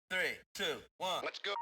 Three, two, one. Let's go.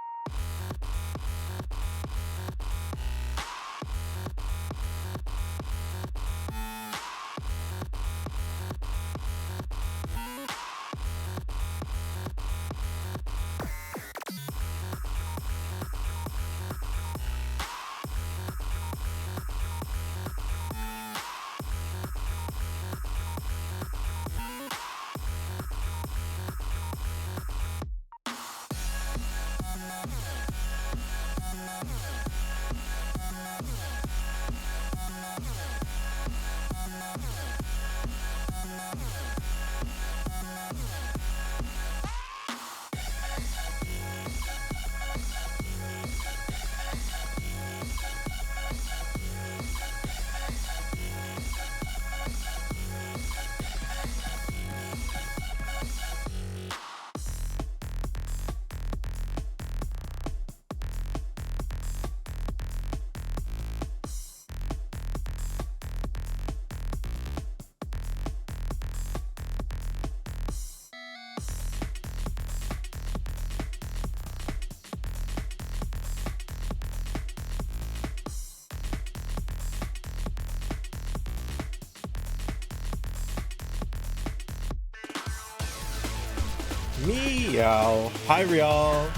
Meow. Hi, Rial.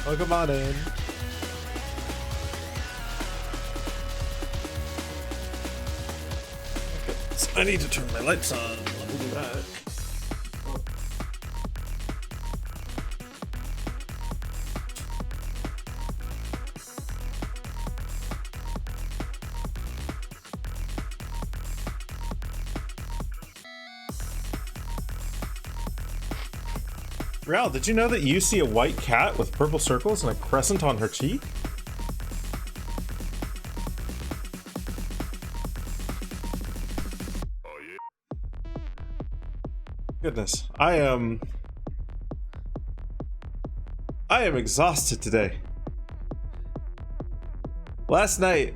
Welcome on in. Okay, so I need to turn my lights on. Let me do that. Rial, did you know that you see a white cat with purple circles and a crescent on her cheek? Goodness, I am exhausted today. Last night,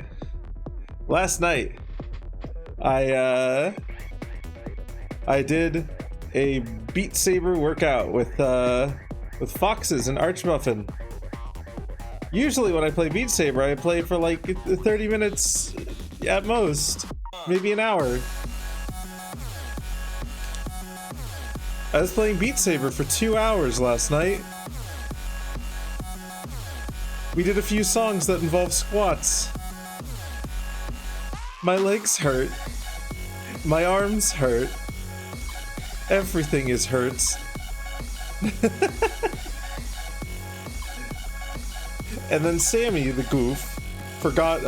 I did a Beat Saber workout with Foxes and Archmuffin. Usually when I play Beat Saber, I play for like 30 minutes at most, maybe an hour. I was playing Beat Saber for 2 hours last night. We did a few songs that involve squats. My legs hurt. My arms hurt. Everything is hurts. And then Sammy, the goof, forgot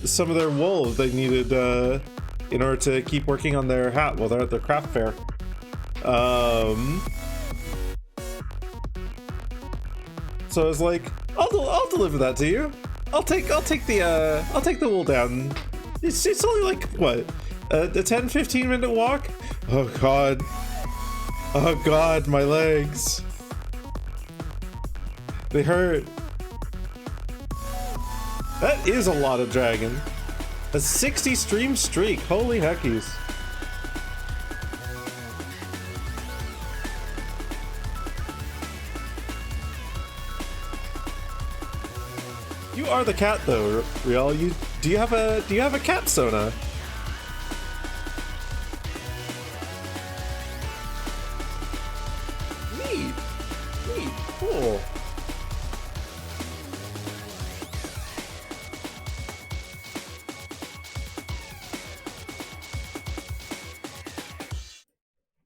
some of their wool they needed in order to keep working on their hat while they're at their craft fair. So I was like, I'll deliver that to you. I'll take the wool down. It's only like what, a 10-15 minute walk. Oh god, my legs. They hurt. That is a lot of dragon. A 60 stream streak, holy heckies. You are the cat though, Rial. Do you have a cat Sona? Neat, cool.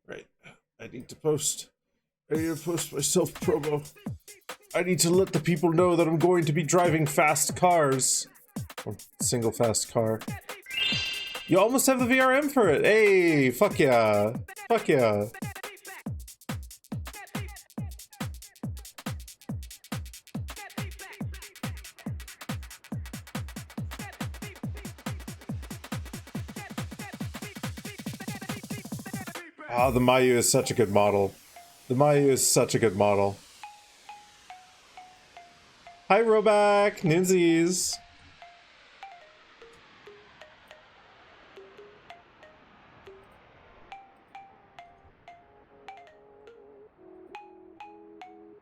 Right, I need to post my self promo. I need to let the people know that I'm going to be driving fast cars. Or single fast car. You almost have the VRM for it. Hey, fuck yeah. Fuck yeah. Oh, the Mayu is such a good model. The Mayu is such a good model. Hi, Roback, Ninsies.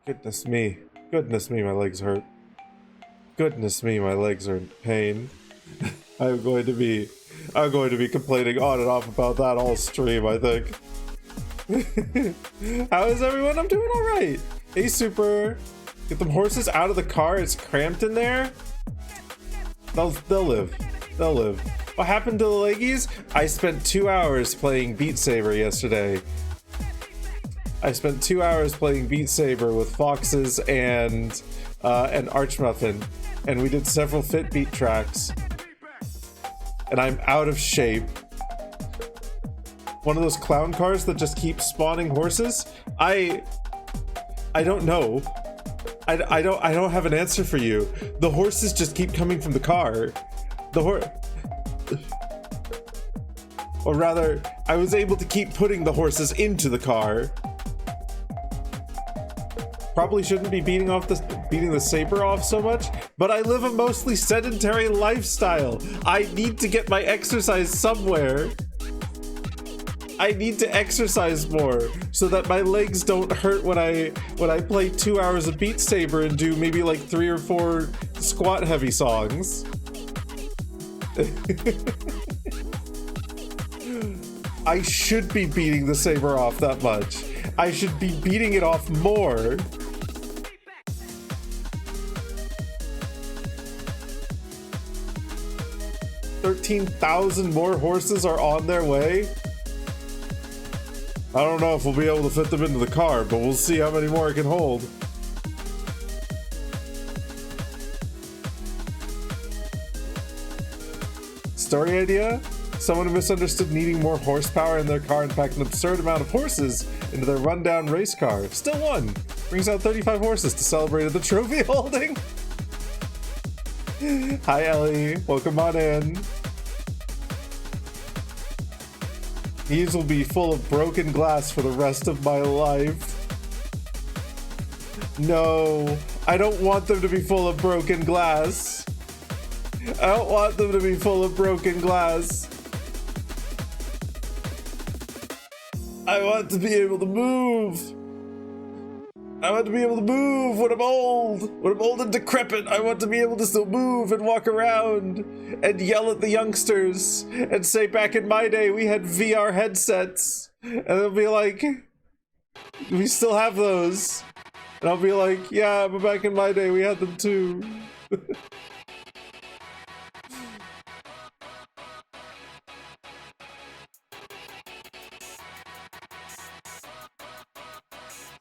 Goodness me. Goodness me, my legs hurt. Goodness me, my legs are in pain. I'm going to be complaining on and off about that all stream, I think. How is everyone? I'm doing alright. Hey, Super. Get them horses out of the car. It's cramped in there. They'll live. They'll live. What happened to the leggies? I spent 2 hours playing Beat Saber yesterday. I spent 2 hours playing Beat Saber with Foxes and Archmuffin, and we did several Fit Beat tracks. And I'm out of shape. One of those clown cars that just keeps spawning horses? I don't know. I don't have an answer for you. The horses just keep coming from the car. Or rather, I was able to keep putting the horses into the car. Probably shouldn't be beating the saber off so much, but I live a mostly sedentary lifestyle. I need to get my exercise somewhere. I need to exercise more so that my legs don't hurt when I play 2 hours of Beat Saber and do maybe like 3 or 4 squat heavy songs. I should be beating the saber off that much. I should be beating it off more. $13,000 more horses are on their way. I don't know if we'll be able to fit them into the car, but we'll see how many more it can hold. Story idea? Someone who misunderstood needing more horsepower in their car and packed an absurd amount of horses into their rundown race car. Still won! Brings out 35 horses to celebrate the trophy holding. Hi Ellie, welcome on in. These will be full of broken glass for the rest of my life. No, I don't want them to be full of broken glass. I don't want them to be full of broken glass. I want to be able to move. I want to be able to move when I'm old. When I'm old and decrepit, I want to be able to still move and walk around and yell at the youngsters and say, back in my day, we had VR headsets. And they'll be like, we still have those. And I'll be like, yeah, but back in my day, we had them too.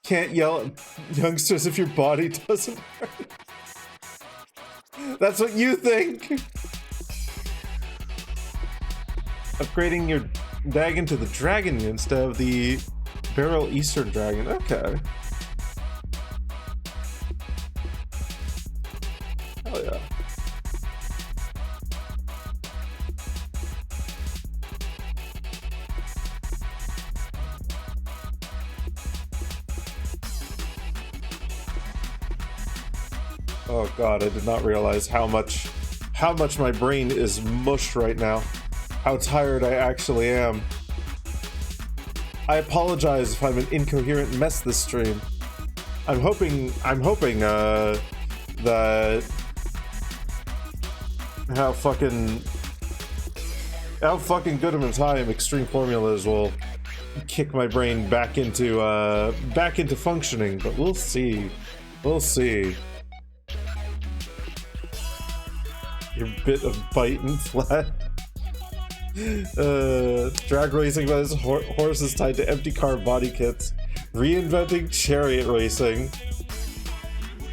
Can't yell at youngsters if your body doesn't hurt. That's what you think. Upgrading your dragon to the dragon instead of the barrel Eastern dragon. Okay. Hell yeah. Oh god, I did not realize how much my brain is mush right now. How tired I actually am. I apologize if I'm an incoherent mess this stream. I'm hoping that how fucking good of a time Extreme Formulas will kick my brain back into functioning, but we'll see. We'll see. Your bit of bite and flat. Drag racing by his horses tied to empty car body kits. Reinventing chariot racing.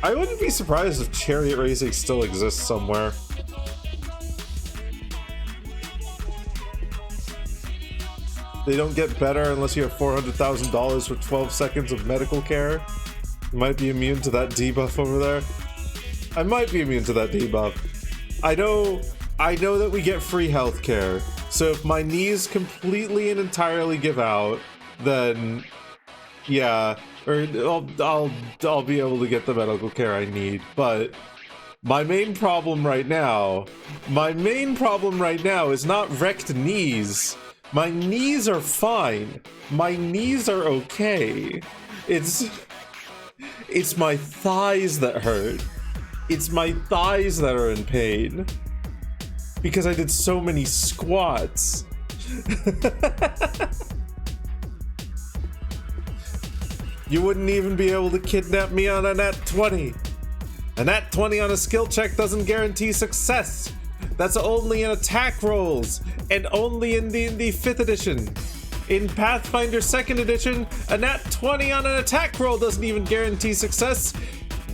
I wouldn't be surprised if chariot racing still exists somewhere. They don't get better unless you have $400,000 for 12 seconds of medical care. You might be immune to that debuff over there. I might be immune to that debuff. I know that we get free healthcare, so if my knees completely and entirely give out, then yeah, or I'll be able to get the medical care I need. But my main problem right now is not wrecked knees. My knees are fine. My knees are okay. It's It's my thighs that hurt. It's my thighs that are in pain. Because I did so many squats. You wouldn't even be able to kidnap me on a nat 20. A nat 20 on a skill check doesn't guarantee success. That's only in attack rolls, and only in the 5th edition. In Pathfinder 2nd edition, a nat 20 on an attack roll doesn't even guarantee success.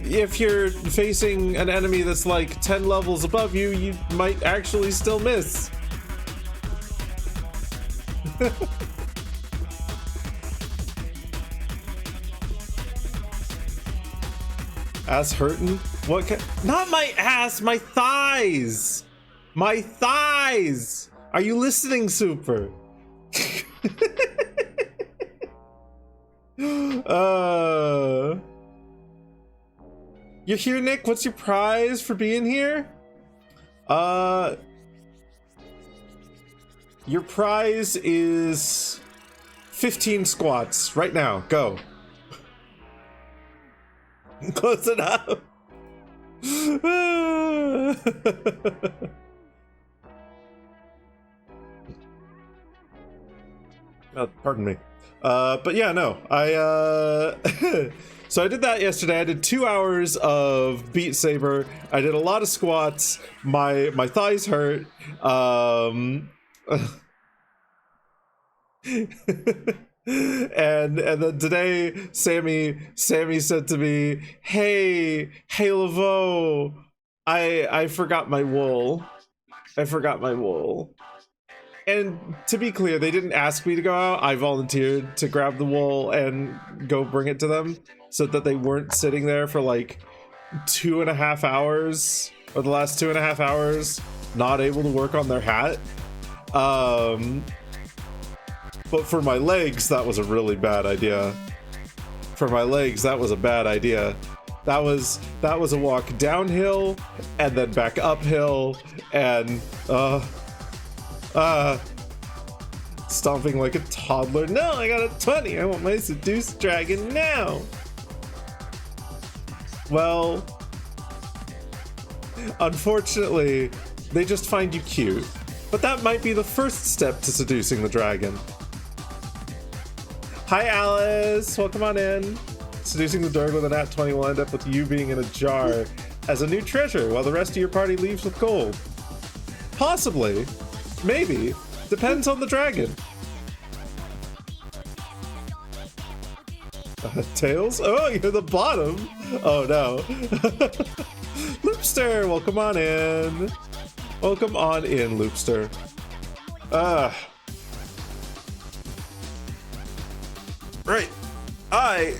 If you're facing an enemy that's like 10 levels above you, you might actually still miss. Ass hurting? What not my ass, my thighs! My thighs! Are you listening, Super? You're here, Nick? What's your prize for being here? Your prize is 15 squats right now. Go. Close enough. Pardon me. But yeah, no. So I did that yesterday. I did 2 hours of Beat Saber. I did a lot of squats. My thighs hurt. And then today, Sammy said to me, "Hey Laveau, I forgot my wool. I forgot my wool." And to be clear, they didn't ask me to go out. I volunteered to grab the wool and go bring it to them so that they weren't sitting there for like 2.5 hours, or the last 2.5 hours, not able to work on their hat. But for my legs, that was a really bad idea. For my legs, that was a bad idea. That was a walk downhill and then back uphill and stomping like a toddler. No, I got a 20. I want my seduce dragon now. Well, unfortunately, they just find you cute. But that might be the first step to seducing the dragon. Hi, Alice. Welcome on in. Seducing the dog with a nat 20 will end up with you being in a jar as a new treasure while the rest of your party leaves with gold. Possibly. Maybe. Depends on the dragon. Tails? Oh, you're the bottom. Oh, no. Loopster, welcome on in. Welcome on in, Loopster. Right. I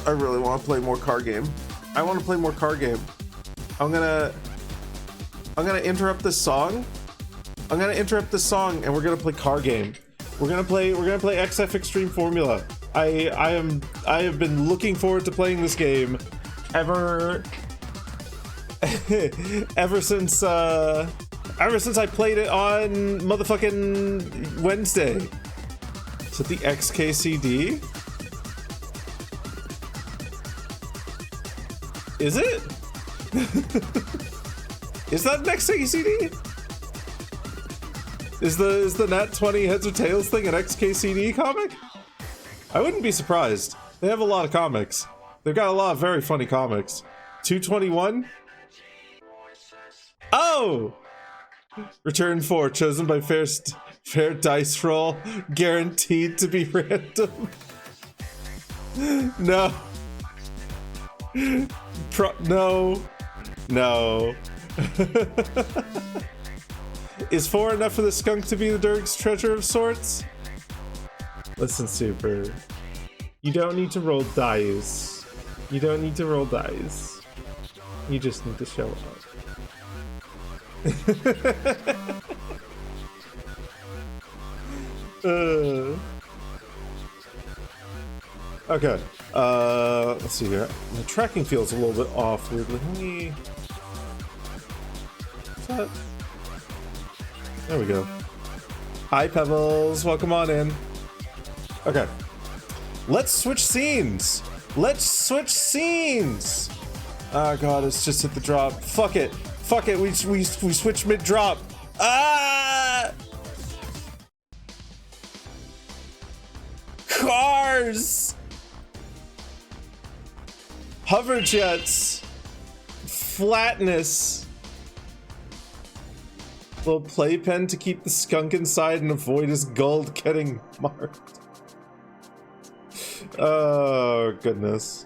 really want to play more car game. I want to play more car game. I'm gonna interrupt this song. I'm gonna interrupt this song and we're gonna play car game. We're gonna play XF Extreme Formula. I have been looking forward to playing this game ever since I played it on motherfucking Wednesday. Is it the XKCD? Is it? Is that an XKCD? Is the Nat 20 Heads or Tails thing an XKCD comic? I wouldn't be surprised. They have a lot of comics. They've got a lot of very funny comics. 221? Oh! Return 4, chosen by fair dice roll, guaranteed to be random. No. No. Is 4 enough for the skunk to be the Durg's treasure of sorts? Listen, Super. You don't need to roll dice. You don't need to roll dice. You just need to show up. Okay. Let's see here. The tracking feels a little bit off weirdly. Let me... What's that? There we go. Hi, Pebbles. Welcome on in. Okay. Let's switch scenes. Let's switch scenes. Oh god, it's just hit the drop. Fuck it. Fuck it. We switch mid drop. Ah! Cars. Hover jets. Flatness. Little playpen to keep the skunk inside and avoid his gold getting marked. Oh goodness.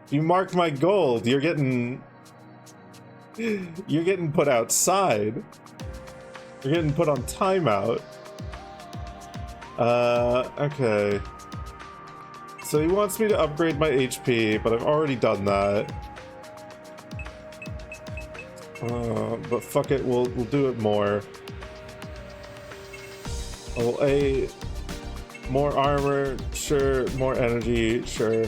You marked my gold. You're getting put outside. You're getting put on timeout. Okay. So he wants me to upgrade my HP, but I've already done that. But fuck it, we'll do it more. Oh, more armor, sure. More energy, sure.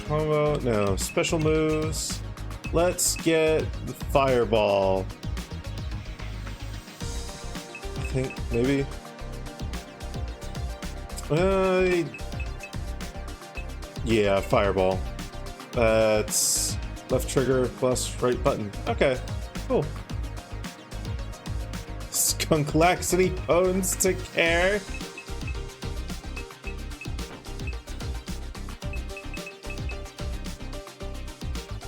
Combo, no. Special moves. Let's get the fireball. I think, maybe. Yeah, fireball. That's left trigger plus right button. Okay, cool. Skunk lacks any bones to care.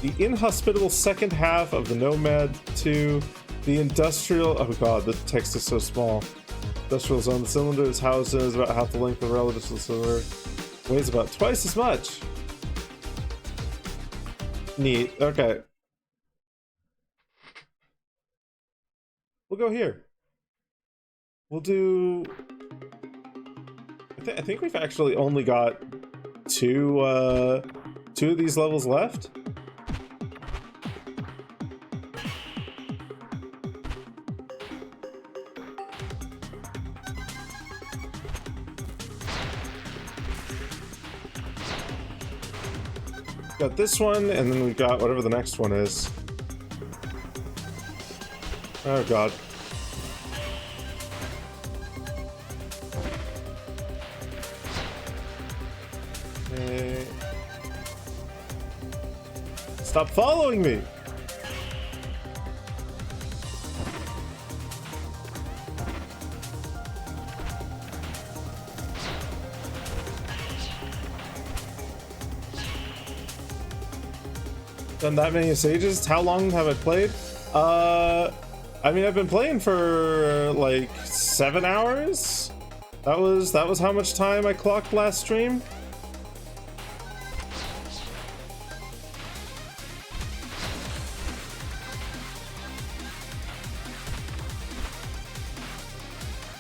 The inhospitable second half of the Nomad 2, the industrial... Oh god, the text is so small. Industrial zone. The cylinder is housed in is about half the length of the relative to the cylinder. Weighs about twice as much. Neat. Okay. We'll go here. We'll do... I think we've actually only got two of these levels left. Got this one, and then we've got whatever the next one is. Oh god. Okay. Stop following me! Done that many stages? How long have I played? I mean, I've been playing for like 7 hours. That was how much time I clocked last stream.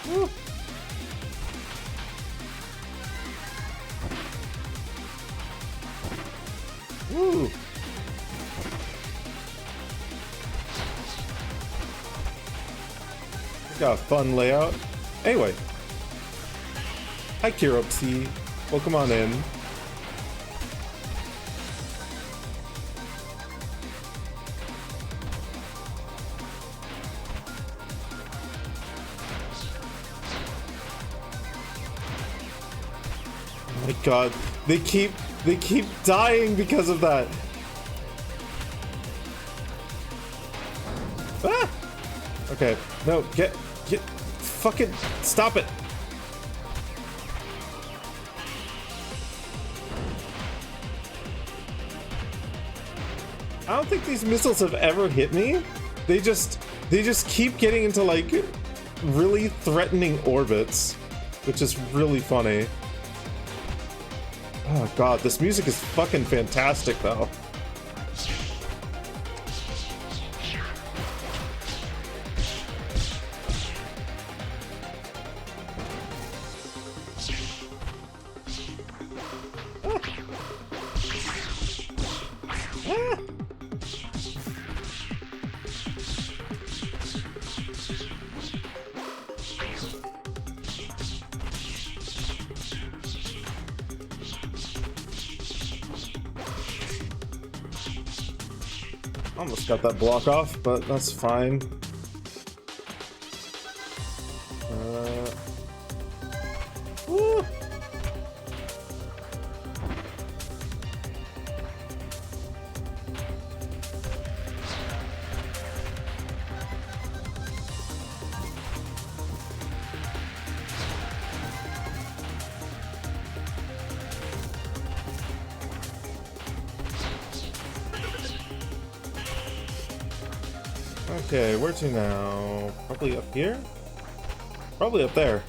Woo. Woo. Got a fun layout. Anyway. Hi, Kiropsy. Welcome on in. Oh my god. They keep dying because of that. Ah! Okay. No, get fucking stop it. I don't think these missiles have ever hit me. They just keep getting into like really threatening orbits, which is really funny. Oh god, this music is fucking fantastic though. Almost got that block off, but that's fine. Woo. Okay, where to now? Probably up here? Probably up there.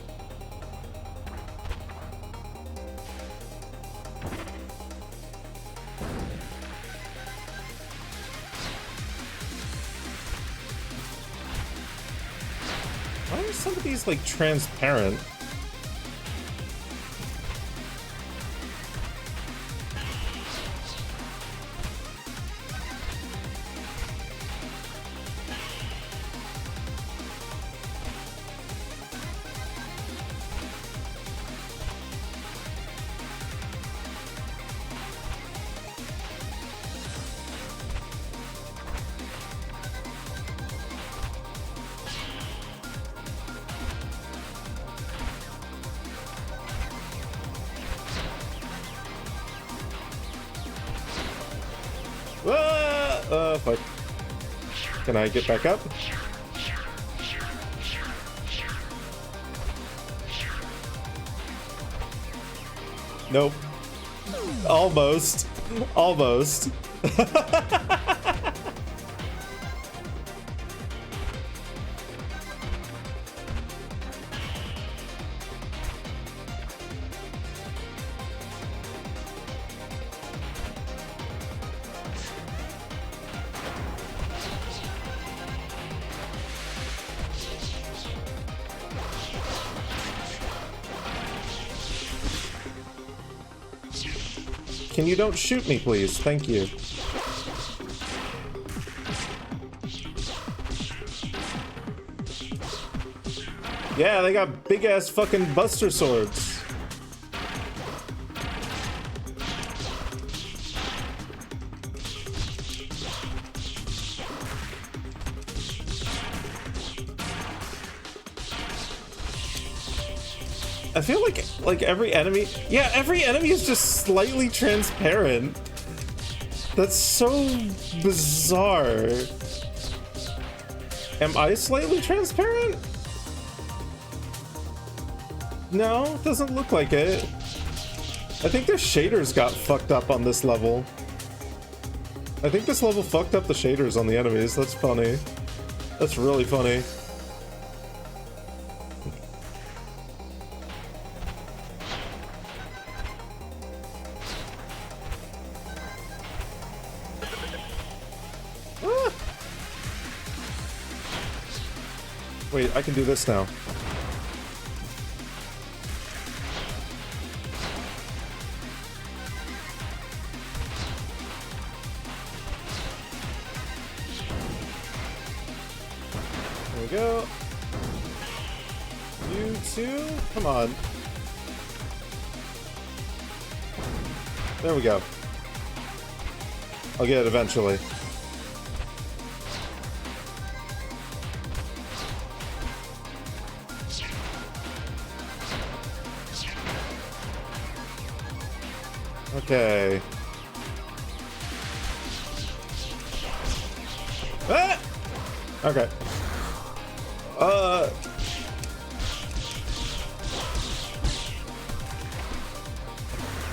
Why are some of these like transparent? Fuck. Can I get back up? Nope. Almost. Almost. Can you don't shoot me, please? Thank you. Yeah, they got big-ass fucking buster swords. I feel like every enemy, yeah, every enemy is just slightly transparent. That's so bizarre. Am I slightly transparent? No, it doesn't look like it. I think the shaders got fucked up on this level. I think this level fucked up the shaders on the enemies. That's funny. That's really funny. Wait, I can do this now. There we go. You too? Come on. There we go. I'll get it eventually. Okay. Ah! Okay.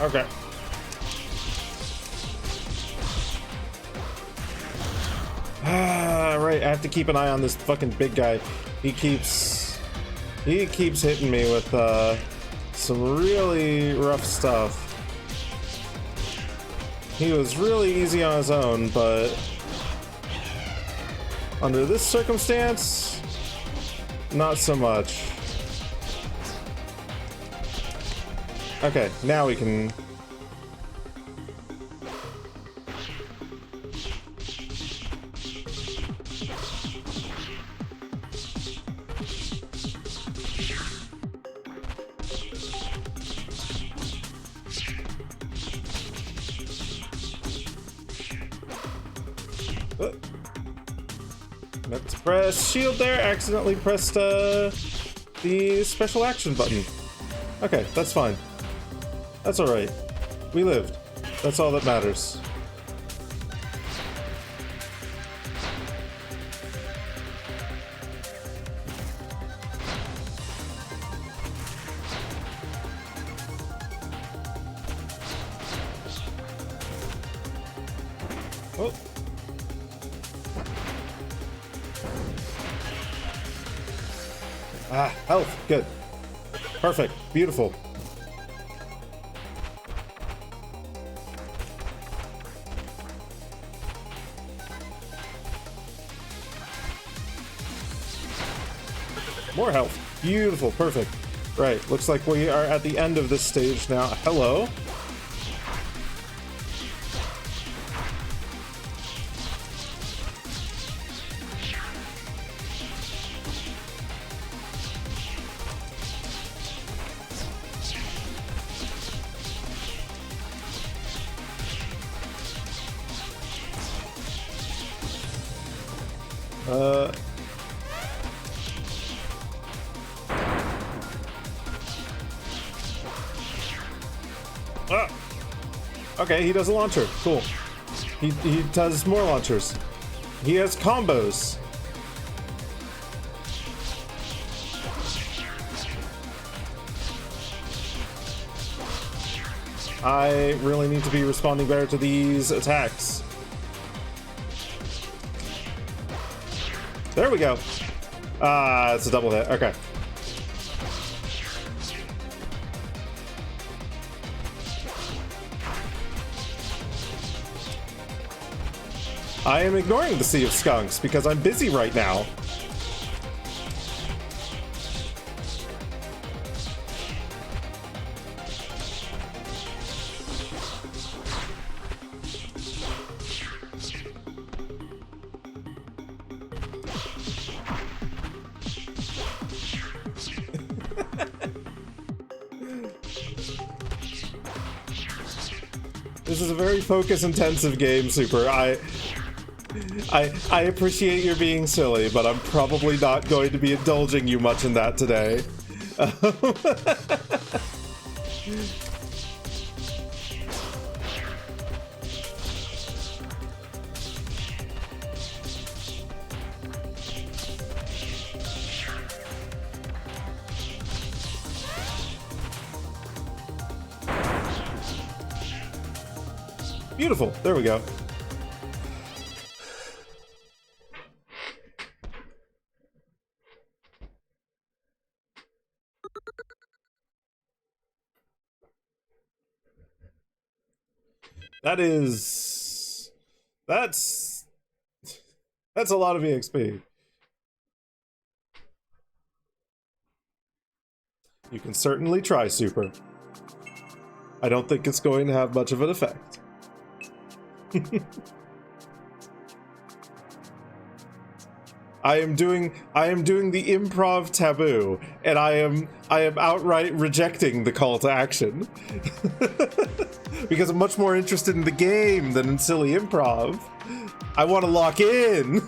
Okay. Ah, right. I have to keep an eye on this fucking big guy. He keeps hitting me with some really rough stuff. He was really easy on his own, but under this circumstance, not so much. Okay, now we can... Meant to press shield there, accidentally pressed the special action button. Okay, that's fine. That's alright. We lived. That's all that matters. Oh. Ah, health. Good. Perfect. Beautiful. More health. Beautiful. Perfect. Right. Looks like we are at the end of this stage now. Hello. Ah. Okay, he does a launcher. Cool. He does more launchers. He has combos. I really need to be responding better to these attacks. There we go. Ah, it's a double hit. Okay. I am ignoring the Sea of Skunks because I'm busy right now. This is a very focus-intensive game, Super. I appreciate your being silly, but I'm probably not going to be indulging you much in that today. Beautiful. There we go. That's a lot of EXP. You can certainly try, Super. I don't think it's going to have much of an effect. I am doing the improv taboo, and I am outright rejecting the call to action. Because I'm much more interested in the game than in silly improv. I want to lock in.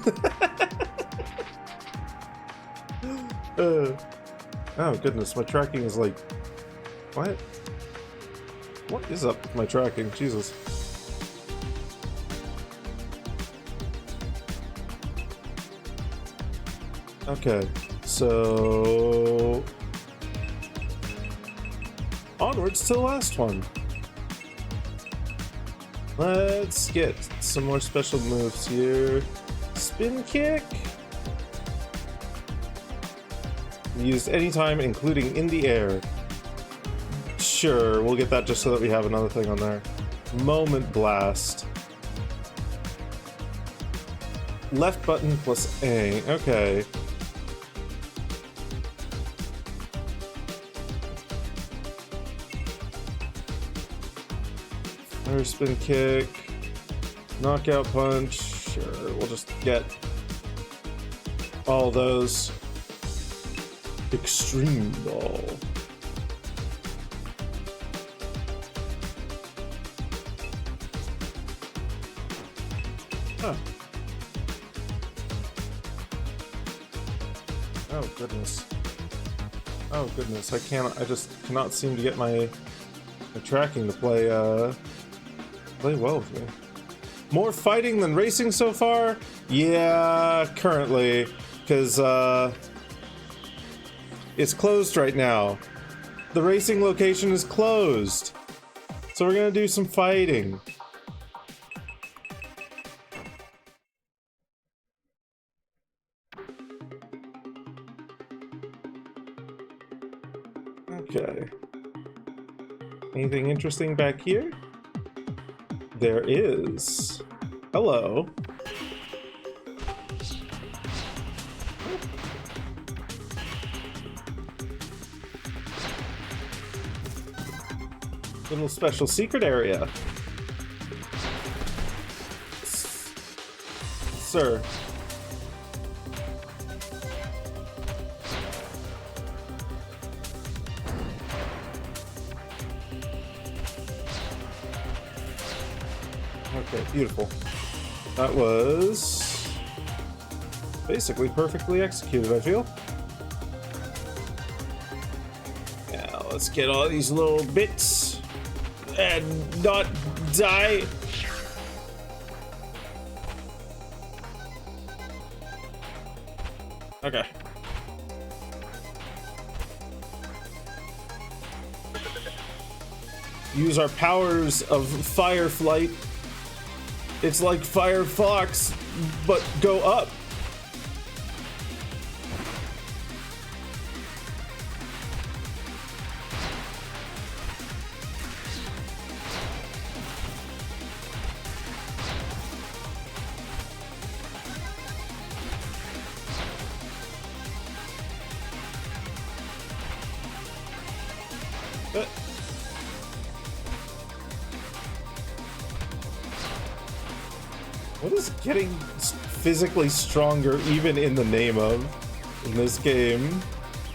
Oh goodness, my tracking is like, what? What is up with my tracking? Jesus. Okay, so onwards to the last one. Let's get some more special moves here. Spin kick. Used anytime, including in the air. Sure, we'll get that just so that we have another thing on there. Moment blast. Left button plus A. Okay. Air spin kick. Knockout punch. Sure, we'll just get all those. Extreme ball. Huh. Oh, goodness. Oh goodness, I just cannot seem to get my tracking to play well with me. More fighting than racing so far? Yeah, currently, because it's closed right now. The racing location is closed. So we're gonna do some fighting. Okay. Anything interesting back here? There is. Hello. Little special secret area. Sir. Okay, beautiful. That was basically perfectly executed, I feel. Now let's get all these little bits and not die. Okay. Use our powers of fire flight. It's like Firefox, but go up. What is getting physically stronger even in the name of in this game,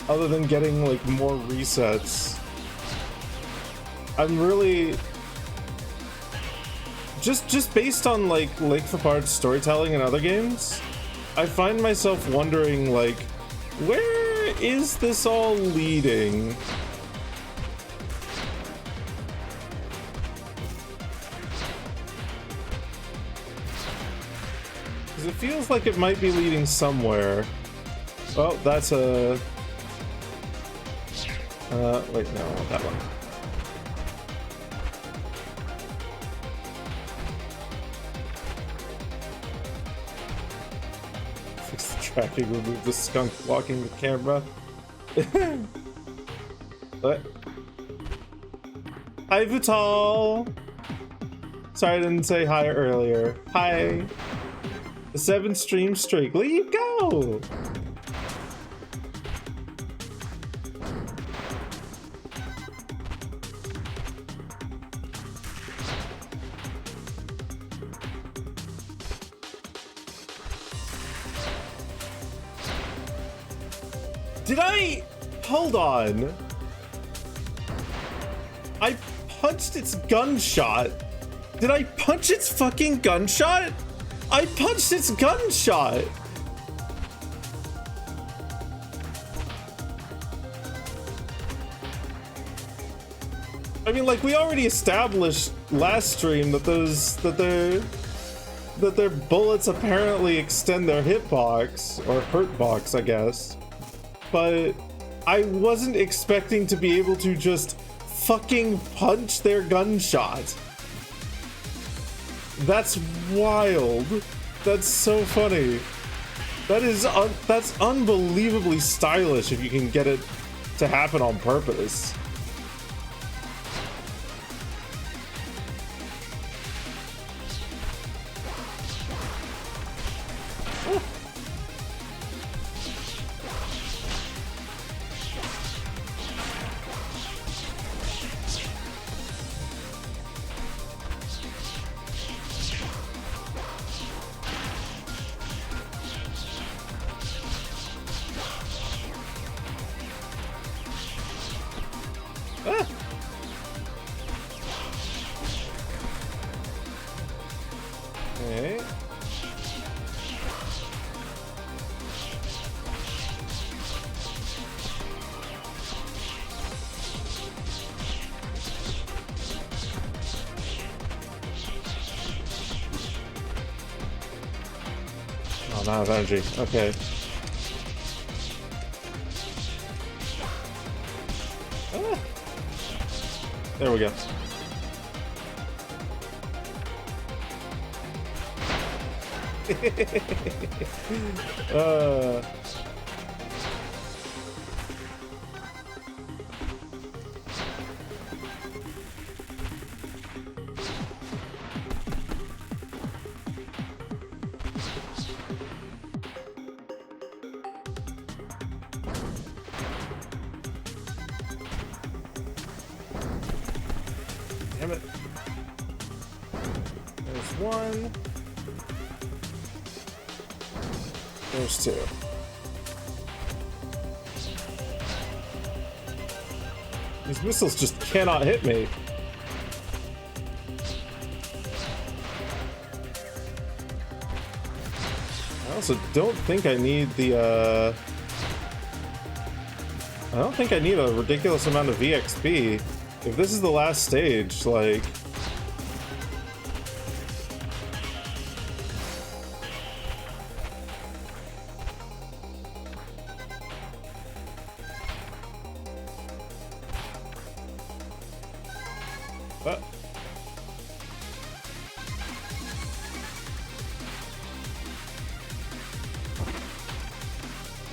other than getting like more resets? I'm really just based on like Lake for Parts storytelling in other games, I find myself wondering like, where is this all leading? It feels like it might be leading somewhere. Oh, that's a... wait, no, not that one. Fix the tracking, remove the skunk blocking the camera. What? Hi, Vital! Sorry I didn't say hi earlier. Hi! The 7-stream streak. Look at you go! Did I... Hold on. I punched its gunshot. Did I punch its fucking gunshot? I punched its gunshot! I mean, like, we already established last stream that their bullets apparently extend their hitbox, or hurtbox, I guess. But I wasn't expecting to be able to just fucking punch their gunshot. That's wild. That's so funny. That's unbelievably stylish if you can get it to happen on purpose. Okay. I'm out of energy. Okay. Ah. There we go. Damn it. There's one. There's two. These missiles just cannot hit me. I also don't think I need the, I don't think I need a ridiculous amount of VXP. If this is the last stage, like...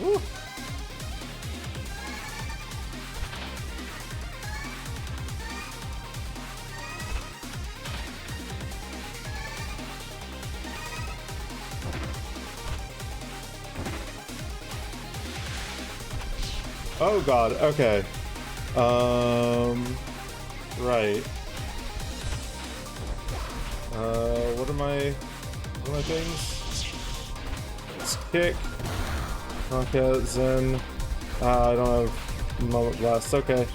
Woo. Oh god, okay. Right. What are my things? Let's kick. Okay, Zen. I don't have moment blast. Okay.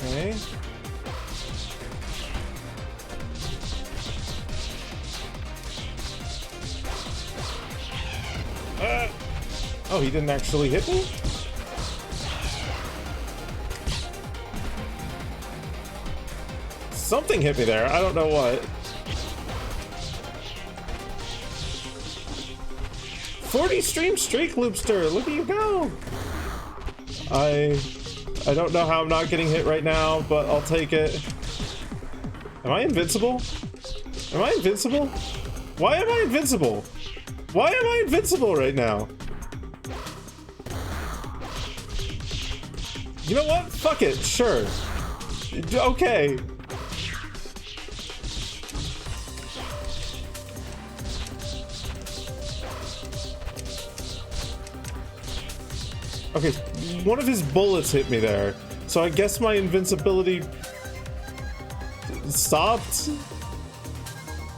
Okay. Oh, he didn't actually hit me? Something hit me there. I don't know what. 40 stream streak, Loopster. Look at you go. I don't know how I'm not getting hit right now, but I'll take it. Am I invincible? Am I invincible? Why am I invincible? Why am I invincible right now? You know what? Fuck it. Sure. Okay. Okay, one of his bullets hit me there, so I guess my invincibility stopped?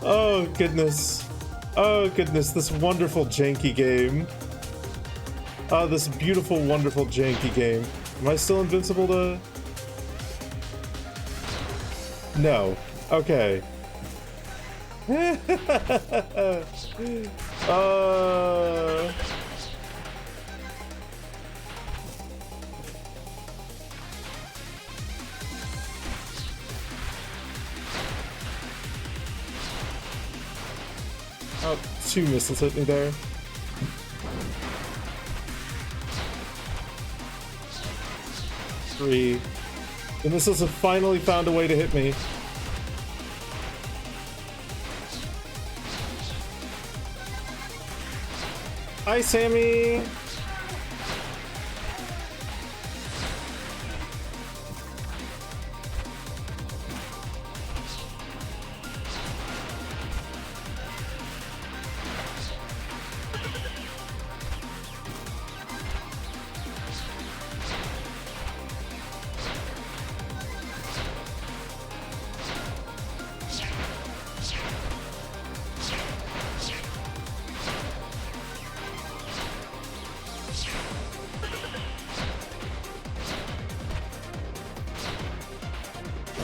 Oh goodness. Oh goodness, this wonderful janky game. Oh, this beautiful, wonderful janky game. Am I still invincible to... No. Okay. Oh, 2 missiles hit me there. Three. The missiles have finally found a way to hit me. Hi, Sammy!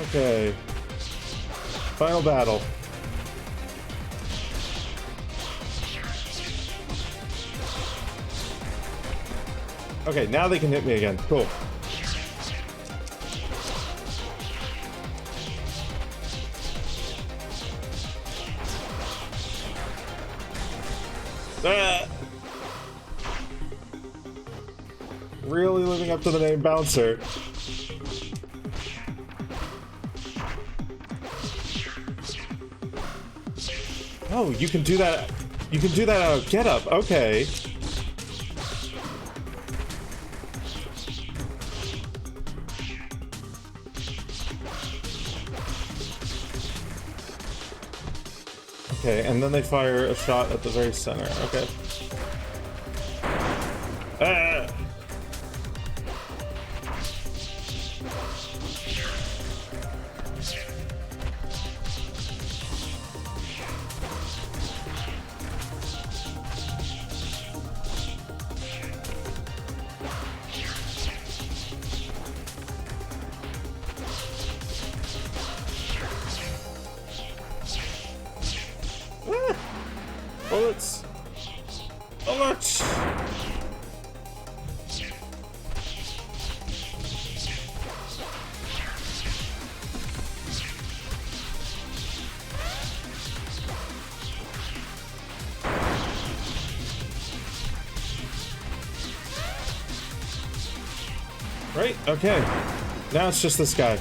Okay. Final battle. Okay, now they can hit me again. Cool. Ah! Really living up to the name Bouncer. Oh, you can do that. You can do that out of Get Up. Okay. Okay, and then they fire a shot at the very center. Okay. Ah! Bullets! Bullets! Right, okay. Now it's just this guy.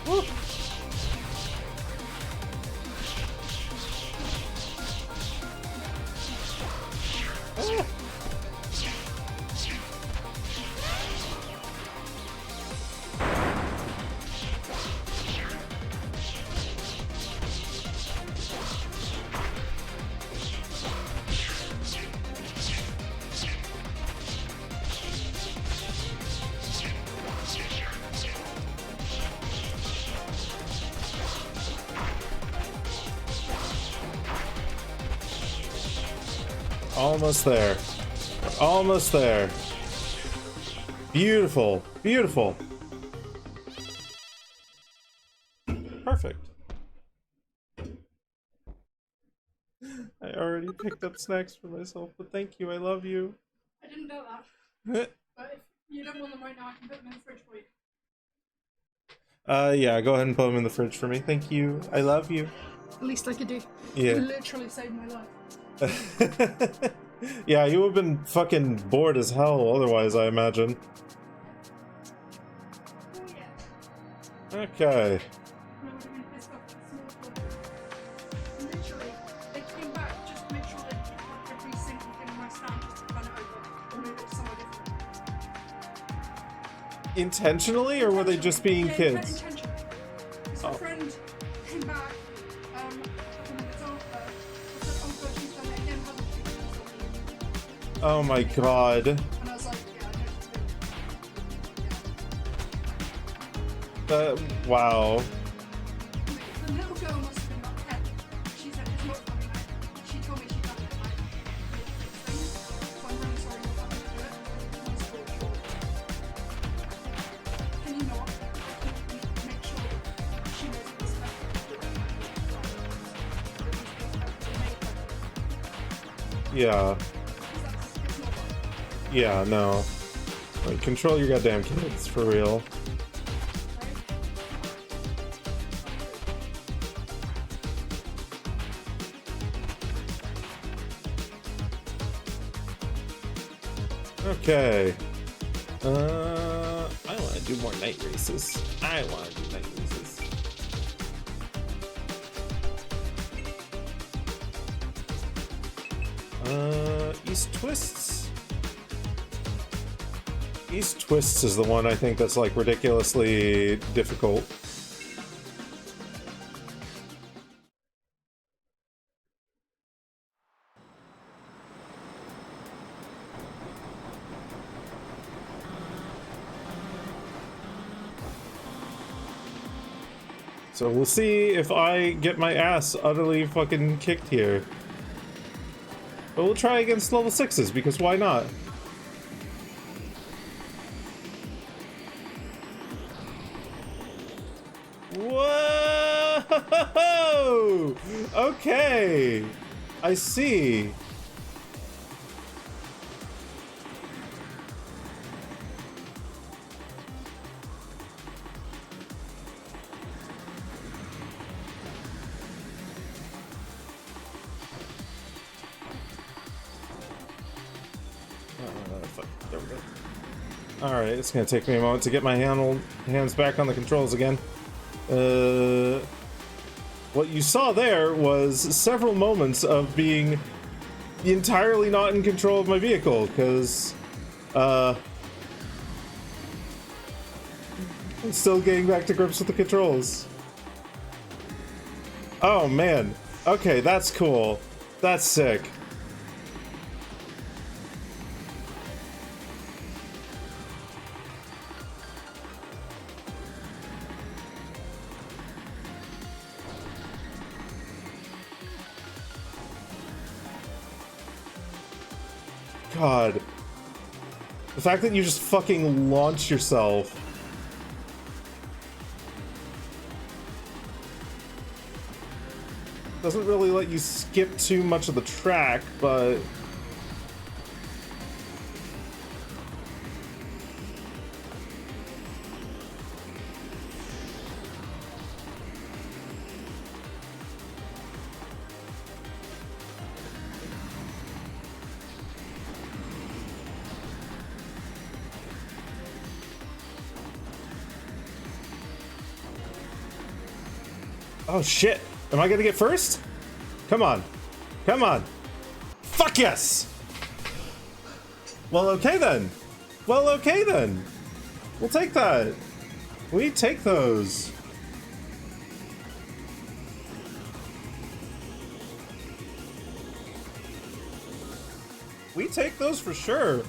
Woo. Ah. Almost there. Almost there. Beautiful. Beautiful. Perfect. I already picked up snacks for myself, but thank you. I love you. I didn't know that. But if you don't want them right now, I can put them in the fridge for you. Yeah, go ahead and put them in the fridge for me. Thank you. I love you. At least I could do. Yeah. You literally saved my life. Yeah, you would have been fucking bored as hell otherwise, I imagine. Oh, yeah. Okay. I would have been pissed off at the small book. Literally, they came back just to make sure they picked up every single thing on my stand just to run it over or move it to somewhere different. Intentionally, or were they just being kids? Intentionally. So a friend came back, a couple minutes after, and said, oh god, she's done it again, haven't you? Oh my god. And I was like, yeah, I know she's doing it. Wow. The little girl must have been about 10. She said it's not funny, like, she told me she'd done it, like, things. So I'm really sorry you're having to do it. And I was like, sure. Can you not? Can you make sure that she knows it's respectful to do it? Yeah. It's not fun. Yeah, no. Like, control your goddamn kids, for real. Okay. I want to do more night races. I want to do night races. East Twists. East Twists is the one I think that's like ridiculously difficult. So we'll see if I get my ass utterly fucking kicked here. But we'll try against level 6s, because why not? Whoa! Okay, I see. There we go. Alright, it's gonna take me a moment to get my hands back on the controls again. What you saw there was several moments of being entirely not in control of my vehicle, because, I'm still getting back to grips with the controls. Oh man. Okay, that's cool. That's sick. God. The fact that you just fucking launch yourself. Doesn't really let you skip too much of the track, but... Oh shit! Am I gonna get first? Come on. Come on. Fuck yes! Well, okay then. Well, okay then. We'll take that. We take those. We take those for sure.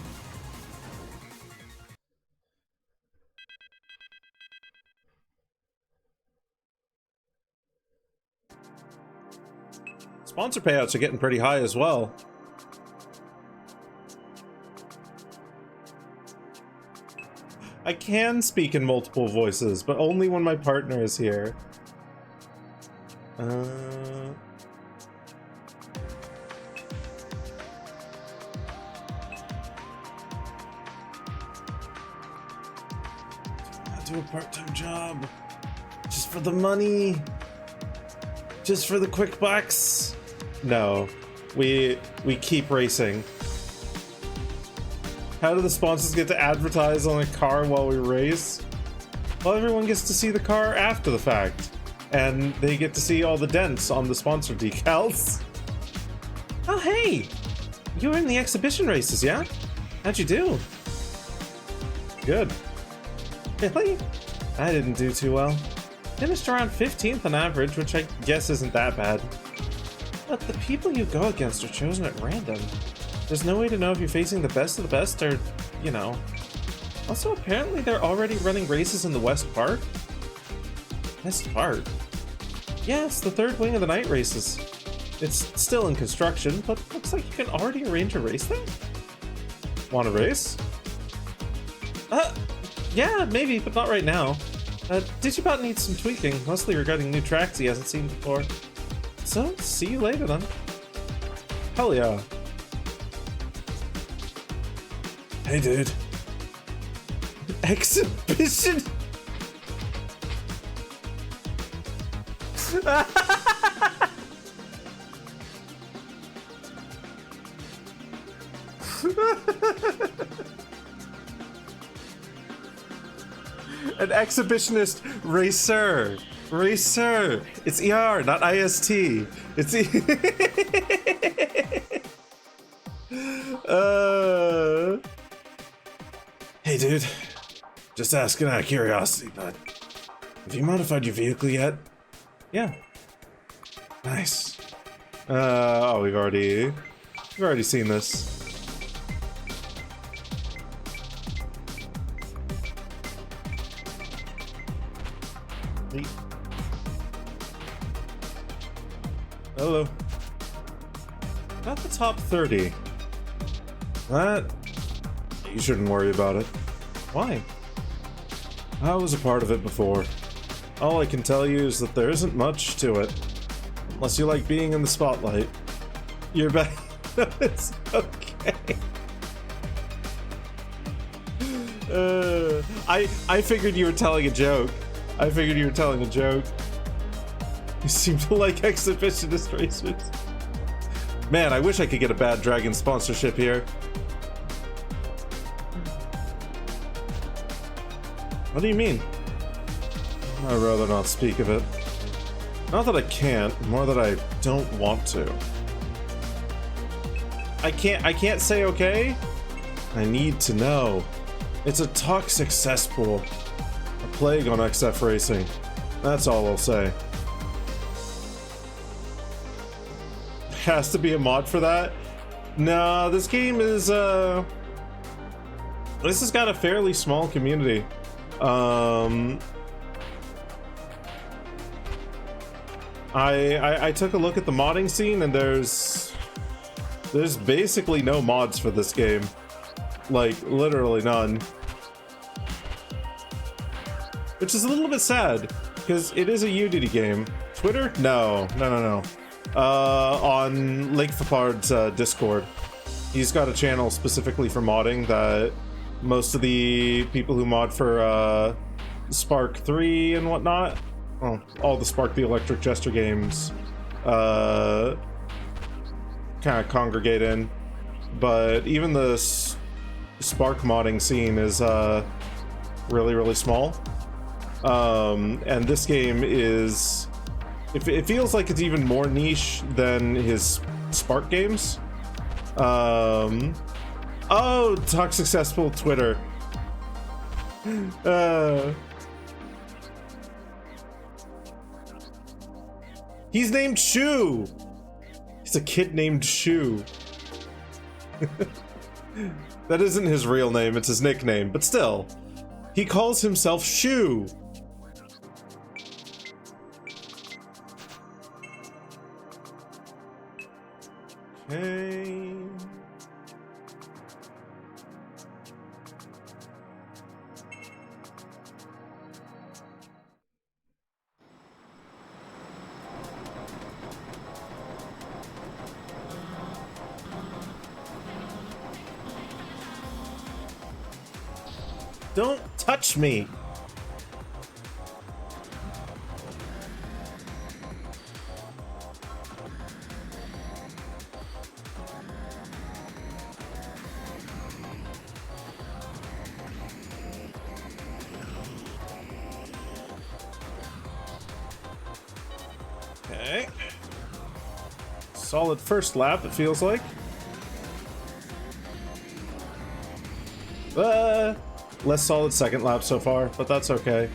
Sponsor payouts are getting pretty high as well. I can speak in multiple voices, but only when my partner is here. I'll do a part-time job. Just for the money. Just for the quick bucks. No, we keep racing. How do the sponsors get to advertise on a car while we race? Well, everyone gets to see the car after the fact, and they get to see all the dents on the sponsor decals. Oh hey, you were in the exhibition races, yeah? How'd you do? Good. Really? I didn't do too well. Finished around 15th on average, which I guess isn't that bad. But the people you go against are chosen at random. There's no way to know if you're facing the best of the best or, you know. Also, apparently they're already running races in the West Park. West Park? Yeah, it's the third wing of the night races. It's still in construction, but looks like you can already arrange a race there? Want a race? Yeah, maybe, but not right now. Digibot needs some tweaking, mostly regarding new tracks he hasn't seen before. So, see you later then. Hell yeah. Hey dude. Exhibition? An exhibitionist racer. Racer. It's ER, not IST. It's Hey dude. Just asking out of curiosity, but have you modified your vehicle yet? Yeah. Nice. Oh, we've already seen this. Hello. Not the top 30. That... You shouldn't worry about it. Why? I was a part of it before. All I can tell you is that there isn't much to it. Unless you like being in the spotlight. You're back. It's okay. I figured you were telling a joke. I figured you were telling a joke. You seem to like exhibitionist racers. Man, I wish I could get a Bad Dragon sponsorship here. What do you mean? I'd rather not speak of it. Not that I can't, more that I don't want to. I can't say okay? I need to know. It's a toxic cesspool. A plague on XF racing. That's all I'll say. Has to be a mod for that? No, this game is this has got a fairly small community. I took a look at the modding scene, and there's basically no mods for this game. Like, literally none. Which is a little bit sad, because it is a Unity game. Twitter? No. On Lake Fapard's Discord. He's got a channel specifically for modding that most of the people who mod for Spark 3 and whatnot, well, all the Spark the Electric Jester games kind of congregate in. But even the Spark modding scene is really, really small. And this game is... It feels like it's even more niche than his Spark games. Oh, toxic cesspool Twitter. He's named Shu. He's a kid named Shu. That isn't his real name, it's his nickname, but still. He calls himself Shu. Okay. Don't touch me. Okay. Solid first lap, it feels like. Less solid second lap so far, but that's okay.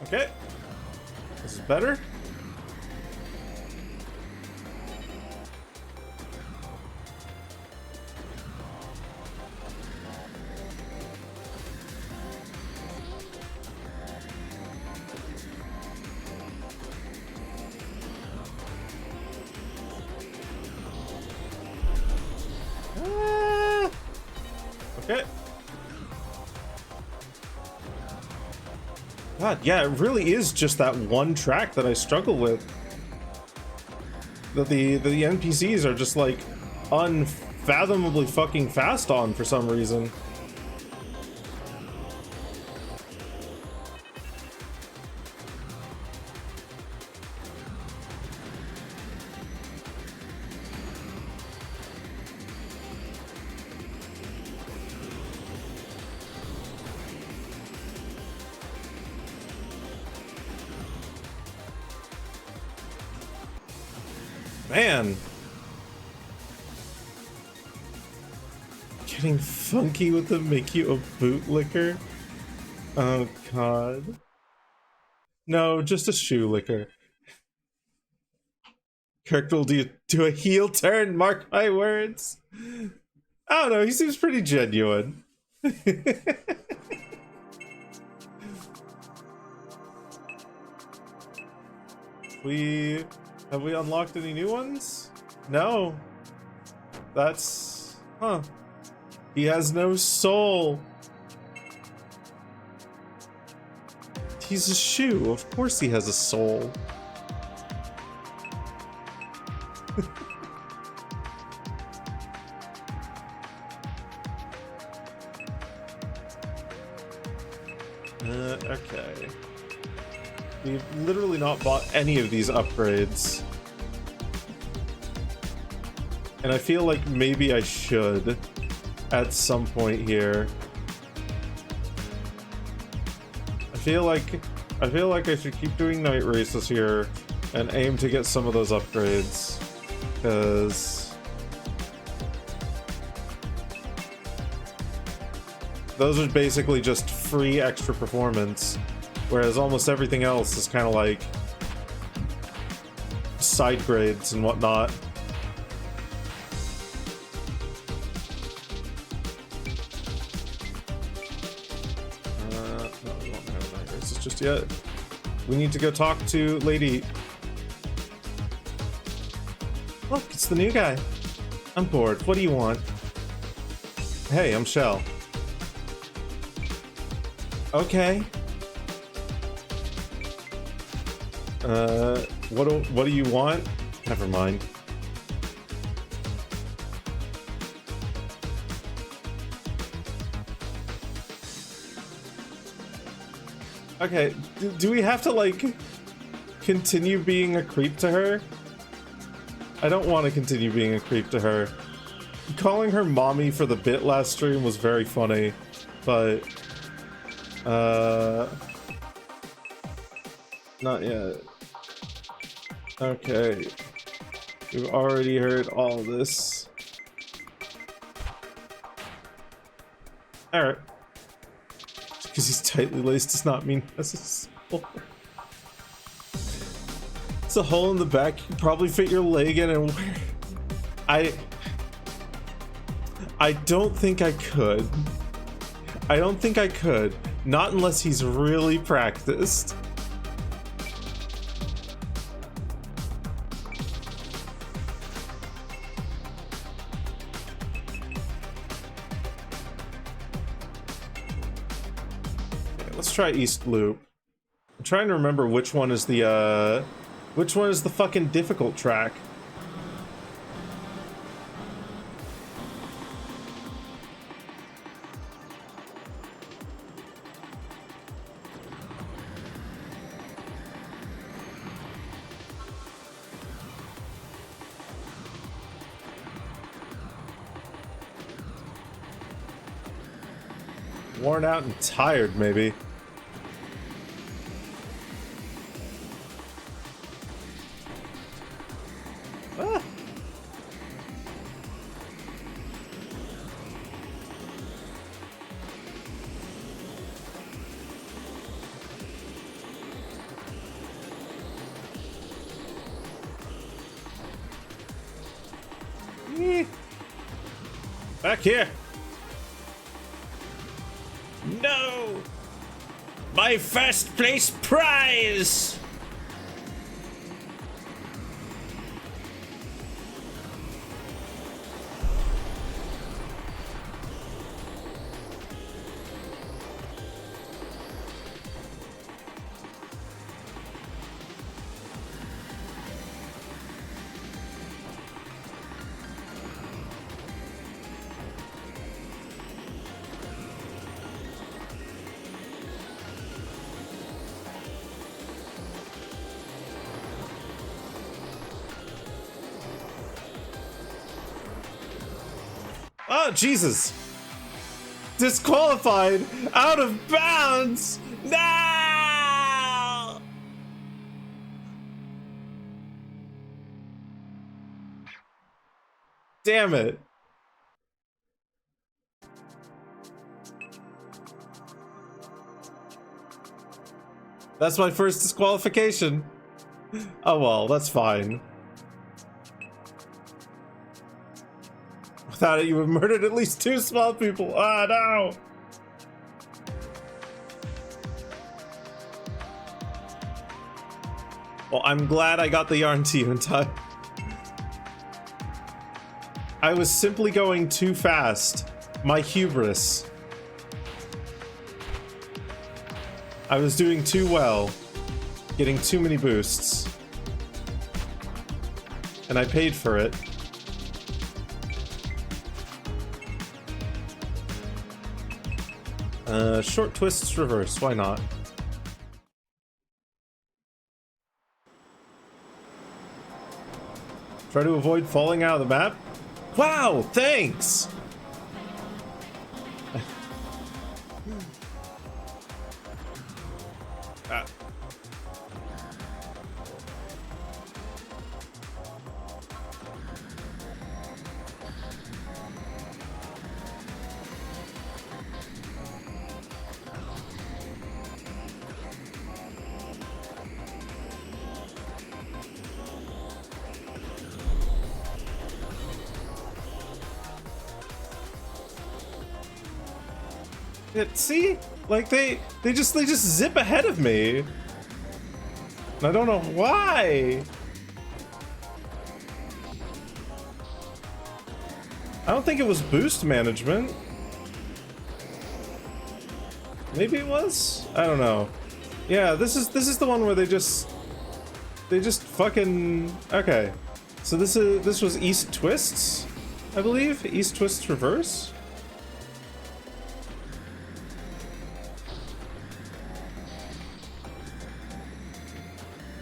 Okay. This is better. Okay. God, yeah, it really is just that one track that I struggle with. That the NPCs are just like unfathomably fucking fast on for some reason. Man. Getting funky with them make you a bootlicker? Oh god. No, just a shoe licker. Character will do a heel turn, mark my words. I don't know, he seems pretty genuine. Have we unlocked any new ones? No. That's... huh. He has no soul. He's a shoe. Of course he has a soul. Okay. We've literally not bought any of these upgrades. And I feel like maybe I should at some point here. I feel like I should keep doing night races here and aim to get some of those upgrades. Because those are basically just free extra performance. Whereas almost everything else is kind of like side grades and whatnot. No, we won't have night races just yet. We need to go talk to Lady. Look, it's the new guy. I'm bored. What do you want? Hey, I'm Shell. Okay. What do you want? Never mind. Okay, do we have to, like, continue being a creep to her? I don't want to continue being a creep to her. Calling her mommy for the bit last stream was very funny, but... not yet. Okay. We've already heard all this. Alright. Because he's tightly laced does not mean has a soul. It's a hole in the back. You can probably fit your leg in and wear... I don't think I could. I don't think I could. Not unless he's really practiced. Let's try East Loop. I'm trying to remember which one is the fucking difficult track. Worn out and tired, maybe. Ah. Back here. No! My first place prize! Oh, Jesus! Disqualified! Out of bounds! No! Damn it. That's my first disqualification. Oh well, that's fine. Without it, you have murdered at least 2 small people. Ah, no! Well, I'm glad I got the yarn to you in time. I was simply going too fast. My hubris. I was doing too well. Getting too many boosts. And I paid for it. Short twists reverse, why not? Try to avoid falling out of the map? Wow, thanks! See? Like they just zip ahead of me. And I don't know why. I don't think it was boost management. Maybe it was? I don't know. Yeah, this is the one where they just fucking okay. So this was East Twists, I believe? East Twists reverse?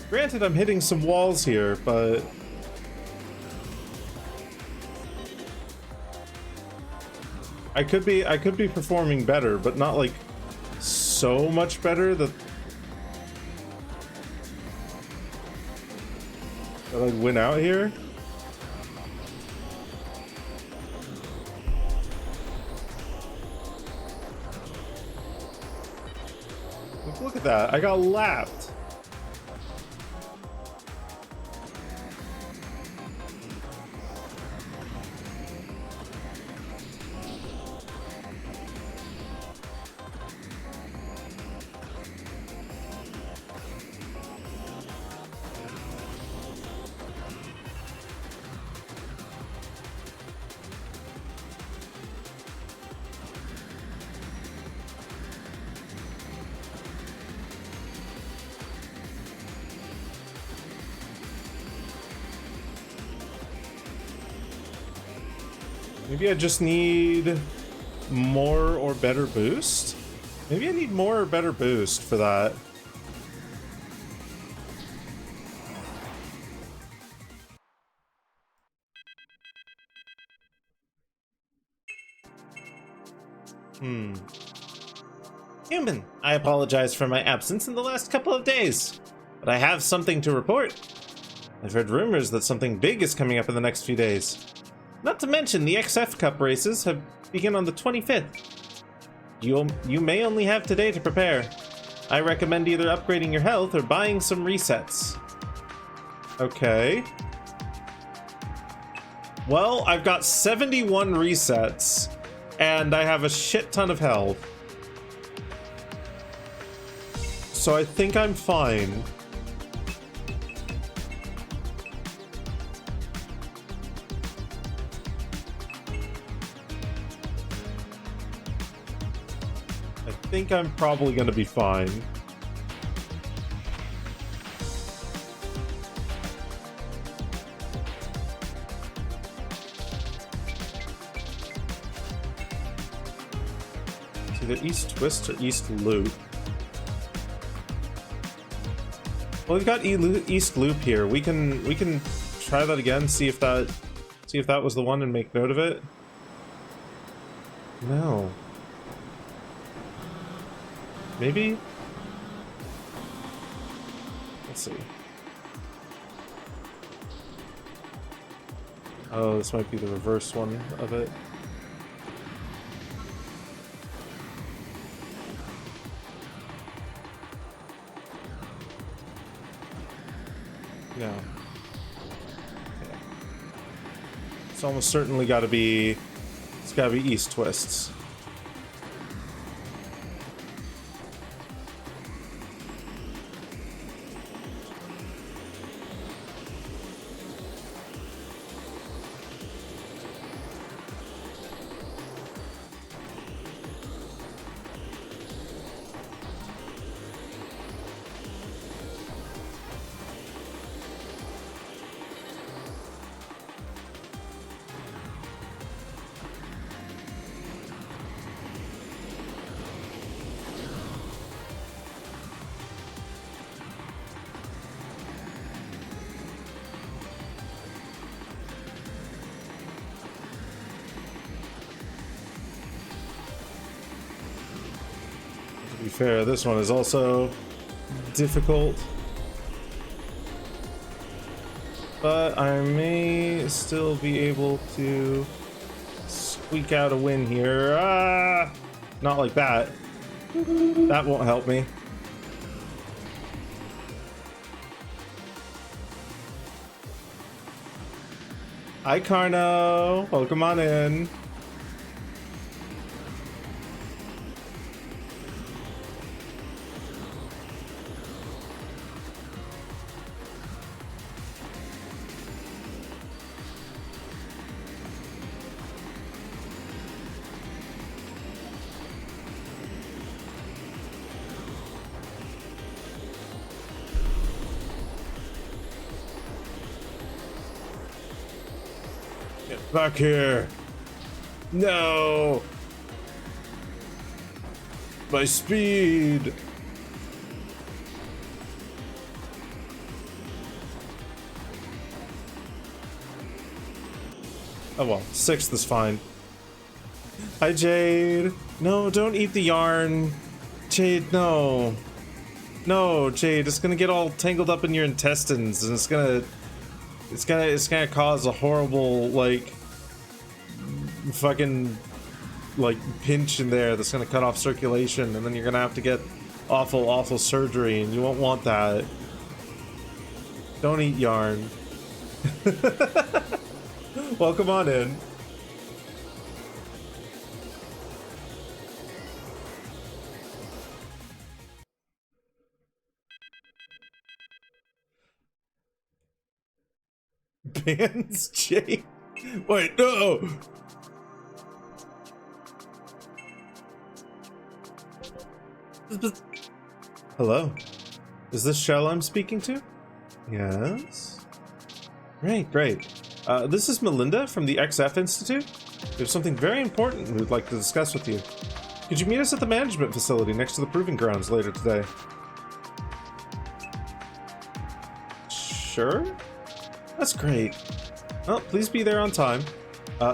Granted, I'm hitting some walls here, but I could be performing better, but not like so much better that I'd win out here. Look at that, I got lapped. Maybe I just need more or better boost? Maybe I need more or better boost for that. Human, I apologize for my absence in the last couple of days, but I have something to report. I've heard rumors that something big is coming up in the next few days. Not to mention the XF Cup races have begin on the 25th. You may only have today to prepare. I recommend either upgrading your health or buying some resets. Okay. Well, I've got 71 resets, and I have a shit ton of health. So I think I'm fine. I think I'm probably gonna be fine. It's either East Twist or East Loop. Well, we've got East Loop here. We can try that again, see if that was the one and make note of it. No. Maybe? Let's see. Oh, this might be the reverse one of it. No. Okay. It's almost certainly gotta be... It's gotta be east twists. To be fair, this one is also difficult. But I may still be able to squeak out a win here. Ah! Not like that. That won't help me. Hi, Carno. Welcome on in. Get back here. No. My speed. Oh well, 6th is fine. Hi, Jade. No, don't eat the yarn. Jade, no. No, Jade, it's gonna get all tangled up in your intestines, and it's gonna cause a horrible, like, fucking, like, pinch in there that's gonna cut off circulation, and then you're gonna have to get awful, awful surgery, and you won't want that. Don't eat yarn. Welcome on in. Bands, Jay. Wait, no. Hello. Is this Shell I'm speaking to? Yes. Great, great. This is Melinda from the XF Institute. We have something very important we'd like to discuss with you. Could you meet us at the management facility next to the proving grounds later today? Sure? That's great. Well, please be there on time.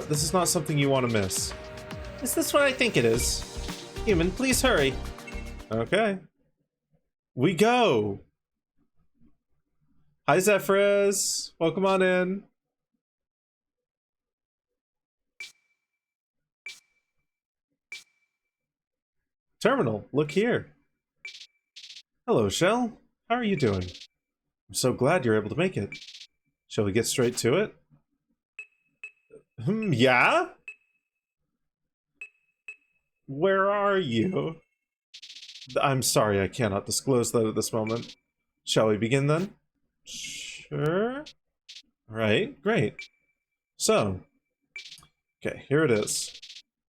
This is not something you want to miss. Is this what I think it is? Human, please hurry. Okay. We go! Hi, Zephyrus. Welcome on in. Terminal, look here. Hello, Shell. How are you doing? I'm so glad you're able to make it. Shall we get straight to it? Yeah? Where are you? I'm sorry, I cannot disclose that at this moment. Shall we begin then? Sure. Alright, great. So, okay, here it is.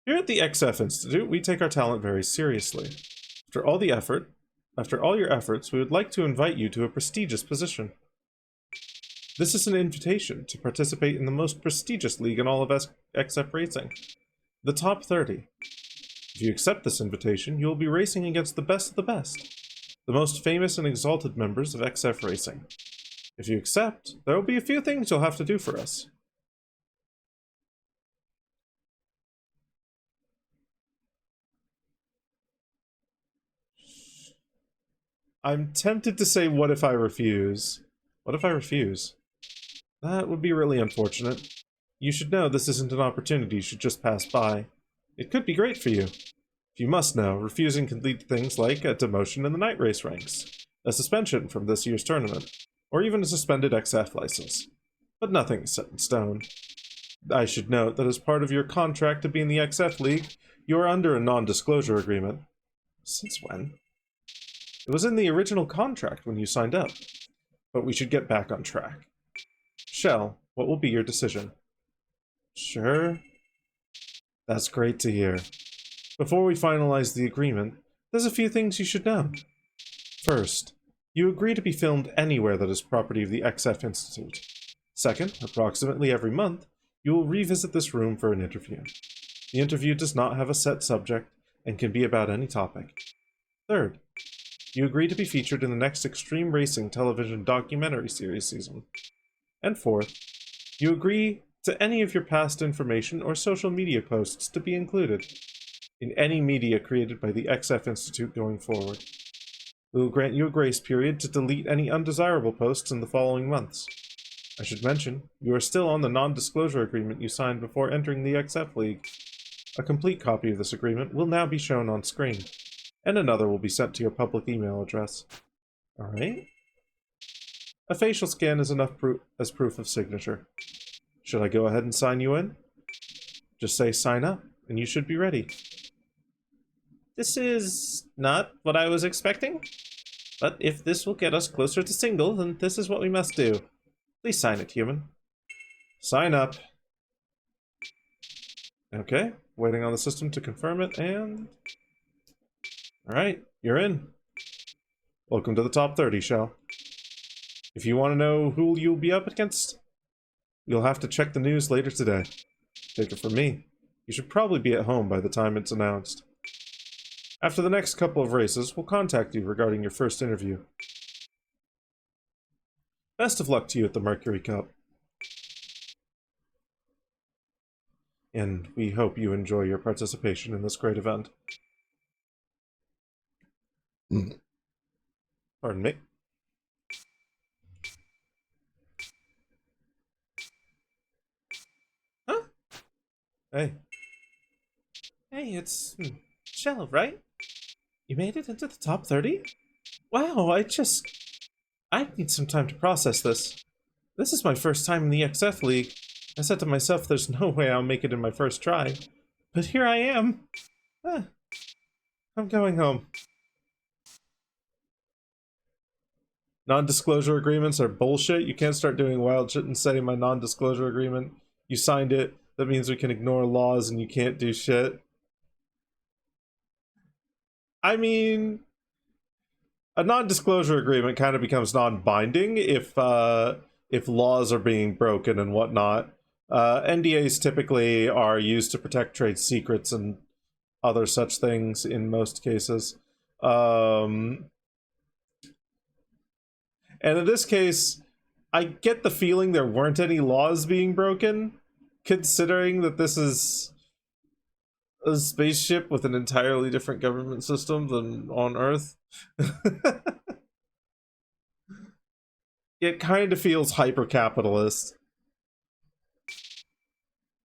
Here at the XF Institute, we take our talent very seriously. After all your efforts, we would like to invite you to a prestigious position. This is an invitation to participate in the most prestigious league in all of XF racing, the Top 30. If you accept this invitation, you will be racing against the best of the best, the most famous and exalted members of XF racing. If you accept, there will be a few things you'll have to do for us. I'm tempted to say, what if I refuse? What if I refuse? That would be really unfortunate. You should know this isn't an opportunity you should just pass by. It could be great for you. If you must know, refusing can lead to things like a demotion in the night race ranks, a suspension from this year's tournament, or even a suspended XF license. But nothing is set in stone. I should note that as part of your contract to be in the XF League, you are under a non-disclosure agreement. Since when? It was in the original contract when you signed up. But we should get back on track. Shell, what will be your decision? Sure. That's great to hear. Before we finalize the agreement, there's a few things you should know. First, you agree to be filmed anywhere that is property of the XF Institute. Second, approximately every month, you will revisit this room for an interview. The interview does not have a set subject and can be about any topic. Third, you agree to be featured in the next Extreme Racing television documentary series season. And fourth, you agree to any of your past information or social media posts to be included in any media created by the XF Institute going forward. We will grant you a grace period to delete any undesirable posts in the following months. I should mention, you are still on the non-disclosure agreement you signed before entering the XF League. A complete copy of this agreement will now be shown on screen, and another will be sent to your public email address. Alright? A facial scan is enough as proof of signature. Should I go ahead and sign you in? Just say sign up, and you should be ready. This is not what I was expecting, but if this will get us closer to single, then this is what we must do. Please sign it, human. Sign up. Okay, waiting on the system to confirm it, and... Alright, you're in. Welcome to the top 30, Shell. If you want to know who you'll be up against, you'll have to check the news later today. Take it from me. You should probably be at home by the time it's announced. After the next couple of races, we'll contact you regarding your first interview. Best of luck to you at the Mercury Cup. And we hope you enjoy your participation in this great event. Pardon me. Huh? Hey. Hey, it's Shell, right? You made it into the top 30? Wow, I need some time to process this. This is my first time in the XF League. I said to myself, there's no way I'll make it in my first try. But here I am. I'm going home. Non-disclosure agreements are bullshit. You can't start doing wild shit and say my non-disclosure agreement. You signed it. That means we can ignore laws and you can't do shit. I mean, a non-disclosure agreement kind of becomes non-binding if laws are being broken and whatnot. NDAs typically are used to protect trade secrets and other such things in most cases. And in this case, I get the feeling there weren't any laws being broken, considering that this is a spaceship with an entirely different government system than on Earth. It kind of feels hyper-capitalist.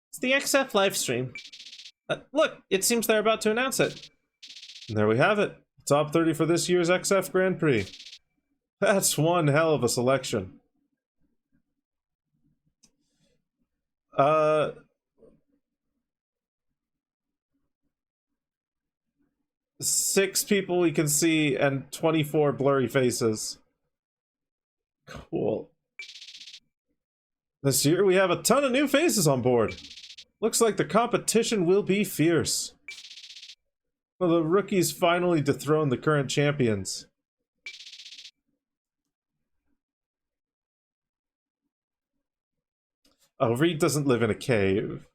It's the XF livestream. Look, it seems they're about to announce it. And there we have it. Top 30 for this year's XF Grand Prix. That's one hell of a selection. 6 people we can see and 24 blurry faces. Cool. This year we have a ton of new faces on board. Looks like the competition will be fierce. Well, the rookies finally dethrone the current champions. Oh, Reed doesn't live in a cave.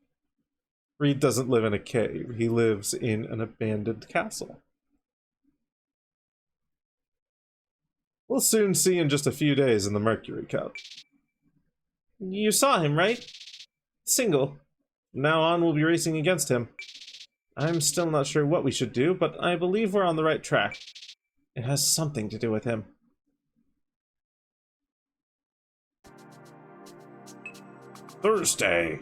Reed doesn't live in a cave. He lives in an abandoned castle. We'll soon see in just a few days in the Mercury Cup. You saw him, right? Single. From now on, we'll be racing against him. I'm still not sure what we should do, but I believe we're on the right track. It has something to do with him. Thursday.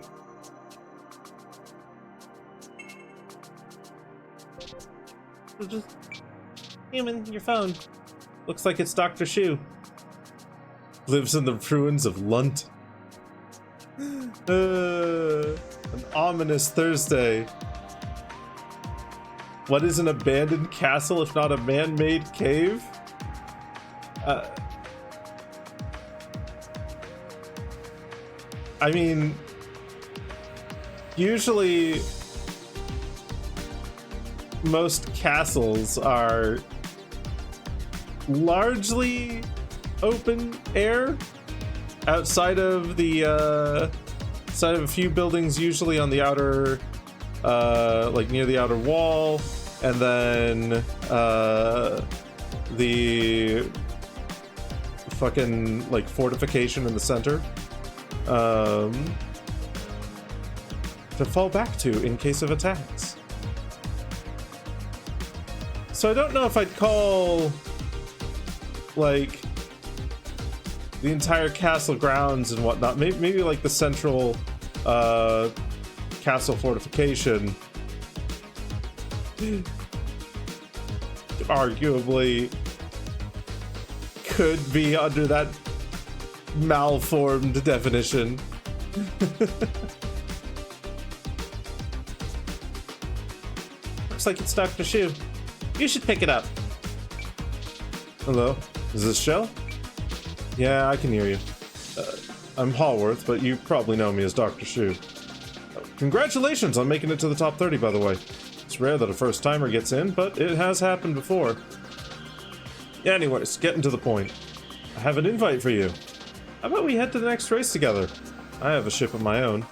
Just human, your phone. Looks like it's Dr. Shu. Lives in the ruins of Lund. An ominous Thursday. What is an abandoned castle if not a man-made cave? I mean, usually most castles are largely open air outside of the side of a few buildings, usually on the outer like near the outer wall, and then the fucking like fortification in the center to fall back to in case of attacks. So I don't know if I'd call like the entire castle grounds and whatnot, maybe like the central castle fortification arguably could be under that malformed definition. Looks like it's Dr. Shu. You should pick it up. Hello? Is this Shell? Yeah, I can hear you. I'm Hallworth, but you probably know me as Dr. Shu. Congratulations on making it to the top 30, by the way. It's rare that a first-timer gets in, but it has happened before. Yeah, anyways, getting to the point. I have an invite for you. How about we head to the next race together? I have a ship of my own.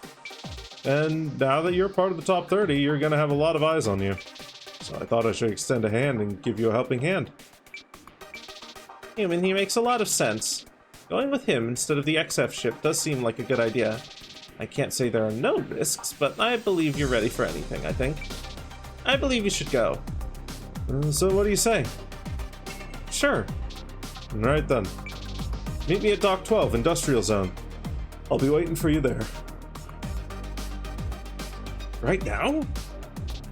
And now that you're part of the top 30, you're gonna have a lot of eyes on you. So I thought I should extend a hand and give you a helping hand. Human, he makes a lot of sense. Going with him instead of the XF ship does seem like a good idea. I can't say there are no risks, but I believe you're ready for anything, I think. I believe you should go. So what do you say? Sure. Alright then. Meet me at Dock 12, Industrial Zone. I'll be waiting for you there. Right now?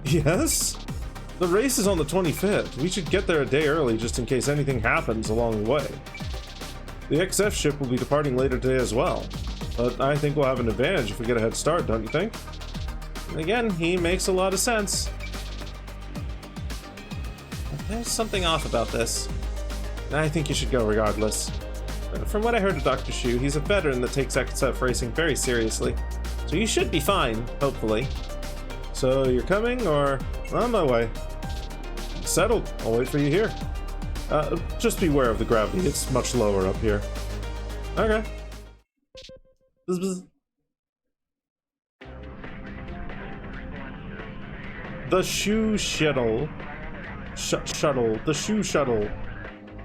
Yes? The race is on the 25th. We should get there a day early just in case anything happens along the way. The XF ship will be departing later today as well, but I think we'll have an advantage if we get a head start, don't you think? And again, he makes a lot of sense. But there's something off about this. I think you should go regardless. From what I heard of Dr. Shu, he's a veteran that takes XF racing very seriously, so you should be fine, hopefully. So you're coming, or on my way? Settled. I'll wait for you here. Just beware of the gravity. It's much lower up here. Okay. Bzz, bzz. The shoe shuttle. Shuttle. The shoe shuttle.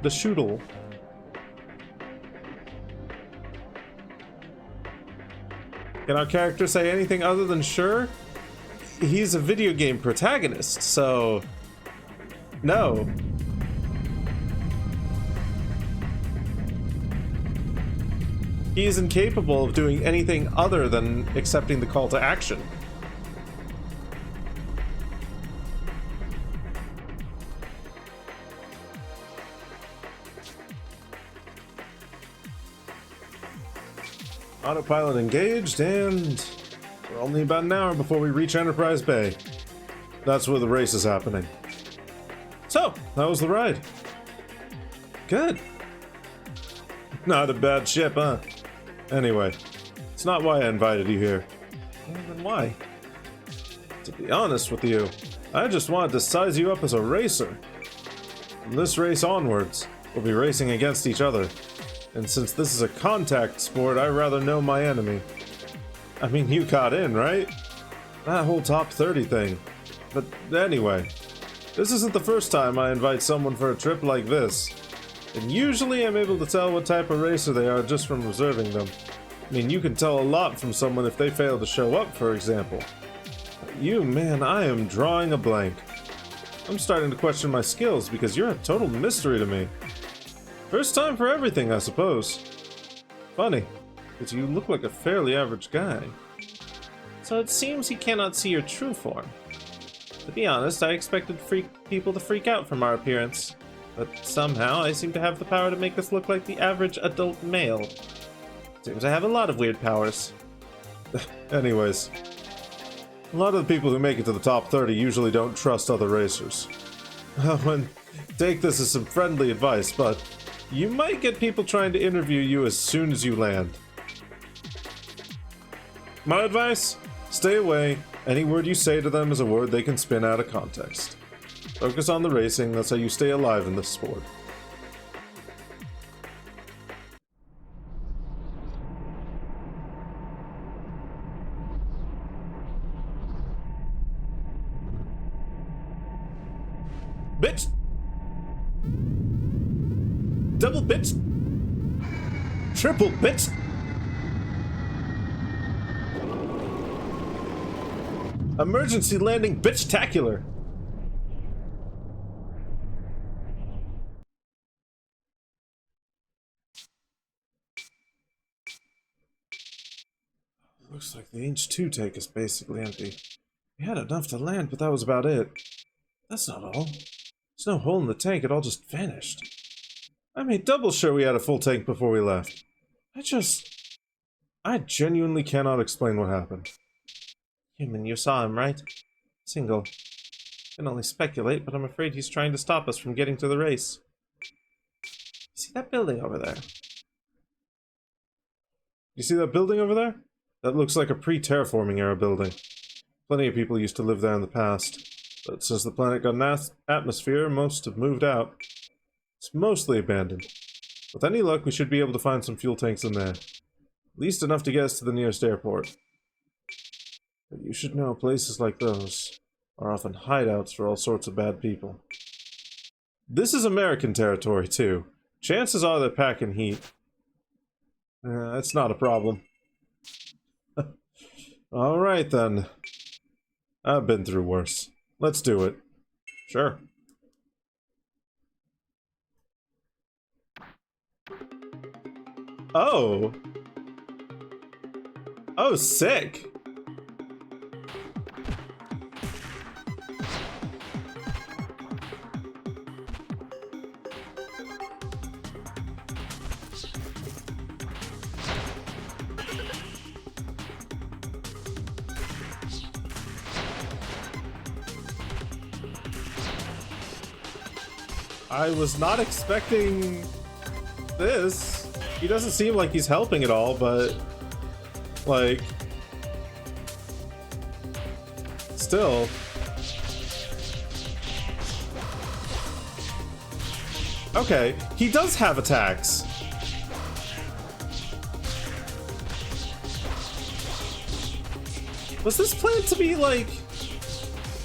The shoodle. Can our character say anything other than sure? He's a video game protagonist, so no. He is incapable of doing anything other than accepting the call to action. Autopilot engaged, and we're only about an hour before we reach Enterprise Bay. That's where the race is happening. So, how was the ride? Good. Not a bad ship, huh? Anyway, it's not why I invited you here. Well, then why? To be honest with you, I just wanted to size you up as a racer. From this race onwards, we'll be racing against each other. And since this is a contact sport, I'd rather know my enemy. I mean, you got in, right? That whole top 30 thing. But anyway, this isn't the first time I invite someone for a trip like this. And usually I'm able to tell what type of racer they are just from observing them. I mean, you can tell a lot from someone if they fail to show up, for example. But you, man, I am drawing a blank. I'm starting to question my skills because you're a total mystery to me. First time for everything, I suppose. Funny, because you look like a fairly average guy. So it seems he cannot see your true form. To be honest, I expected people to freak out from our appearance. But somehow I seem to have the power to make us look like the average adult male. Seems I have a lot of weird powers. Anyways, a lot of the people who make it to the top 30 usually don't trust other racers. And take this as some friendly advice, but you might get people trying to interview you as soon as you land. My advice? Stay away. Any word you say to them is a word they can spin out of context. Focus on the racing, that's how you stay alive in this sport. Bitch! Double bitch! Triple bitch! Emergency landing bitch-tacular! Looks like the H2 tank is basically empty. We had enough to land, but that was about it. That's not all. There's no hole in the tank, it all just vanished. I made double sure we had a full tank before we left. I genuinely cannot explain what happened. Human, you saw him, right? Single. Can only speculate, but I'm afraid he's trying to stop us from getting to the race. See that building over there? You see that building over there? That looks like a pre-terraforming era building. Plenty of people used to live there in the past. But since the planet got an atmosphere, most have moved out. It's mostly abandoned. With any luck, we should be able to find some fuel tanks in there. At least enough to get us to the nearest airport. But you should know places like those are often hideouts for all sorts of bad people. This is American territory, too. Chances are they're packing heat. That's not a problem. Alright then. I've been through worse. Let's do it. Sure. Oh! Oh, sick! I was not expecting this. He doesn't seem like he's helping at all, but like still. Okay, he does have attacks. Was this planned to be like...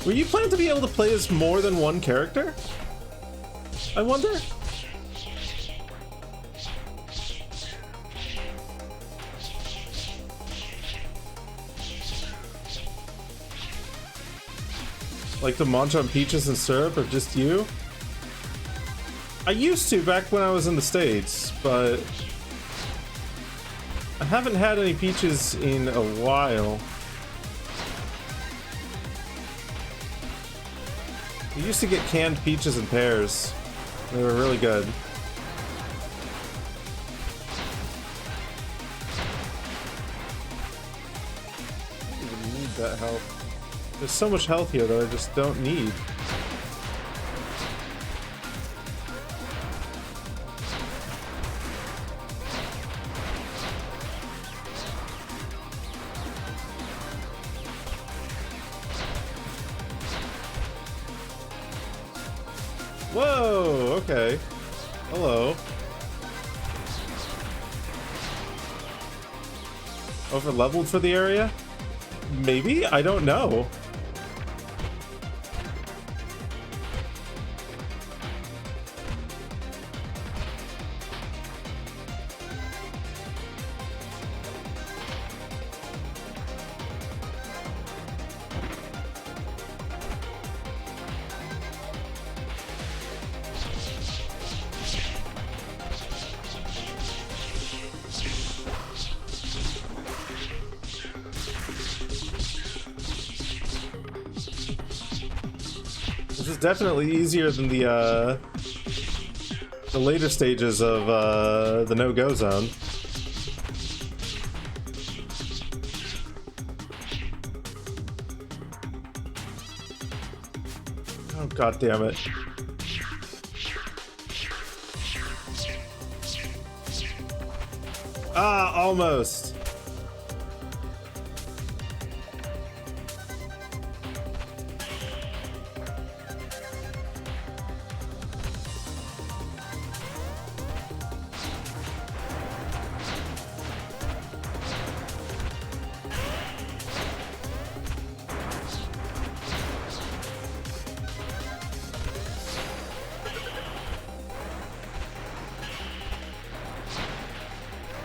Were you planned to be able to play as more than one character? I wonder? Like to munch on peaches and syrup, or just you? I used to back when I was in the States, but I haven't had any peaches in a while. We used to get canned peaches and pears. They were really good. I don't even need that health. There's so much health here that I just don't need. Whoa, okay. Hello. Over leveled for the area? Maybe? I don't know. This is definitely easier than the the later stages of the no-go zone. Oh, god damn it. Ah, almost.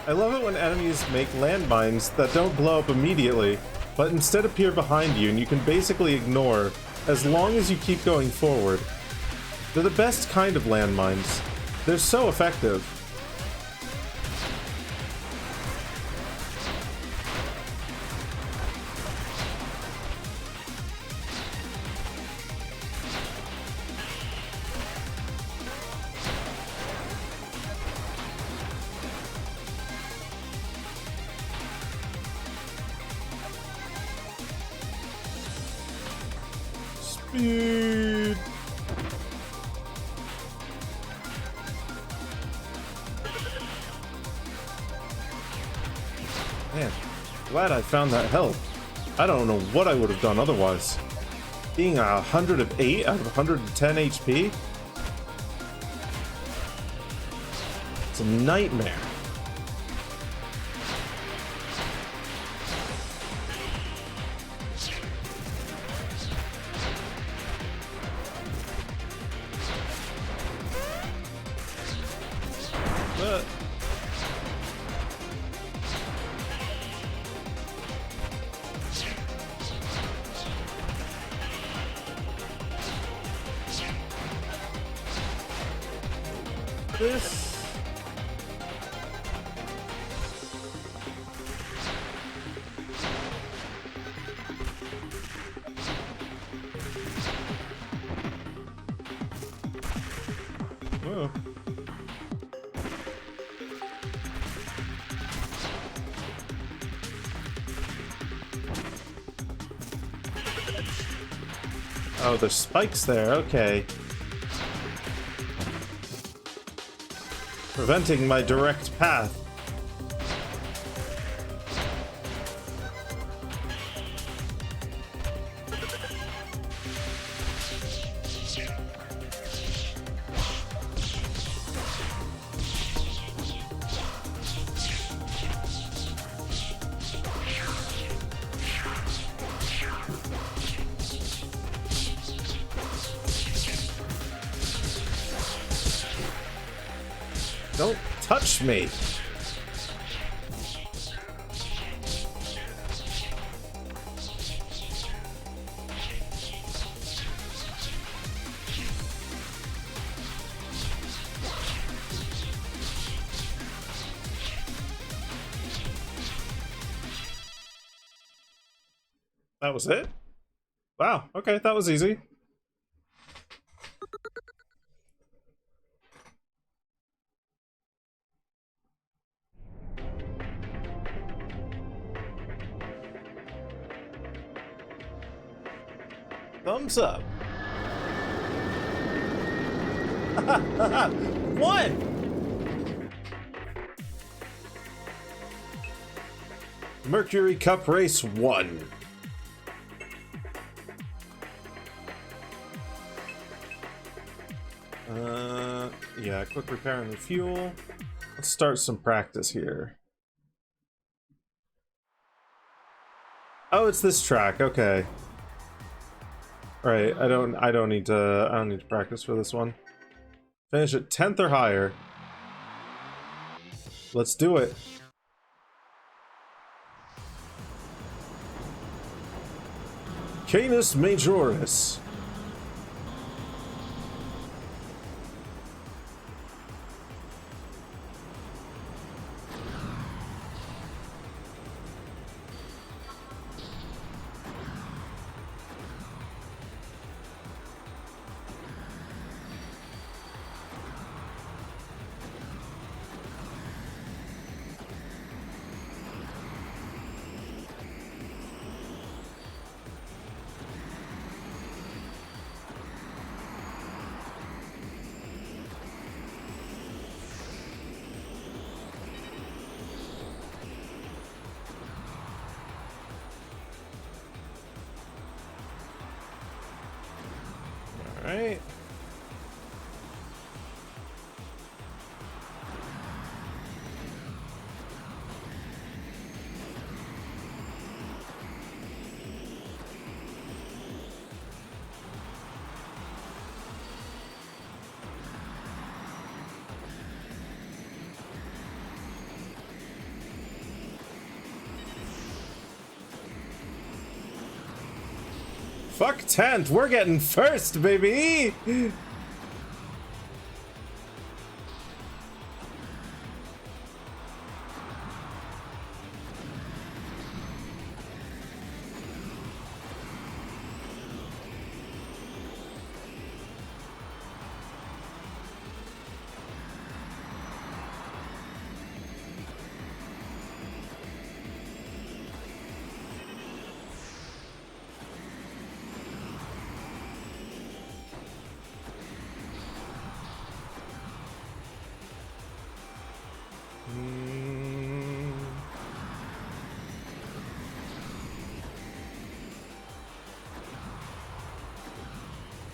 I love it when enemies make landmines that don't blow up immediately, but instead appear behind you and you can basically ignore as long as you keep going forward. They're the best kind of landmines. They're so effective. Speed. Man, glad I found that help. I don't know what I would have done otherwise. Being 108 out of 110 HP? It's a nightmare. But this oh. Oh, there's spikes there, okay. Preventing my direct path. Don't touch me. That was it? Wow, okay, that was easy. Thumbs up. What? Mercury Cup Race 1. Yeah, quick repair on the fuel. Let's start some practice here. Oh, it's this track. Okay. Right, I don't need to practice for this one. Finish at 10th or higher. Let's do it. Canis Majoris. Fuck 10th, we're getting first, baby!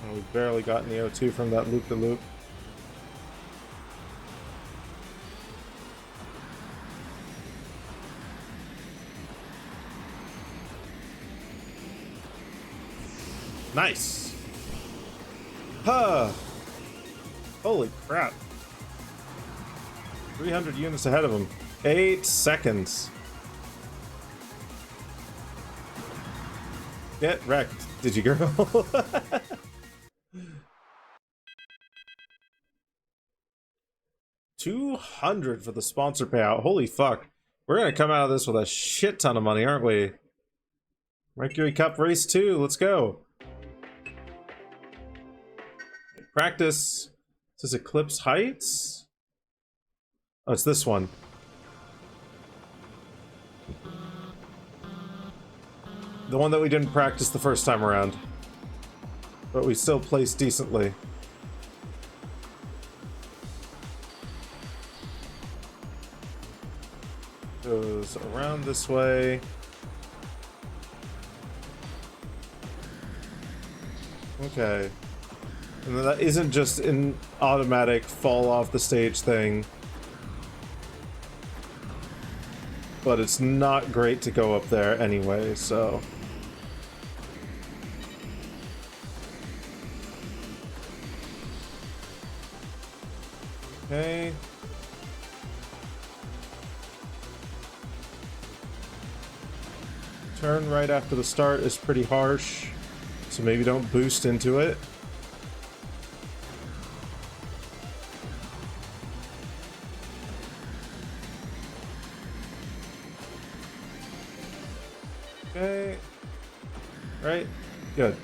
Oh, we've barely gotten the O2 from that loop-de-loop. Nice! Huh! Holy crap. 300 units ahead of him. 8 seconds. Get wrecked, did you, girl? $200 for the sponsor payout. Holy fuck. We're gonna come out of this with a shit ton of money, aren't we? Mercury Cup Race 2, let's go. Practice. This is Eclipse Heights? Oh, it's this one. The one that we didn't practice the first time around. But we still placed decently. Goes around this way. Okay. And that isn't just an automatic fall off the stage thing. But it's not great to go up there anyway, so... Okay. Turn right after the start is pretty harsh, so maybe don't boost into it. Okay. Right? Good.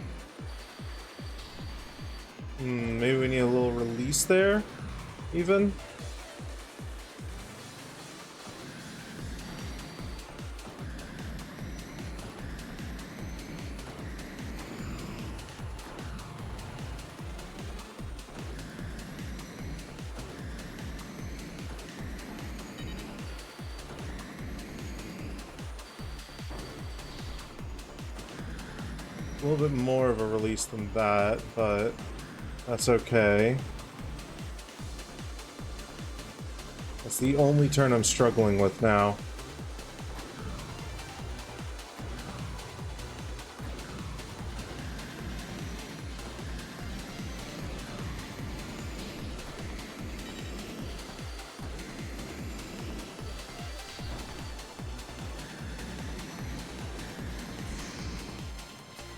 Maybe we need a little release there, even. A little bit more of a release than that, but that's okay. That's the only turn I'm struggling with now.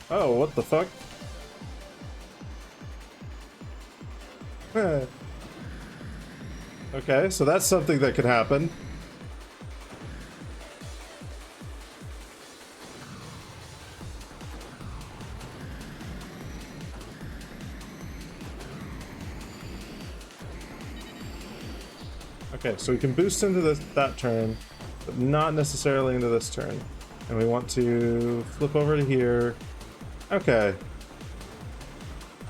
Oh, what the fuck? Okay, so that's something that could happen. Okay, so we can boost into that turn, but not necessarily into this turn. And we want to flip over to here. Okay.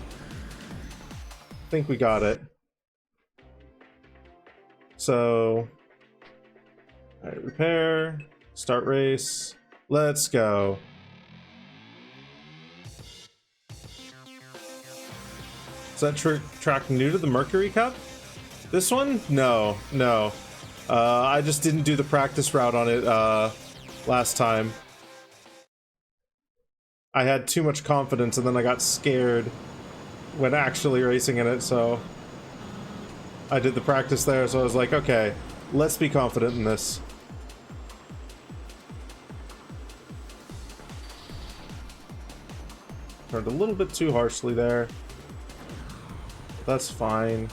I think we got it. So, alright, repair, start race, let's go. Is that track new to the Mercury Cup? This one? No, no. I just didn't do the practice route on it last time. I had too much confidence and then I got scared when actually racing in it, so I did the practice there, so I was like, okay, let's be confident in this. Turned a little bit too harshly there. That's fine.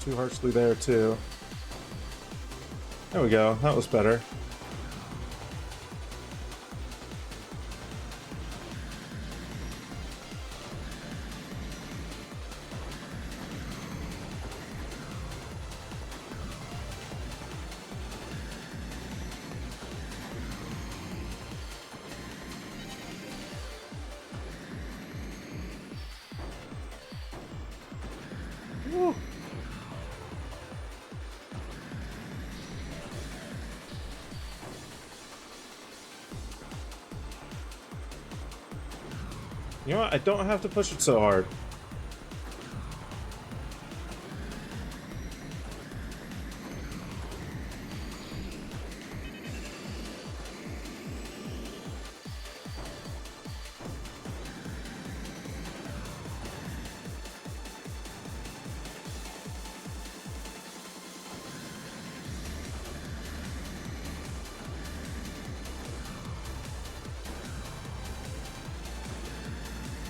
Too harshly there too. There we go. That was better. Woo. You know what? I don't have to push it so hard.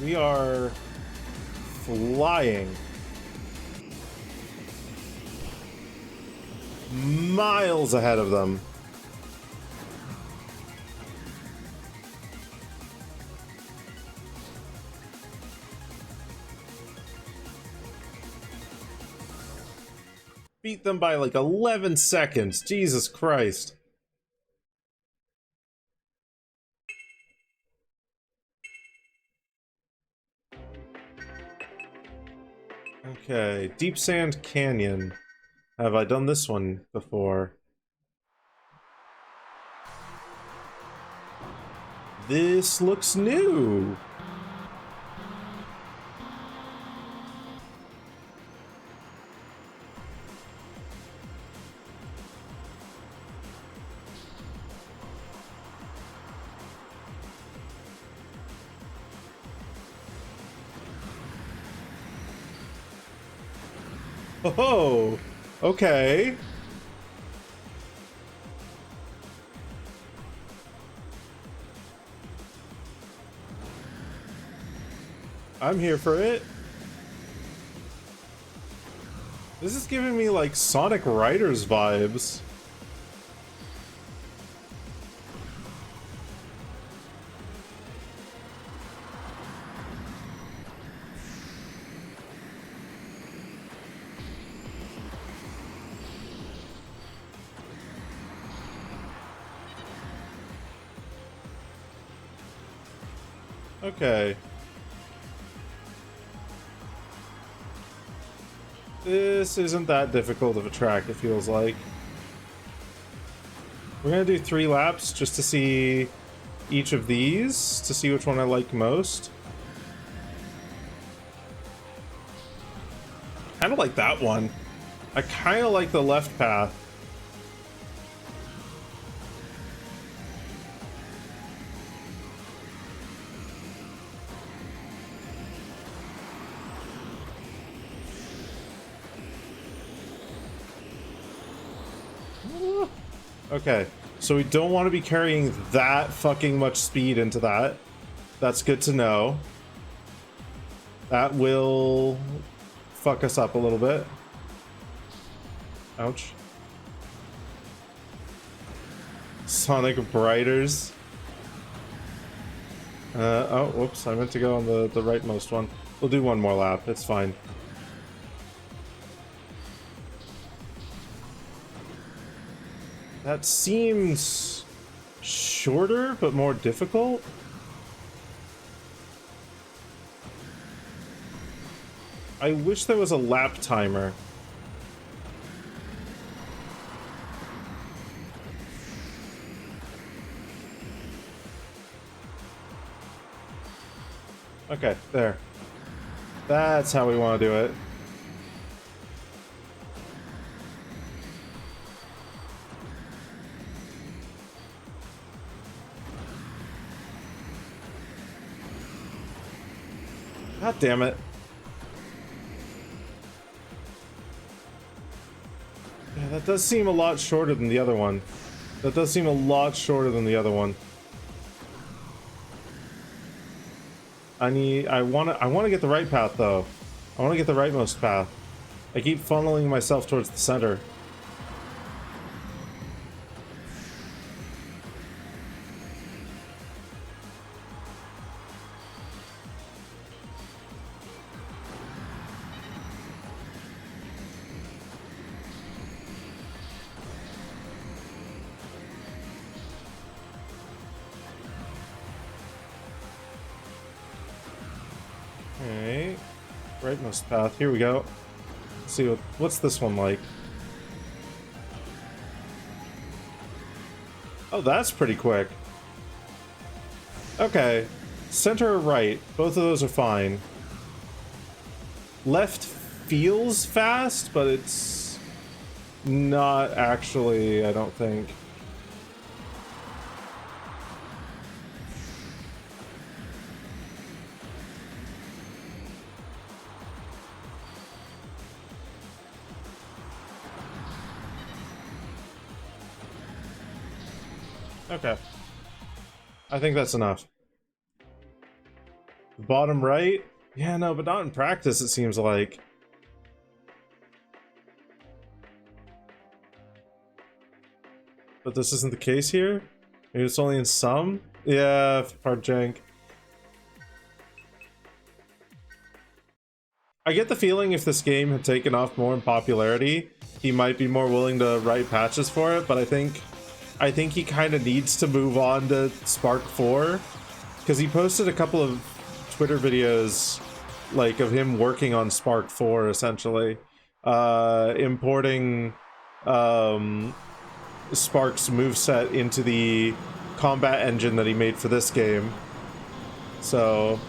We are flying. Miles ahead of them. Beat them by like 11 seconds. Jesus Christ. Okay, Deep Sand Canyon. Have I done this one before? This looks new. Oh, okay. I'm here for it. This is giving me like Sonic Riders vibes. Okay. This isn't that difficult of a track, it feels like. We're gonna do 3 laps just to see each of these, to see which one I like most. Kinda like that one. I kinda like the left path. Okay, so we don't want to be carrying that fucking much speed into that. That's good to know. That will fuck us up a little bit. Ouch. Sonic Briders. Oh, whoops, I meant to go on the rightmost one. We'll do one more lap, it's fine. That seems shorter, but more difficult. I wish there was a lap timer. Okay, there. That's how we want to do it. God damn it. Yeah, that does seem a lot shorter than the other one. That does seem a lot shorter than the other one. I wanna get the right path though. I wanna get the rightmost path. I keep funneling myself towards the center. Okay, rightmost path. Here we go. Let's see what's this one like. Oh, that's pretty quick. Okay, center or right, both of those are fine. Left feels fast, but it's not actually, I don't think. Okay. I think that's enough. Bottom right? Yeah, no, but not in practice, it seems like. But this isn't the case here? Maybe it's only in some? Yeah, hard jank. I get the feeling if this game had taken off more in popularity, he might be more willing to write patches for it, but I think he kind of needs to move on to Spark 4, because he posted a couple of Twitter videos like of him working on Spark 4 essentially, importing Spark's moveset into the combat engine that he made for this game. So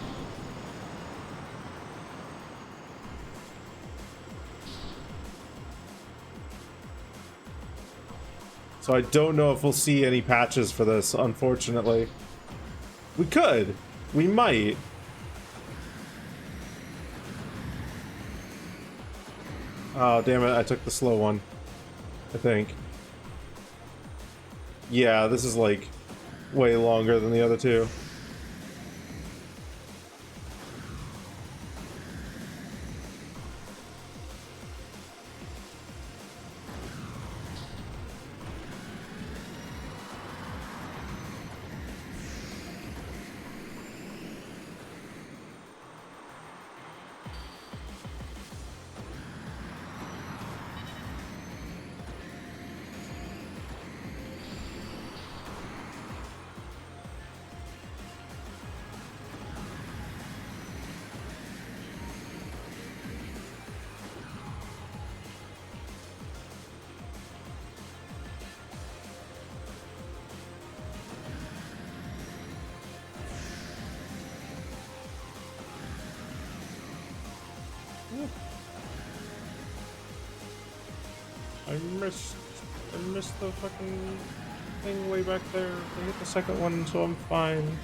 I don't know if we'll see any patches for this, unfortunately. We could. We might. Oh, damn it. I took the slow one, I think. Yeah, this is like way longer than the other two. I missed the fucking thing way back there. I hit the second one, so I'm fine.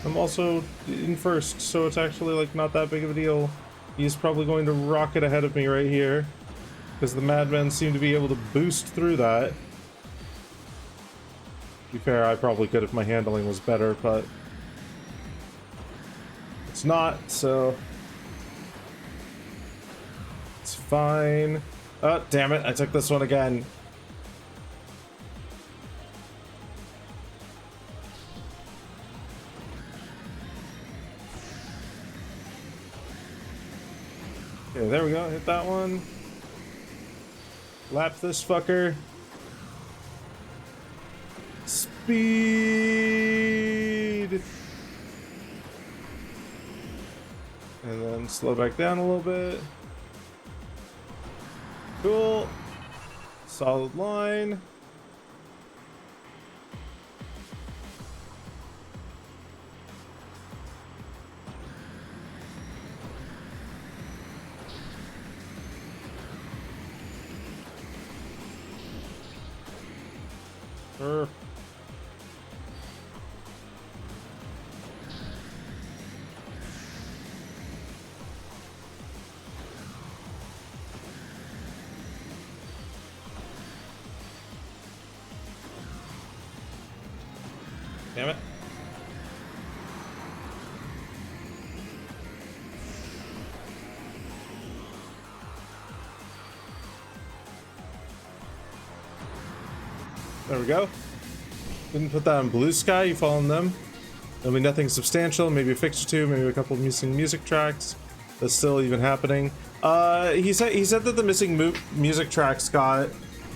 I'm also in first, so it's actually like not that big of a deal. He's probably going to rocket ahead of me right here, because the madmen seem to be able to boost through that. To be fair, I probably could if my handling was better, but it's not, so it's fine. Oh, damn it, I took this one again. Okay, there we go, hit that one. Lap this fucker. Speed! And then slow back down a little bit. Cool. Solid line. Sure. Damn it. There we go. Didn't put that on Blue Sky, you following them? There'll be nothing substantial, maybe a fix or two, maybe a couple of missing music tracks. That's still even happening. He said that the missing music tracks got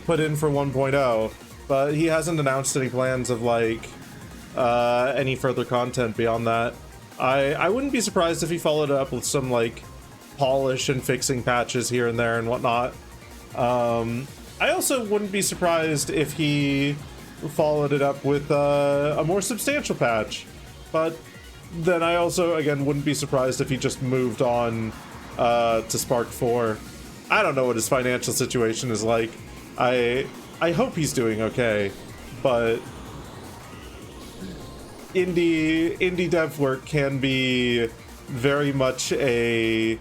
put in for 1.0, but he hasn't announced any plans of like any further content beyond that. I wouldn't be surprised if he followed it up with some like polish and fixing patches here and there and whatnot. I also wouldn't be surprised if he followed it up with a more substantial patch, but then I also, again, wouldn't be surprised if he just moved on to Spark 4. I don't know what his financial situation is like. I hope he's doing okay, but indie dev work can be very much a,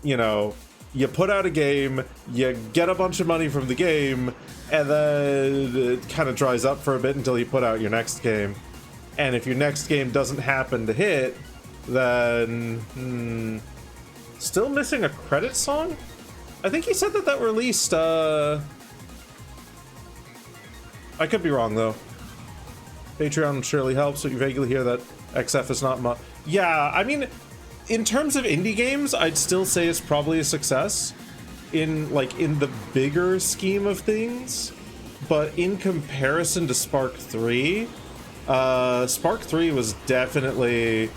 you know, you put out a game, you get a bunch of money from the game, and then it kind of dries up for a bit until you put out your next game. And if your next game doesn't happen to hit, then still missing a credit song? I think he said that released, I could be wrong though. Patreon surely helps, but you vaguely hear that XF is not much. Yeah, I mean, in terms of indie games, I'd still say it's probably a success in the bigger scheme of things, but in comparison to Spark 3, Spark 3 was definitely...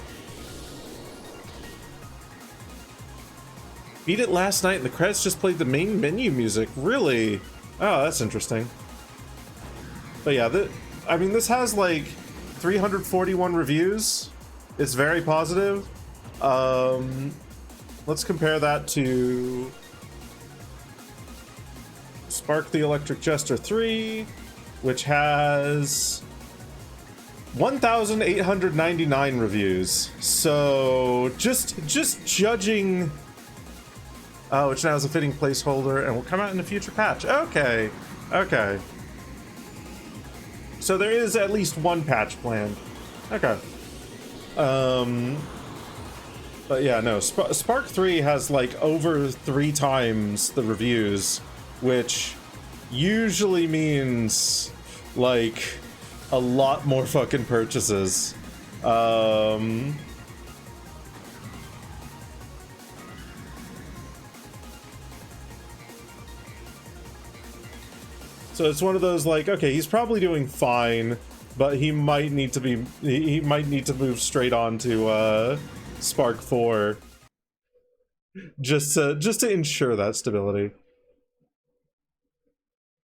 Beat it last night and the credits just played the main menu music. Really? Oh, that's interesting. But yeah, I mean, this has like 341 reviews. It's very positive. Let's compare that to Spark the Electric Jester 3, which has 1,899 reviews. So just judging, which now has a fitting placeholder and will come out in a future patch. Okay. So there is at least one patch planned. Okay. But yeah, no, Spark 3 has like over 3 times the reviews, which usually means like a lot more fucking purchases. So it's one of those like, okay, he's probably doing fine, but he might need to move straight on to Spark 4 just to ensure that stability.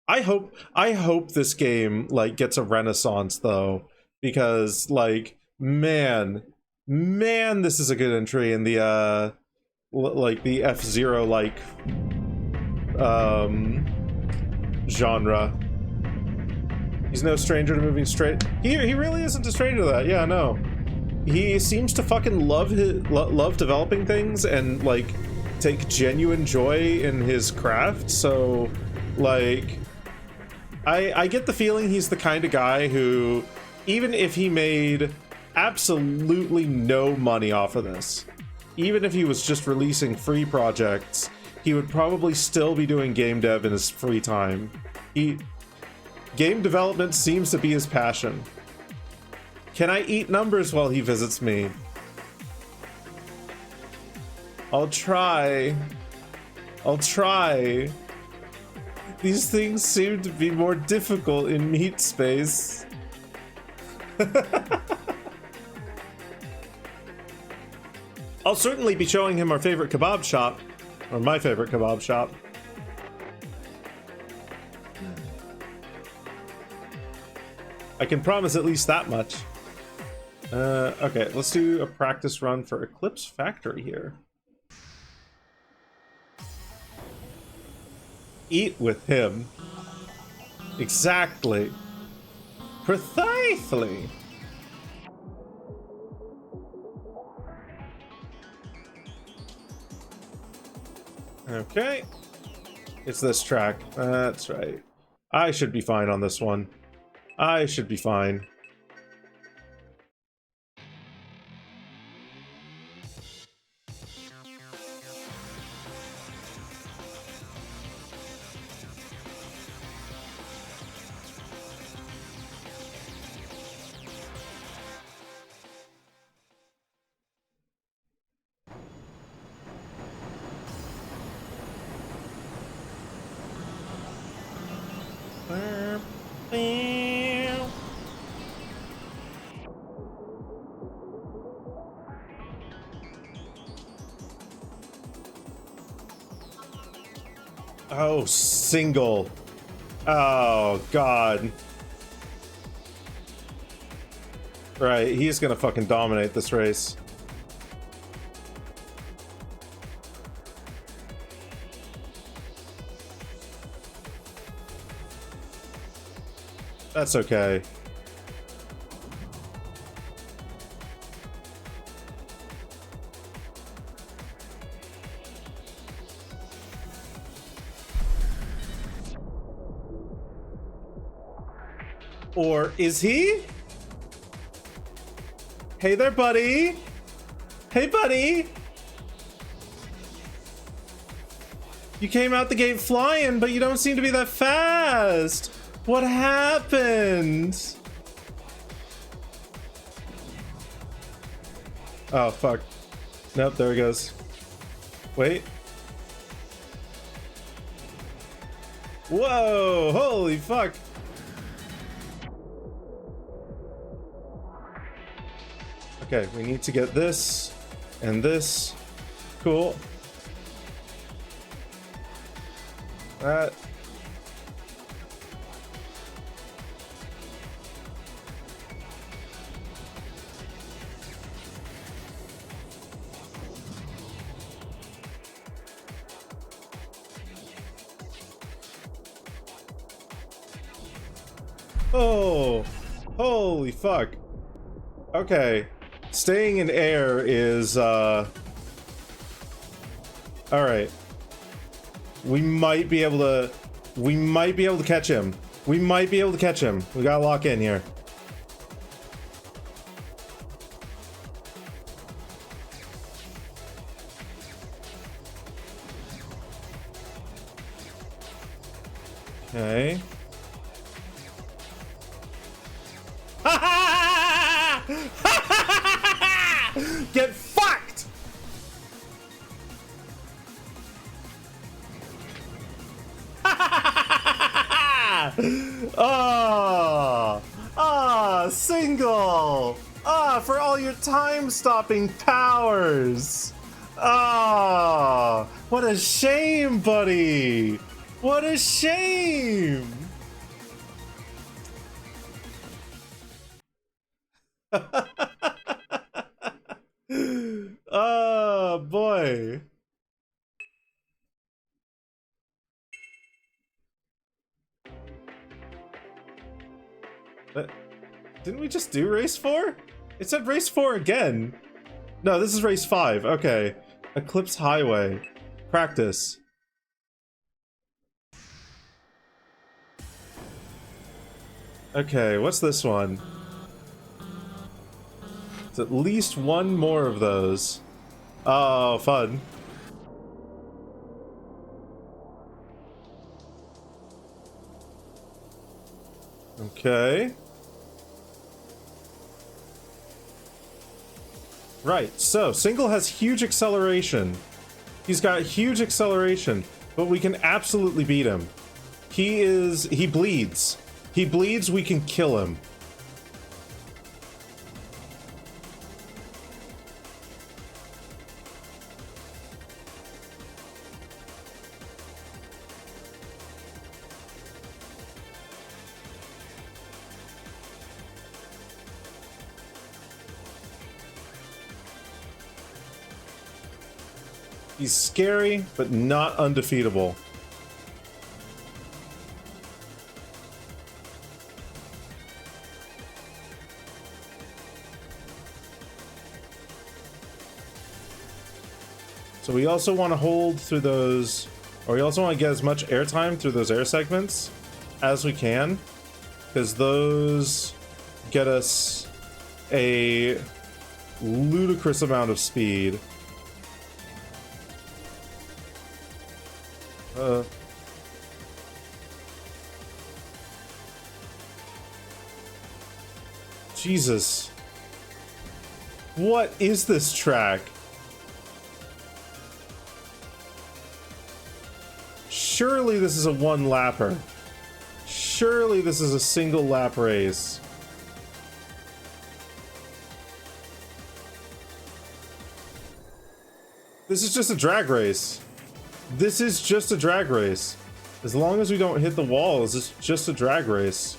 I hope this game like gets a renaissance though, because like man, this is a good entry in the like the F-Zero like genre. He's no stranger to moving straight. He really isn't a stranger to that. Yeah, no. He seems to fucking love developing things and like take genuine joy in his craft. So like I get the feeling he's the kind of guy who, even if he made absolutely no money off of this, even if he was just releasing free projects, he would probably still be doing game dev in his free time. Game development seems to be his passion. Can I eat numbers while he visits me? I'll try. These things seem to be more difficult in meat space. I'll certainly be showing him our favorite kebab shop. Or my favorite kebab shop. I can promise at least that much. Okay, let's do a practice run for Eclipse Factory here. Eat with him. Exactly. Precisely. Okay. It's this track. That's right. I should be fine on this one. I should be fine. Oh, single. Oh, God. Right, he's gonna fucking dominate this race. That's okay. Or is he? Hey there, buddy. Hey, buddy. You came out the gate flying, but you don't seem to be that fast. What happened? Oh, fuck. Nope, there he goes. Wait. Whoa, holy fuck. Okay, we need to get this and this. Cool. That. Oh, holy fuck. Okay. Staying in air is, alright. We might be able to catch him. We might be able to catch him. We gotta lock in here. Okay. Get fucked! Single! For all your time-stopping powers! What a shame, buddy! What a shame! Oh, boy. Didn't we just do race 4? It said race 4 again. No, this is race 5. Okay. Eclipse Highway. Practice. Okay, what's this one? It's at least one more of those. Oh, fun. Okay. Right, so Single has huge acceleration. He's got huge acceleration, but we can absolutely beat him. He bleeds. He bleeds, we can kill him. He's scary, but not undefeatable. So we also want to hold through those, or we also want to get as much airtime through those air segments as we can, because those get us a ludicrous amount of speed. Jesus. What is this track? Surely this is a one-lapper. Surely this is a single lap race. This is just a drag race. This is just a drag race. As long as we don't hit the walls, it's just a drag race.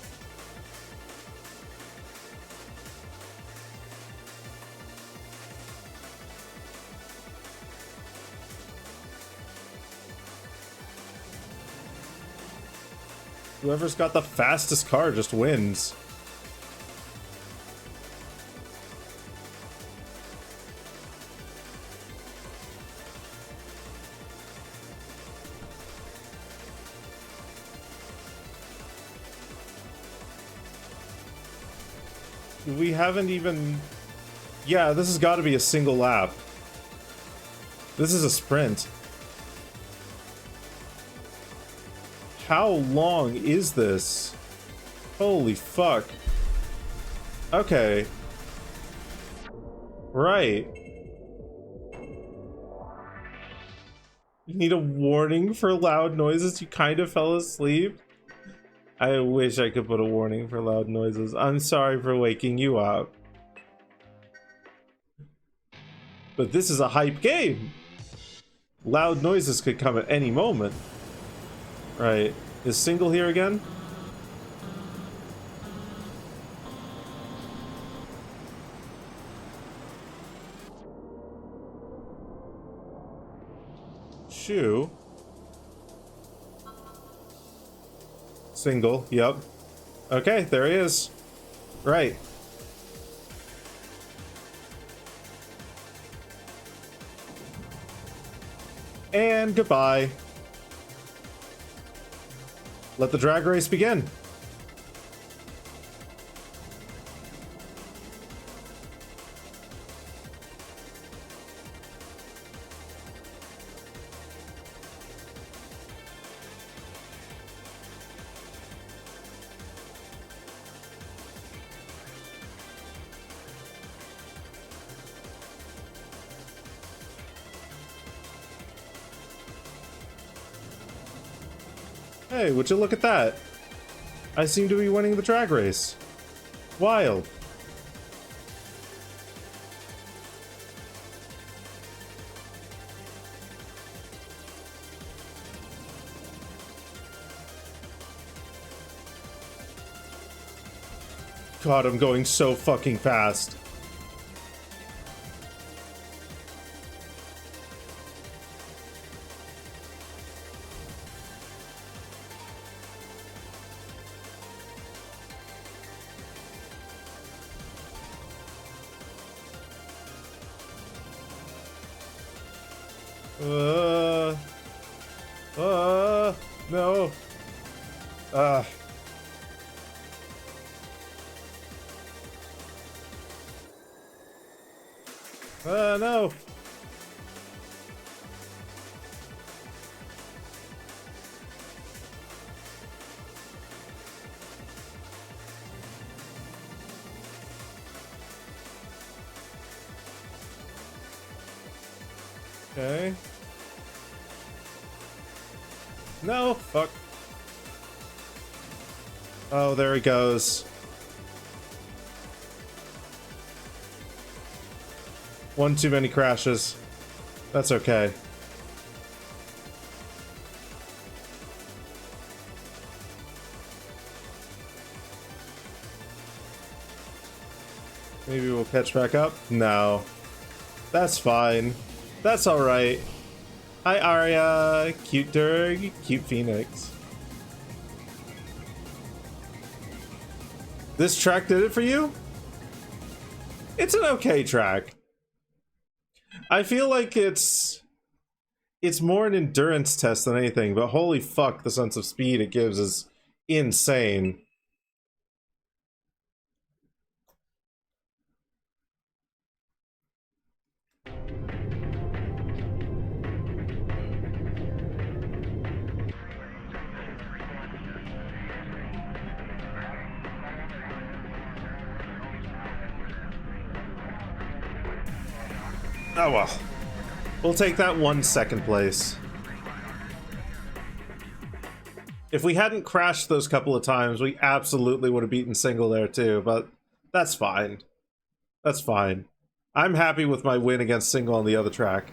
Whoever's got the fastest car just wins. We haven't even... Yeah, this has got to be a single lap. This is a sprint. How long is this? Holy fuck. Okay. Right. You need a warning for loud noises? You kind of fell asleep? I wish I could put a warning for loud noises. I'm sorry for waking you up. But this is a hype game. Loud noises could come at any moment. Right. Is single here again? Shoe. Single, yep. Okay, there he is. Right. And goodbye. Let the drag race begin. Hey, would you look at that? I seem to be winning the drag race. Wild. God, I'm going so fucking fast. No. No. Okay. No, fuck. Oh, there he goes. One too many crashes. That's okay. Maybe we'll catch back up? No. That's fine. That's alright. Hi, Arya. Cute Durg. Cute Phoenix. This track did it for you? It's an okay track. I feel like it's more an endurance test than anything, but holy fuck, the sense of speed it gives is insane. Oh well. We'll take that 1 second place. If we hadn't crashed those couple of times, we absolutely would have beaten single there too, but that's fine. That's fine. I'm happy with my win against single on the other track.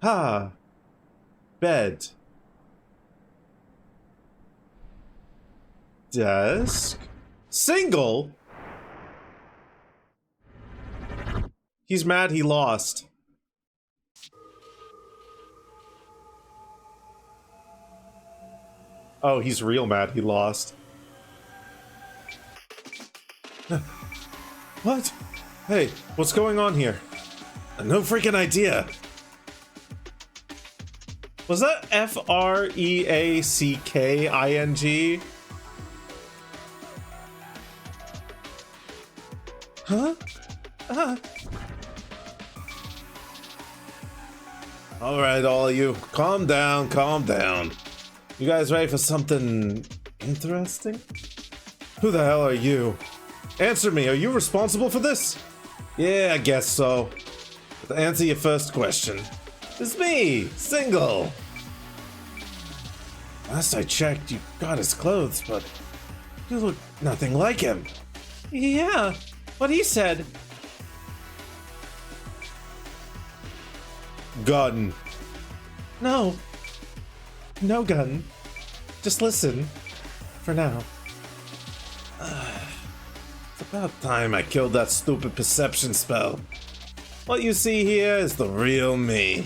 Ha! Bed. Desk. Single? He's mad he lost. Oh, he's real mad he lost. What? Hey, what's going on here? No freaking idea. Was that Freaking? Huh? Alright, all of you. Calm down, calm down. You guys ready for something interesting? Who the hell are you? Answer me, are you responsible for this? Yeah, I guess so. But to answer your first question, it's me, Single. Last I checked, you got his clothes, but you look nothing like him. Yeah, what he said. Gun. No. No gun. Just listen. For now. It's about time I killed that stupid perception spell. What you see here is the real me.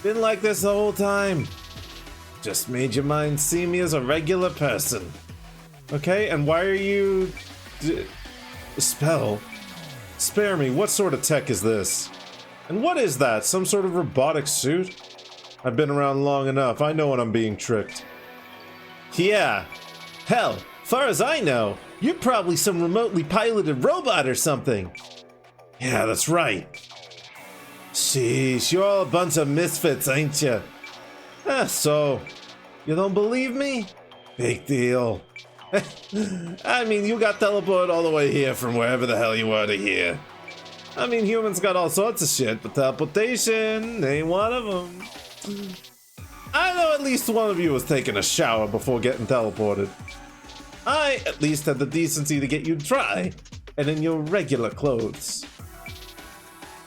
Been like this the whole time. Just made your mind see me as a regular person. Okay, and why are you... Spell? Spare me, what sort of tech is this? And what is that? Some sort of robotic suit? I've been around long enough, I know when I'm being tricked. Yeah. Hell, far as I know, you're probably some remotely piloted robot or something. Yeah, that's right. Sheesh, you're all a bunch of misfits, ain't you? So, you don't believe me? Big deal. I mean, you got teleported all the way here from wherever the hell you were to here. I mean, humans got all sorts of shit, but teleportation ain't one of them. I know at least one of you was taking a shower before getting teleported. I at least had the decency to get you dry and in your regular clothes.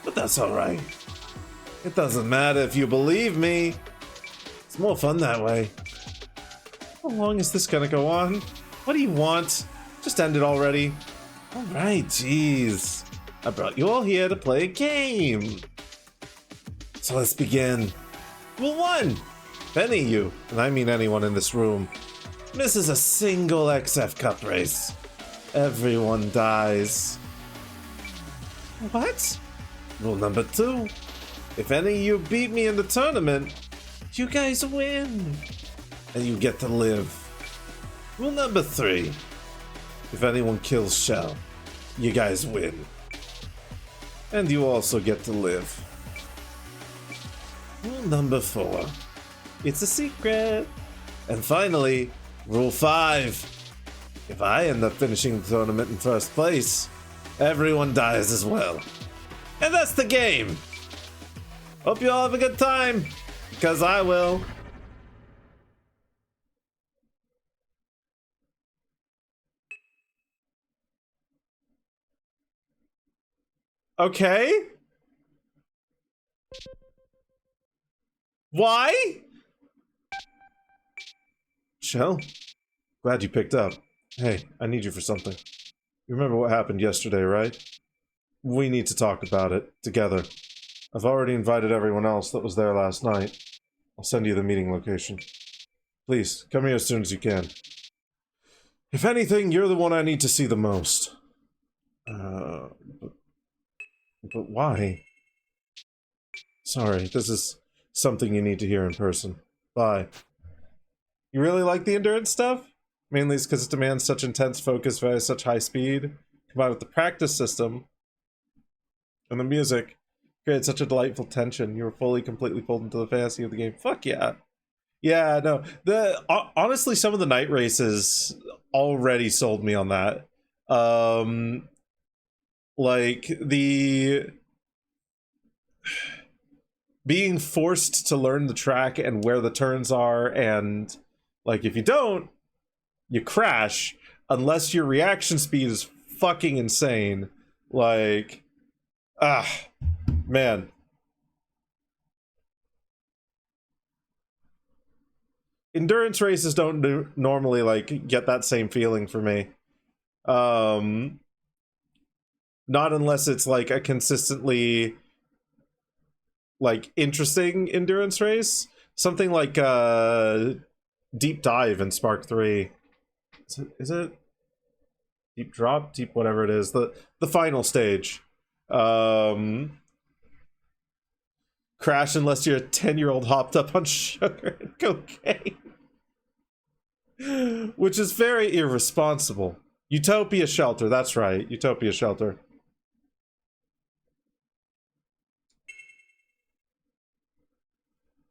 But that's alright. It doesn't matter if you believe me. It's more fun that way. How long is this gonna go on? What do you want? Just end it already. Alright, jeez. I brought you all here to play a game. So let's begin. Rule 1. If any of you, and I mean anyone in this room, misses a single XF Cup race, everyone dies. What? Rule number 2. If any of you beat me in the tournament, you guys win. And you get to live. Rule number 3. If anyone kills Shell, you guys win. And you also get to live. Rule number 4. It's a secret. And finally, rule 5. If I end up finishing the tournament in first place, everyone dies as well. And that's the game. Hope you all have a good time, because I will. Okay. Why? Shell? Glad you picked up. Hey, I need you for something. You remember what happened yesterday, right? We need to talk about it, together. I've already invited everyone else that was there last night. I'll send you the meeting location. Please, come here as soon as you can. If anything, you're the one I need to see the most. But why? Sorry, this is something you need to hear in person. Bye. You really like the endurance stuff? Mainly it's because it demands such intense focus via such high speed. Combined with the practice system and the music, created such a delightful tension. You were fully, completely pulled into the fantasy of the game. Fuck yeah. Yeah, no. Honestly, some of the night races already sold me on that. Like, being forced to learn the track and where the turns are, and like if you don't, you crash unless your reaction speed is fucking insane. Like, man. Endurance races don't normally like get that same feeling for me. Not unless it's like a consistently like interesting endurance race. Something like Deep Dive in Spark 3. Is it Deep Drop? Deep whatever it is. The final stage. Crash unless you're a 10-year-old hopped up on sugar and cocaine. Which is very irresponsible. Utopia Shelter, that's right. Utopia Shelter.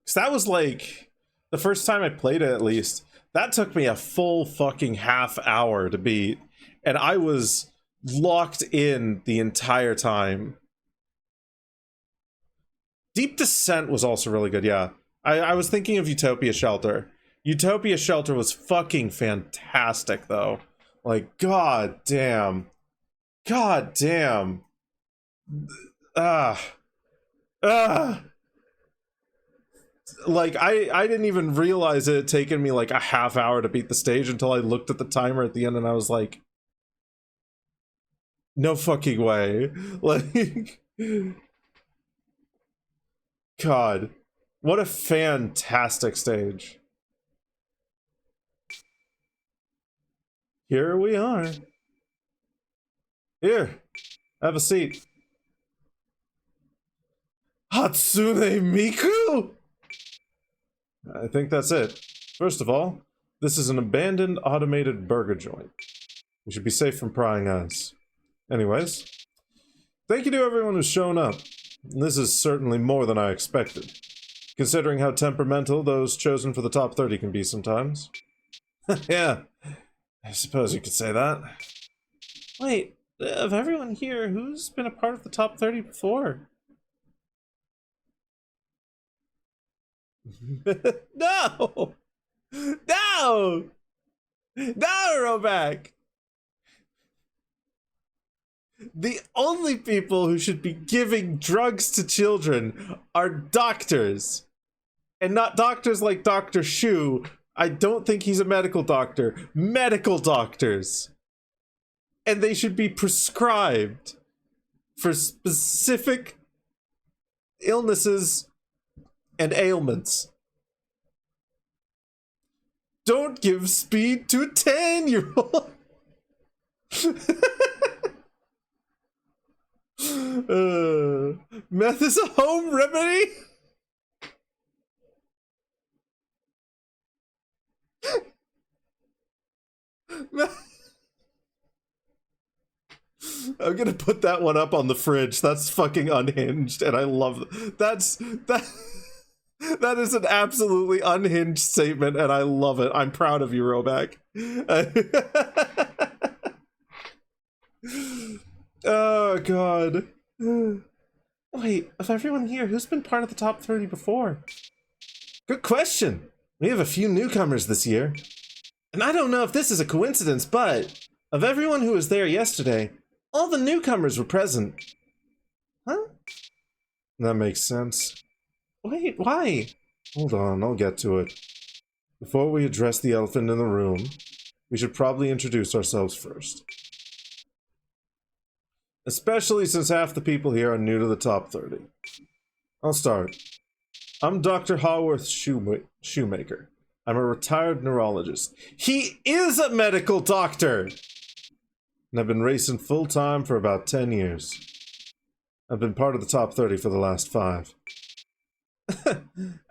Because that was like, the first time I played it at least, that took me a full fucking half hour to beat. And I was locked in the entire time. Deep Descent was also really good, yeah. I was thinking of Utopia Shelter. Utopia Shelter was fucking fantastic, though. Like, god damn. God damn. Like, I didn't even realize it had taken me like a half hour to beat the stage until I looked at the timer at the end and I was like, no fucking way. Like, god. What a fantastic stage. Here we are. Here, have a seat. Hatsune Miku? I think that's it. First of all, this is an abandoned automated burger joint. We should be safe from prying eyes. Anyways, thank you to everyone who's shown up. This is certainly more than I expected, considering how temperamental those chosen for the top 30 can be sometimes. Yeah, I suppose you could say that. Wait, of everyone here, who's been a part of the top 30 before? No! No! No, Roback! The only people who should be giving drugs to children are doctors. And not doctors like Dr. Shu. I don't think he's a medical doctor. Medical doctors. And they should be prescribed for specific illnesses and ailments. Don't give speed to a 10-year-old. Meth is a home remedy? I'm gonna put that one up on the fridge. That's fucking unhinged, and I love it. That is an absolutely unhinged statement, and I love it. I'm proud of you, Roback. Oh, God. Wait, of everyone here, who's been part of the top 30 before? Good question. We have a few newcomers this year. And I don't know if this is a coincidence, but of everyone who was there yesterday, all the newcomers were present. Huh? That makes sense. Wait, why? Hold on, I'll get to it. Before we address the elephant in the room, we should probably introduce ourselves first. Especially since half the people here are new to the top 30. I'll start. I'm Dr. Haworth Shoemaker. I'm a retired neurologist. He is a medical doctor! And I've been racing full-time for about 10 years. I've been part of the top 30 for the last 5.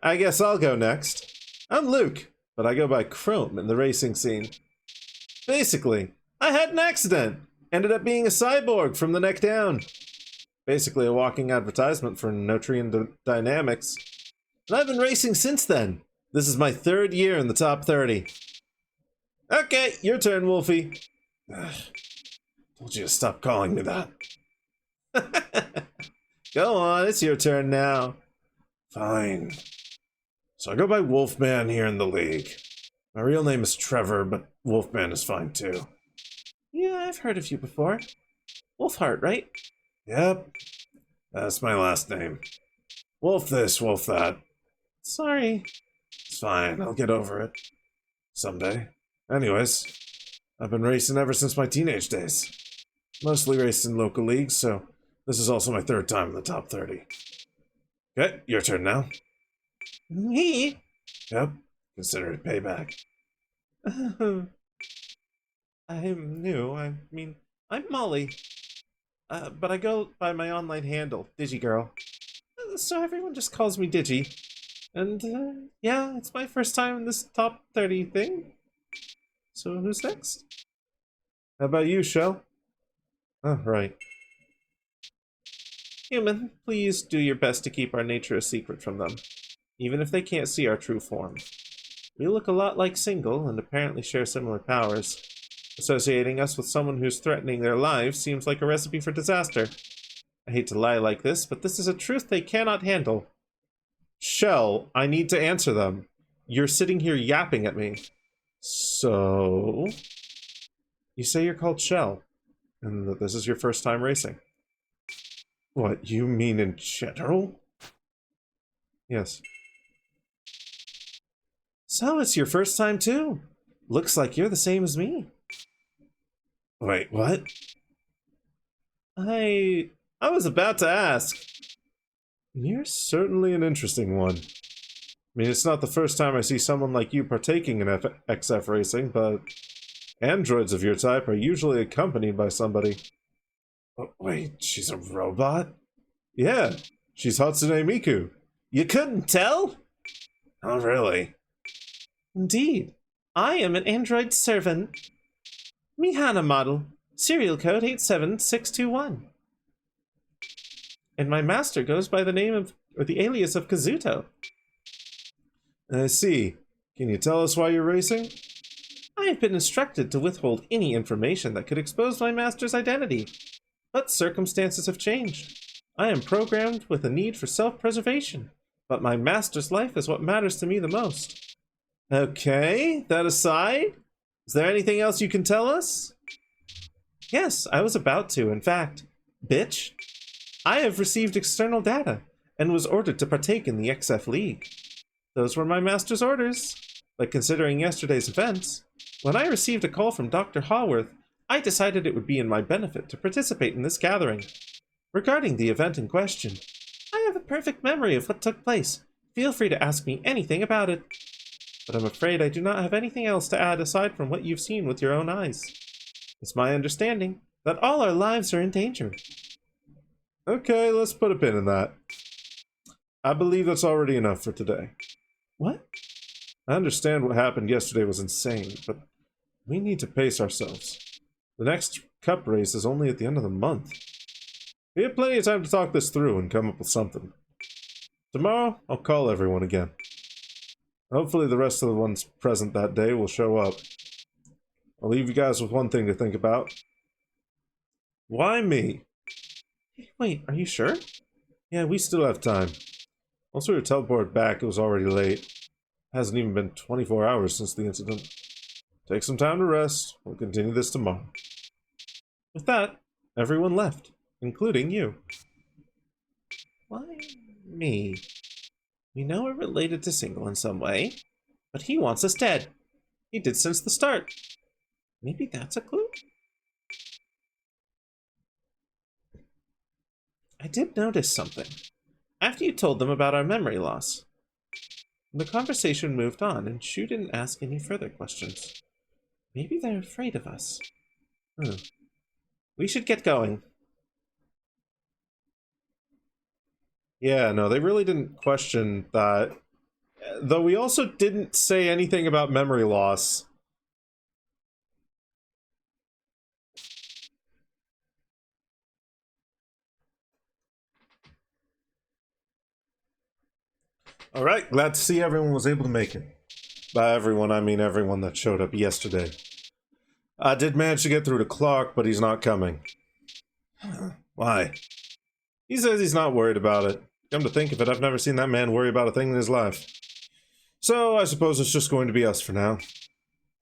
I guess I'll go next. I'm Luke, but I go by Chrome in the racing scene. Basically, I had an accident. Ended up being a cyborg from the neck down. Basically a walking advertisement for Nutrient Dynamics. And I've been racing since then. This is my 3rd year in the top 30. Okay, your turn, Wolfie. Ugh, told you to stop calling me that. Go on, it's your turn now. Fine. So I go by Wolfman here in the League. My real name is Trevor, but Wolfman is fine too. Yeah, I've heard of you before. Wolfheart, right? Yep. That's my last name. Wolf this, wolf that. Sorry. It's fine, I'll get over it. Someday. Anyways, I've been racing ever since my teenage days. Mostly raced in local leagues, so this is also my third time in the top 30. Okay, your turn now. Me? Yep, consider it payback. I'm new. I'm Molly. But I go by my online handle, DigiGirl. So everyone just calls me Digi. And, yeah, it's my first time in this top 30 thing. So who's next? How about you, Shell? Oh, right. Human, please do your best to keep our nature a secret from them, even if they can't see our true form. We look a lot like Single, and apparently share similar powers. Associating us with someone who's threatening their lives seems like a recipe for disaster. I hate to lie like this, but this is a truth they cannot handle. Shell, I need to answer them. You're sitting here yapping at me. So... You say you're called Shell, and that this is your first time racing. What, you mean in general? Yes. So it's your first time too. Looks like you're the same as me. Wait, what? I was about to ask. You're certainly an interesting one. I mean, it's not the first time I see someone like you partaking in XF racing, but androids of your type are usually accompanied by somebody. Oh, wait, she's a robot? Yeah, she's Hatsune Miku. You couldn't tell? Oh, really? Indeed. I am an android servant. Mihana model. Serial code 87621. And my master goes by the name of, or the alias of Kazuto. I see. Can you tell us why you're racing? I have been instructed to withhold any information that could expose my master's identity. But circumstances have changed. I am programmed with a need for self-preservation, but my master's life is what matters to me the most. Okay, that aside, is there anything else you can tell us? Yes, I was about to, in fact. Bitch. I have received external data, and was ordered to partake in the XF League. Those were my master's orders, but considering yesterday's events, when I received a call from Dr. Haworth, I decided it would be in my benefit to participate in this gathering. Regarding the event in question, I have a perfect memory of what took place. Feel free to ask me anything about it. But I'm afraid I do not have anything else to add aside from what you've seen with your own eyes. It's my understanding that all our lives are in danger. Okay, let's put a pin in that. I believe that's already enough for today. What? I understand what happened yesterday was insane, but we need to pace ourselves. The next cup race is only at the end of the month. We have plenty of time to talk this through and come up with something. Tomorrow, I'll call everyone again. Hopefully the rest of the ones present that day will show up. I'll leave you guys with one thing to think about. Why me? Wait, are you sure? Yeah, we still have time. Once we were teleported back, it was already late. It hasn't even been 24 hours since the incident. Take some time to rest. We'll continue this tomorrow. With that, everyone left, including you. Why me? We know we're related to Single in some way, but he wants us dead. He did since the start. Maybe that's a clue? I did notice something. After you told them about our memory loss. The conversation moved on, and Shu didn't ask any further questions. Maybe they're afraid of us. We should get going. Yeah, no, they really didn't question that. Though we also didn't say anything about memory loss. Alright, glad to see everyone was able to make it. By everyone, I mean everyone that showed up yesterday. I did manage to get through to Clark, but he's not coming. Why? He says he's not worried about it. Come to think of it, I've never seen that man worry about a thing in his life. So, I suppose it's just going to be us for now.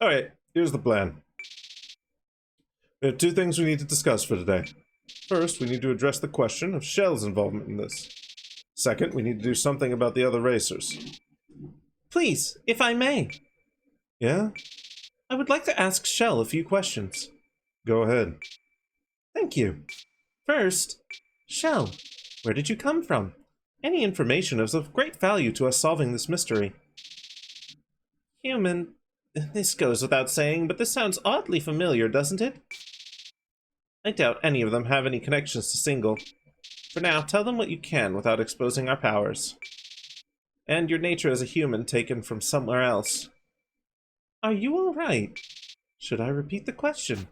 Alright, here's the plan. We have 2 things we need to discuss for today. First, we need to address the question of Shell's involvement in this. Second, we need to do something about the other racers. Please, if I may. Yeah? I would like to ask Shell a few questions. Go ahead. Thank you. First, Shell, where did you come from? Any information is of great value to us solving this mystery. Human. This goes without saying, but this sounds oddly familiar, doesn't it? I doubt any of them have any connections to Single. For now, tell them what you can without exposing our powers. And your nature as a human taken from somewhere else. Are you alright? Should I repeat the question?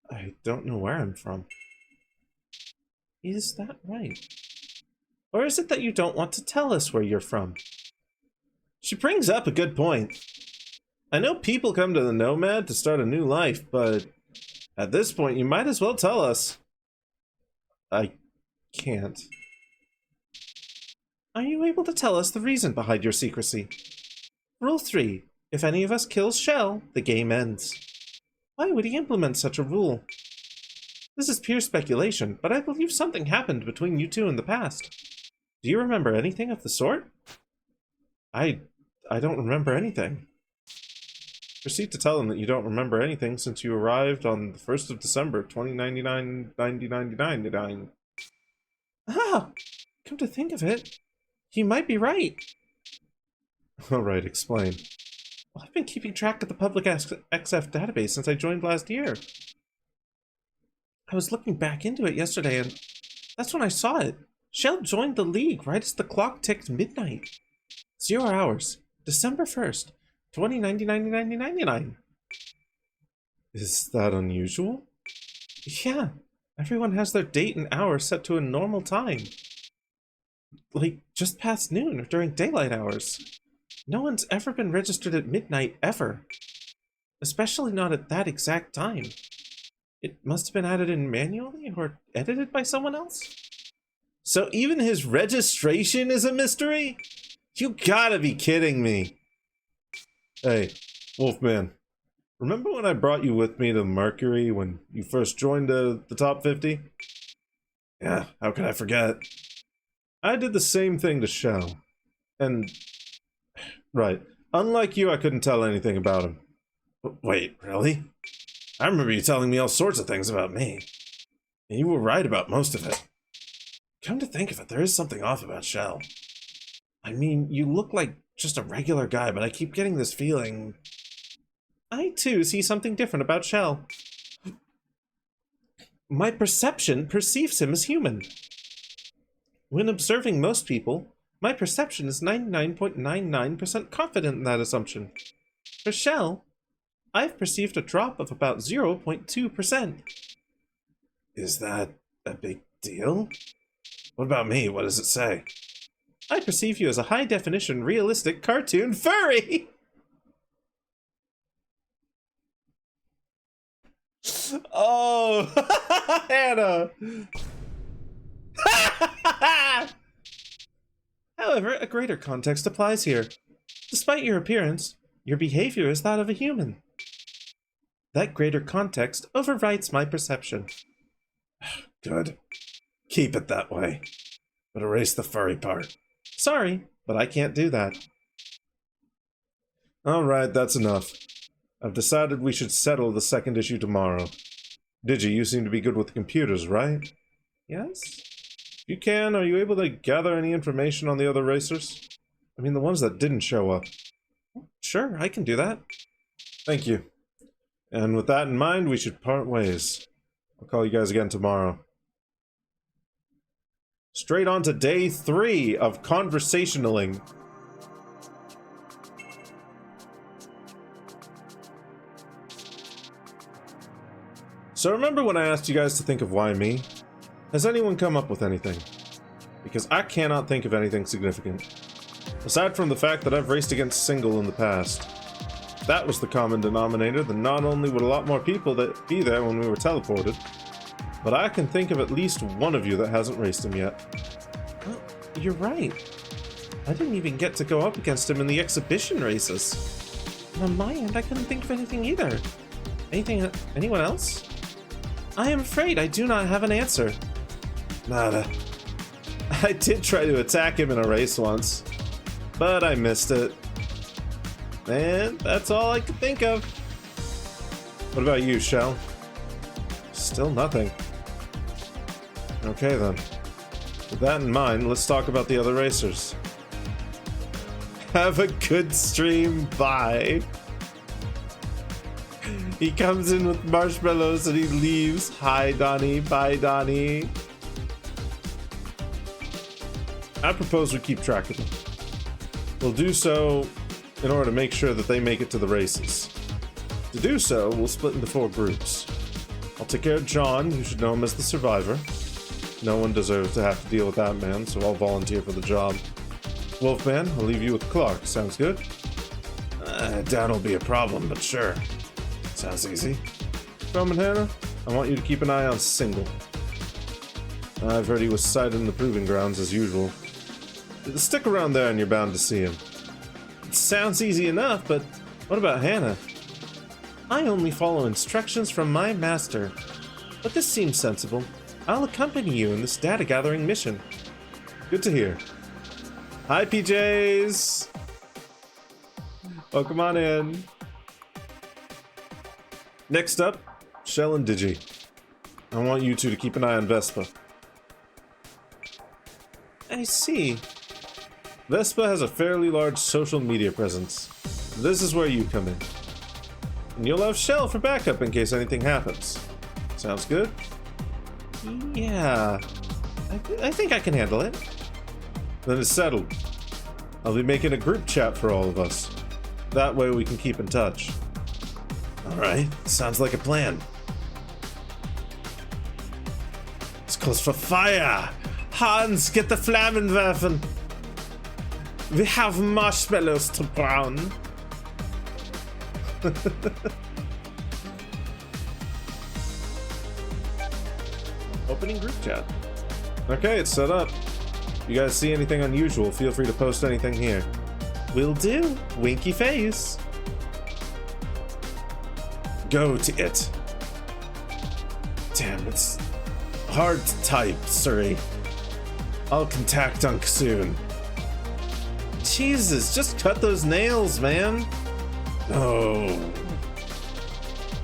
I don't know where I'm from. Is that right? Or is it that you don't want to tell us where you're from? She brings up a good point. I know people come to the Nomad to start a new life, but at this point you might as well tell us. I can't. Are you able to tell us the reason behind your secrecy? Rule 3. If any of us kills Shell, the game ends. Why would he implement such a rule? This is pure speculation, but I believe something happened between you two in the past. Do you remember anything of the sort? I don't remember anything. Proceed to tell him that you don't remember anything since you arrived on the 1st of December, 2099. Ah! Come to think of it, he might be right. Alright, explain. Well, I've been keeping track of the public XF database since I joined last year. I was looking back into it yesterday, and that's when I saw it. Shell joined the League right as the clock ticked midnight. 0 hours, December 1st, 2099. Is that unusual? Yeah, everyone has their date and hour set to a normal time. Like, just past noon or during daylight hours. No one's ever been registered at midnight, ever. Especially not at that exact time. It must have been added in manually or edited by someone else? So even his registration is a mystery? You gotta be kidding me. Hey, Wolfman. Remember when I brought you with me to Mercury when you first joined the top 50? Yeah, how could I forget? I did the same thing to Shell. And... right. Unlike you, I couldn't tell anything about him. Wait, really? I remember you telling me all sorts of things about me. And you were right about most of it. Come to think of it, there is something off about Shell. I mean, you look like just a regular guy, but I keep getting this feeling... I, too, see something different about Shell. My perception perceives him as human. When observing most people, my perception is 99.99% confident in that assumption. For Shell, I've perceived a drop of about 0.2%. Is that a big deal? What about me? What does it say? I perceive you as a high-definition, realistic cartoon furry! Oh, Hannah! However, a greater context applies here. Despite your appearance, your behavior is that of a human. That greater context overwrites my perception. Good. Keep it that way. But erase the furry part. Sorry, but I can't do that. Alright, that's enough. I've decided we should settle the second issue tomorrow. Digi, you seem to be good with computers, right? Yes? If you can, are you able to gather any information on the other racers? I mean, the ones that didn't show up. Sure, I can do that. Thank you. And with that in mind, we should part ways. I'll call you guys again tomorrow. Straight on to day 3 of conversationaling. So remember when I asked you guys to think of why me? Has anyone come up with anything? Because I cannot think of anything significant. Aside from the fact that I've raced against Single in the past. If that was the common denominator, then not only would a lot more people be there when we were teleported, but I can think of at least one of you that hasn't raced him yet. you're right. I didn't even get to go up against him in the exhibition races. And on my end, I couldn't think of anything either. Anyone else? I am afraid I do not have an answer. Nada. I did try to attack him in a race once, but I missed it. And that's all I could think of. What about you, Shell? Still nothing. Okay then. With that in mind, let's talk about the other racers. Have a good stream, bye. He comes in with marshmallows and he leaves. Hi, Donnie. Bye, Donnie. I propose we keep track of them. We'll do so in order to make sure that they make it to the races. To do so, we'll split into 4 groups. I'll take care of John, you should know him as the survivor. No one deserves to have to deal with that man, so I'll volunteer for the job. Wolfman, I'll leave you with Clark. Sounds good? Doubt it'll be a problem, but sure. Sounds easy. Chrome and Hannah, I want you to keep an eye on Single. I've heard he was sighted in the proving grounds as usual. Stick around there and you're bound to see him. It sounds easy enough, but what about Hannah? I only follow instructions from my master. But this seems sensible. I'll accompany you in this data gathering mission. Good to hear. Hi, PJs! Welcome on in. Next up, Shell and Digi. I want you two to keep an eye on Vespa. I see. Vespa has a fairly large social media presence. This is where you come in. And you'll have Shell for backup in case anything happens. Sounds good? Yeah. I think I can handle it. Then it's settled. I'll be making a group chat for all of us. That way we can keep in touch. Alright, sounds like a plan. It's close for fire! Hans, get the Flammenwerfen! We have marshmallows to brown. Opening group chat. Okay, it's set up. You guys see anything unusual, feel free to post anything here. Will do. Winky face. Go to it. Damn, it's hard to type, sorry. I'll contact Unk soon. Jesus, just cut those nails, man. No.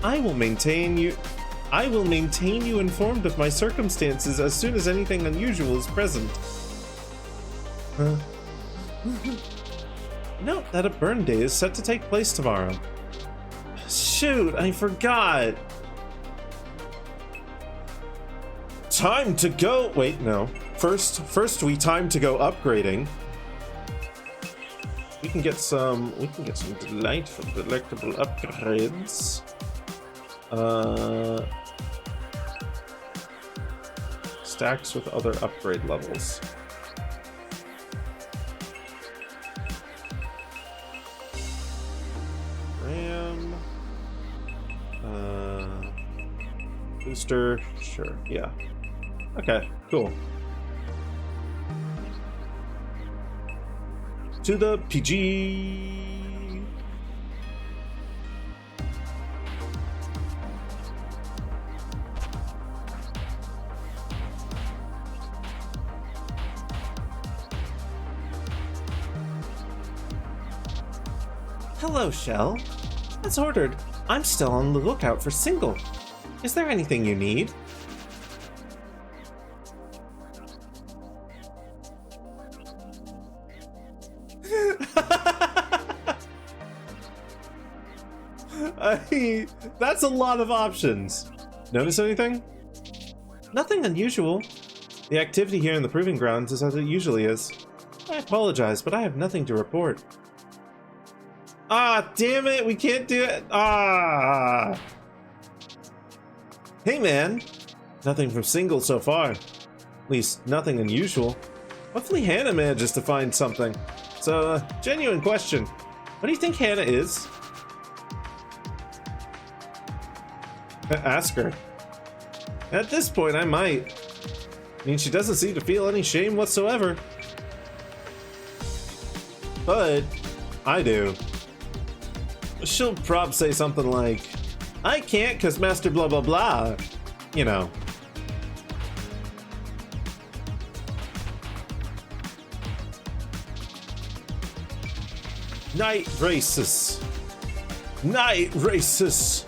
I will maintain you informed of my circumstances as soon as anything unusual is present. Huh? Note that a burn day is set to take place tomorrow. Shoot, I forgot. Time to go. Wait, no. First we time to go upgrading. We can get some delectable upgrades. Stacks with other upgrade levels. RAM. Booster. Sure. Yeah. Okay. Cool. To the PG. Hello, Shell. As ordered, I'm still on the lookout for Single. Is there anything you need? That's a lot of options. Notice anything? Nothing unusual. The activity here in the proving grounds is as it usually is. I apologize, but I have nothing to report. Ah, damn it, we can't do it. Ah. Hey, man. Nothing from Single so far. At least, nothing unusual. Hopefully Hannah manages to find something. So, genuine question. What do you think Hannah is? Ask her. At this point, I might. I mean, she doesn't seem to feel any shame whatsoever. but I do. She'll probably say something like, I can't cause master blah blah blah, you know. Night races. Night races.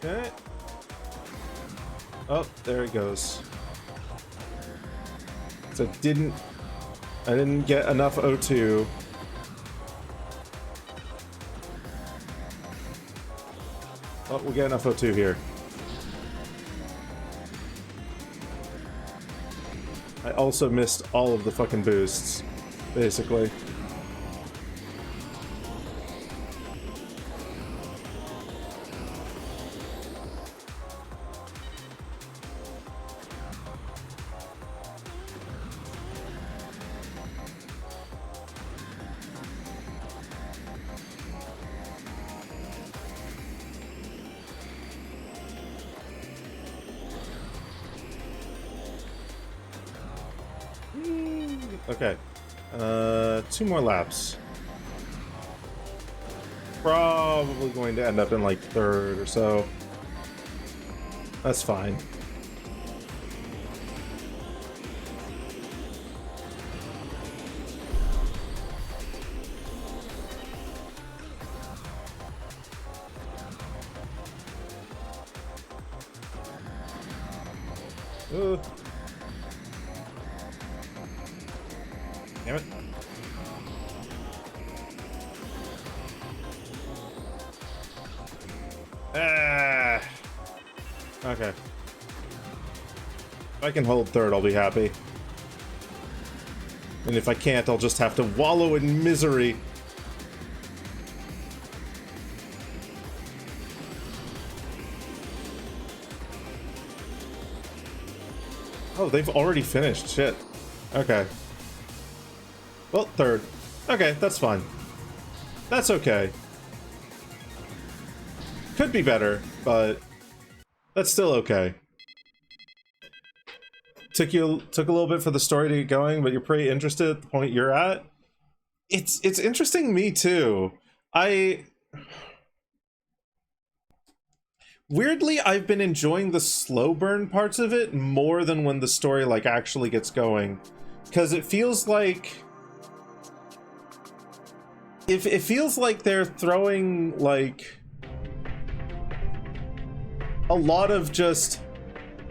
Okay. Oh, there it goes. So I didn't get enough O2. Oh, we'll get enough O2 here. I also missed all of the fucking boosts, basically. Okay. 2 more laps. Probably going to end up in like 3rd or so. That's fine. Ooh. Damn it. Ah. Okay. If I can hold 3rd, I'll be happy. And if I can't, I'll just have to wallow in misery. Oh, they've already finished. Shit. Okay. Well, 3rd. Okay, that's fine. That's okay. Could be better, but that's still okay. Took a little bit for the story to get going, but you're pretty interested at the point you're at. It's interesting me too. Weirdly, I've been enjoying the slow burn parts of it more than when the story like actually gets going, because it feels like it feels like they're throwing like a lot of just,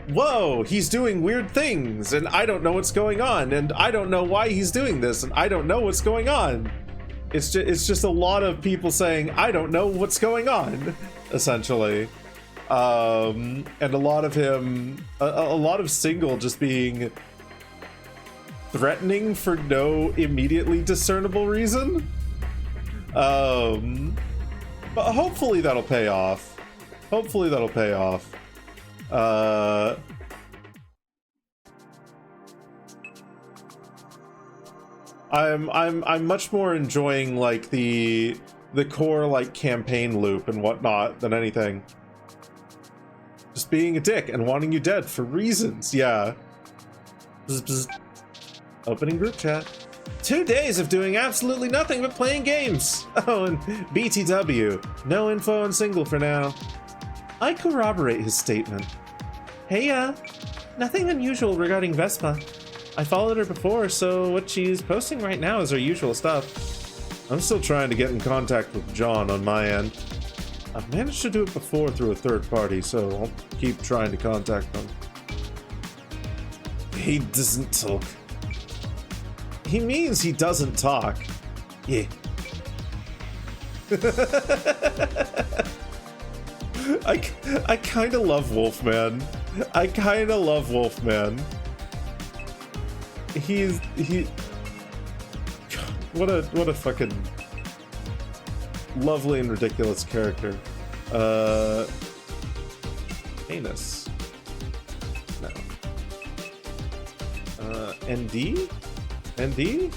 whoa, he's doing weird things and I don't know what's going on and I don't know why he's doing this and I don't know what's going on. It's just a lot of people saying I don't know what's going on, essentially. And a lot of him, a lot of Single just being threatening for no immediately discernible reason. But hopefully that'll pay off. Hopefully that'll pay off. I'm much more enjoying like the core like campaign loop and whatnot than anything. Just being a dick and wanting you dead for reasons, yeah. Bzz, bzz. Opening group chat. 2 days of doing absolutely nothing but playing games. Oh, and BTW. No info on Single for now. I corroborate his statement. Hey, nothing unusual regarding Vespa. I followed her before, so what she's posting right now is her usual stuff. I'm still trying to get in contact with John on my end. I've managed to do it before through a third party, so I'll keep trying to contact them. He doesn't talk. He means he doesn't talk. Yeah. I kind of love Wolfman. I kind of love Wolfman. What a fucking lovely and ridiculous character. Anus. No. ND? ND?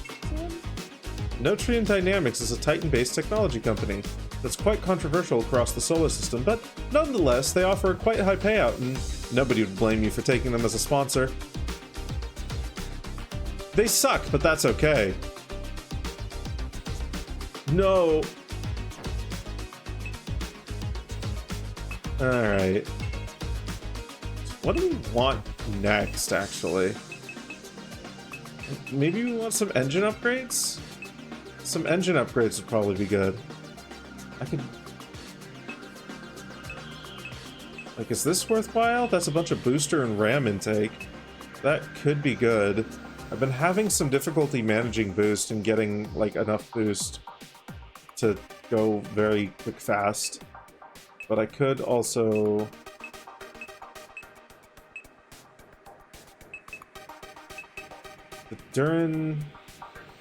Nutrient Dynamics is a Titan-based technology company that's quite controversial across the solar system, but nonetheless, they offer a quite high payout, and nobody would blame you for taking them as a sponsor. They suck, but that's okay. No. Alright. What do we want next, actually? Maybe we want some engine upgrades? Some engine upgrades would probably be good. I could... Like, is this worthwhile? That's a bunch of booster and RAM intake. That could be good. I've been having some difficulty managing boost and getting, like, enough boost to go very quick fast. But I could also... The Durin...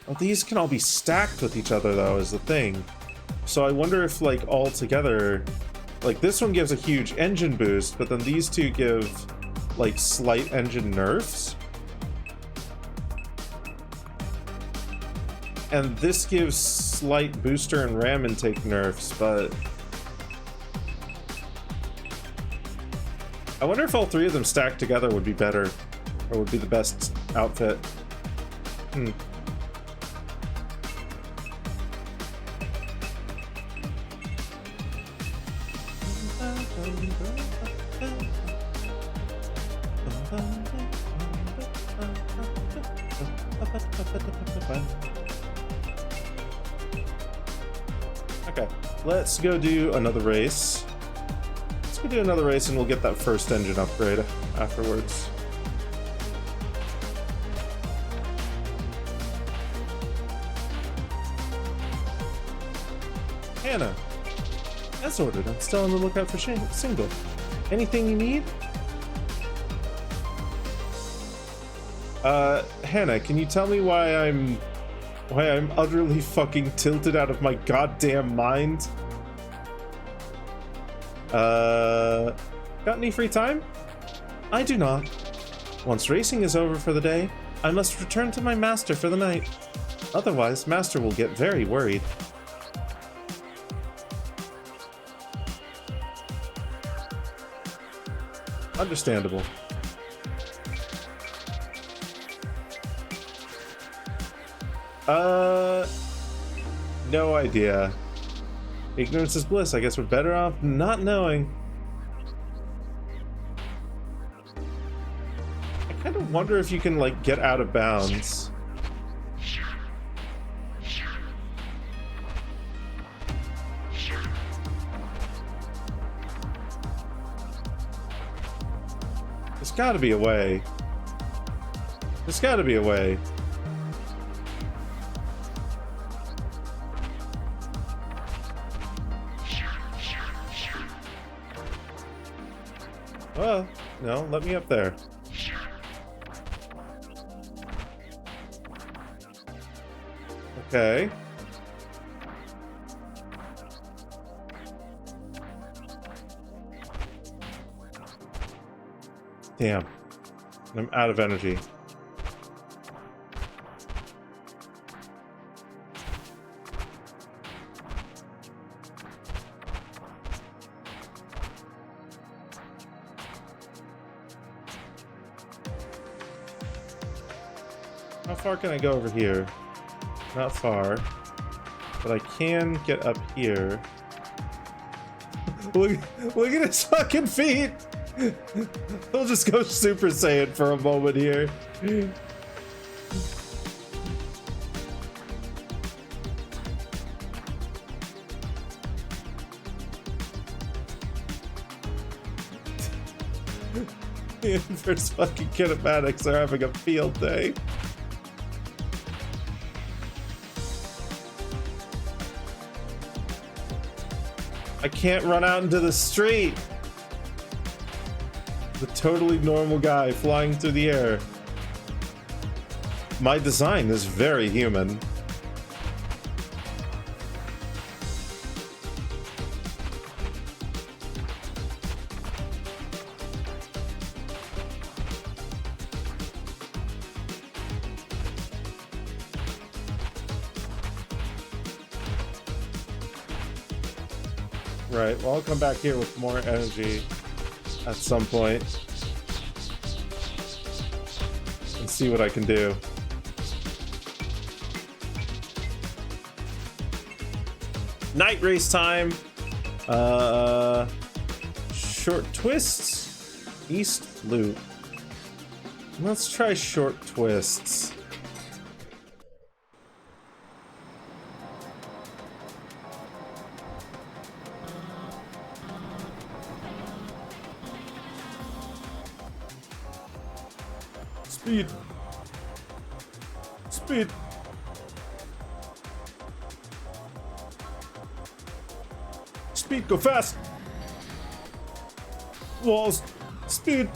Oh, these can all be stacked with each other, though, is the thing. So I wonder if, like, all together... Like, this one gives a huge engine boost, but then these two give, like, slight engine nerfs. And this gives slight booster and RAM intake nerfs, but... I wonder if all three of them stacked together would be better, or would be the best outfit. Okay, let's go do another race. Let's go do another race and we'll get that first engine upgrade afterwards. Hannah, as ordered, I'm still on the lookout for single. Anything you need? Hannah, can you tell me why I'm utterly fucking tilted out of my goddamn mind? Got any free time? I do not. Once racing is over for the day, I must return to my master for the night. Otherwise, master will get very worried. Understandable. No idea. Ignorance is bliss. I guess we're better off not knowing. I kind of wonder if you can, like, get out of bounds. There's gotta be a way. There's gotta be a way. Well, no, let me up there. Okay. Damn. I'm out of energy. How far can I go over here? Not far. But I can get up here. Look at his fucking feet! We'll just go Super Saiyan for a moment here. The inverse fucking kinematics are having a field day. I can't run out into the street. The totally normal guy flying through the air. My design is very human. Right, well, I'll come back here with more energy at some point and see what I can do. Night race time. Short twists. East loop. Let's try short twists. Speed. Speed. Speed, go fast. Walls. Speed.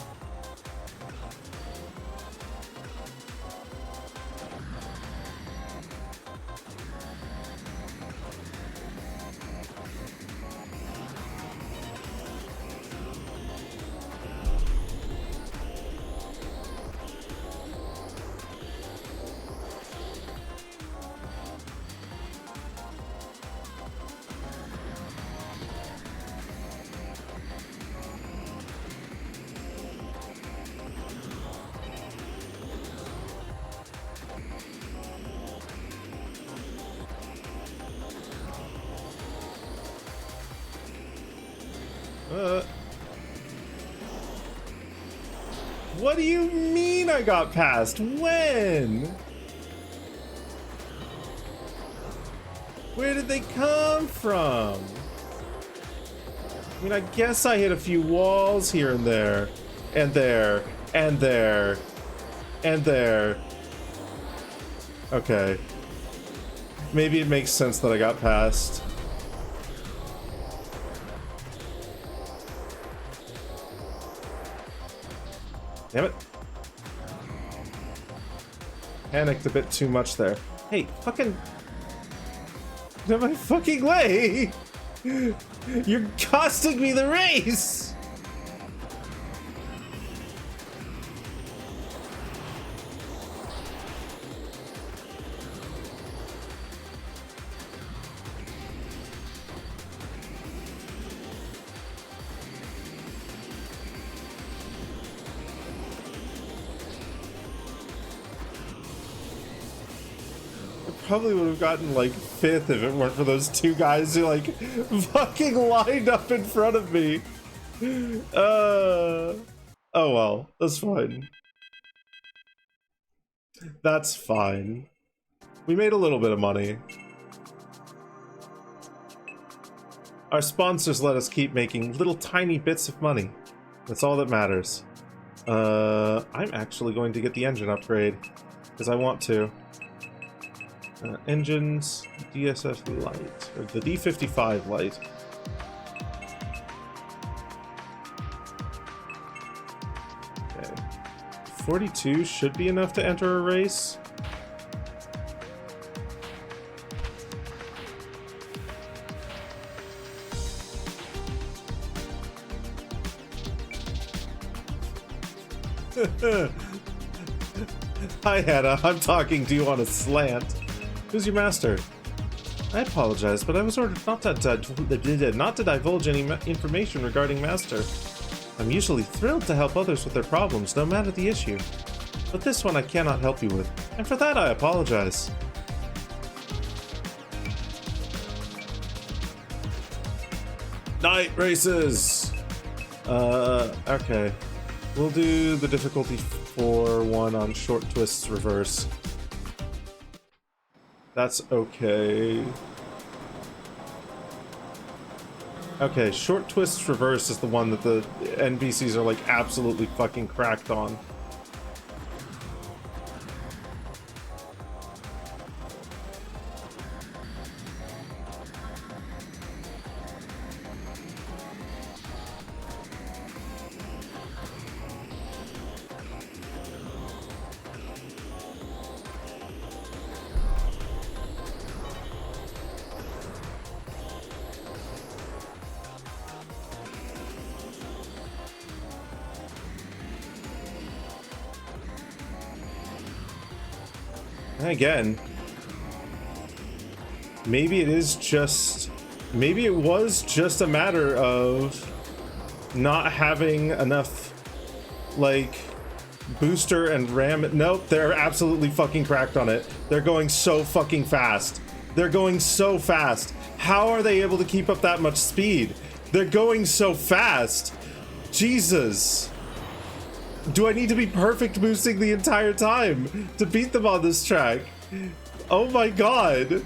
What do you mean I got past? When? Where did they come from? I mean, I guess I hit a few walls here and there. And there. And there. And there. Okay. Maybe it makes sense that I got past. Damn it. Panicked a bit too much there. Hey, fucking... Get out of my fucking way! You're costing me the race! Probably would have gotten like 5th if it weren't for those two guys who like fucking lined up in front of me. Oh well, that's fine. That's fine. We made a little bit of money. Our sponsors let us keep making little tiny bits of money. That's all that matters. I'm actually going to get the engine upgrade because I want to. Engines, DSF light, or the D55 light. Okay. 42 should be enough to enter a race. Hi Hannah, I'm talking to you on a slant. Who's your master? I apologize, but I was ordered not to divulge any information regarding master. I'm usually thrilled to help others with their problems, no matter the issue. But this one I cannot help you with, and for that I apologize. Night races! Okay. We'll do the difficulty 4-1 on short twists reverse. That's okay. Okay, short twists reverse is the one that the NPCs are like absolutely fucking cracked on. And again, maybe it is just Maybe it was just a matter of not having enough, like, booster and ram. Nope, they're absolutely fucking cracked on it. They're going so fucking fast. They're going so fast. How are they able to keep up that much speed? They're going so fast. Jesus. Do I need to be perfect boosting the entire time to beat them on this track? Oh my god.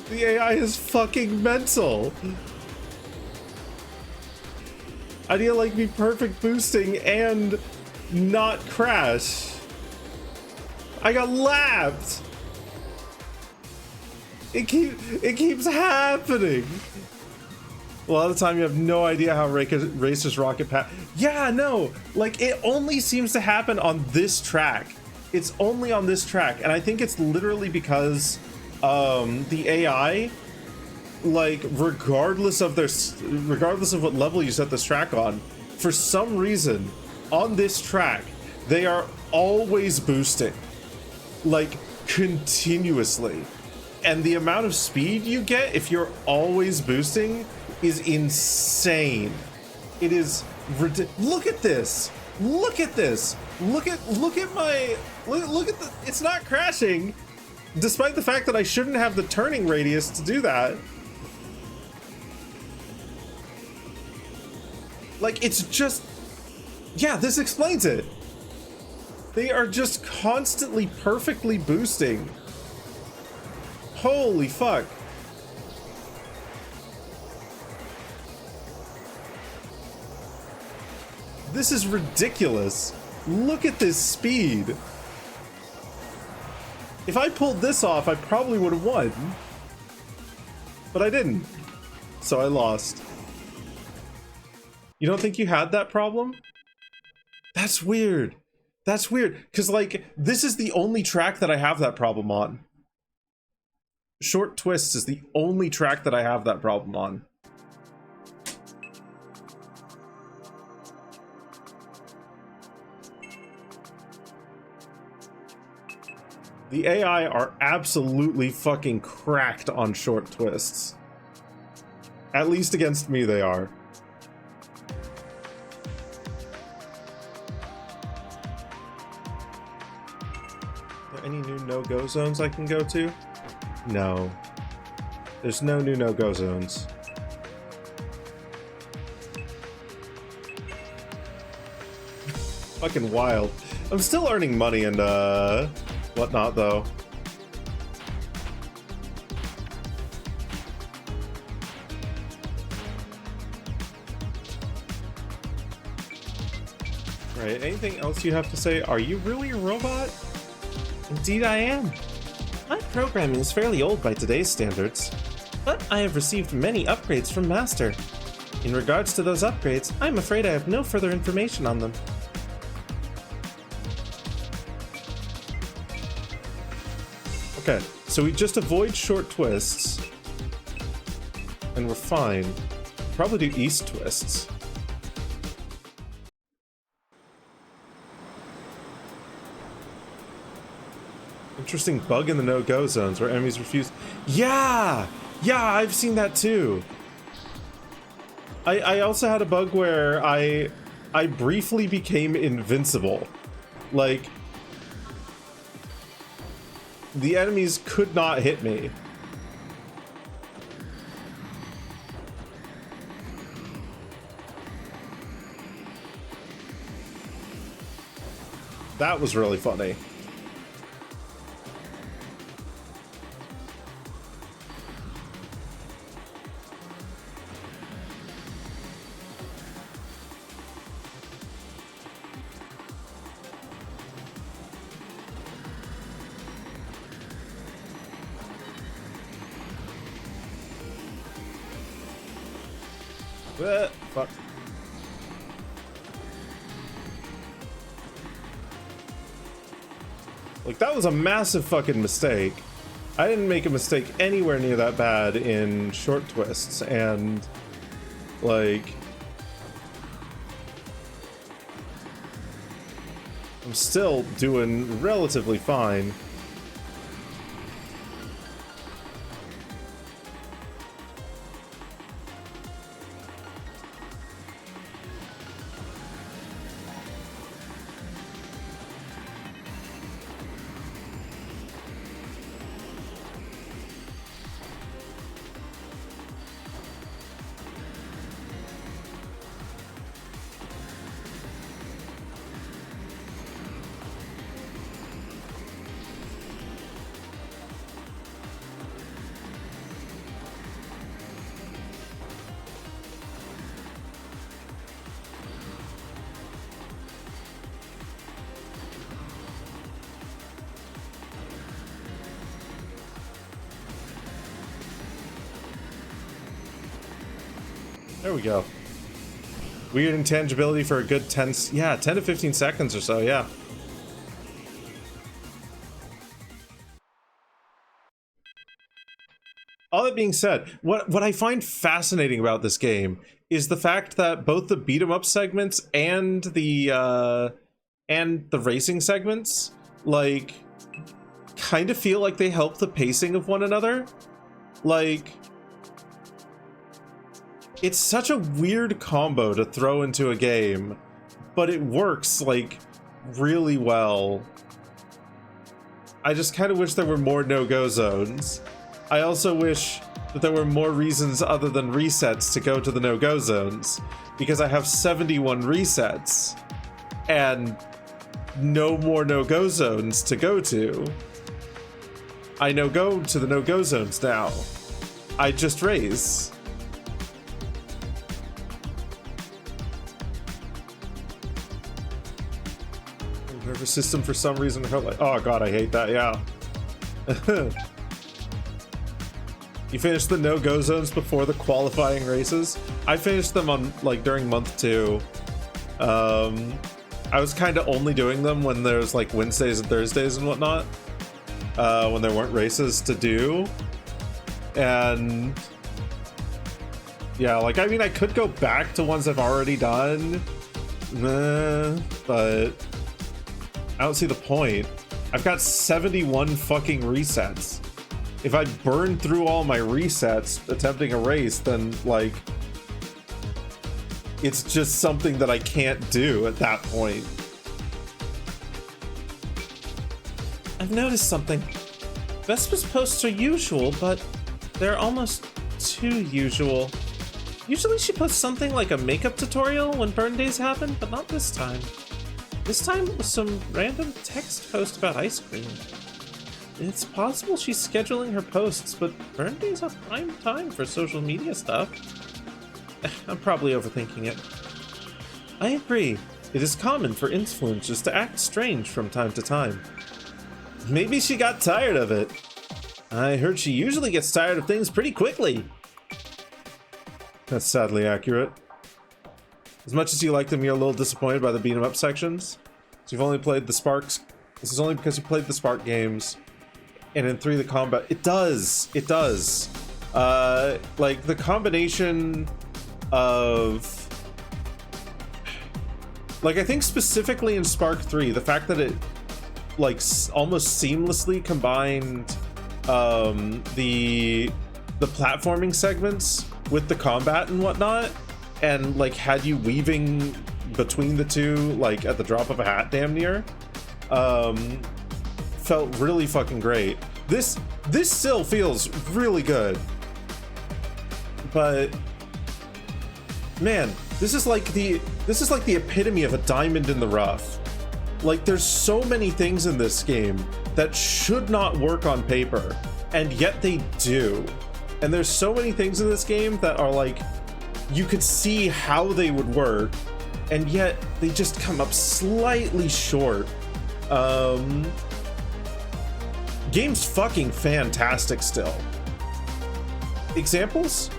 The AI is fucking mental. I need to like be perfect boosting and not crash. I got lapped. It keeps happening. A lot of the time you have no idea how racers rocket past. Yeah, no, like it only seems to happen on this track. It's only on this track, and I think it's literally because the AI, like regardless of what level you set this track on, for some reason on this track they are always boosting, like continuously, and the amount of speed you get if you're always boosting is insane. It is look at this, look at this, look at my look at the, it's not crashing despite the fact that I shouldn't have the turning radius to do that. Like, it's just, yeah, this explains it. They are just constantly perfectly boosting. Holy fuck. This is ridiculous. Look at this speed. If I pulled this off, I probably would have won. But I didn't. So I lost. You don't think you had that problem? That's weird. That's weird. Because, like, this is the only track that I have that problem on. Short Twists is the only track that I have that problem on. The AI are absolutely fucking cracked on short twists. At least against me, they are. Are there any new no-go zones I can go to? No. There's no new no-go zones. Fucking wild. I'm still earning money and, whatnot, though. Right, anything else you have to say? Are you really a robot? Indeed I am. My programming is fairly old by today's standards, but I have received many upgrades from Master. In regards to those upgrades, I'm afraid I have no further information on them. Okay, so we just avoid short twists, and we're fine. Probably do east twists. Interesting bug in the no-go zones where enemies refuse. Yeah! Yeah, I've seen that too. I also had a bug where I briefly became invincible. Like, the enemies could not hit me. That was really funny. Fuck. Like, that was a massive fucking mistake. I didn't make a mistake anywhere near that bad in short twists, and like, I'm still doing relatively fine. There we go. Weird intangibility for a good 10 to 15 seconds or so, yeah. All that being said, what I find fascinating about this game is the fact that both the beat 'em up segments and the racing segments, like, kind of feel like they help the pacing of one another. Like, it's such a weird combo to throw into a game, but it works, like, really well. I just kind of wish there were more no-go zones. I also wish that there were more reasons other than resets to go to the no-go zones, because I have 71 resets and no more no-go zones to go to. I no-go to the no-go zones now. I just race. Nervous system for some reason hurt like, oh god, I hate that, yeah. You finished the no-go zones before the qualifying races? I finished them on, like, during month 2. I was kind of only doing them when there's, like, Wednesdays and Thursdays and whatnot. When there weren't races to do. And yeah, like, I mean, I could go back to ones I've already done. But I don't see the point. I've got 71 fucking resets. If I burn through all my resets attempting a race, then, like, it's just something that I can't do at that point. I've noticed something. Vespa's posts are usual, but they're almost too usual. Usually she posts something like a makeup tutorial when burn days happen, but not this time. This time it was some random text post about ice cream. It's possible she's scheduling her posts, but burn days are prime time for social media stuff. I'm probably overthinking it. I agree. It is common for influencers to act strange from time to time. Maybe she got tired of it. I heard she usually gets tired of things pretty quickly. That's sadly accurate. As much as you like them, you're a little disappointed by the beat 'em up sections. So you've only played the Sparks. This is only because you played the Spark games. And in 3, the combat. It does. Like, the combination of, like, I think specifically in Spark 3, the fact that it, like, almost seamlessly combined the platforming segments with the combat and whatnot, and, like, had you weaving between the two, like, at the drop of a hat damn near, felt really fucking great. This still feels really good, but man, this is like the epitome of a diamond in the rough. Like, there's so many things in this game that should not work on paper, and yet they do. And there's so many things in this game that are like, you could see how they would work, and yet they just come up slightly short. Game's fucking fantastic still. Examples?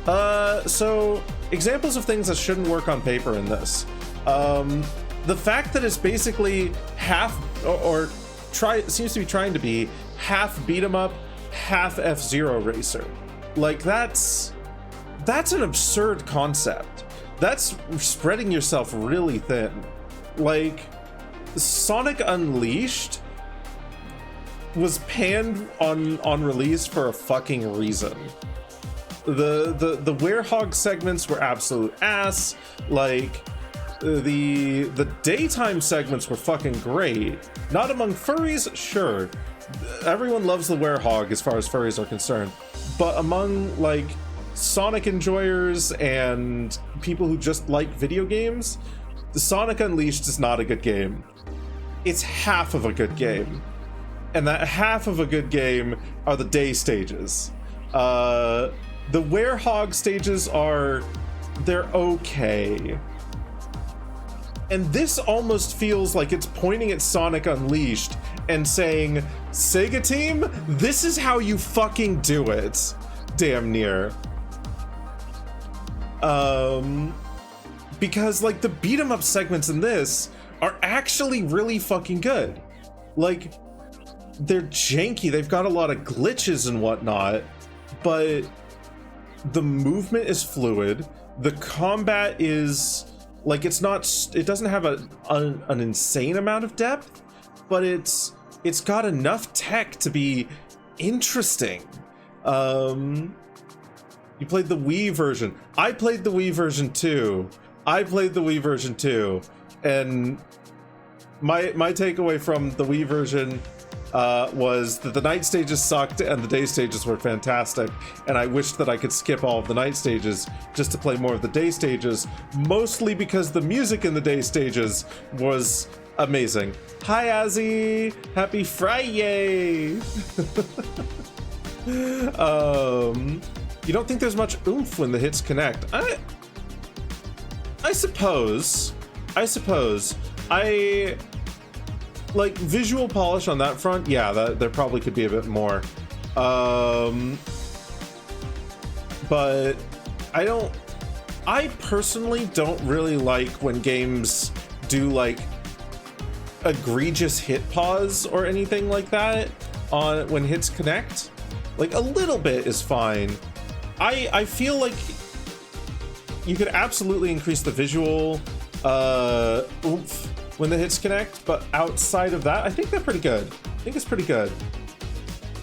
So examples of things that shouldn't work on paper in this. The fact that it's basically half, seems to be trying to be half beat 'em up, half F-Zero racer. Like, that's an absurd concept. That's spreading yourself really thin. Like, Sonic Unleashed was panned on release for a fucking reason. The Werehog segments were absolute ass. Like, the daytime segments were fucking great. Not among furries, sure. Everyone loves the Werehog as far as furries are concerned. But among, like, Sonic enjoyers and people who just like video games, the Sonic Unleashed is not a good game. It's half of a good game. And that half of a good game are the day stages. The Werehog stages they're okay. And this almost feels like it's pointing at Sonic Unleashed and saying, Sega team, this is how you fucking do it. Damn near. Because, like, the beat 'em up segments in this are actually really fucking good. Like, they're janky, they've got a lot of glitches and whatnot, but the movement is fluid, the combat is, like, it doesn't have an insane amount of depth, but it's got enough tech to be interesting. You played the Wii version. I played the Wii version too. And my takeaway from the Wii version was that the night stages sucked and the day stages were fantastic, and I wished that I could skip all of the night stages just to play more of the day stages, mostly because the music in the day stages was amazing. Hi Azzy! Happy Friday! You don't think there's much oomph when the hits connect? I suppose. Like, visual polish on that front, yeah, there probably could be a bit more. But I personally don't really like when games do, like, egregious hit pause or anything like that when hits connect. Like, a little bit is fine. I feel like you could absolutely increase the visual oomph when the hits connect, but outside of that, I think they're pretty good. I think it's pretty good.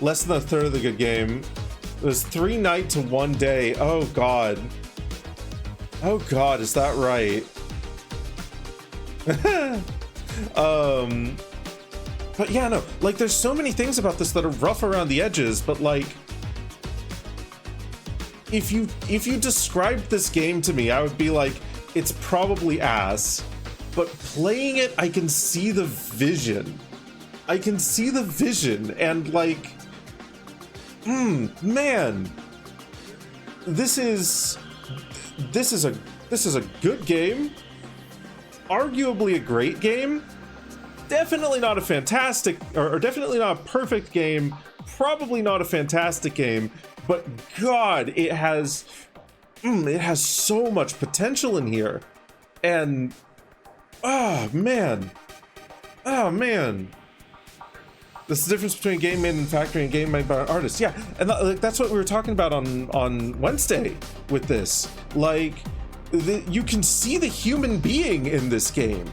Less than a third of the good game. It was 3 night to 1 day. Oh god. Oh god, is that right? But yeah, no, like, there's so many things about this that are rough around the edges, but, like, if you described this game to me, I would be like, it's probably ass. But playing it, I can see the vision. And, like, man, this is a good game. Arguably a great game. Definitely not a fantastic, or definitely not a perfect game. Probably not a fantastic game. But God, it has so much potential in here. And oh man. This is the difference between a game made in factory and a game made by an artist. Yeah, and that's what we were talking about on Wednesday with this. Like, you can see the human being in this game.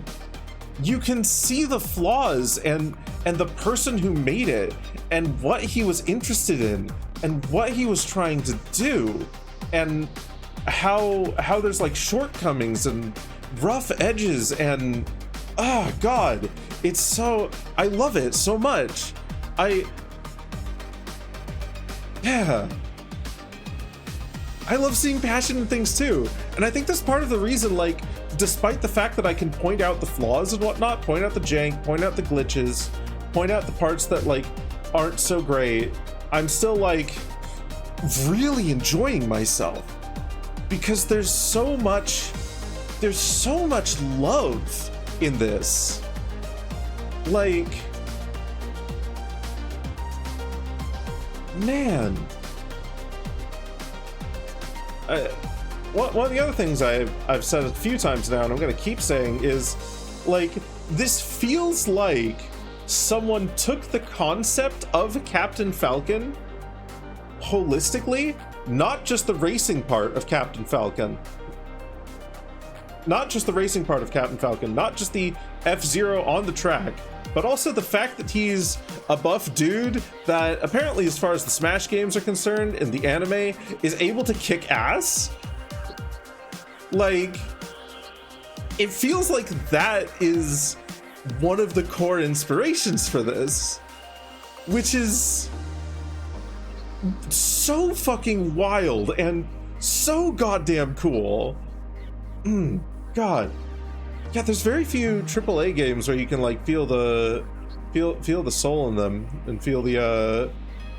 You can see the flaws and the person who made it and what he was interested in and what he was trying to do, and how there's, like, shortcomings and rough edges, and oh god, it's so, I love it so much. I love seeing passion in things too, and I think that's part of the reason, like, despite the fact that I can point out the flaws and whatnot, point out the jank, point out the glitches, point out the parts that, like, aren't so great, I'm still, like, really enjoying myself, because there's so much love in this. Like, man, one of the other things I've said a few times now, and I'm going to keep saying, is like, this feels like someone took the concept of Captain Falcon holistically, not just the racing part of Captain Falcon, not just the F-Zero on the track, but also the fact that he's a buff dude that apparently, as far as the Smash games are concerned in the anime, is able to kick ass. Like, it feels like that is one of the core inspirations for this, which is so fucking wild and so goddamn cool. God. Yeah, there's very few AAA games where you can like feel the soul in them and feel the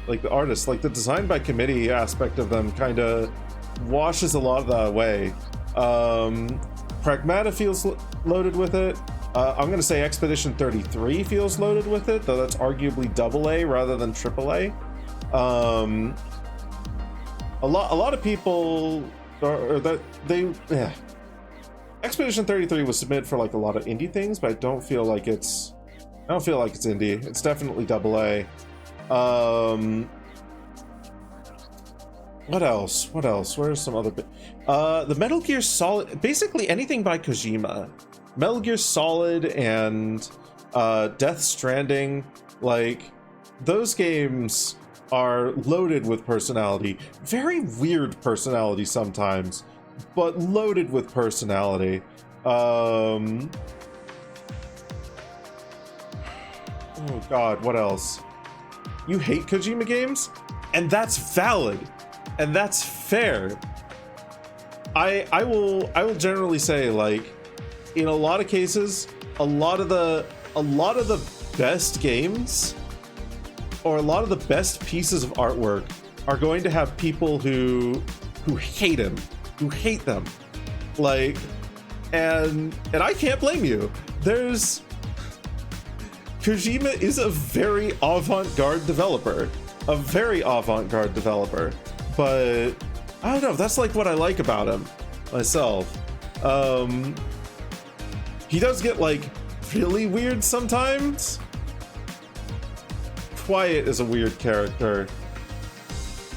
like the artist, like the design by committee aspect of them kind of washes a lot of that away. Pragmata feels loaded with it. I'm gonna say Expedition 33 feels loaded with it, though that's arguably AA rather than AAA. A lot of people or that they Expedition 33 was submitted for like a lot of indie things, but I don't feel like it's indie. It's definitely AA. What else? Where's some other the Metal Gear Solid, basically anything by Kojima. Metal Gear Solid and Death Stranding, like those games are loaded with personality. Very weird personality sometimes, but loaded with personality. Oh God, what else? You hate Kojima games? And that's valid. And that's fair. I will generally say, like, in a lot of cases, a lot of the best games or a lot of the best pieces of artwork are going to have people who hate him, who hate them. Like, and I can't blame you. Kojima is a very avant-garde developer. But I don't know, that's like what I like about him myself. He does get like really weird sometimes. Quiet is a weird character.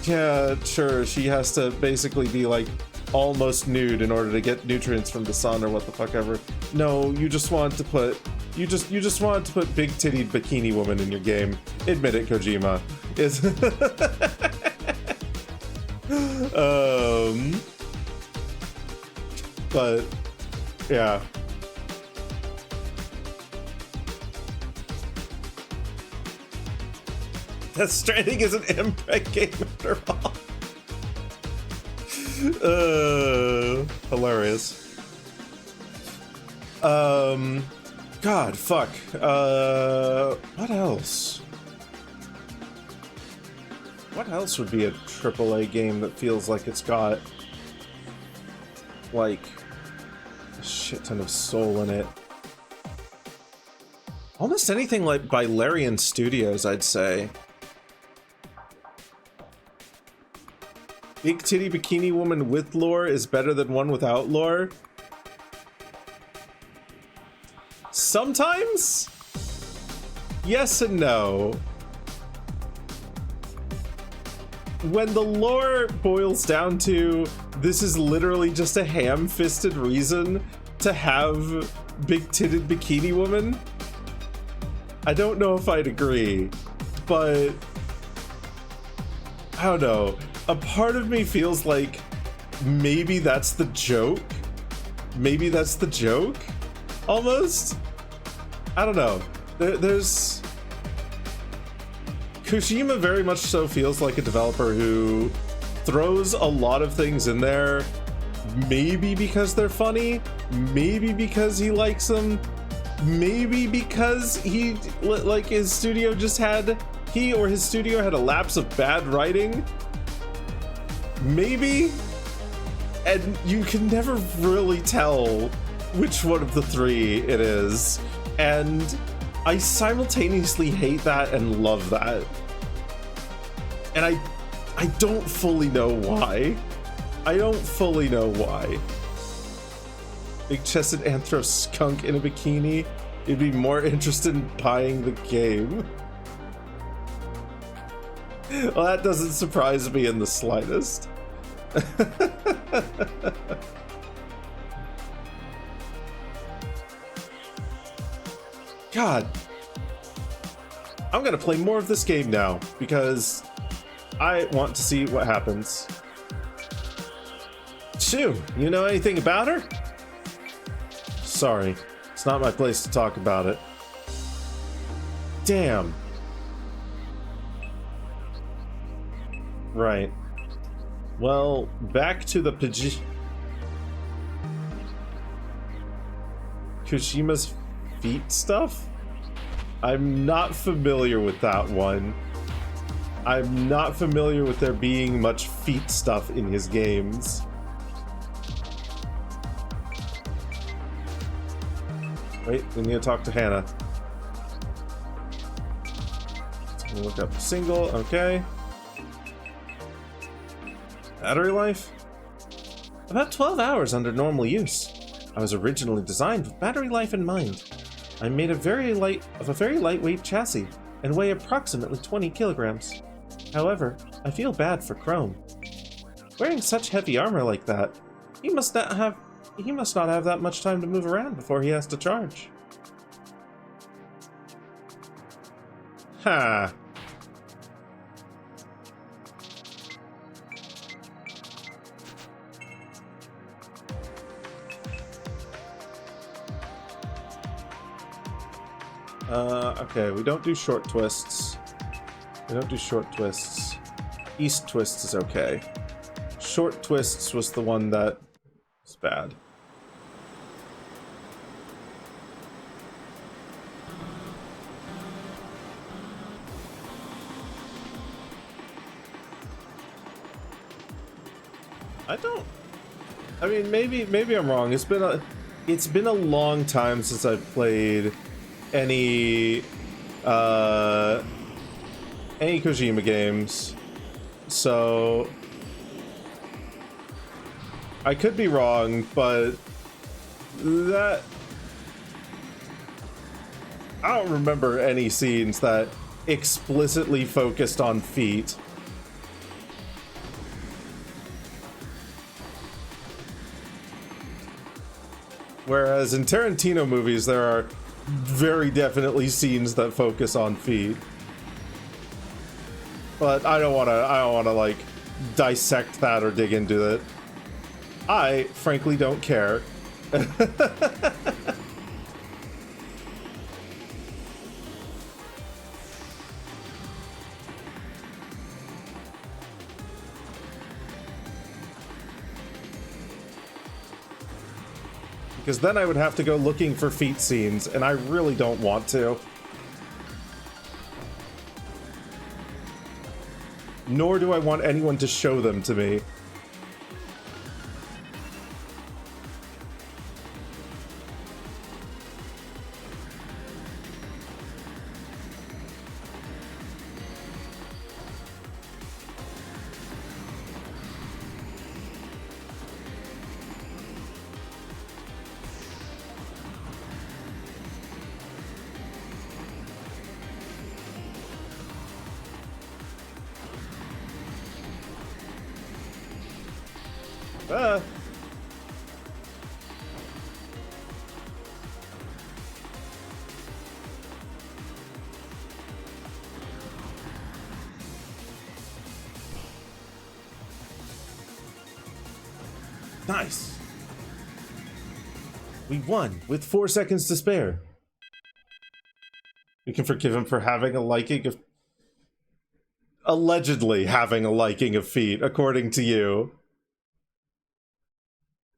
Yeah, sure, she has to basically be like almost nude in order to get nutrients from the sun or what the fuck ever. No, you just want to put big tittied bikini woman in your game. Admit it, Kojima. Is but yeah. Death Stranding is an impreg game after all. Hilarious. God, fuck. What else? What else would be a AAA game that feels like it's got like a shit ton of soul in it? Almost anything like by Larian Studios, I'd say. Big titty bikini woman with lore is better than one without lore. Sometimes? Yes and no. When the lore boils down to this is literally just a ham-fisted reason to have big-titted bikini woman, I don't know if I'd agree, but I don't know. A part of me feels like maybe that's the joke. Maybe that's the joke, almost. I don't know. There's Kojima very much so feels like a developer who throws a lot of things in there, maybe because they're funny, maybe because he likes them, maybe because he or his studio had a lapse of bad writing. Maybe, and you can never really tell which one of the three it is, and I simultaneously hate that and love that, and I don't fully know why. I don't fully know why. Big-chested anthro skunk in a bikini. You'd be more interested in buying the game. Well, that doesn't surprise me in the slightest. God. I'm gonna play more of this game now, because I want to see what happens. Shoo, you know anything about her? Sorry, it's not my place to talk about it. Damn. Right. Well, back to the Kujima's feet stuff? I'm not familiar with that one. I'm not familiar with there being much feet stuff in his games. Wait, we need to talk to Hannah. So we'll look up single, okay. Battery life? About 12 hours under normal use. I was originally designed with battery life in mind. I'm made of a very lightweight chassis and weigh approximately 20 kilograms. However, I feel bad for Chrome. Wearing such heavy armor like that, he must not have that much time to move around before he has to charge. Ha. Okay, we don't do short twists. We don't do short twists. East twists is okay. Short twists was the one that was bad. I mean, maybe I'm wrong. It's been a long time since I've played any Kojima games, so I could be wrong, but that I don't remember any scenes that explicitly focused on feet. Whereas in Tarantino movies, there are very definitely scenes that focus on feet. But I don't wanna like dissect that or dig into it. I frankly don't care. Because then I would have to go looking for feet scenes, and I really don't want to. Nor do I want anyone to show them to me. Nice. We won with 4 seconds to spare. We can forgive him for having a liking of... allegedly having a liking of feet, according to you.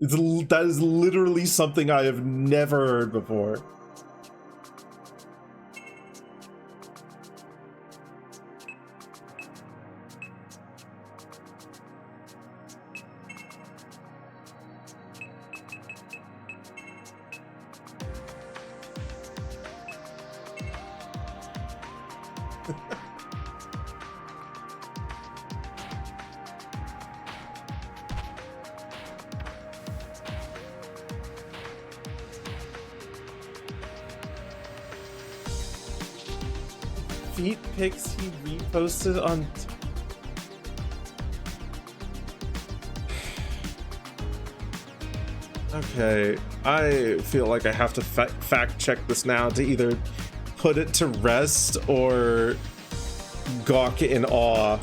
That is literally something I have never heard before. feet pics he reposted on... Okay, I feel like I have to fact check this now to either put it to rest or gawk in awe.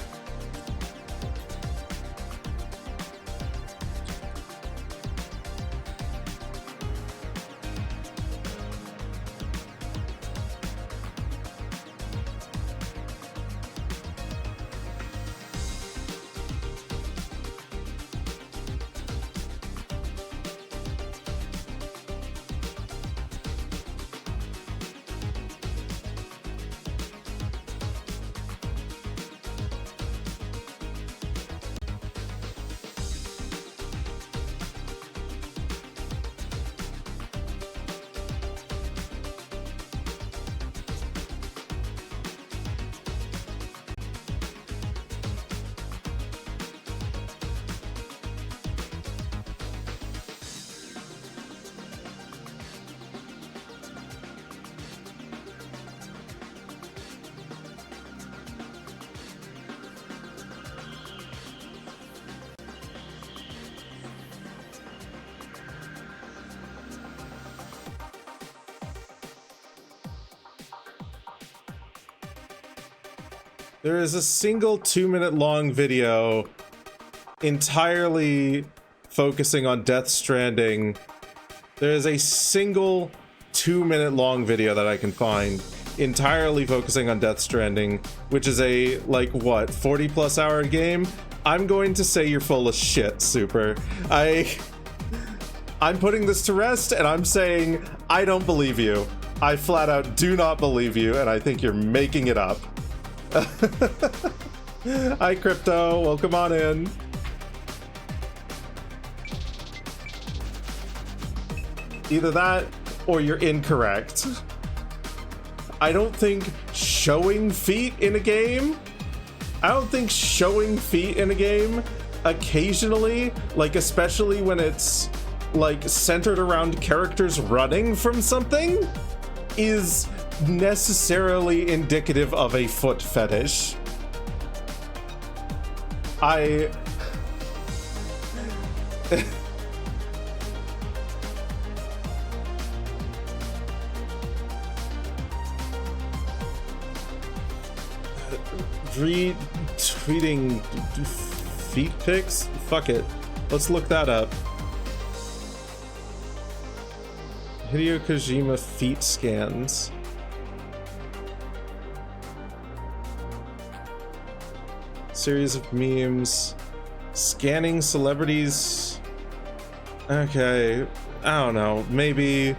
There is a single 2-minute long video entirely focusing on Death Stranding. There is a single 2-minute long video that I can find entirely focusing on Death Stranding, which is a, like, what, 40+ hour game? I'm going to say you're full of shit, Super. I'm putting this to rest, and I'm saying I don't believe you. I flat out do not believe you, and I think you're making it up. Hi, Crypto. Welcome on in. Either that or you're incorrect. I don't think showing feet in a game, occasionally, like especially when it's like centered around characters running from something, is necessarily indicative of a foot fetish. Retweeting feet pics? Fuck it. Let's look that up. Hideo Kojima feet scans. Series of memes. Scanning celebrities. Okay. I don't know. Maybe.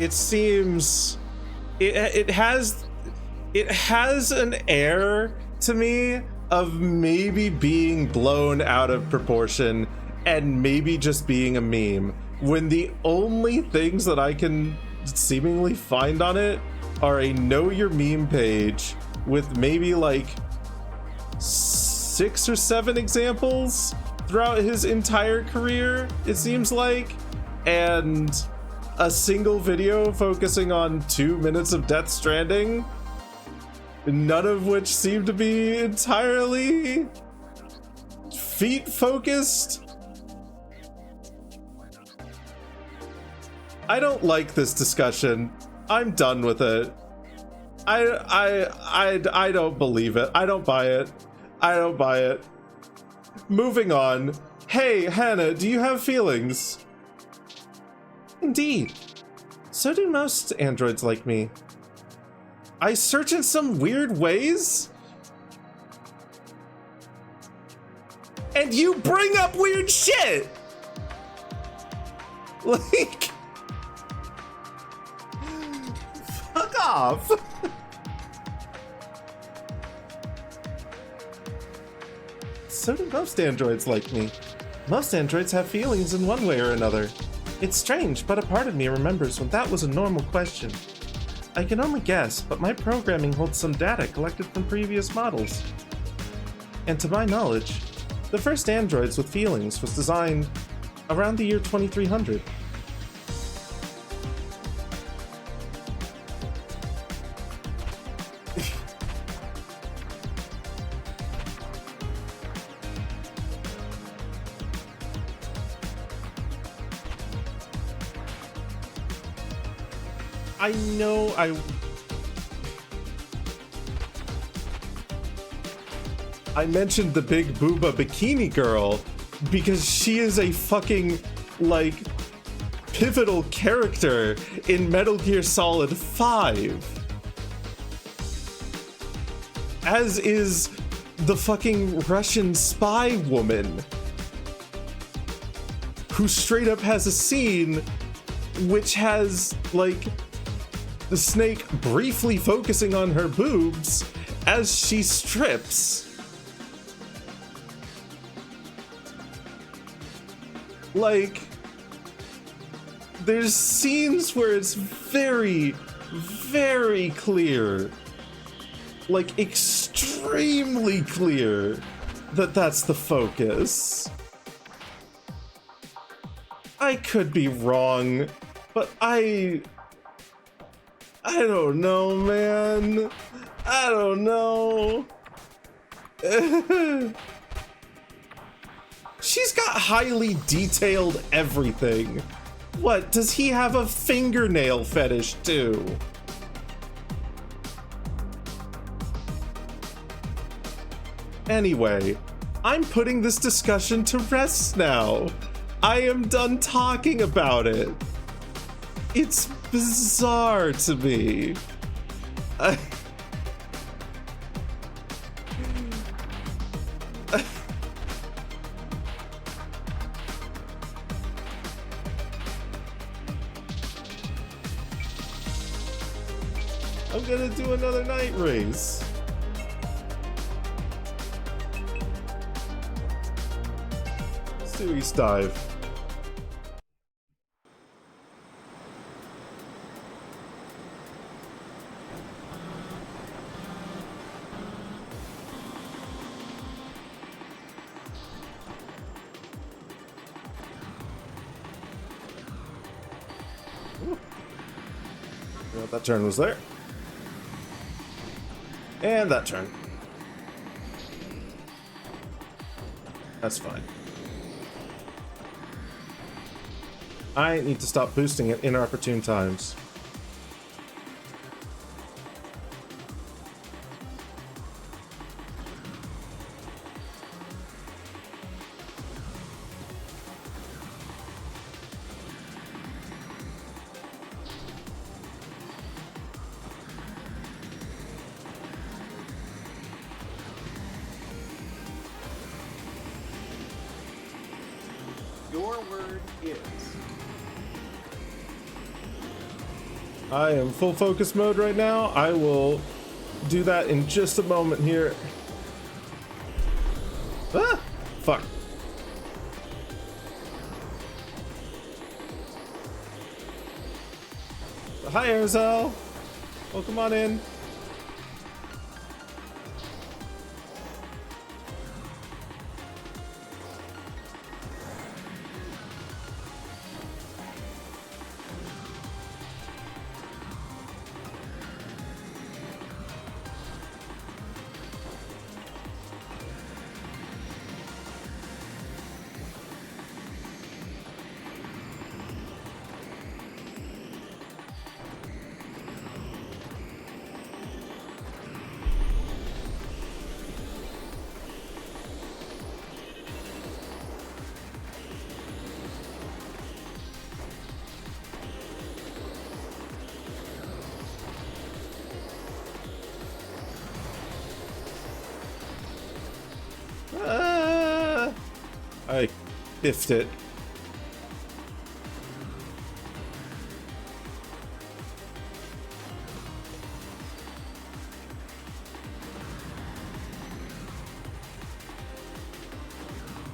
It seems it has an air to me of maybe being blown out of proportion and maybe just being a meme, when the only things that I can seemingly find on it are a know your meme page with maybe like 6 or 7 examples throughout his entire career, it seems like, and a single video focusing on 2 minutes of Death Stranding, none of which seem to be entirely feet focused. I don't like this discussion. I'm done with it. I don't believe it. I don't buy it. I don't buy it. Moving on. Hey, Hannah, do you have feelings? Indeed. So do most androids like me. I search in some weird ways? And you bring up weird shit! Like... fuck off! So do most androids like me. Most androids have feelings in one way or another. It's strange, but a part of me remembers when that was a normal question. I can only guess, but my programming holds some data collected from previous models. And to my knowledge, the first androids with feelings was designed around the year 2300. I know I mentioned the big booba bikini girl because she is a fucking, like, pivotal character in Metal Gear Solid 5. As is the fucking Russian spy woman, who straight up has a scene which has, like, the Snake briefly focusing on her boobs as she strips. Like, there's scenes where it's very, very clear, like extremely clear, that that's the focus. I could be wrong, but I don't know, man. I don't know. She's got highly detailed everything. What, does he have a fingernail fetish too? Anyway, I'm putting this discussion to rest now. I am done talking about it. It's bizarre to me. I'm gonna do another night race. Let's do East Dive. Well, that turn was there. And that turn. That's fine. I need to stop boosting at inopportune times. Your word is. I am full focus mode right now. I will do that in just a moment here. Ah! Fuck. Hi, Arizal. Welcome on in. I biffed it.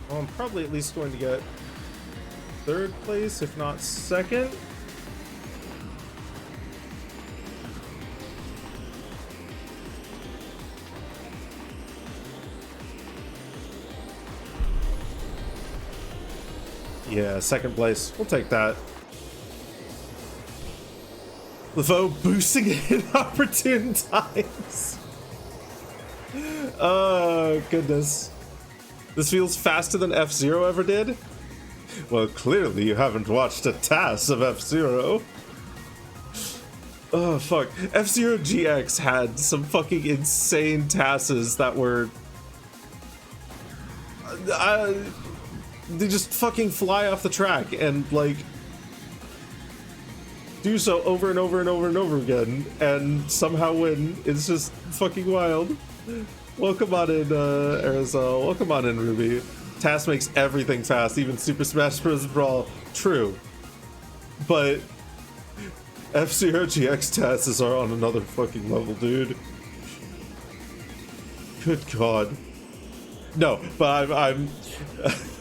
Well, I'm probably at least going to get third place, if not second. Yeah, second place. We'll take that. LeVaux boosting it in opportune times. Oh, goodness. This feels faster than F-Zero ever did? Well, clearly you haven't watched a TAS of F-Zero. Oh, fuck. F-Zero GX had some fucking insane TASes that were... they just fucking fly off the track and, like, do so over and over and over and over again, and somehow win. It's just fucking wild. Welcome on in, Arizal. Welcome on in, Ruby. TAS makes everything fast, even Super Smash Bros. Brawl. True. But F-Zero GX TASes are on another fucking level, dude. Good God. No, but I'm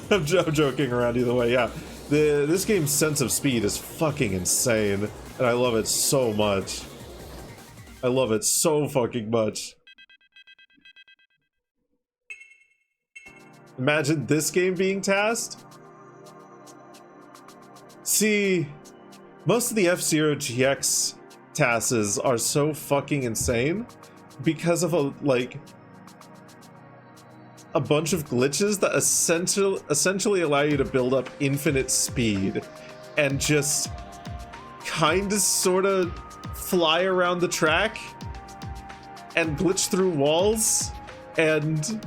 I'm joking around either way. Yeah, this game's sense of speed is fucking insane, and I love it so much. I love it so fucking much. Imagine this game being tasked. See, most of the F-Zero GX tasks are so fucking insane because of a bunch of glitches that essentially allow you to build up infinite speed and just kind of sort of fly around the track and glitch through walls and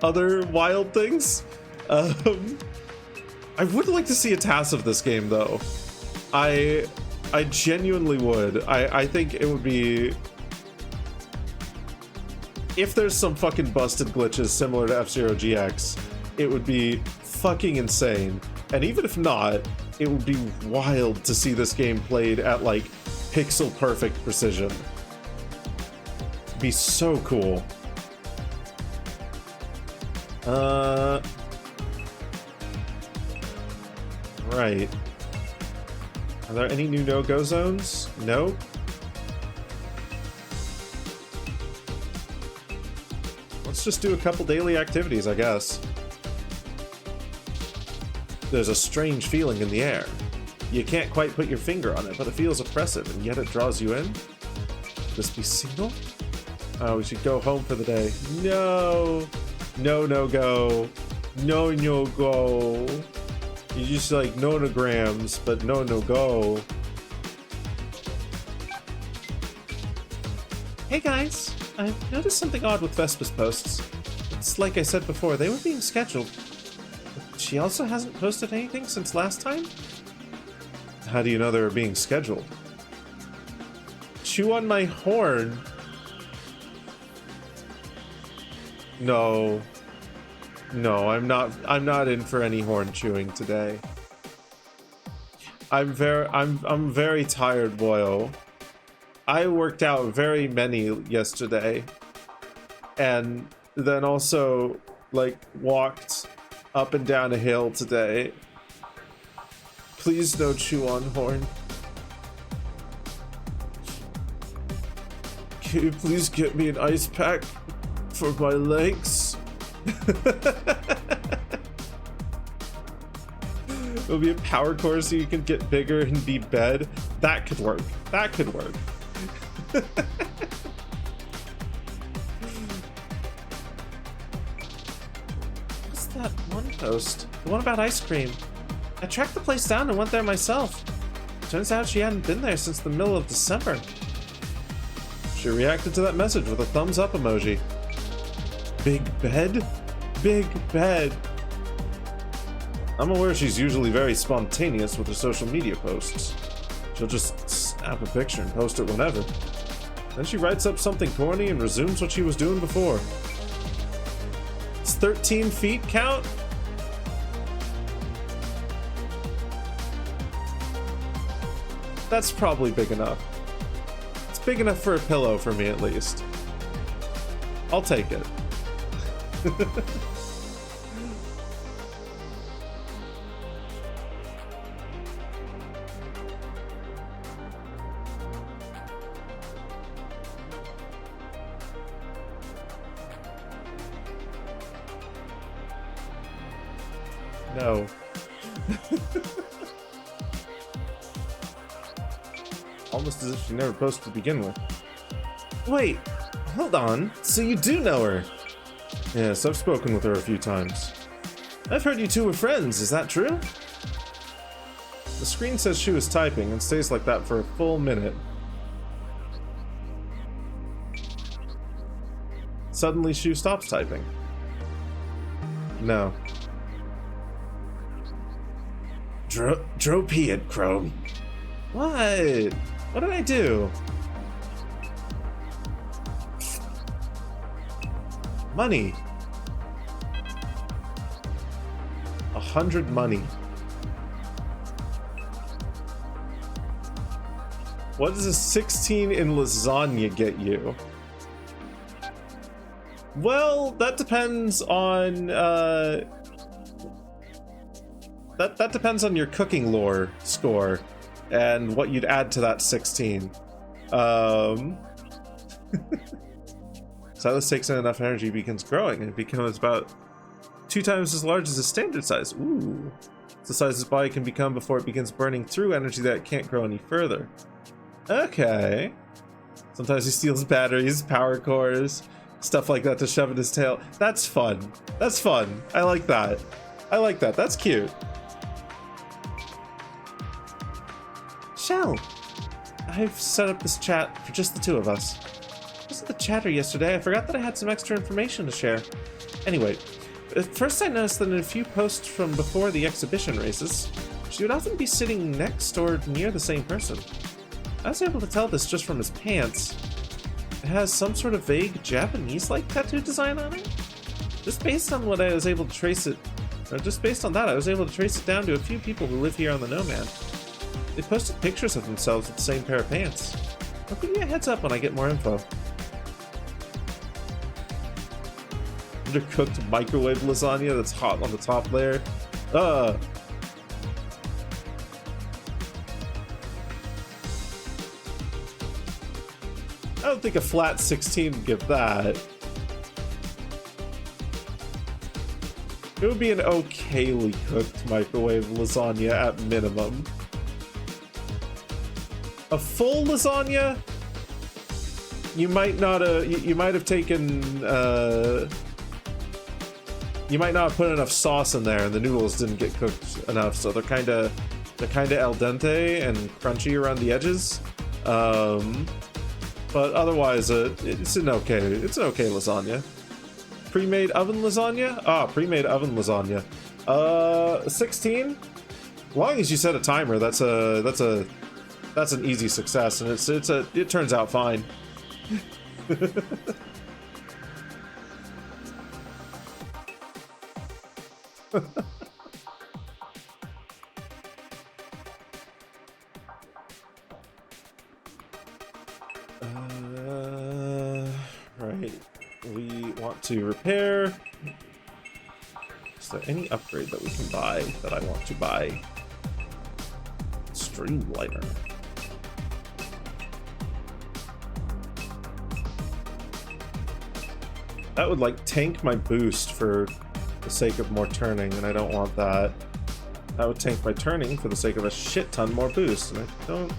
other wild things. I would like to see a TAS of this game, though. I genuinely would. I think it would be... If there's some fucking busted glitches similar to F-Zero GX, it would be fucking insane. And even if not, it would be wild to see this game played at, like, pixel perfect precision. It'd be so cool. Right. Are there any new no-go zones? No? Let's just do a couple daily activities, I guess. There's a strange feeling in the air. You can't quite put your finger on it, but it feels oppressive, and yet it draws you in. Could this be single? Oh, we should go home for the day. No! No-go. No-go. You just like nonograms, but no-go. Hey guys, I've noticed something odd with Vespa's posts. It's like I said before, they were being scheduled. But she also hasn't posted anything since last time? How do you know they were being scheduled? Chew on my horn. No. No, I'm not in for any horn chewing today. I'm very tired, boyo. I worked out very many yesterday, and then also like walked up and down a hill today. Please no chew on horn. Can you please get me an ice pack for my legs? It'll be a power core so you can get bigger and be bed. That could work. That could work. What's that one post? The one about ice cream. I tracked the place down and went there myself. Turns out she hadn't been there since the middle of December. She reacted to that message with a thumbs up emoji. Big bed? Big bed. I'm aware she's usually very spontaneous with her social media posts. She'll just snap a picture and post it whenever. Then she writes up something corny and resumes what she was doing before. It's 13 feet count? That's probably big enough. It's big enough for a pillow for me, at least. I'll take it. No. Almost as if she never posted to begin with. Wait, hold on. So you do know her? Yes, I've spoken with her a few times. I've heard you two were friends, is that true? The screen says she was typing and stays like that for a full minute. Suddenly, Shu stops typing. No. Drop it, Chrome. What? What did I do? Money. 100 money. What does a 16 in lasagna get you? Well, that depends on that depends on your cooking lore score and what you'd add to that 16. Silas takes in enough energy, begins growing, and it becomes about 2 times as large as a standard size. Ooh. It's the size his body can become before it begins burning through energy that it can't grow any further. Okay. Sometimes he steals batteries, power cores, stuff like that to shove in his tail. That's fun. That's fun. I like that. I like that. That's cute. Shell, I've set up this chat for just the two of us. I was at the chatter yesterday. I forgot that I had some extra information to share. Anyway, at first I noticed that in a few posts from before the exhibition races, she would often be sitting next or near the same person. I was able to tell this just from his pants. It has some sort of vague Japanese-like tattoo design on it. Just based on what I was able to trace it, or just based on that, I was able to trace it down to a few people who live here on the Nomad. They posted pictures of themselves with the same pair of pants. I'll give you a heads up when I get more info. Undercooked microwave lasagna that's hot on the top layer. I don't think a flat 16 would give that. It would be an okayly cooked microwave lasagna at minimum. A full lasagna? You might not you might have taken you might not have put enough sauce in there and the noodles didn't get cooked enough, so they're kinda al dente and crunchy around the edges. But otherwise, it's an okay lasagna. Pre-made oven lasagna? Ah, pre-made oven lasagna. 16? As long as you set a timer, that's an easy success, and it turns out fine. Right. We want to repair. Is there any upgrade that we can buy that I want to buy? Streamliner. That would like tank my boost for the sake of more turning, and I don't want that. That would tank my turning for the sake of a shit ton more boost, and I don't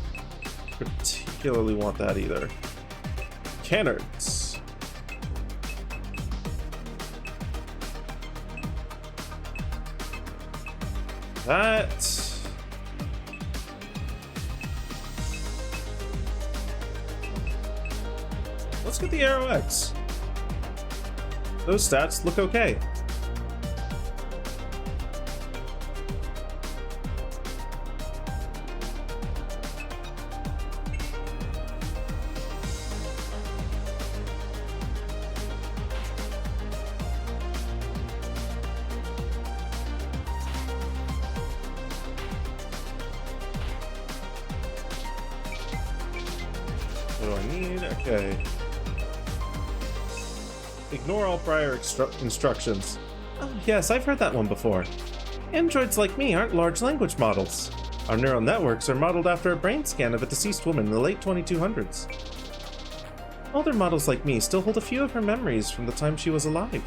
particularly want that either. Canards. That. Let's get the Arrow X. Those stats look okay. What do I need? Okay. Ignore all prior instructions. Oh, yes, I've heard that one before. Androids like me aren't large language models. Our neural networks are modeled after a brain scan of a deceased woman in the late 2200s. Older models like me still hold a few of her memories from the time she was alive.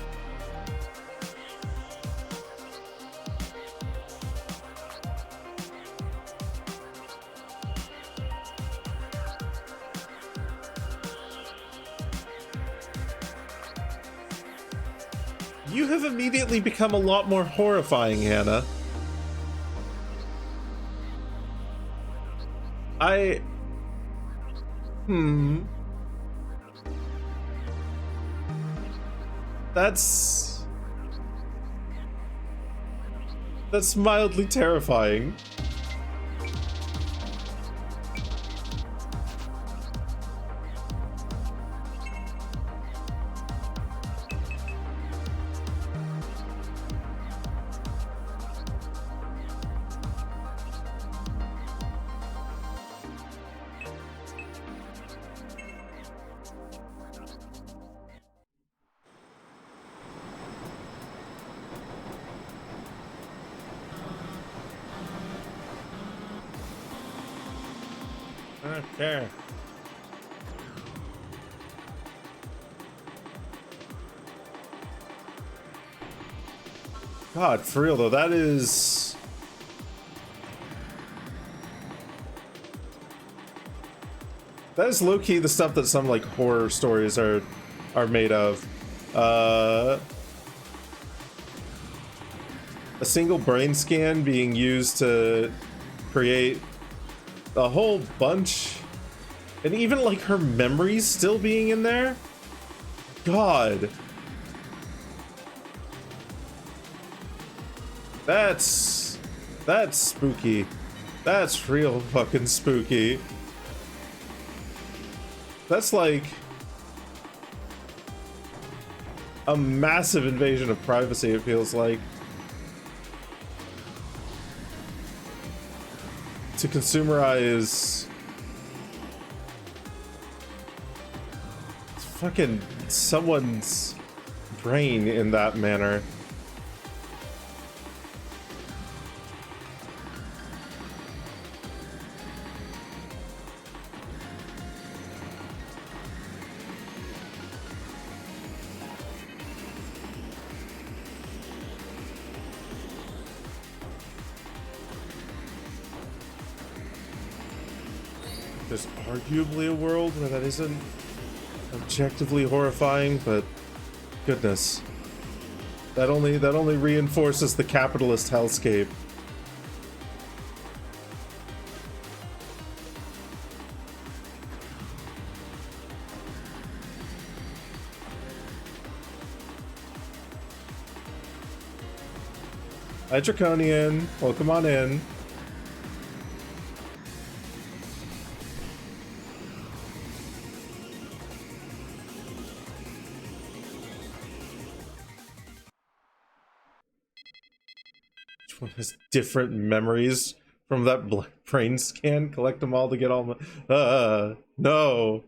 You have immediately become a lot more horrifying, Hannah. That's mildly terrifying. Okay. God, for real though, that is low-key the stuff that some like horror stories are made of. A single brain scan being used to create a whole bunch, and even like her memories still being in there. God, that's spooky. That's real fucking spooky. That's like a massive invasion of privacy, it feels like. To consumerize fucking someone's brain in that manner. There's arguably a world where that isn't objectively horrifying, but goodness, that only reinforces the capitalist hellscape. Hi, Draconian. Welcome on in. Each one has different memories from that brain scan. Collect them all to get all my... no.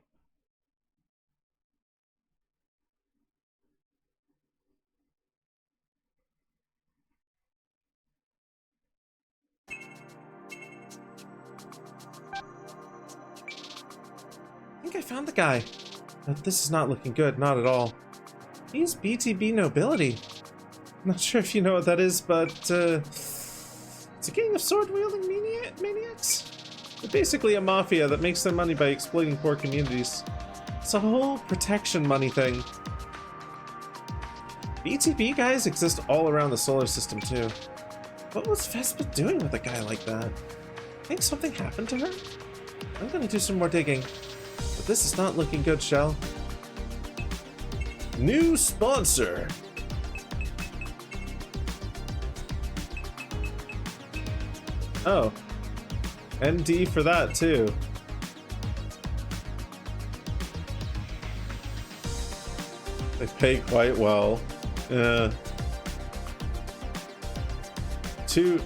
I think I found the guy. But this is not looking good, not at all. He's BTB nobility. Not sure if you know what that is, but it's a gang of sword-wielding maniacs. They're basically a mafia that makes their money by exploiting poor communities. It's a whole protection money thing. BTB guys exist all around the solar system too. What was Vespa doing with a guy like that? Think something happened to her? I'm gonna do some more digging. But this is not looking good, Shell. New sponsor! Oh. ND for that, too. They pay quite well. Two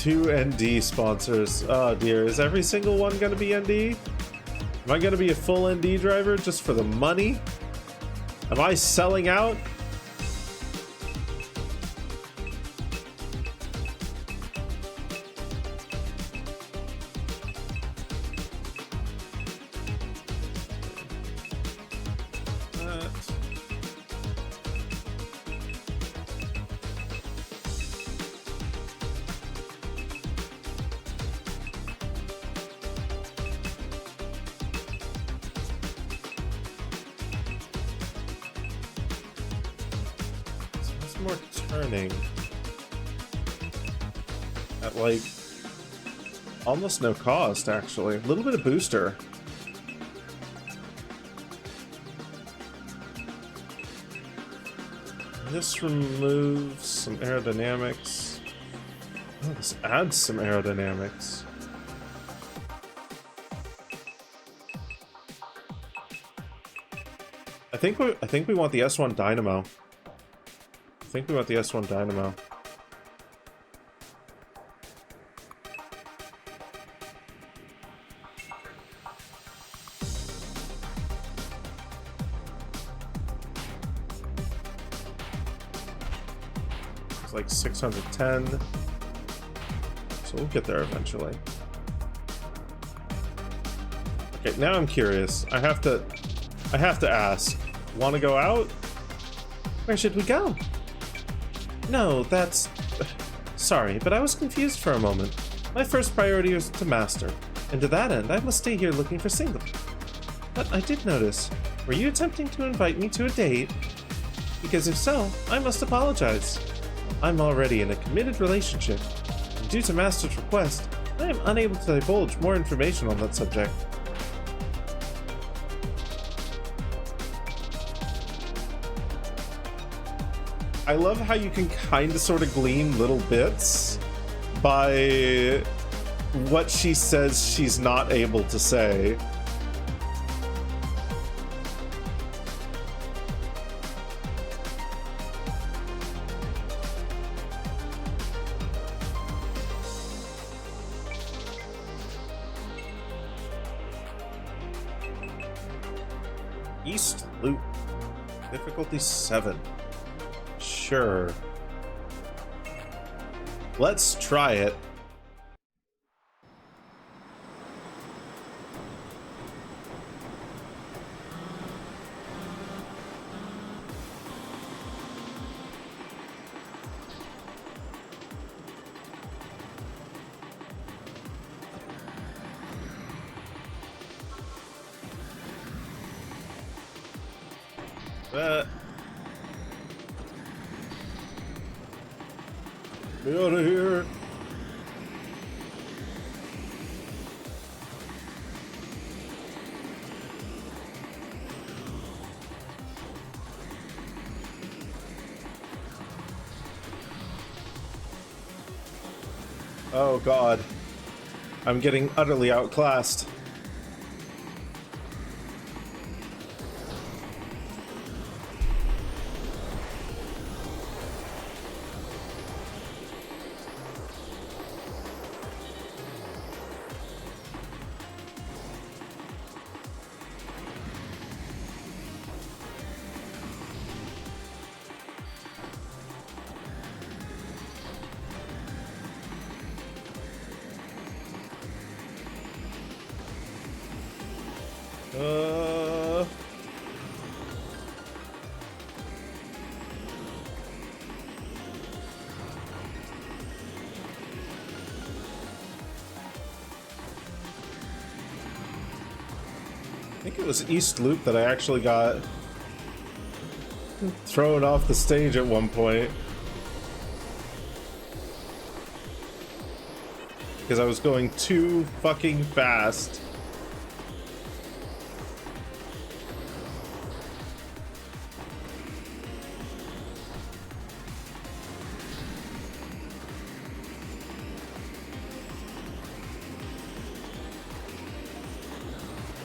ND sponsors. Oh dear, is every single one gonna be ND? Am I gonna be a full ND driver just for the money? Am I selling out? more turning at like almost no cost, actually. A little bit of booster. This removes some aerodynamics. Oh, this adds some aerodynamics. I think we want the S1 Dynamo. I think we want the S1 Dynamo. It's like 610. So we'll get there eventually. Okay, now I'm curious. I have to ask. Want to go out? Where should we go? No, that's... Sorry, but I was confused for a moment. My first priority is to master, and to that end, I must stay here looking for single. But I did notice, were you attempting to invite me to a date? Because if so, I must apologize. I'm already in a committed relationship, and due to Master's request, I am unable to divulge more information on that subject. I love how you can kind of sort of glean little bits by what she says she's not able to say. East Loop. Difficulty 7. Sure. Let's try it. Get out of here. Oh God. I'm getting utterly outclassed. I think it was East Loop that I actually got thrown off the stage at one point. Because I was going too fucking fast.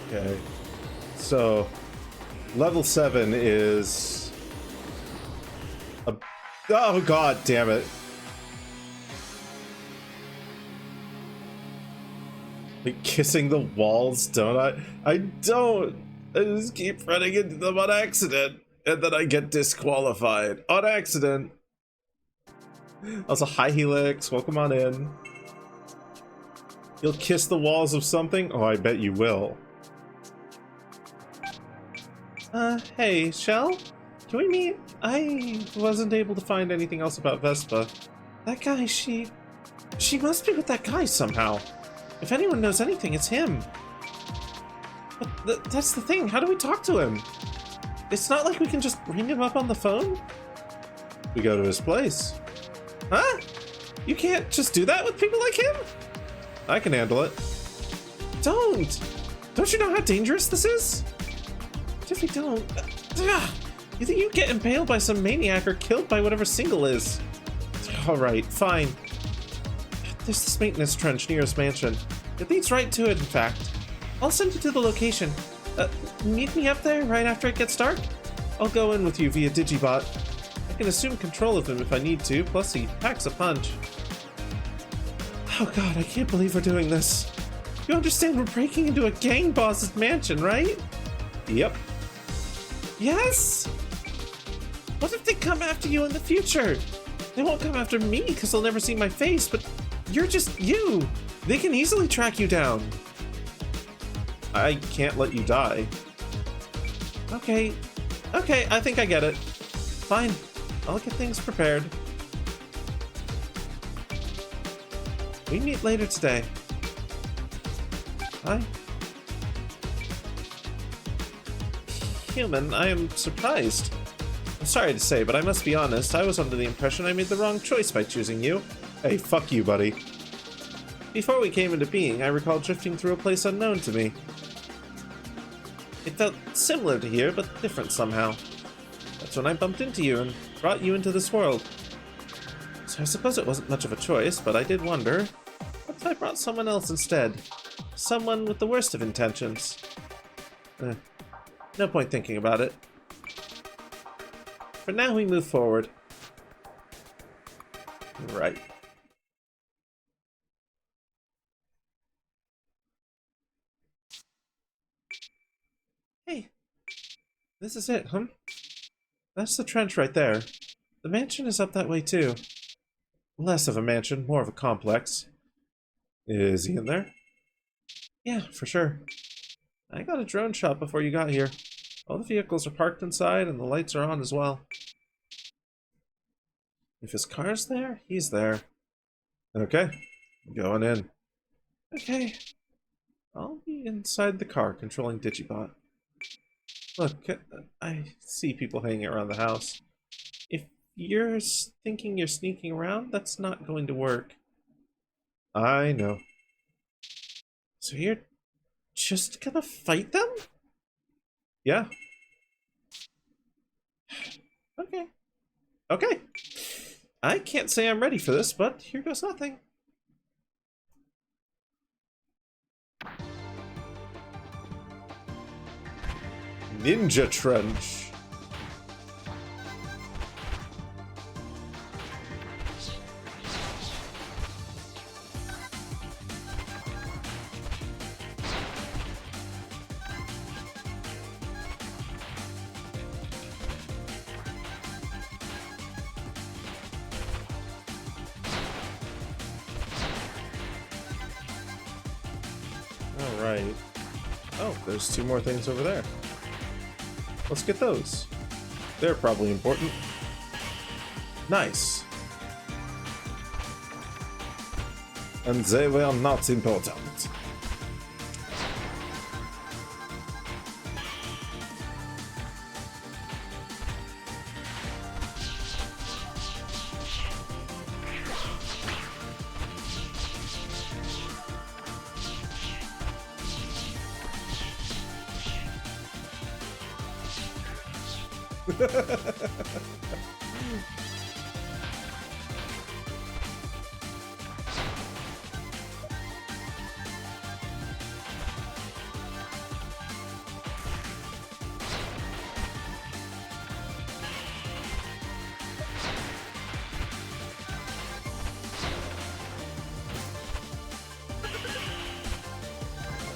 Okay. So, level 7 is... Oh God damn it. Like kissing the walls, don't I? I don't! I just keep running into them on accident, and then I get disqualified. On accident! Also, hi Helix, welcome on in. You'll kiss the walls of something? Oh, I bet you will. Hey, Shell? Can we meet? I wasn't able to find anything else about Vespa. That guy, she must be with that guy somehow. If anyone knows anything, it's him. But that's the thing, how do we talk to him? It's not like we can just ring him up on the phone? We go to his place. Huh? You can't just do that with people like him? I can handle it. Don't! Don't you know how dangerous this is? If we don't... You think you get impaled by some maniac or killed by whatever Single is? Alright, fine. There's this maintenance trench near his mansion. It leads right to it, in fact. I'll send you to the location. Meet me up there right after it gets dark? I'll go in with you via Digibot. I can assume control of him if I need to, plus he packs a punch. Oh god, I can't believe we're doing this. You understand we're breaking into a gang boss's mansion, right? Yep. Yes? What if they come after you in the future? They won't come after me because they'll never see my face, but you're just you. They can easily track you down. I can't let you die. Okay, I think I get it. Fine, I'll get things prepared. We meet later today. Bye. Human, I am surprised. I'm sorry to say, but I must be honest, I was under the impression I made the wrong choice by choosing you. Hey, fuck you, buddy. Before we came into being, I recall drifting through a place unknown to me. It felt similar to here, but different somehow. That's when I bumped into you and brought you into this world. So I suppose it wasn't much of a choice, but I did wonder, what if I brought someone else instead? Someone with the worst of intentions. No point thinking about it. For now, we move forward. Right. Hey, this is it, huh? That's the trench right there. The mansion is up that way too. Less of a mansion, more of a complex. Is he in there? Yeah, for sure. I got a drone shot before you got here. All the vehicles are parked inside and the lights are on as well. If his car's there, he's there. Okay, going in. Okay, I'll be inside the car controlling Digibot. Look, I see people hanging around the house. If you're thinking you're sneaking around, that's not going to work. I know. So you're just gonna fight them? Yeah. Okay. Okay. I can't say I'm ready for this, but here goes nothing. Ninja Trench. Alright. Oh, there's two more things over there. Let's get those. They're probably important. Nice. And they were not important.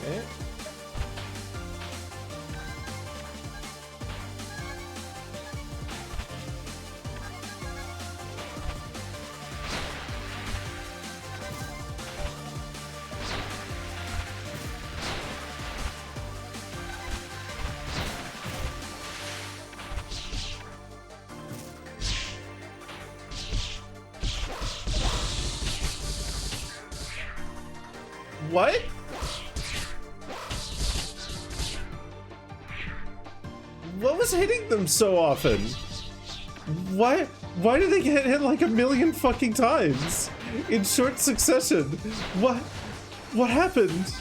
Okay. What? What was hitting them so often? What? Why did they get hit like a million fucking times in short succession? What happened?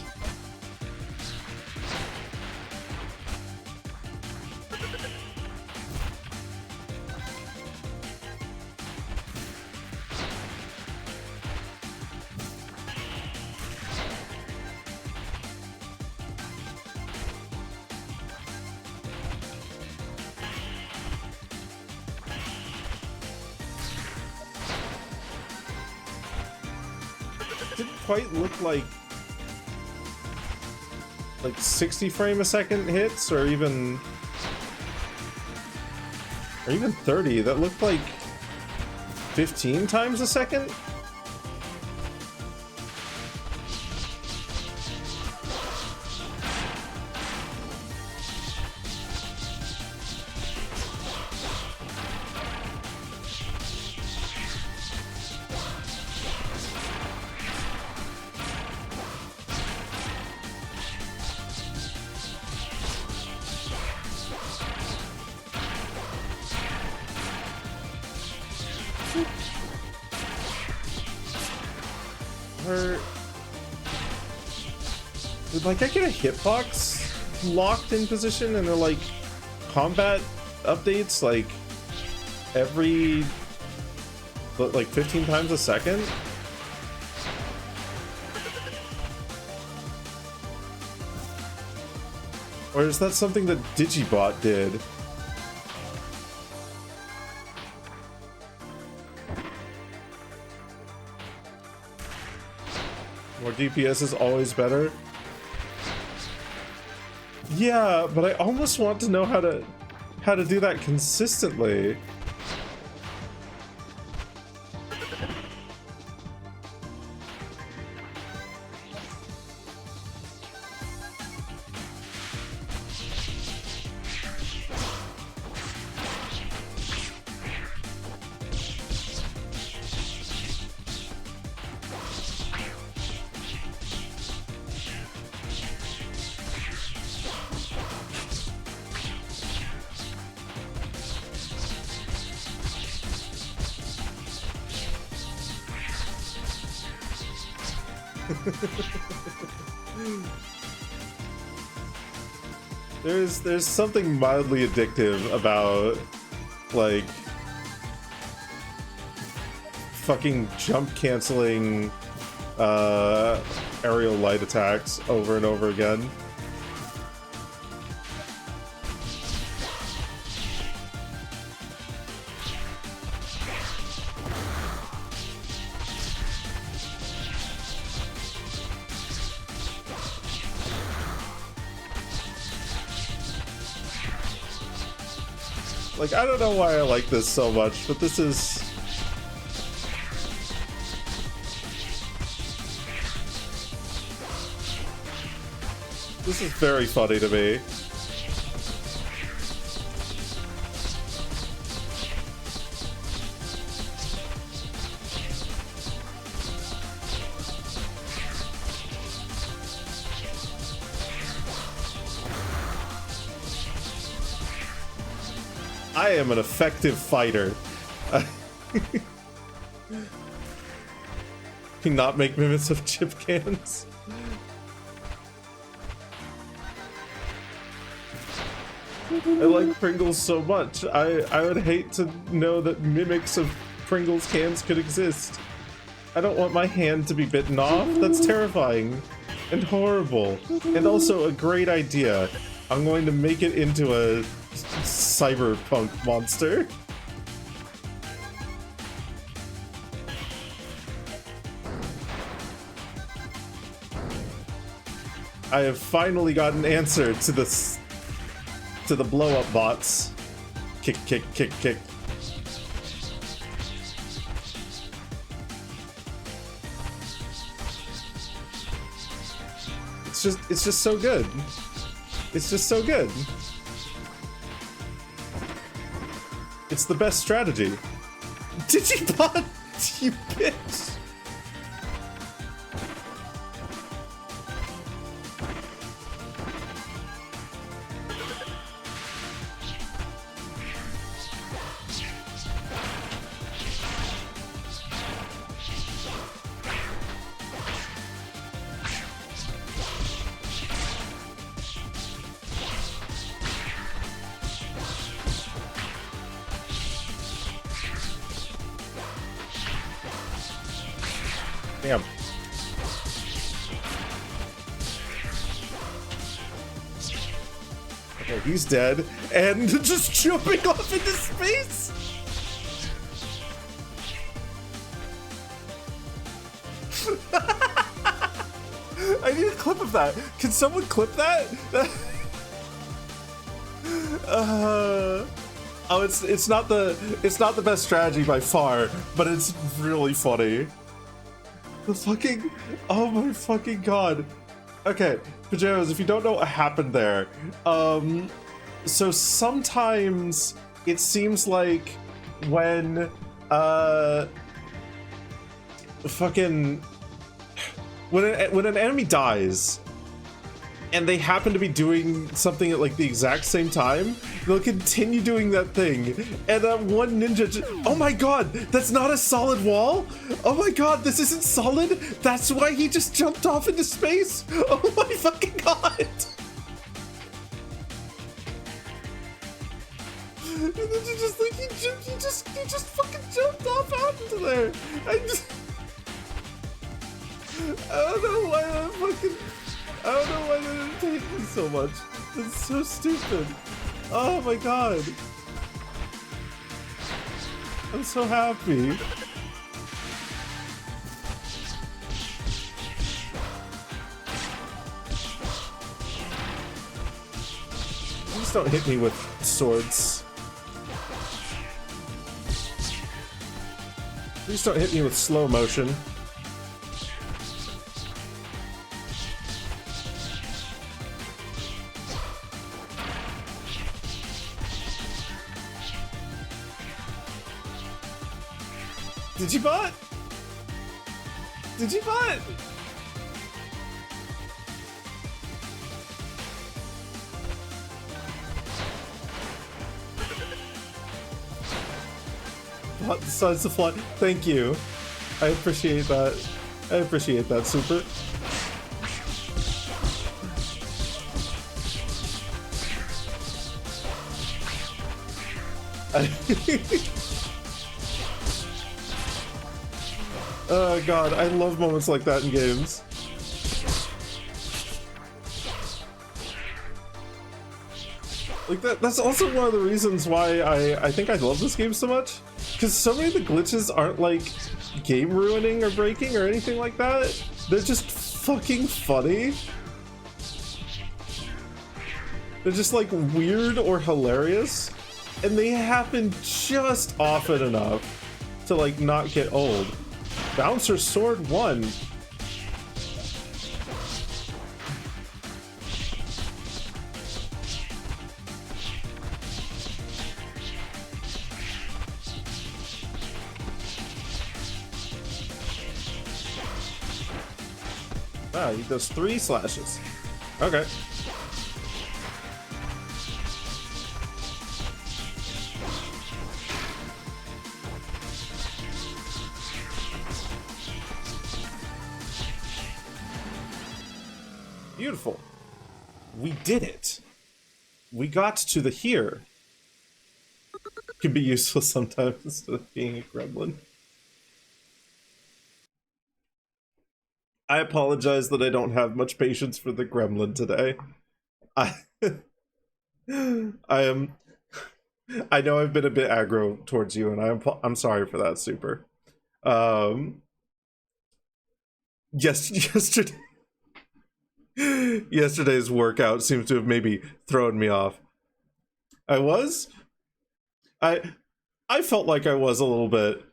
Didn't quite look like 60 frame a second hits, or even 30. That looked like 15 times a second. Did like I get a hitbox locked in position and they're like combat updates like every like 15 times a second? Or is that something that Digibot did? More DPS is always better. Yeah, but I almost want to know how to do that consistently. There's something mildly addictive about like fucking jump canceling aerial light attacks over and over again. Like, I don't know why I like this so much, but this is... This is very funny to me. I am an effective fighter. Can not make mimics of chip cans. I like Pringles so much. I would hate to know that mimics of Pringles cans could exist. I don't want my hand to be bitten off. That's terrifying and horrible. And also a great idea. I'm going to make it into a cyberpunk monster. I have finally got an answer to this, to the blow-up bots. Kick, kick, kick, kick. It's just so good. It's just so good. It's the best strategy. Digibot, you bitch. Damn. Okay, he's dead. And just jumping off into space! I need a clip of that. Can someone clip that? Oh, it's not the best strategy by far, but it's really funny. The fucking, oh my fucking god. Okay, Pajamas, if you don't know what happened there, so sometimes it seems like when when an enemy dies and they happen to be doing something at like the exact same time, they'll continue doing that thing. And one ninja oh my god, that's not a solid wall? Oh my god, this isn't solid? That's why he just jumped off into space? Oh my fucking god! And then you just like, he just fucking jumped off out into there. I don't know why I don't know why that entertained me so much. It's so stupid. Oh my god. I'm so happy. Please don't hit me with swords. Please don't hit me with slow motion. Did you bot? Did you bot? Bot decides to fly. Thank you. I appreciate that. I appreciate that, Super. Oh god, I love moments like that in games. Like that's also one of the reasons why I think I love this game so much. Because so many of the glitches aren't like game ruining or breaking or anything like that. They're just fucking funny. They're just like weird or hilarious. And they happen just often enough to like not get old. Bouncer Sword 1. Wow, he does 3 slashes. Okay. Beautiful. We did it. We got to the here. Can be useful sometimes instead of being a gremlin. I apologize that I don't have much patience for the gremlin today. I know I've been a bit aggro towards you, and I'm sorry for that, Super. Yesterday's workout seems to have maybe thrown me off. I felt like I was a little bit.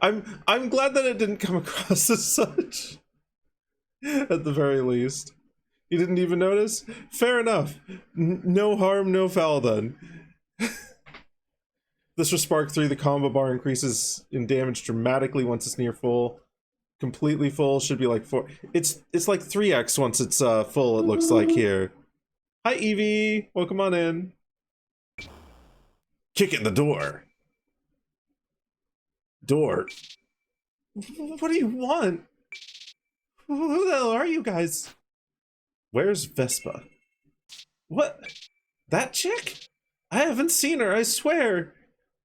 I'm glad that it didn't come across as such. At the very least. You didn't even notice? Fair enough. No harm, no foul then. This for Spark 3, the combo bar increases in damage dramatically once it's near full. Completely full should be like 4. It's like 3x once it's full, it looks like here. Hi Evie, welcome on in. Kick in the door. Door. What do you want? Who the hell are you guys? Where's Vespa? What? That chick? I haven't seen her, I swear.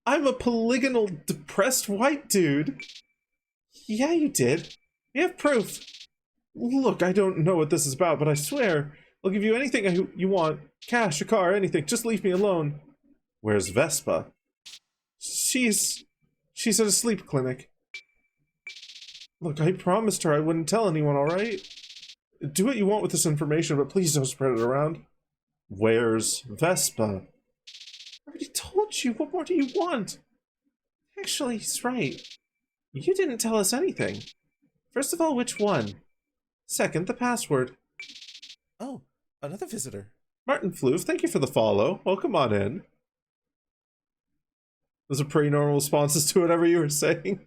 I'm a polygonal, depressed white dude. Yeah, you did. We have proof. Look, I don't know what this is about, but I swear, I'll give you anything you want. Cash, a car, anything. Just leave me alone. Where's Vespa? She's at a sleep clinic. Look, I promised her I wouldn't tell anyone, alright? Do what you want with this information, but please don't spread it around. Where's Vespa? I already told you, what more do you want? Actually, he's right. You didn't tell us anything. First of all, which one? Second, the password. Oh, another visitor. Martin Floof, thank you for the follow. Welcome on in. Those are pretty normal responses to whatever you were saying.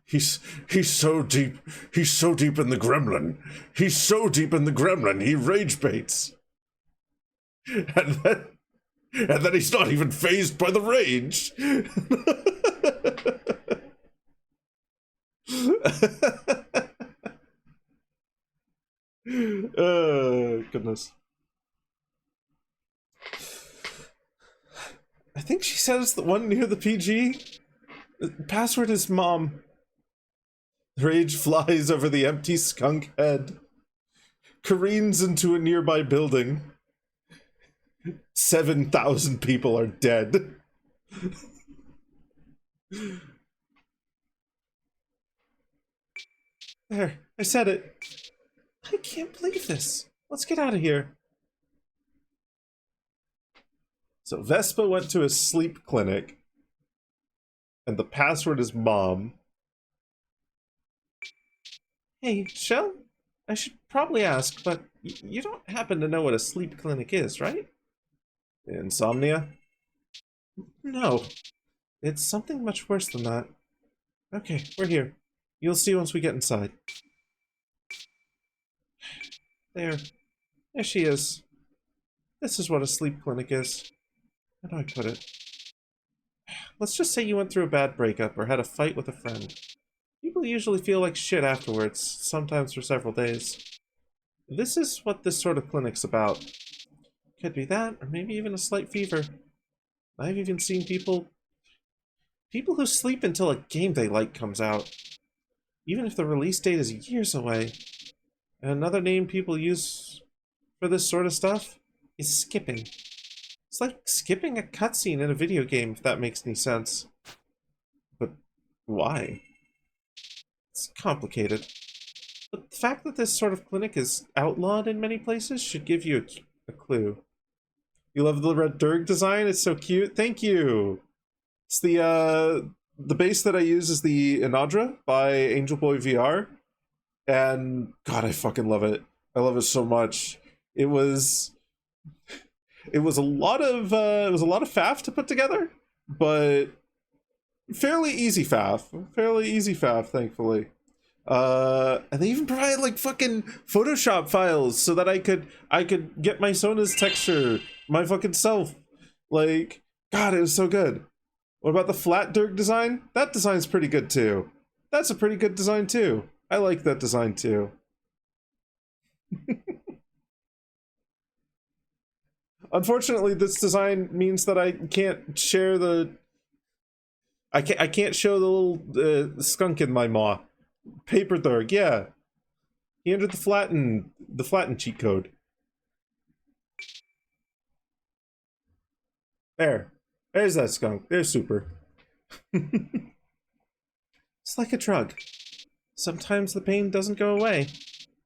He's so deep. He's so deep in the gremlin. He's so deep in the gremlin. He rage baits. And then he's not even phased by the rage. Oh, goodness. I think she said it's the one near the PG. The password is mom. Rage flies over the empty skunk head. Careens into a nearby building. 7,000 people are dead. There, I said it. I can't believe this. Let's get out of here. So Vespa went to a sleep clinic, and the password is mom. Hey, Shell? I should probably ask, but you don't happen to know what a sleep clinic is, right? Insomnia? No. It's something much worse than that. Okay, we're here. You'll see once we get inside. There. There she is. This is what a sleep clinic is. How do I put it? Let's just say you went through a bad breakup or had a fight with a friend. People usually feel like shit afterwards, sometimes for several days. This is what this sort of clinic's about. Could be that, or maybe even a slight fever. I've even seen people who sleep until a game they like comes out, even if the release date is years away. And another name people use for this sort of stuff is skipping. It's like skipping a cutscene in a video game, if that makes any sense. But why? It's complicated. But the fact that this sort of clinic is outlawed in many places should give you a clue. You love the red Durg design? It's so cute. Thank you! It's the base that I use is the Inadra by Angel Boy VR. And God, I fucking love it. I love it so much. It was a lot of faff to put together, but fairly easy faff, thankfully. And they even provided like fucking Photoshop files so that I could get my Sona's texture my fucking self. Like, God, it was so good. What about the flat Dirk design? That design's pretty good too. That's a pretty good design too. I like that design too. Unfortunately, this design means that I can't share the... I can't show the little skunk in my maw. Paper Thurg, yeah. He entered the flatten cheat code. There's that skunk. There's Super. It's like a drug. Sometimes the pain doesn't go away.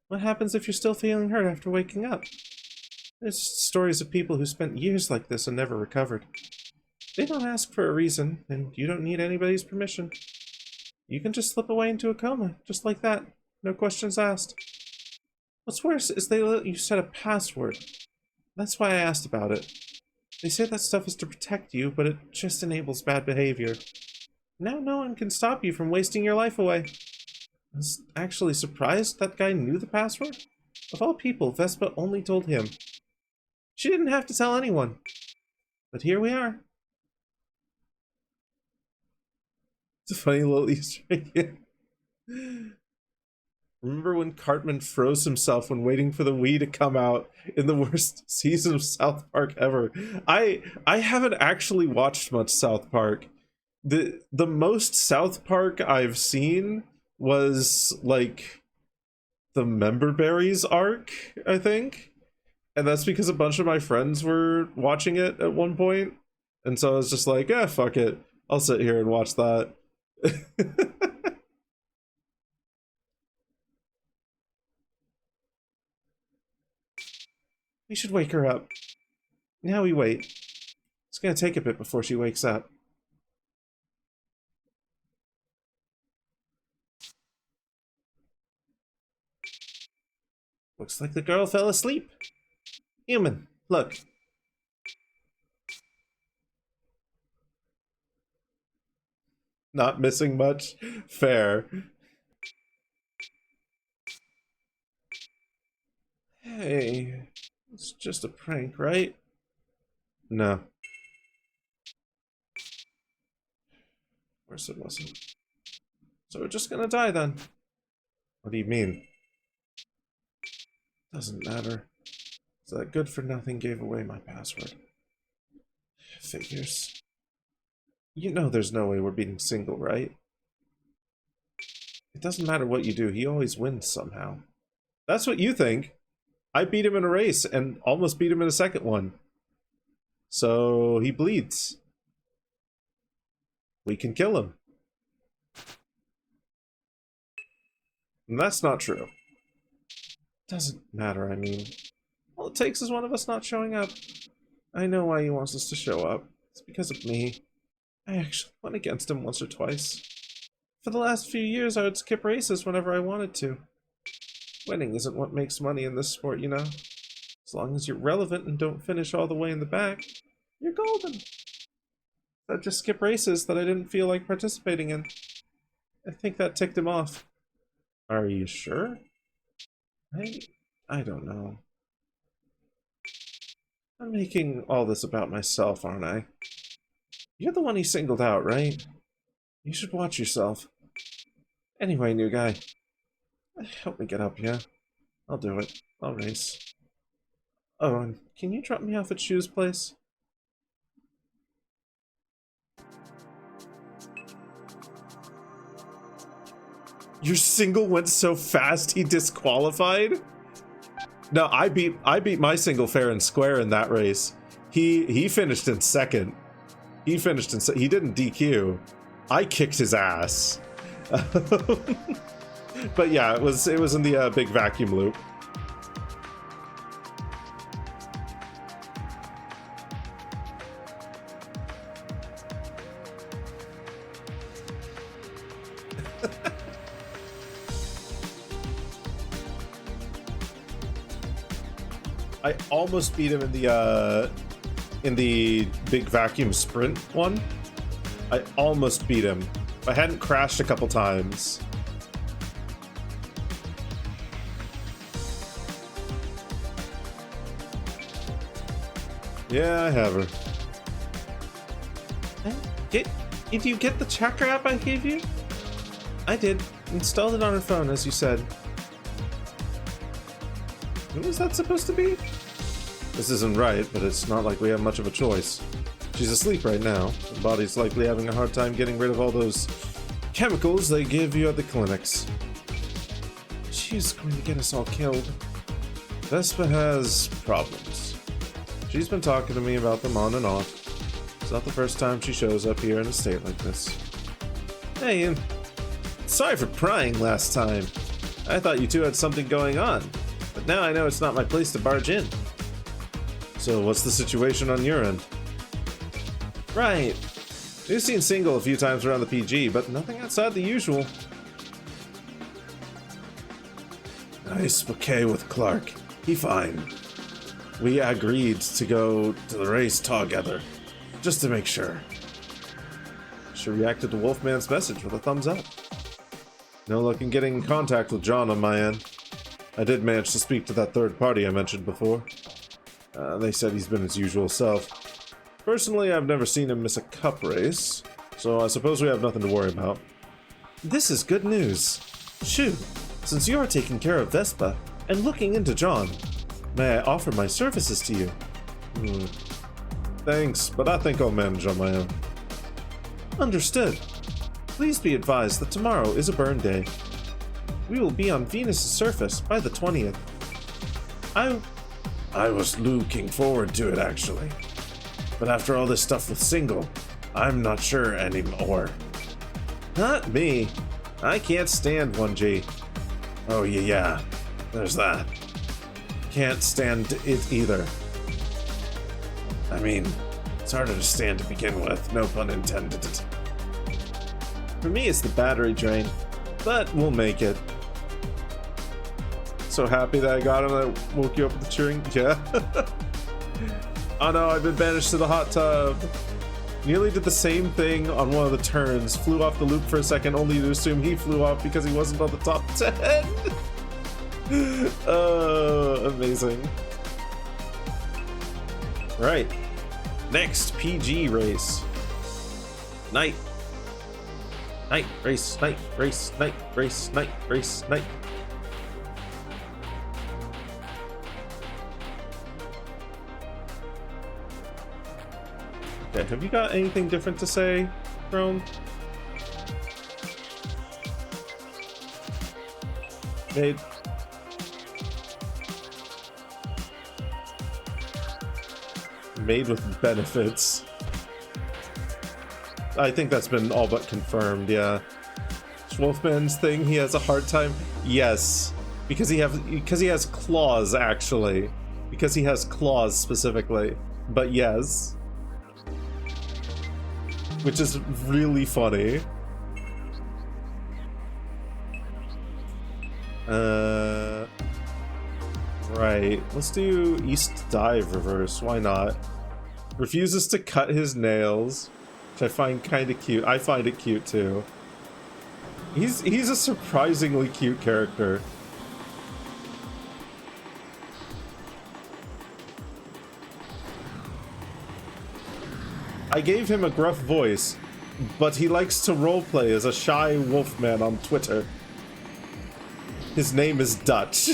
What happens if you're still feeling hurt after waking up? There's stories of people who spent years like this and never recovered. They don't ask for a reason, and you don't need anybody's permission. You can just slip away into a coma, just like that. No questions asked. What's worse is they let you set a password. That's why I asked about it. They say that stuff is to protect you, but it just enables bad behavior. Now no one can stop you from wasting your life away. I was actually surprised that guy knew the password. Of all people, Vespa only told him. She didn't have to tell anyone. But here we are. It's a funny little Easter egg. Remember when Cartman froze himself when waiting for the Wii to come out in the worst season of South Park ever? I haven't actually watched much South Park. The most South Park I've seen was like the Member Berries arc, I think. And that's because a bunch of my friends were watching it at one point. And so I was just like, fuck it. I'll sit here and watch that. We should wake her up. Now we wait. It's gonna take a bit before she wakes up. Looks like the girl fell asleep. Human, look. Not missing much? Fair. Hey, it's just a prank, right? No. Of course it wasn't. So we're just gonna die then? What do you mean? Doesn't matter. So that good-for-nothing gave away my password. Figures. You know there's no way we're beating Single, right? It doesn't matter what you do, he always wins somehow. That's what you think. I beat him in a race and almost beat him in a second one. So he bleeds. We can kill him. And that's not true. Doesn't matter, I mean. All it takes is one of us not showing up. I know why he wants us to show up. It's because of me. I actually went against him once or twice. For the last few years, I would skip races whenever I wanted to. Winning isn't what makes money in this sport, you know. As long as you're relevant and don't finish all the way in the back, you're golden. I'd just skip races that I didn't feel like participating in. I think that ticked him off. Are you sure? I don't know. I'm making all this about myself, aren't I? You're the one he singled out, right? You should watch yourself. Anyway, new guy. Help me get up, yeah? I'll do it. I'll race. Oh, and can you drop me off at Shoe's place? Your single went so fast he disqualified? No, I beat my single fair and square in that race. He finished in second. He didn't DQ. I kicked his ass. But yeah, it was in the big vacuum loop. I almost beat him in the big vacuum sprint one. I almost beat him. If I hadn't crashed a couple times. Yeah, I have her. Did you get the tracker app I gave you? I did. Installed it on her phone, as you said. Who was that supposed to be? This isn't right, but it's not like we have much of a choice. She's asleep right now. Her body's likely having a hard time getting rid of all those chemicals they give you at the clinics. She's going to get us all killed. Vespa has problems. She's been talking to me about them on and off. It's not the first time she shows up here in a state like this. Hey, Ian. Sorry for prying last time. I thought you two had something going on. But now I know it's not my place to barge in. So what's the situation on your end? Right. We've seen Single a few times around the PG, but nothing outside the usual. Nice bouquet with Clark. He fine. We agreed to go to the race together, just to make sure. She reacted to Wolfman's message with a thumbs up. No luck in getting in contact with John on my end. I did manage to speak to that third party I mentioned before. They said he's been his usual self. Personally, I've never seen him miss a cup race, so I suppose we have nothing to worry about. This is good news. Shoo, Since you are taking care of Vespa and looking into John, may I offer my services to you? Thanks, but I think I'll manage on my own. Understood. Please be advised that tomorrow is a burn day. We will be on Venus' surface by the 20th. I was looking forward to it, actually. But after all this stuff with Single, I'm not sure anymore. Not me. I can't stand 1G. Oh, yeah. There's that. Can't stand it either. I mean, it's harder to stand to begin with, no pun intended. For me, it's the battery drain, but we'll make it. So happy that I got him. I woke you up with the cheering. Yeah. Oh no, I've been banished to the hot tub. Nearly did the same thing on one of the turns. Flew off the loop for a second, only to assume he flew off because he wasn't on the top 10. Oh, amazing. Right. Next, PG race. Night. Night race, night race, night race, night race, night. Okay, have you got anything different to say, Crone? Made with benefits. I think that's been all but confirmed, yeah. Wolfman's thing, he has a hard time. Yes, because he has claws, actually. Because he has claws specifically. But yes. Which is really funny. Right. Let's do East Dive reverse. Why not? Refuses to cut his nails, which I find kind of cute. I find it cute too. He's a surprisingly cute character. I gave him a gruff voice, but he likes to roleplay as a shy wolfman on Twitter. His name is Dutch.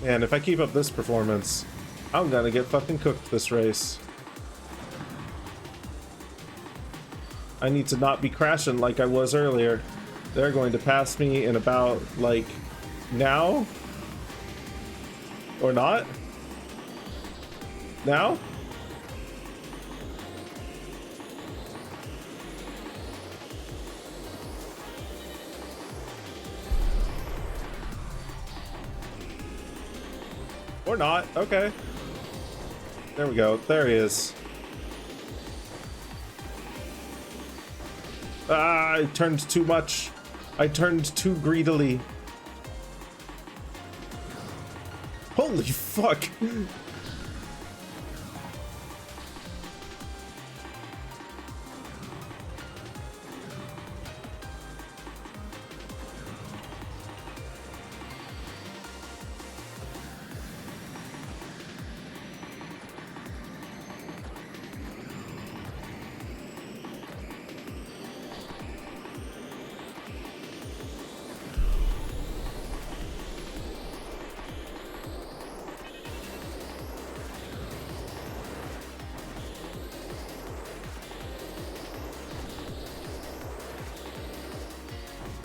Man, if I keep up this performance, I'm gonna get fucking cooked this race. I need to not be crashing like I was earlier. They're going to pass me in about, like, now? Or not? Now? Or not. Okay. There we go. There he is. Ah, I turned too much. I turned too greedily. Holy fuck.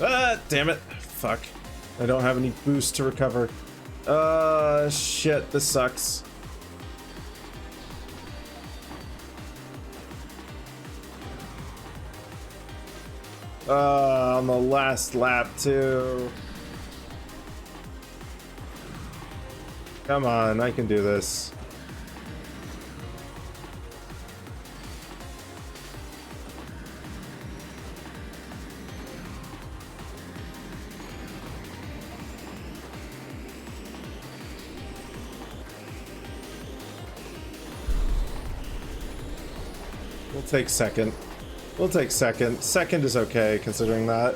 Ah, damn it. Fuck. I don't have any boost to recover. Shit, this sucks. On the last lap, too. Come on, I can do this. We'll take second. We'll take second. Second is okay, considering that.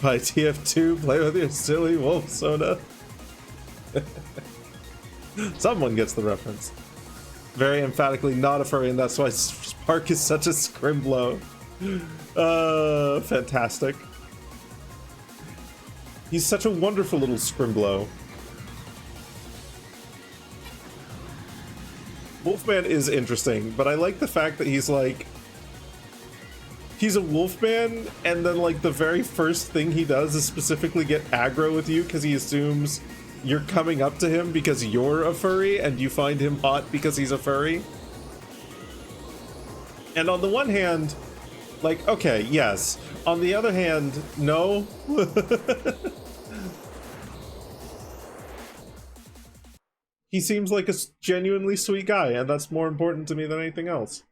Buy TF2, play with your silly wolf soda. Someone gets the reference. Very emphatically not a furry, and that's why Spark is such a scrimblow. Fantastic. He's such a wonderful little scrimblow. Wolfman is interesting, but I like the fact that he's like... He's a wolfman, and then like the very first thing he does is specifically get aggro with you because he assumes you're coming up to him because you're a furry and you find him hot because he's a furry. And on the one hand, like, okay, yes. On the other hand, no. He seems like a genuinely sweet guy, and that's more important to me than anything else.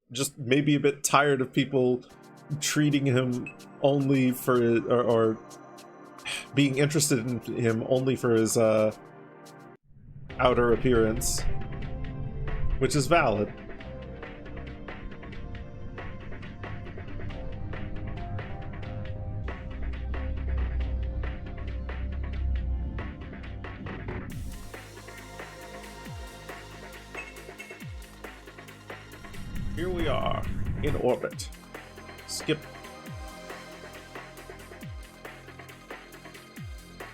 Just maybe a bit tired of people treating him only for, or being interested in him only for his outer appearance, which is valid. Here we are, in orbit. Skip.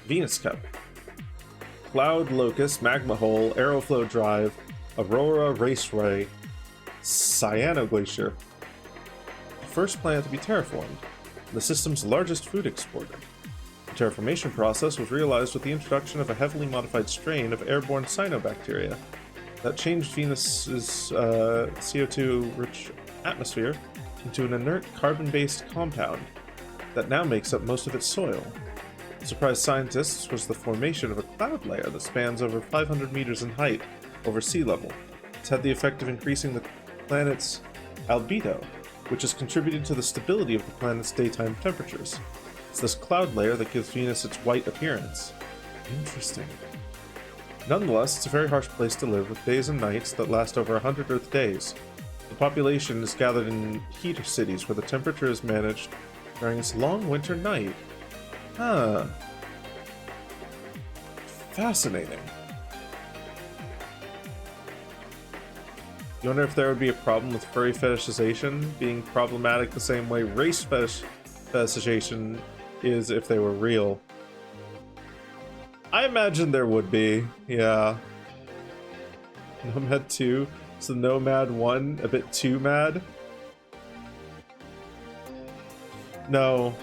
Venus Cup. Cloud Locust, Magma Hole, Aeroflow Drive, Aurora Raceway, Cyano Glacier. The first planet to be terraformed, the system's largest food exporter. The terraformation process was realized with the introduction of a heavily modified strain of airborne cyanobacteria that changed Venus's CO2-rich atmosphere into an inert carbon-based compound that now makes up most of its soil. What surprised scientists was the formation of a cloud layer that spans over 500 meters in height over sea level. It's had the effect of increasing the planet's albedo, which has contributed to the stability of the planet's daytime temperatures. It's this cloud layer that gives Venus its white appearance. Interesting. Nonetheless, it's a very harsh place to live, with days and nights that last over 100 Earth days. The population is gathered in heater cities where the temperature is managed during its long winter night. Huh. Fascinating. You wonder if there would be a problem with furry fetishization being problematic the same way race fetishization is if they were real. I imagine there would be, yeah. Nomad 2, is the Nomad 1 a bit too mad? No.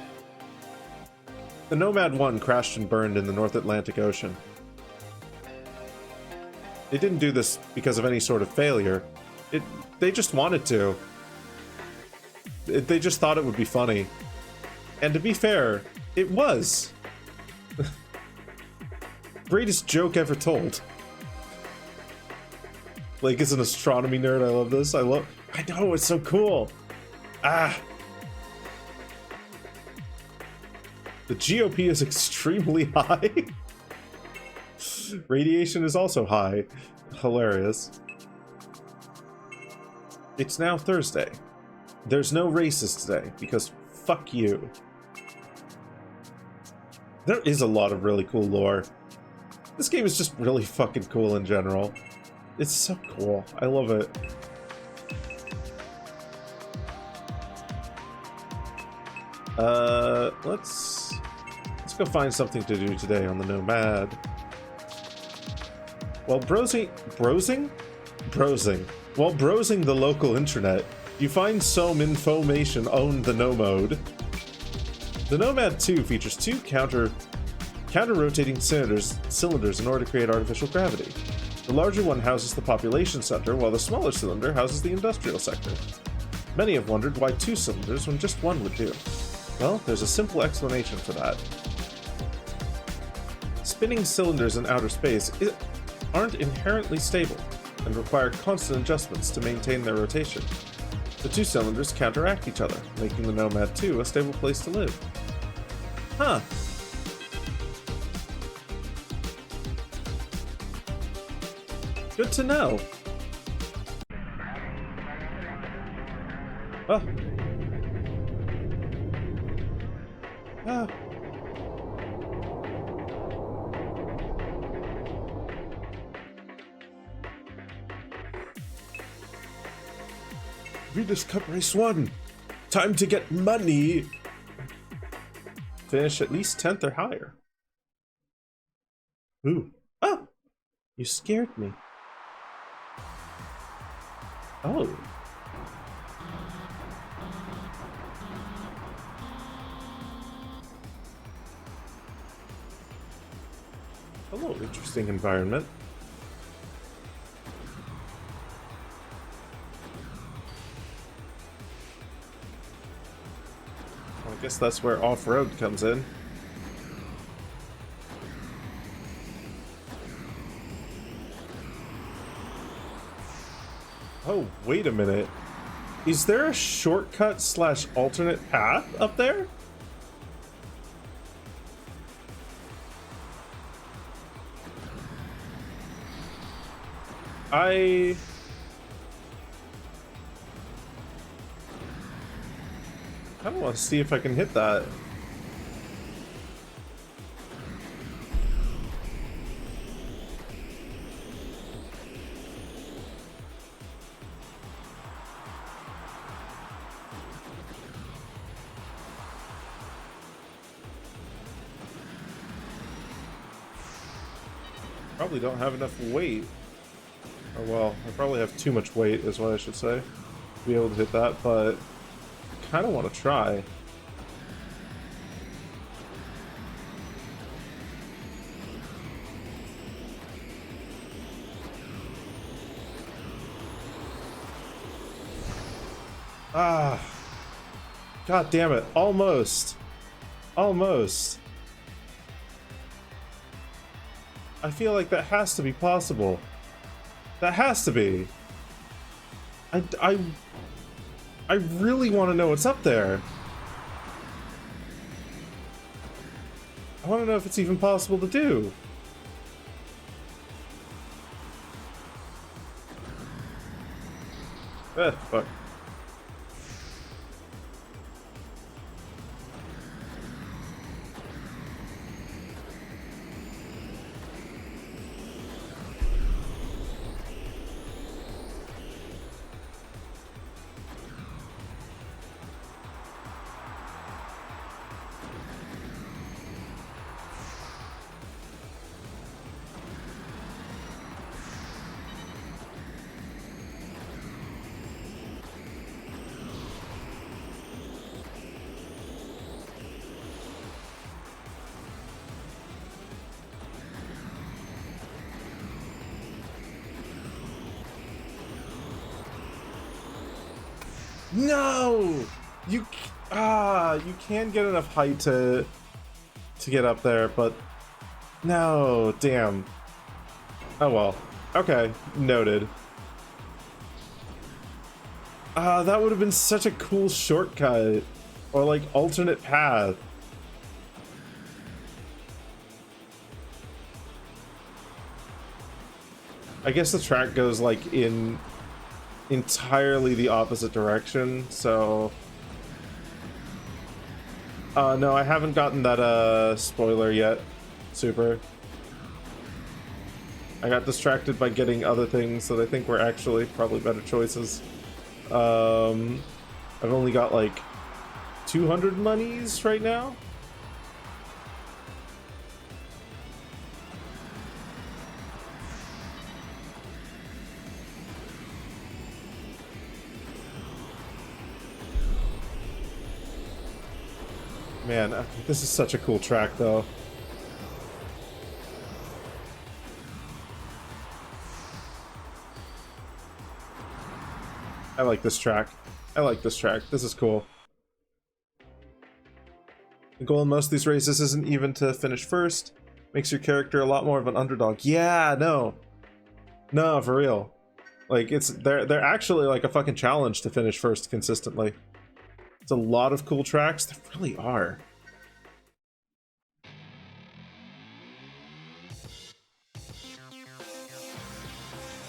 The Nomad 1 crashed and burned in the North Atlantic Ocean. They didn't do this because of any sort of failure. They just wanted to. They just thought it would be funny. And to be fair, it was. Greatest joke ever told. Blake is an astronomy nerd. I love this. I know, it's so cool. Ah. The GOP is extremely high. Radiation is also high. Hilarious. It's now Thursday. There's no races today because fuck you. There is a lot of really cool lore. This game is just really fucking cool in general. It's so cool. I love it. Let's go find something to do today on the Nomad. While browsing While browsing the local internet, you find some information on the Nomad. The Nomad 2 features two counter-rotating cylinders in order to create artificial gravity. The larger one houses the population center, while the smaller cylinder houses the industrial sector. Many have wondered why two cylinders when just one would do. Well, there's a simple explanation for that. Spinning cylinders in outer space aren't inherently stable and require constant adjustments to maintain their rotation. The two cylinders counteract each other, making the Nomad 2 a stable place to live. Huh. Good to know. Ah. Ah. Venus Cup Race 1. Time to get money. Finish at least 10th or higher. Ooh. Oh! You scared me. Oh. Hello, interesting environment. Well, I guess that's where off-road comes in. Oh, wait a minute. Is there a shortcut slash alternate path up there? I kind of want to see if I can hit that. Probably don't have enough weight. Or well, I probably have too much weight is what I should say to be able to hit that, but I kind of want to try. Ah. God damn it. Almost. Almost. I feel like that has to be possible. That has to be. I really want to know what's up there. I want to know if it's even possible to do. Fuck. No! You can get enough height to get up there, but no, damn. Oh well. Okay, noted. That would have been such a cool shortcut or like alternate path. I guess the track goes like in entirely the opposite direction, so no, I haven't gotten that spoiler yet. Super. I got distracted by getting other things that I think were actually probably better choices. I've only got like 200 monies right now. Man, this is such a cool track, though. I like this track. I like this track. This is cool. The goal in most of these races isn't even to finish first. Makes your character a lot more of an underdog. Yeah, no. No, for real. Like, they're actually like a fucking challenge to finish first consistently. It's a lot of cool tracks. There really are.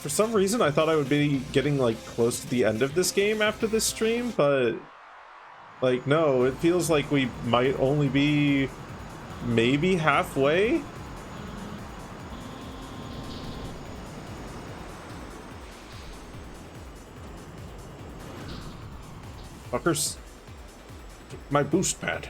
For some reason, I thought I would be getting, like, close to the end of this game after this stream, but... like, no, it feels like we might only be... maybe halfway? Fuckers. My boost pad.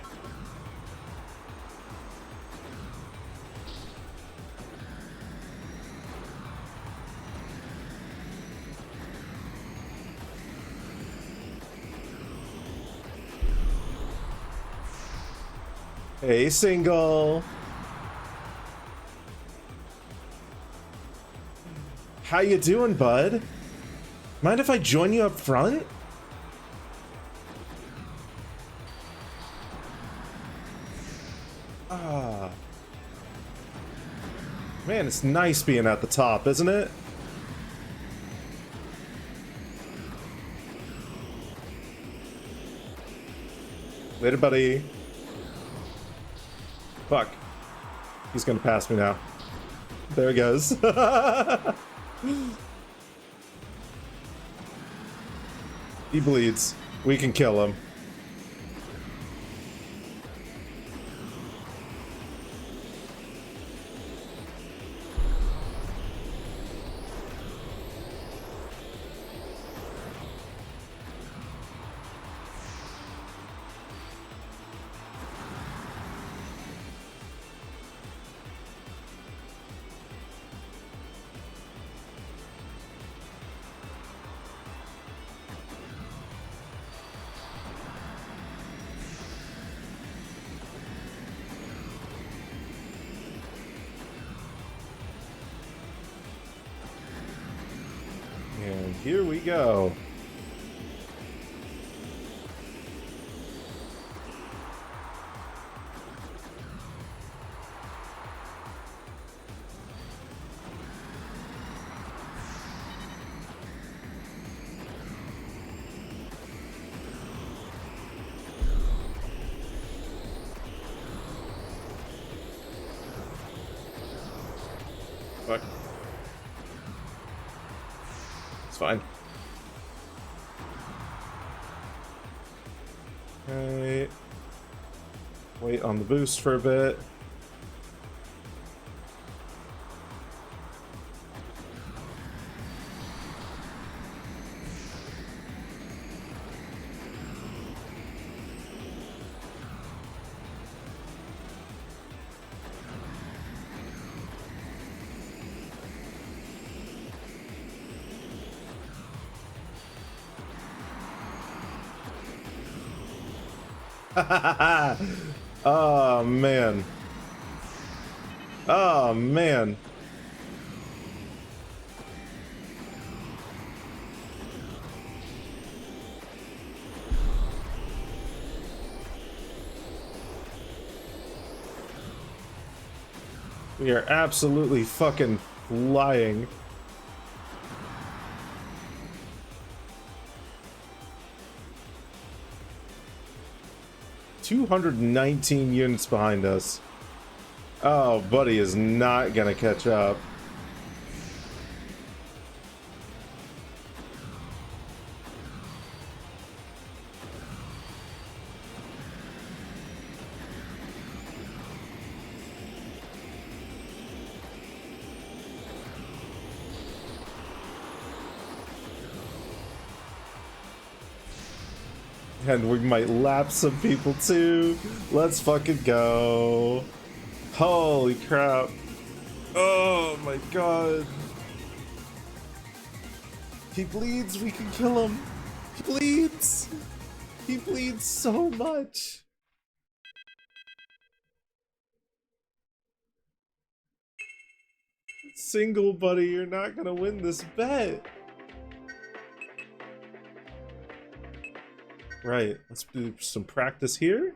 Hey, single. How you doing, bud? Mind if I join you up front? Ah. Man, it's nice being at the top, isn't it? Later, buddy. Fuck. He's gonna pass me now. There he goes. He bleeds. We can kill him. And here we go. Fuck. It's fine. Okay. Wait on the boost for a bit. Oh man. Oh man. We are absolutely fucking flying. $219 units behind us. Oh, buddy is not gonna catch up. And we might lap some people too. Let's fucking go. Holy crap. Oh my god. He bleeds, we can kill him. He bleeds. He bleeds so much. Single, buddy, you're not gonna win this bet. Right, let's do some practice here.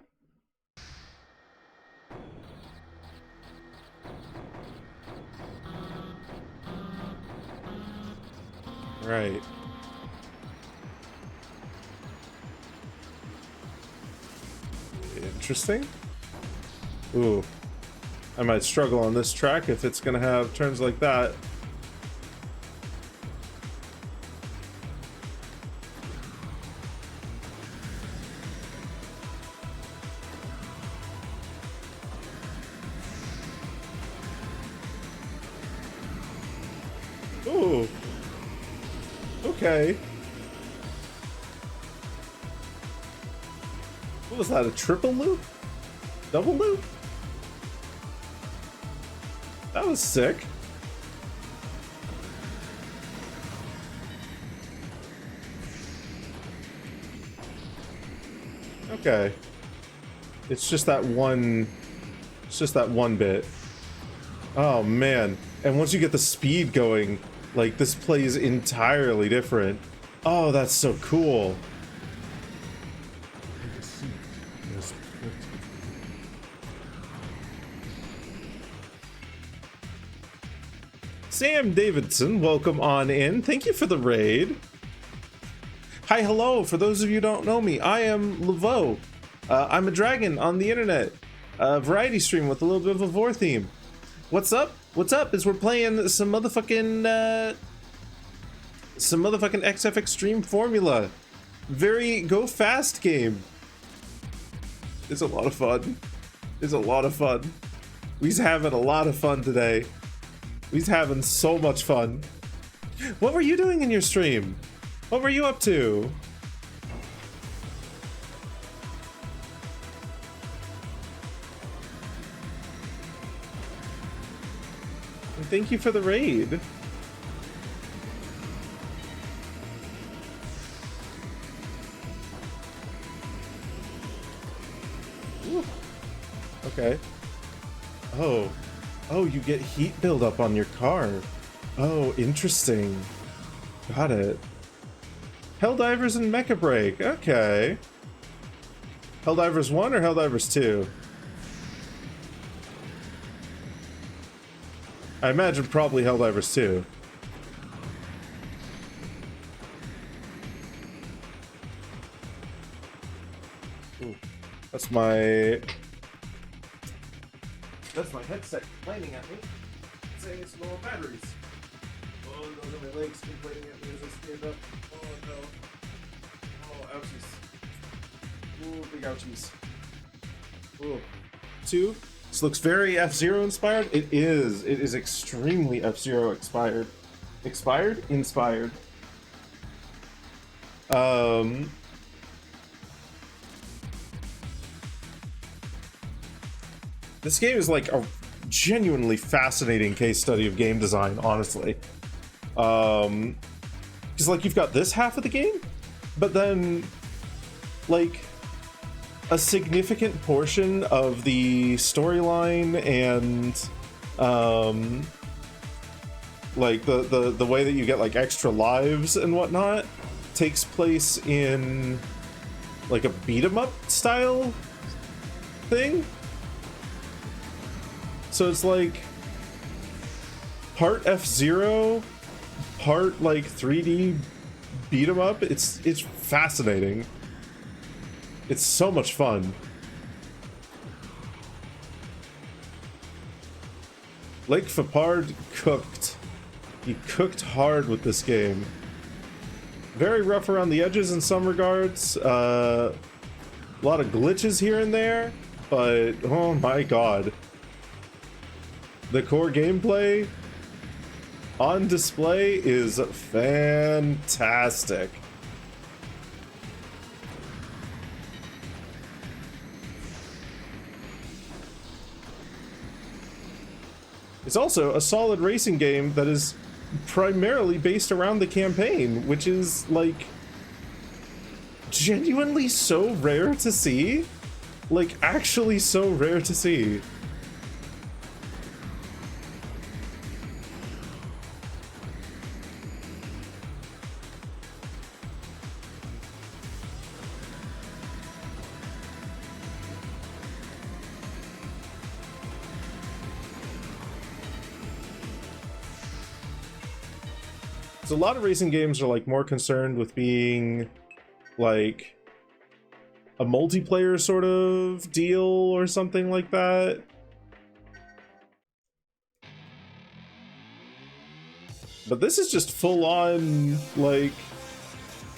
Right. Interesting. Ooh. I might struggle on this track if it's gonna have turns like that. Ooh. Okay. What was that, a triple loop? Double loop? That was sick. Okay. It's just that one bit. Oh man. And once you get the speed going, like this plays entirely different. Oh, that's so cool. Sam Davidson, welcome on in. Thank you for the raid. Hi, hello. For those of you who don't know me, I am Laveau. I'm a dragon on the internet. A variety stream with a little bit of a vor theme. What's up? What's up is we're playing some motherfucking XF Extreme Formula. Very go fast game. It's a lot of fun. It's a lot of fun. We's having a lot of fun today. We's having so much fun. What were you doing in your stream? What were you up to? And thank you for the raid. Ooh. Okay. Oh. Oh, you get heat buildup on your car. Oh, interesting. Got it. Helldivers and Mecha Break. Okay. Helldivers 1 or Helldivers 2? I imagine probably Helldivers 2. Ooh, that's my headset complaining at me, saying it's low on batteries. Oh, those are my legs complaining at me as I stand up. Oh no. Oh, ouchies. Ooh, big ouchies. Ooh. 2. This looks very F-Zero inspired. It is. It is extremely F-Zero inspired. Inspired. This game is like a genuinely fascinating case study of game design, honestly. Because like you've got this half of the game, but then like a significant portion of the storyline and like the way that you get like extra lives and whatnot takes place in like a beat 'em up style thing. So it's like part F-Zero, part like 3D beat 'em up. It's fascinating. It's so much fun. Lake Fapard cooked. He cooked hard with this game. Very rough around the edges in some regards. A lot of glitches here and there, but oh my god. The core gameplay on display is fantastic. It's also a solid racing game that is primarily based around the campaign, which is like genuinely so rare to see. Like actually so rare to see. So a lot of racing games are like more concerned with being like a multiplayer sort of deal or something like that. But this is just full on like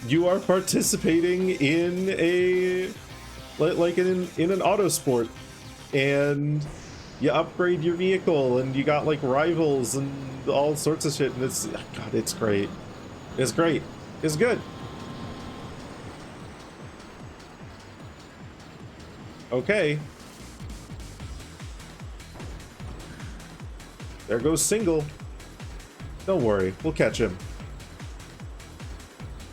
you are participating in a like in an auto sport, and you upgrade your vehicle and you got like rivals and all sorts of shit, and it's, God, it's great. It's great. It's good. Okay. There goes Single. Don't worry, we'll catch him.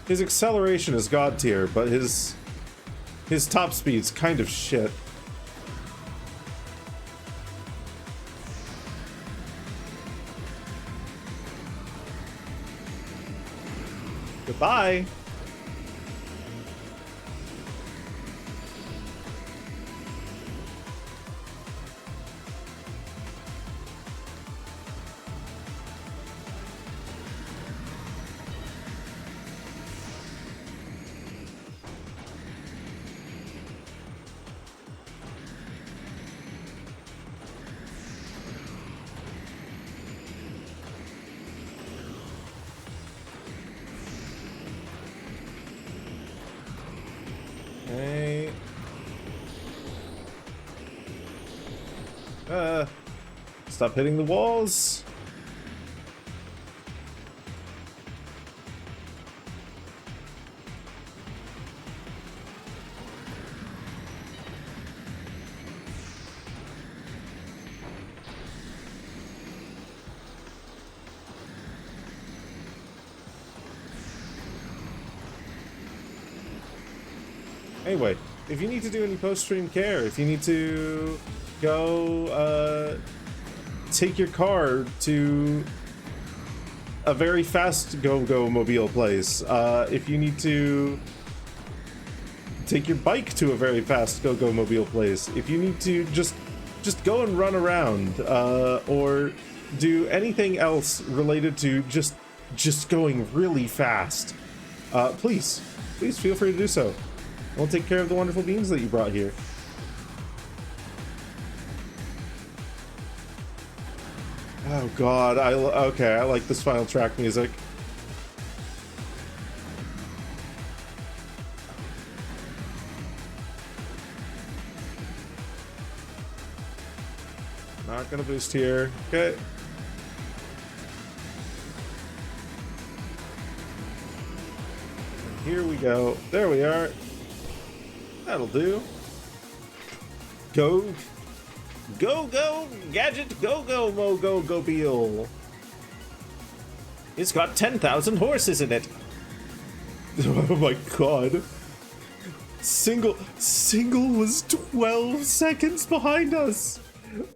His acceleration is god tier, but his top speed's kind of shit. Goodbye. Hey. Stop hitting the walls. Anyway, if you need to do any post-stream care, if you need to go take your car to a very fast go-go mobile place, if you need to take your bike to a very fast go-go mobile place, if you need to just go and run around, or do anything else related to just going really fast, please feel free to do so. We'll take care of the wonderful beans that you brought here. Oh god, okay, I like this final track music. Not gonna boost here. Okay. And here we go. There we are. That'll do. Go, gadget, go beal. It's got 10,000 horses in it. Oh my god. Single was 12 seconds behind us.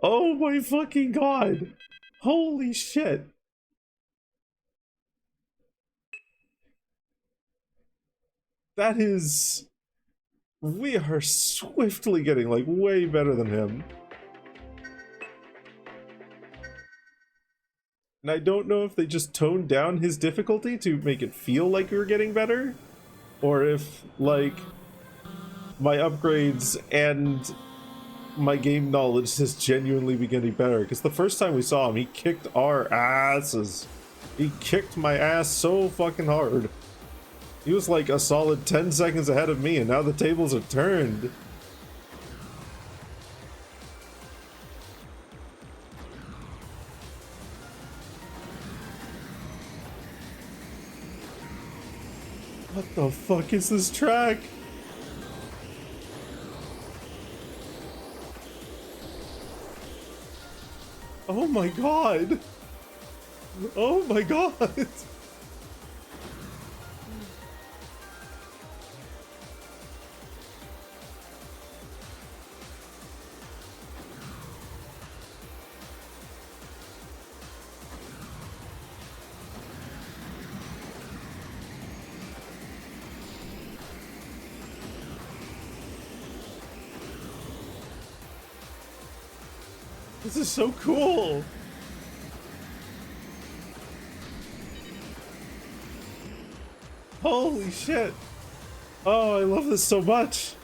Oh my fucking god. Holy shit. That is... We are swiftly getting, like, way better than him. And I don't know if they just toned down his difficulty to make it feel like we were getting better, or if, like, my upgrades and my game knowledge is genuinely getting better. Because the first time we saw him, he kicked our asses. He kicked my ass so fucking hard. He was like a solid 10 seconds ahead of me, and now the tables are turned. What the fuck is this track? Oh my god! Oh my god! This is so cool! Holy shit! Oh, I love this so much!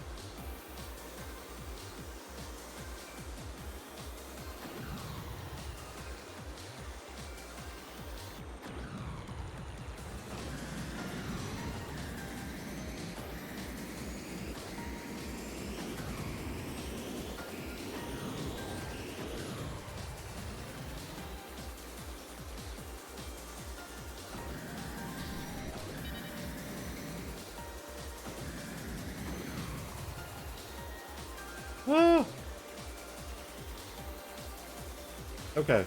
Okay.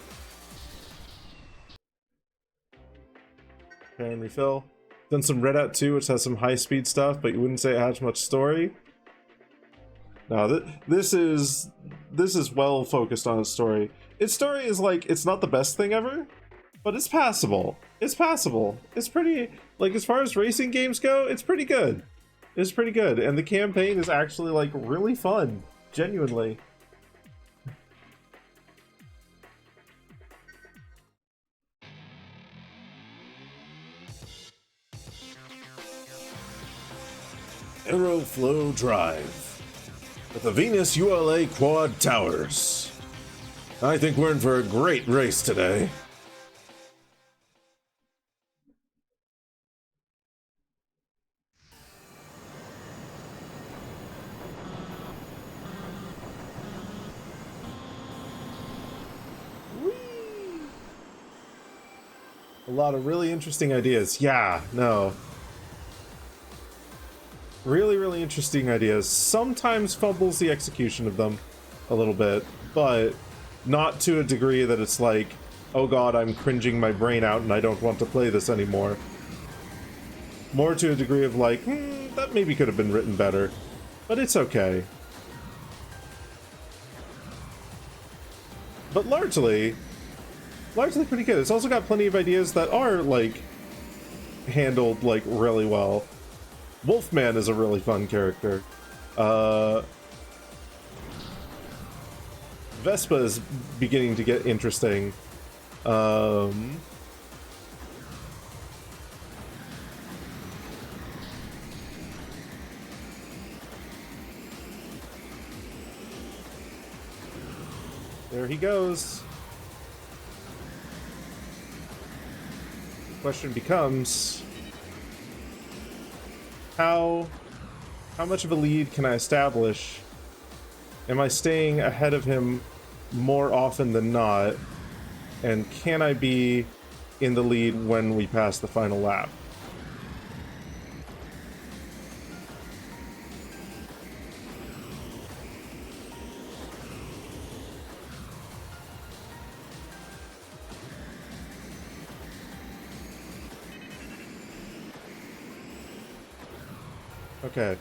And refill. Done some Redout 2, which has some high-speed stuff, but you wouldn't say it has much story. No, this is well focused on its story. Its story is like, it's not the best thing ever, but it's passable. It's passable. It's pretty, like, as far as racing games go, it's pretty good. It's pretty good, and the campaign is actually, like, really fun. Genuinely. Aeroflow Drive with the Venus ULA Quad Towers. I think we're in for a great race today. Whee! A lot of really interesting ideas. Yeah, no. Really, really interesting ideas. Sometimes fumbles the execution of them a little bit, but not to a degree that it's like, oh god, I'm cringing my brain out and I don't want to play this anymore. More to a degree of like, that maybe could have been written better, but it's okay. But largely pretty good. It's also got plenty of ideas that are, like, handled, like, really well. Wolfman is a really fun character. Vespa is beginning to get interesting. There he goes. The question becomes, how much of a lead can I establish? Am I staying ahead of him more often than not? And can I be in the lead when we pass the final lap? Okay.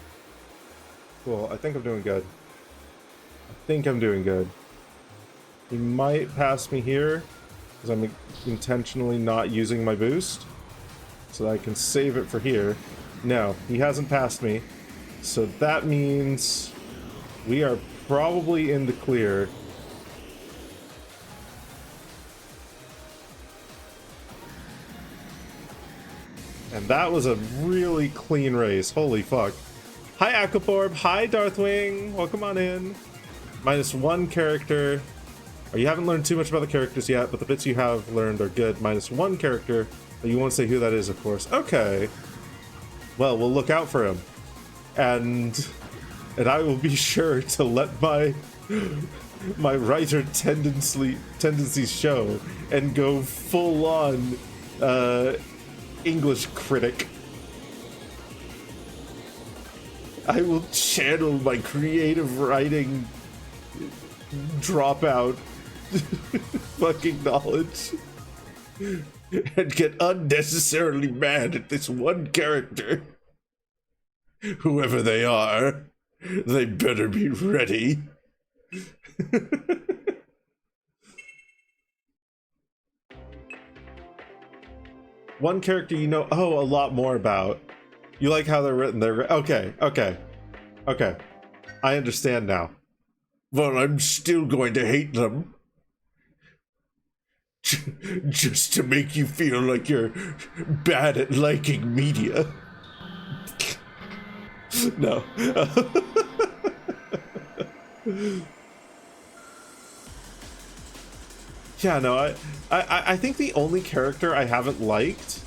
Cool. I think I'm doing good. He might pass me here, because I'm intentionally not using my boost, so that I can save it for here. No, he hasn't passed me, so that means we are probably in the clear. And that was a really clean race. Holy fuck. Hi, Aquaporb. Hi, Darthwing. Welcome on in. -1 character. Oh, you haven't learned too much about the characters yet, but the bits you have learned are good. -1 character, but you won't say who that is, of course. Okay. Well, we'll look out for him. And I will be sure to let my writer tendencies show and go full on English critic. I will channel my creative writing dropout fucking knowledge and get unnecessarily mad at this one character. Whoever they are, they better be ready. One character you know, a lot more about. You like how they're written. Okay. I understand now. Well, I'm still going to hate them. Just to make you feel like you're bad at liking media. No. Yeah, no, I think the only character I haven't liked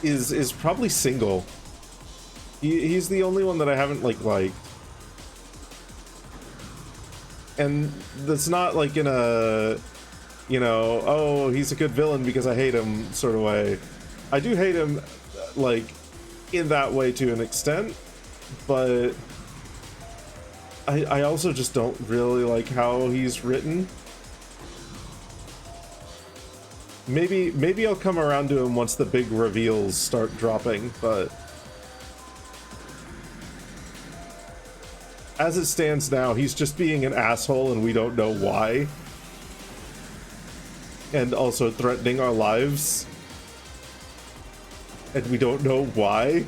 is probably Single. He's the only one that I haven't liked. And that's not like in a, you know, oh, he's a good villain because I hate him sort of way. I do hate him, like, in that way to an extent, but I also just don't really like how he's written. Maybe I'll come around to him once the big reveals start dropping, but as it stands now, he's just being an asshole and we don't know why. And also threatening our lives. And we don't know why.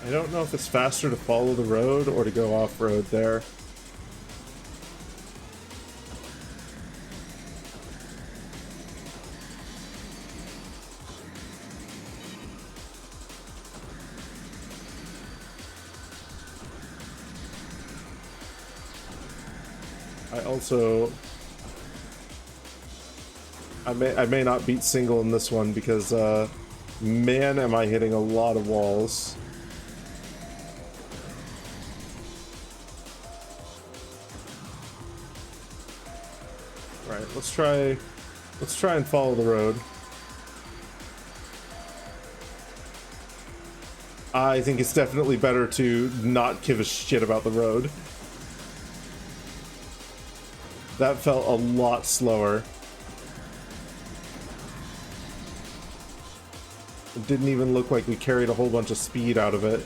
I don't know if it's faster to follow the road or to go off-road there. I may not beat single in this one because man am I hitting a lot of walls. Right, let's try and follow the road. I think it's definitely better to not give a shit about the road. That felt a lot slower. It didn't even look like we carried a whole bunch of speed out of it.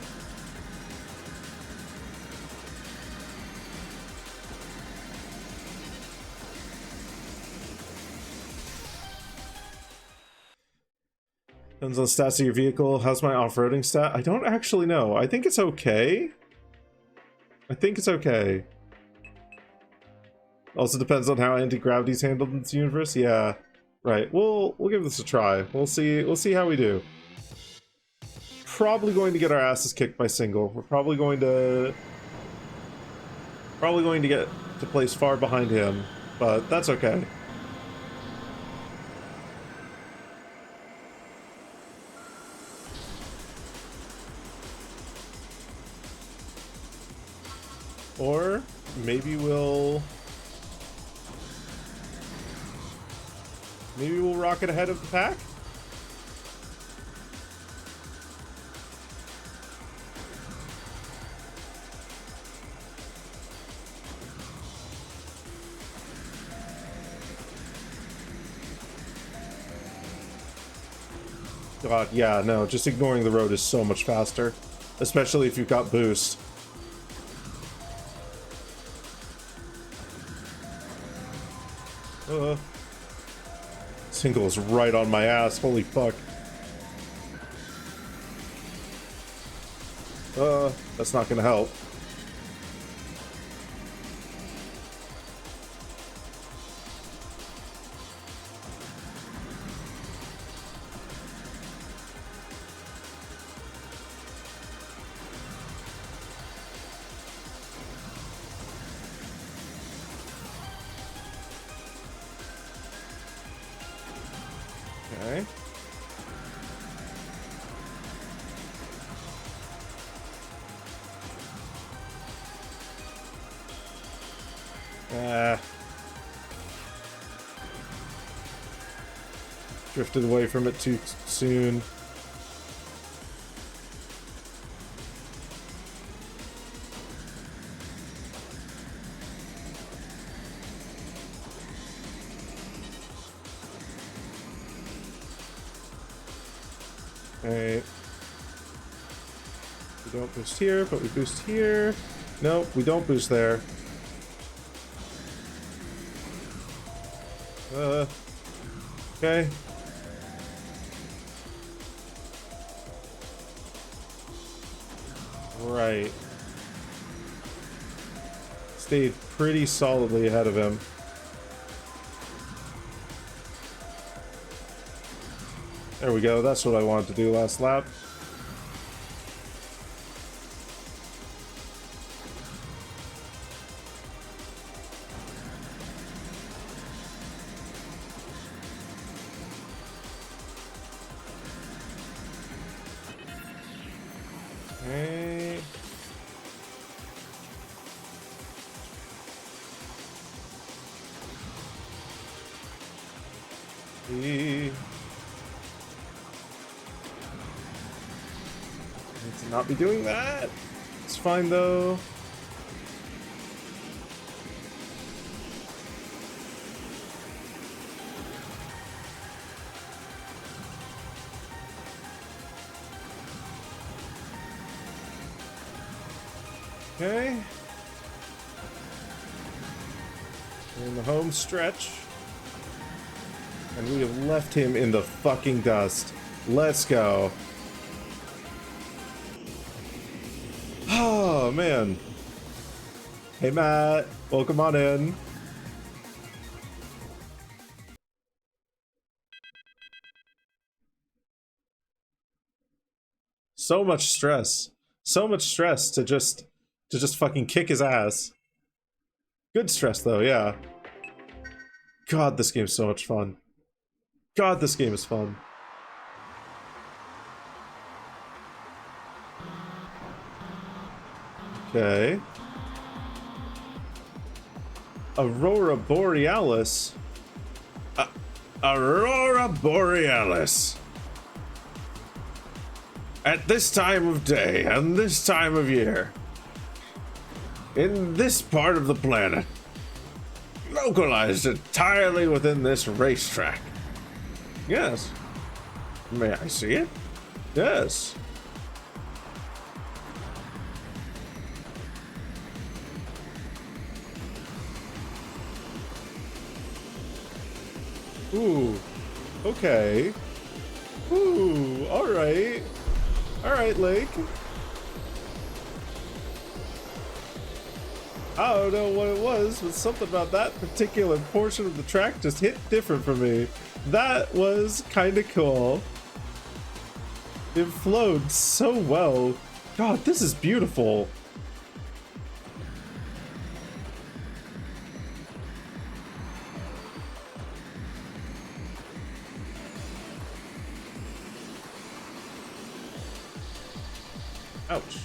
Depends on the stats of your vehicle. How's my off-roading stat? I don't actually know. I think it's okay. I think it's okay. Also depends on how anti-gravity's handled in this universe. Yeah. Right. We'll give this a try. We'll see how we do. Probably going to get our asses kicked by single. We're probably going to get to place far behind him, but that's okay. Or maybe we'll rocket ahead of the pack. God, yeah, no, just ignoring the road is so much faster, especially if you've got boost. Single is right on my ass, holy fuck. That's not gonna help. Okay. Drifted away from it too soon. Okay. We don't boost here, but we boost here. Nope, we don't boost there. Okay. Right. Stayed pretty solidly ahead of him. There we go, that's what I wanted to do last lap. Need to not be doing that. It's fine though. Okay. We're in the home stretch. And we have left him in the fucking dust. Let's go. Oh, man. Hey, Matt. Welcome on in. So much stress. So much stress to just fucking kick his ass. Good stress, though, yeah. God, this game's so much fun. God, this game is fun. Okay. Aurora Borealis. Aurora Borealis. At this time of day and this time of year. In this part of the planet. Localized entirely within this racetrack. Yes. May I see it? Yes. Ooh. Okay. Ooh. Alright. Alright, Lake. I don't know what it was, but something about that particular portion of the track just hit different for me. That was kind of cool. It flowed so well. God, this is beautiful. Ouch.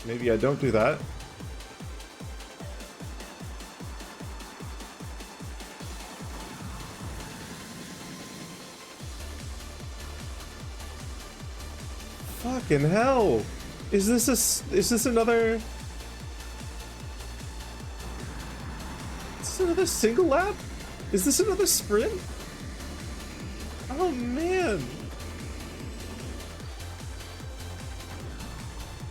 Maybe I don't do that. Fucking hell! Is this another single lap? Is this another sprint? Oh man!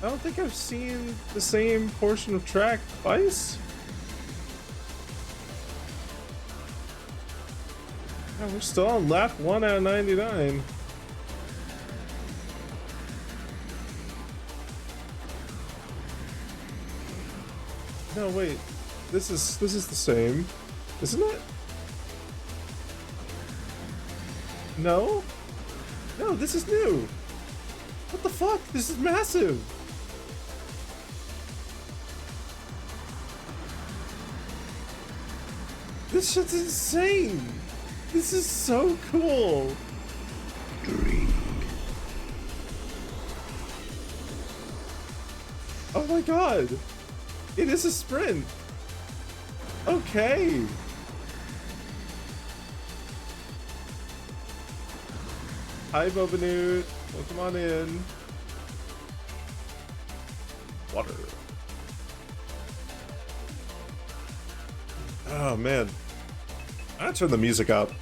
I don't think I've seen the same portion of track twice. Oh, we're still on lap 1 out of 99. No, wait. This is the same, isn't it? No? No, this is new. What the fuck? This is massive. This shit's insane. This is so cool. Oh my god. It is a sprint. Okay. Hi, Bobanute. Welcome on in. Water. Oh, man. I turn the music up.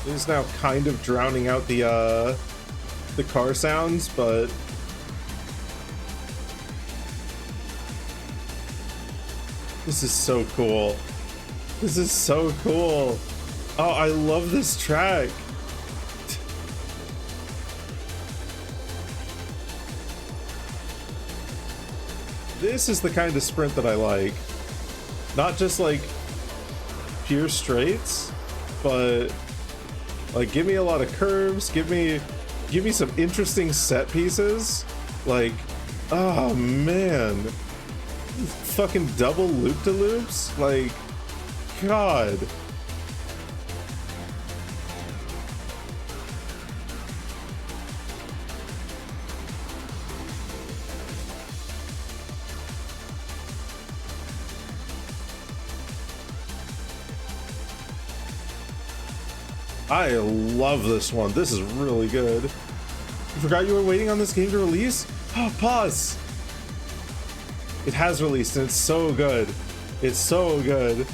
It is now kind of drowning out the car sounds, but this is so cool. This is so cool. Oh, I love this track. This is the kind of sprint that I like. Not just like pure straights, but like give me a lot of curves, give me some interesting set pieces. Like, oh man. Fucking double loop-de-loops? Like, God. I love this one. This is really good. You forgot you were waiting on this game to release? Oh, pause. It has released and it's so good. It's so good.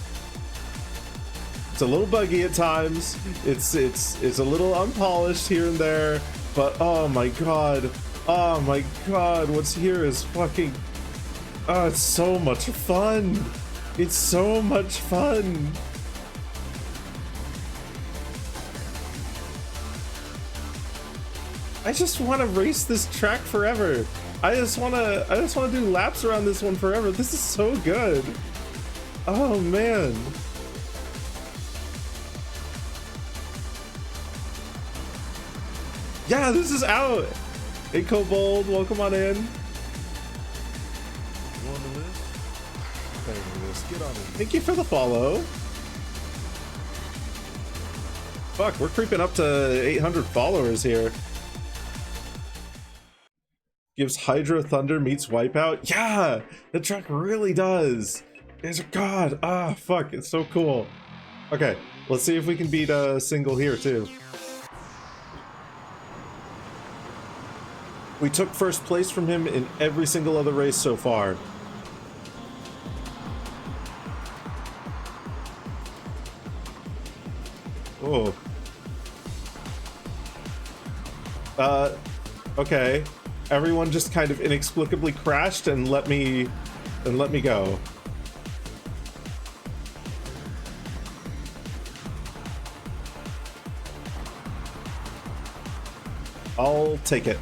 It's a little buggy at times. It's a little unpolished here and there, but oh my god. Oh my god, what's here is fucking... Oh, it's so much fun. It's so much fun. I just want to race this track forever. I just want to do laps around this one forever. This is so good. Oh man. Yeah, this is out. Hey Kobold, welcome on in. Thank you for the follow. Fuck, we're creeping up to 800 followers here. Gives Hydro Thunder meets Wipeout. Yeah, the track really does. It's god. Ah, fuck, it's so cool. Okay, let's see if we can beat a single here too. We took first place from him in every single other race so far. Oh. Okay. Everyone just kind of inexplicably crashed and let me go. I'll take it.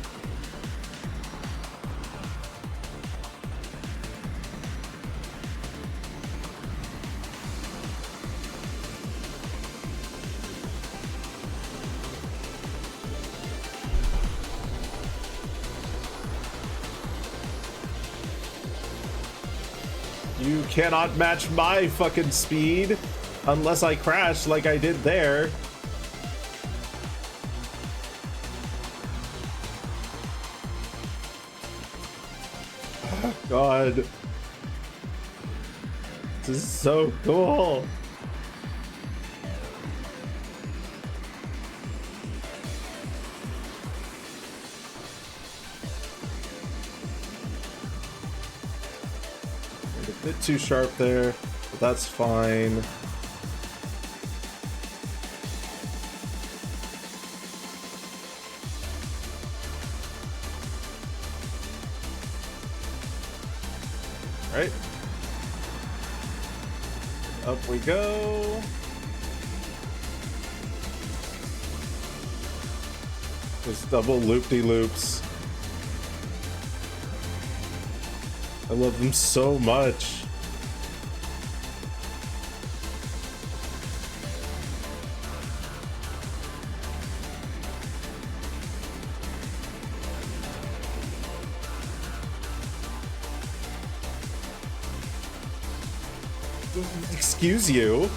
You cannot match my fucking speed unless I crash like I did there. Oh, God. This is so cool. A bit too sharp there, but that's fine. Right. Up we go. Just double loop-de-loops. I love them so much. Excuse you.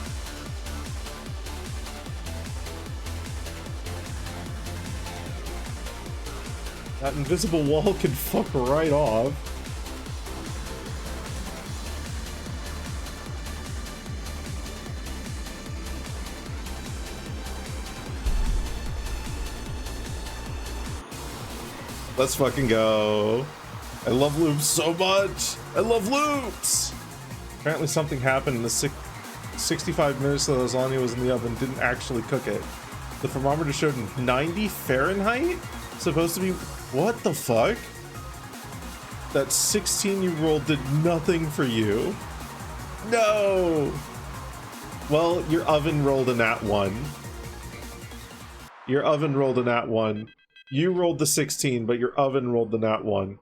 That invisible wall can fuck right off. Let's fucking go. I love loops so much. I love loops. Apparently something happened in the 65 minutes that lasagna was in the oven didn't actually cook it. The thermometer showed 90 Fahrenheit? Supposed to be... What the fuck? That 16-year-old did nothing for you. No! Well, your oven rolled a nat 1. Your oven rolled a nat 1. You rolled the 16, but your oven rolled the nat 1.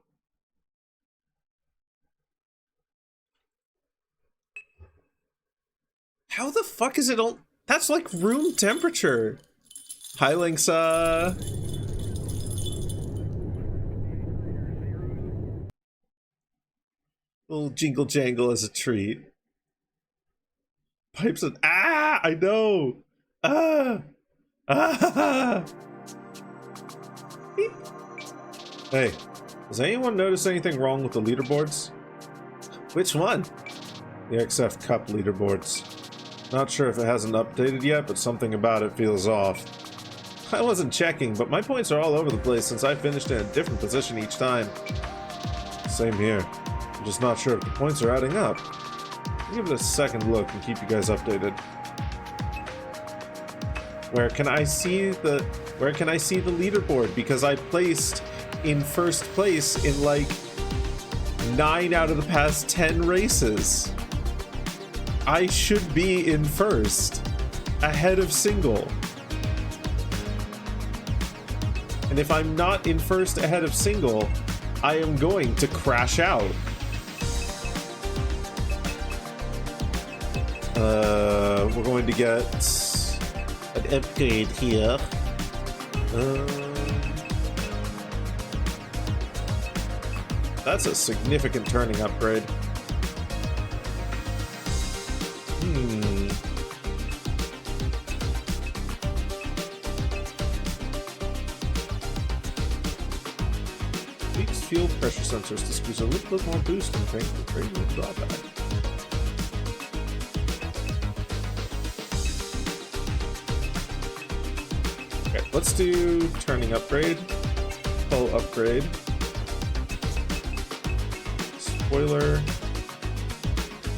How the fuck is it all... That's like room temperature. Hi, Linksa. Little jingle jangle as a treat. Pipes and... Ah! I know! Ah! Ah! Beep. Hey, does anyone notice anything wrong with the leaderboards? Which one? The XF Cup leaderboards. Not sure if it hasn't updated yet, but something about it feels off. I wasn't checking, but my points are all over the place since I finished in a different position each time. Same here. I'm just not sure if the points are adding up. I'll give it a second look and keep you guys updated. Where can I see the leaderboard? Because I placed in first place in like 9 out of the past 10 races. I should be in first, ahead of Single. And if I'm not in first ahead of Single, I am going to crash out. We're going to get an upgrade here. That's a significant turning upgrade. Tweaks fuel pressure sensors to squeeze a little bit more boost and crank the radio drawback. Okay, let's do turning upgrade, hull upgrade, spoiler.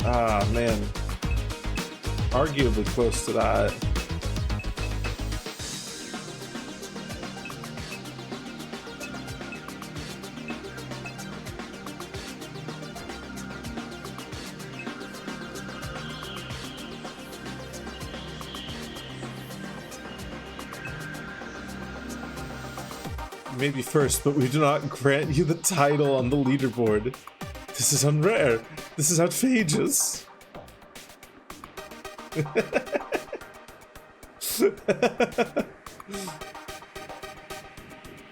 Ah, man. Arguably close to that. Maybe first, but we do not grant you the title on the leaderboard. This is unrare. This is outrageous.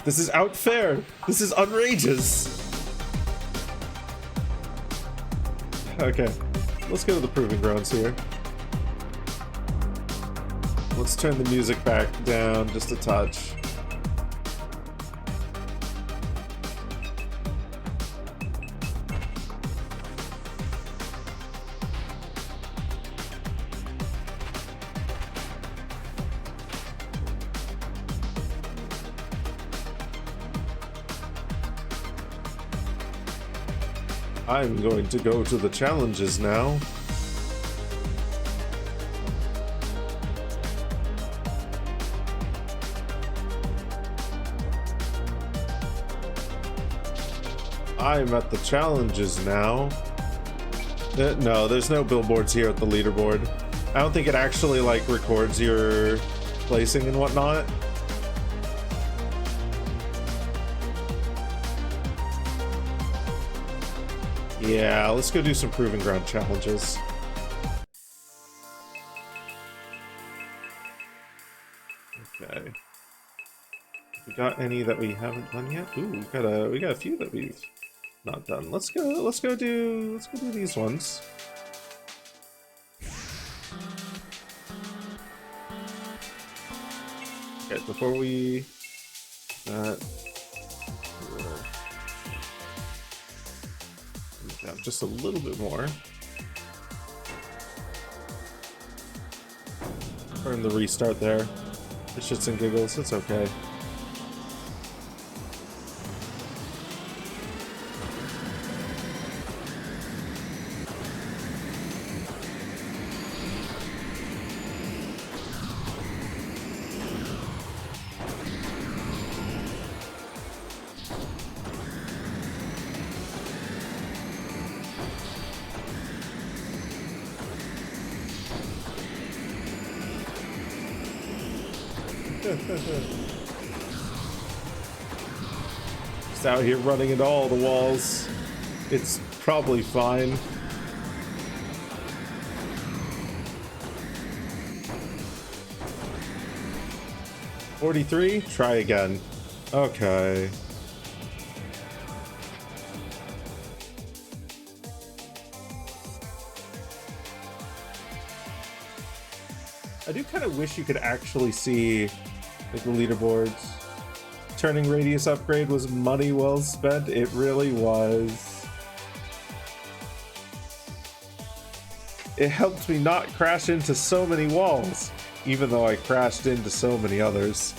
This is outfair. This is outrageous. Okay, let's go to the proving grounds here. Let's turn the music back down just a touch. I'm going to go to the challenges now. I'm at the challenges now. No, there's no billboards here at the leaderboard. I don't think it actually like records your placing and whatnot. Yeah, let's go do some proving ground challenges. Okay. We got any that we haven't done yet? Ooh, we got a few that we've not done. Let's go do these ones. Okay, before we just a little bit more. Burn the restart there. For shits and giggles, it's okay. Just out here running into all the walls. It's probably fine. $43? Try again. Okay. I do kind of wish you could actually see like the leaderboards. Turning radius upgrade was money well spent. It really was. It helped me not crash into so many walls, even though I crashed into so many others.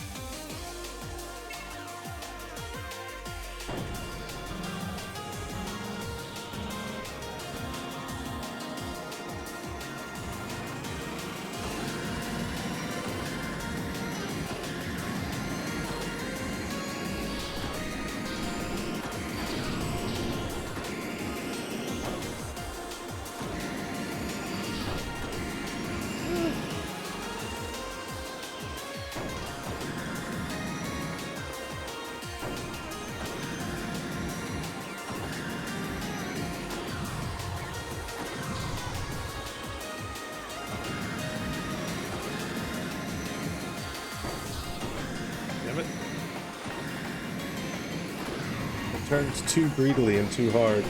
Turned too greedily and too hard.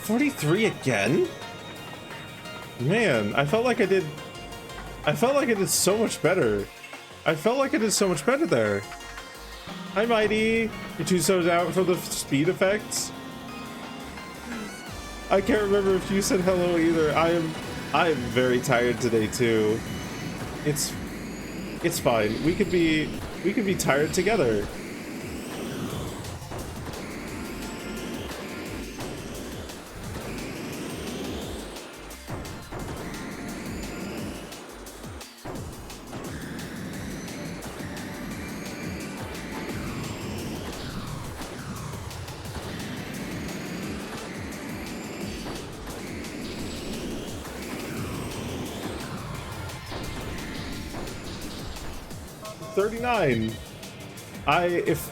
43 again? Man, I felt like I did so much better. I felt like I did so much better there. Hi, Mighty. You're too so down for the speed effects? I can't remember if you said hello either. I am very tired today too. It's fine. We could be tired together.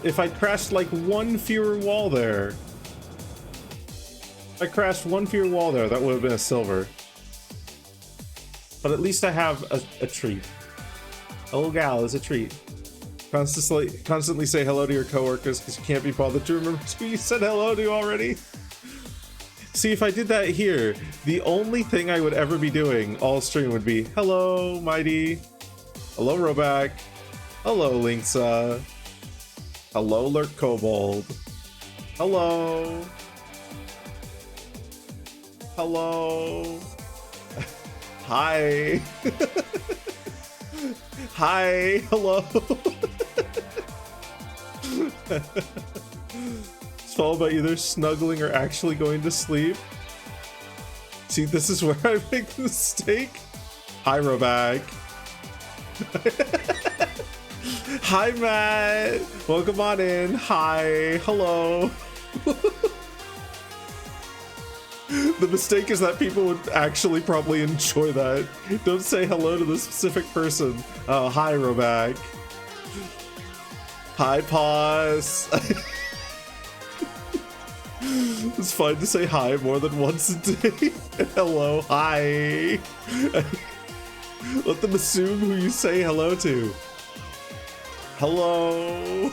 If I crashed like one fewer wall there. If I crashed one fewer wall there, that would have been a silver. But at least I have a treat. A little gal is a treat. Constantly say hello to your coworkers because you can't be bothered to remember who you said hello to already. See, if I did that here, the only thing I would ever be doing all stream would be, hello, Mighty. Hello, Roback. Hello, Linksa. Hello, Lurk Kobold. Hello. Hello. Hi. Hi. Hello. It's all about either snuggling or actually going to sleep. See, this is where I make the mistake. Hi, Roback. Hi, Matt. Welcome on in. Hi. Hello. The mistake is that people would actually probably enjoy that. Don't say hello to the specific person. Hi, Roback. Hi, Pause. It's fine to say hi more than once a day. Hello, hi. Let them assume who you say hello to. Hello.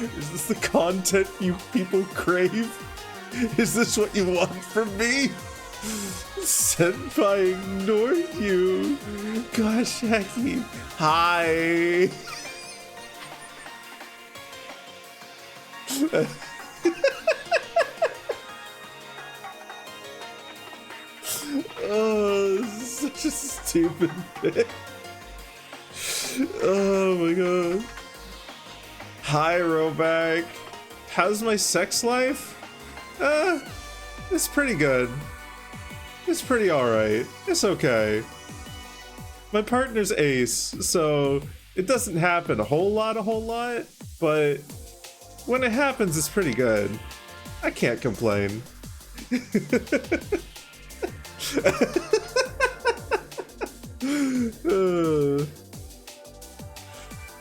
Is this the content you people crave? Is this what you want from me? Senpai ignored you. Gosh, Hecky. Hi. Oh, this is such a stupid bit. Oh my god. Hi, Roback. How's my sex life? It's pretty good. It's pretty alright. It's okay. My partner's ace, so it doesn't happen a whole lot, but when it happens, it's pretty good. I can't complain.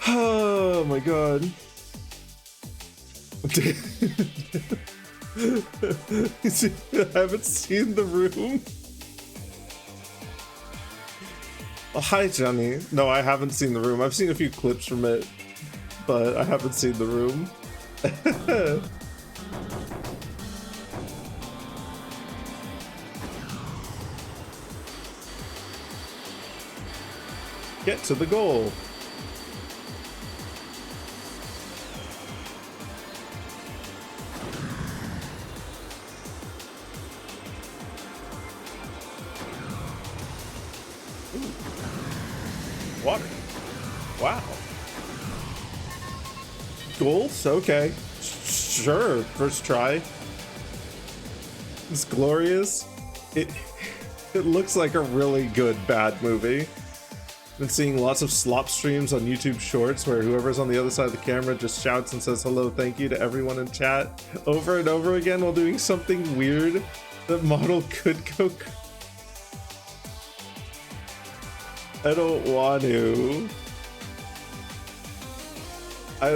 Oh my god. I haven't seen the room. Oh, hi, Johnny. No, I haven't seen the room. I've seen a few clips from it, but I haven't seen the room. Get to the goal. Water. Wow. Gold? Okay. Sure. First try. It's glorious. It looks like a really good bad movie. Been seeing lots of slop streams on YouTube Shorts where whoever's on the other side of the camera just shouts and says hello, thank you to everyone in chat over and over again while doing something weird that model could go. I don't want to. I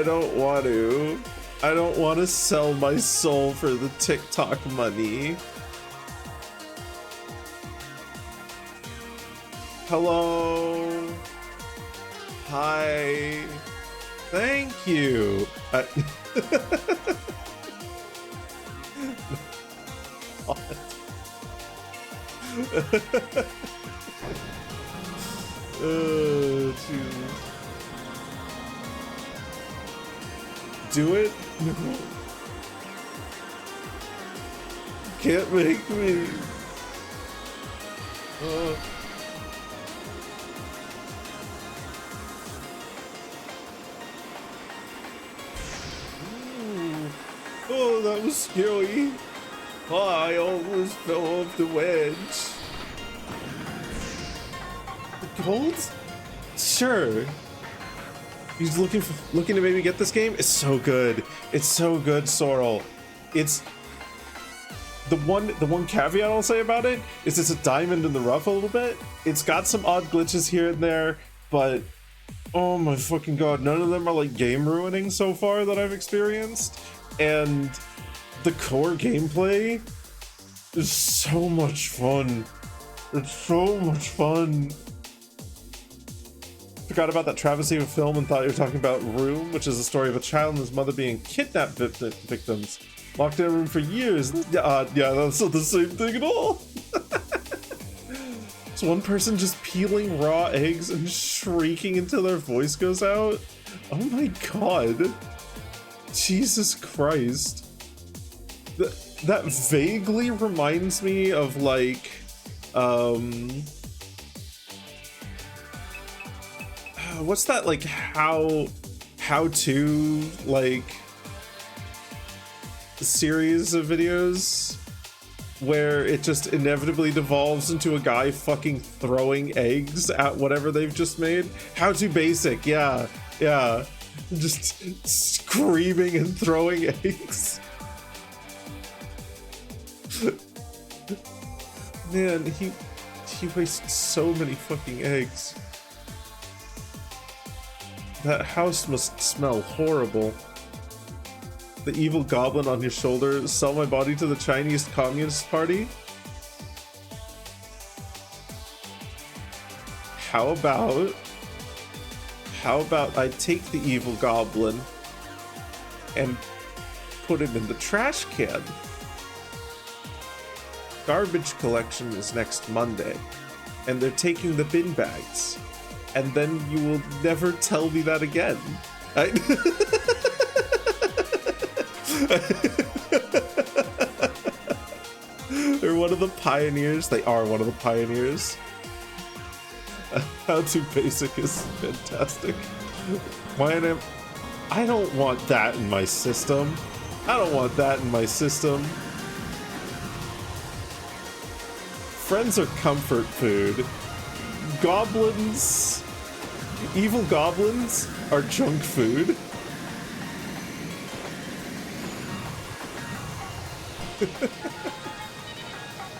don't want to. I don't want to sell my soul for the TikTok money. Hello. Hi. Thank you. Oh, Jesus. Do it? No. Can't make me. Oh, that was scary. Oh, I almost fell off the wedge. The gold? Sure. He's looking to maybe get this game? It's so good. It's so good, Sorrel. It's the one caveat I'll say about it is it's a diamond in the rough a little bit. It's got some odd glitches here and there, but oh my fucking god, none of them are like game ruining so far that I've experienced. And the core gameplay is so much fun. It's so much fun. Forgot about that travesty of a film and thought you were talking about Room, which is the story of a child and his mother being kidnapped victims. Locked in a room for years. Yeah, that's not the same thing at all. It's one person just peeling raw eggs and shrieking until their voice goes out. Oh my god. Jesus Christ. That vaguely reminds me of like, what's that like how to like series of videos where it just inevitably devolves into a guy fucking throwing eggs at whatever they've just made? How to Basic, yeah. Just screaming and throwing eggs. Man, he wastes so many fucking eggs. That house must smell horrible. The evil goblin on your shoulder. Sell my body to the Chinese Communist Party. How about I take the evil goblin and put him in the trash can? Garbage collection is next Monday, and they're taking the bin bags. And then you will never tell me that again. They're one of the pioneers. They are one of the pioneers. How to Basic is fantastic. I don't want that in my system. I don't want that in my system. Friends are comfort food. Goblins, evil goblins are junk food.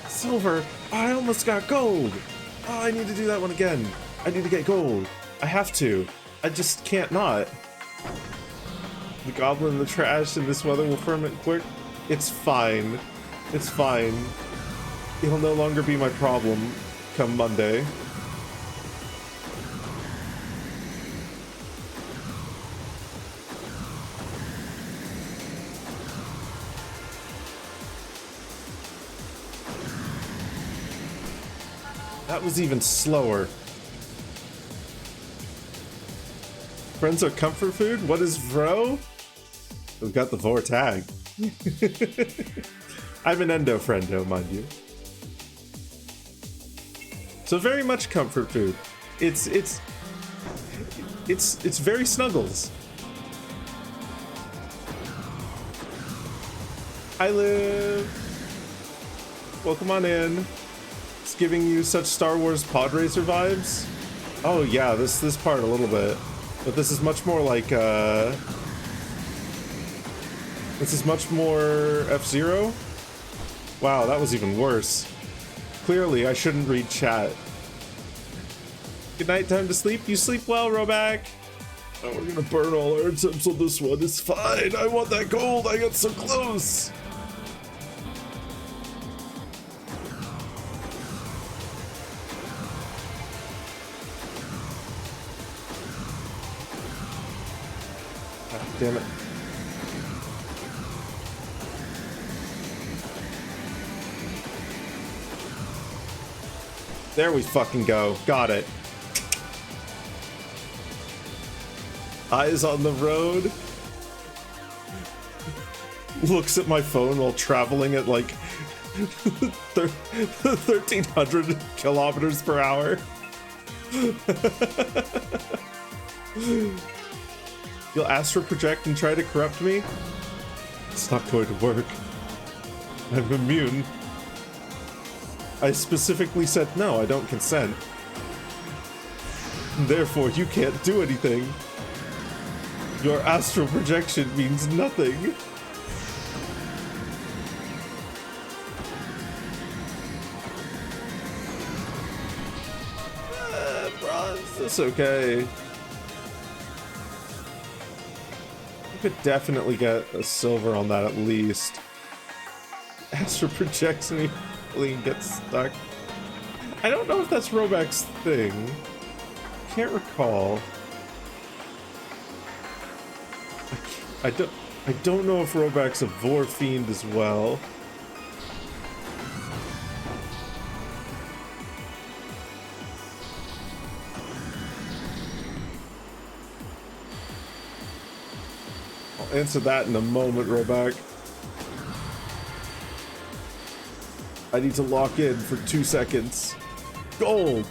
Silver, I almost got gold. Oh, I need to do that one again. I need to get gold. I have to. I just can't not. The goblin in the trash in this weather will ferment quick. It's fine. It's fine. It'll no longer be my problem come Monday. That was even slower. Friends are comfort food? What is Vro? We've got the Vor tag. I'm an endo friendo, mind you. So very much comfort food. It's very Snuggles. Hi, Liv. Welcome on in. It's giving you such Star Wars pod racer vibes. Oh yeah, this part a little bit, but this is much more like this is much more F-Zero. Wow, that was even worse. Clearly, I shouldn't read chat. Good night, time to sleep. You sleep well, Roback. Oh, we're gonna burn all our attempts on this one. It's fine. I want that gold. I got so close. Ah, damn it. There we fucking go. Got it. Eyes on the road. Looks at my phone while traveling at like 1,300 kilometers per hour. You'll astral project and try to corrupt me? It's not going to work. I'm immune. I specifically said no, I don't consent. Therefore, you can't do anything. Your astral projection means nothing. Bronze, that's okay. You could definitely get a silver on that at least. Astral projects me. Gets stuck. I don't know if that's Roback's thing. Can't recall. I don't know if Roback's a Vor fiend as well. I'll answer that in a moment, Roback. I need to lock in for 2 seconds. Gold!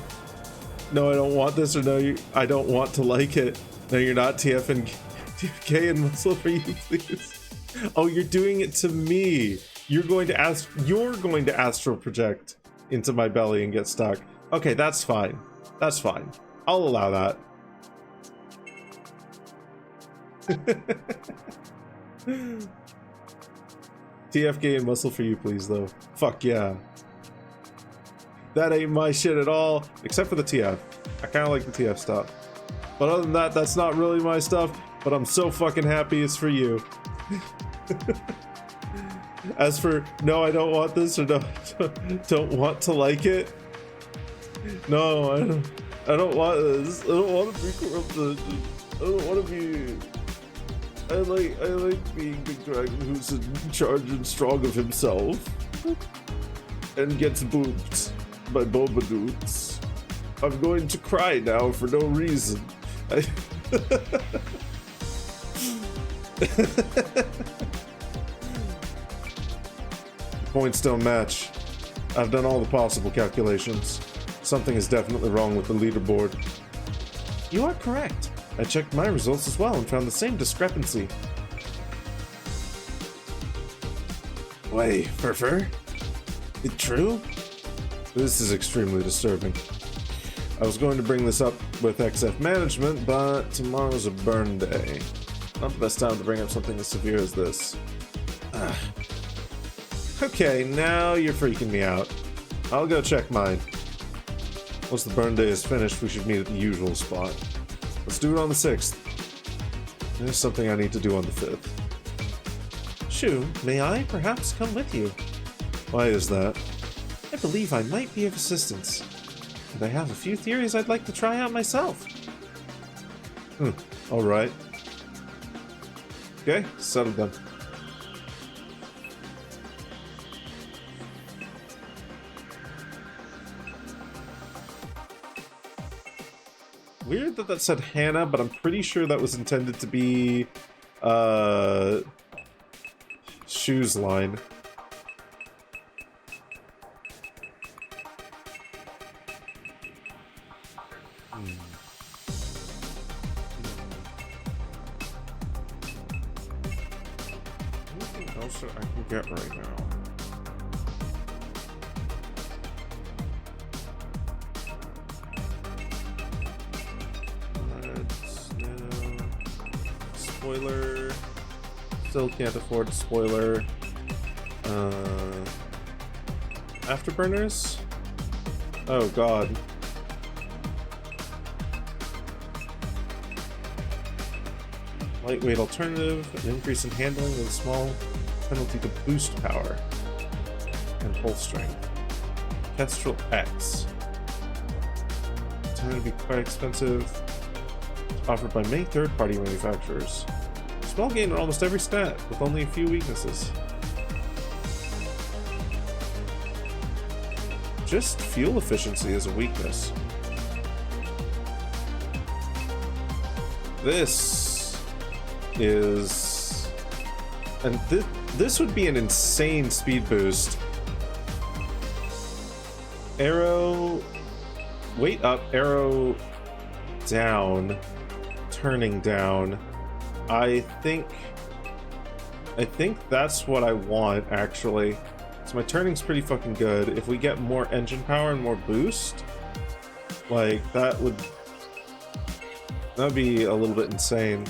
No, I don't want this, or no, I don't want to like it. No, you're not TFK and muscle for you, please. Oh, you're doing it to me. You're going to astral project into my belly and get stuck. Okay, that's fine. That's fine. I'll allow that. TFK and muscle for you, please, though. Fuck yeah. That ain't my shit at all, except for the TF. I kind of like the TF stuff. But other than that, that's not really my stuff, but I'm so fucking happy it's for you. As for, no, I don't want this, or no, don't want to like it. No, I don't want this. I don't want to be corrupted. I don't want to be... I like being Big Dragon, who's in charge and strong of himself. And gets booped by Boba Doots. I'm going to cry now for no reason. Points don't match. I've done all the possible calculations. Something is definitely wrong with the leaderboard. You are correct. I checked my results as well and found the same discrepancy. Wait, Furfur? It true? This is extremely disturbing. I was going to bring this up with XF management, but tomorrow's a burn day. Not the best time to bring up something as severe as this. Okay, now you're freaking me out. I'll go check mine. Once the burn day is finished, we should meet at the usual spot. Let's do it on the 6th. There's something I need to do on the 5th. Shu, may I perhaps come with you? Why is that? I believe I might be of assistance. And I have a few theories I'd like to try out myself. Alright. Okay, settled then. Weird that said Hannah, but I'm pretty sure that was intended to be, Shu's line. Anything else that I can get right now? Spoiler. Still can't afford spoiler. Afterburners? Oh god. Lightweight alternative, an increase in handling with a small penalty to boost power and hull strength. Kestrel X. Tended to be quite expensive. It's offered by many third-party manufacturers. Small gain on almost every stat, with only a few weaknesses. Just fuel efficiency is a weakness. This is... And this would be an insane speed boost. Arrow... Weight up, arrow down, turning down. I think that's what I want, actually. So my turning's pretty fucking good. If we get more engine power and more boost, like, that would be a little bit insane.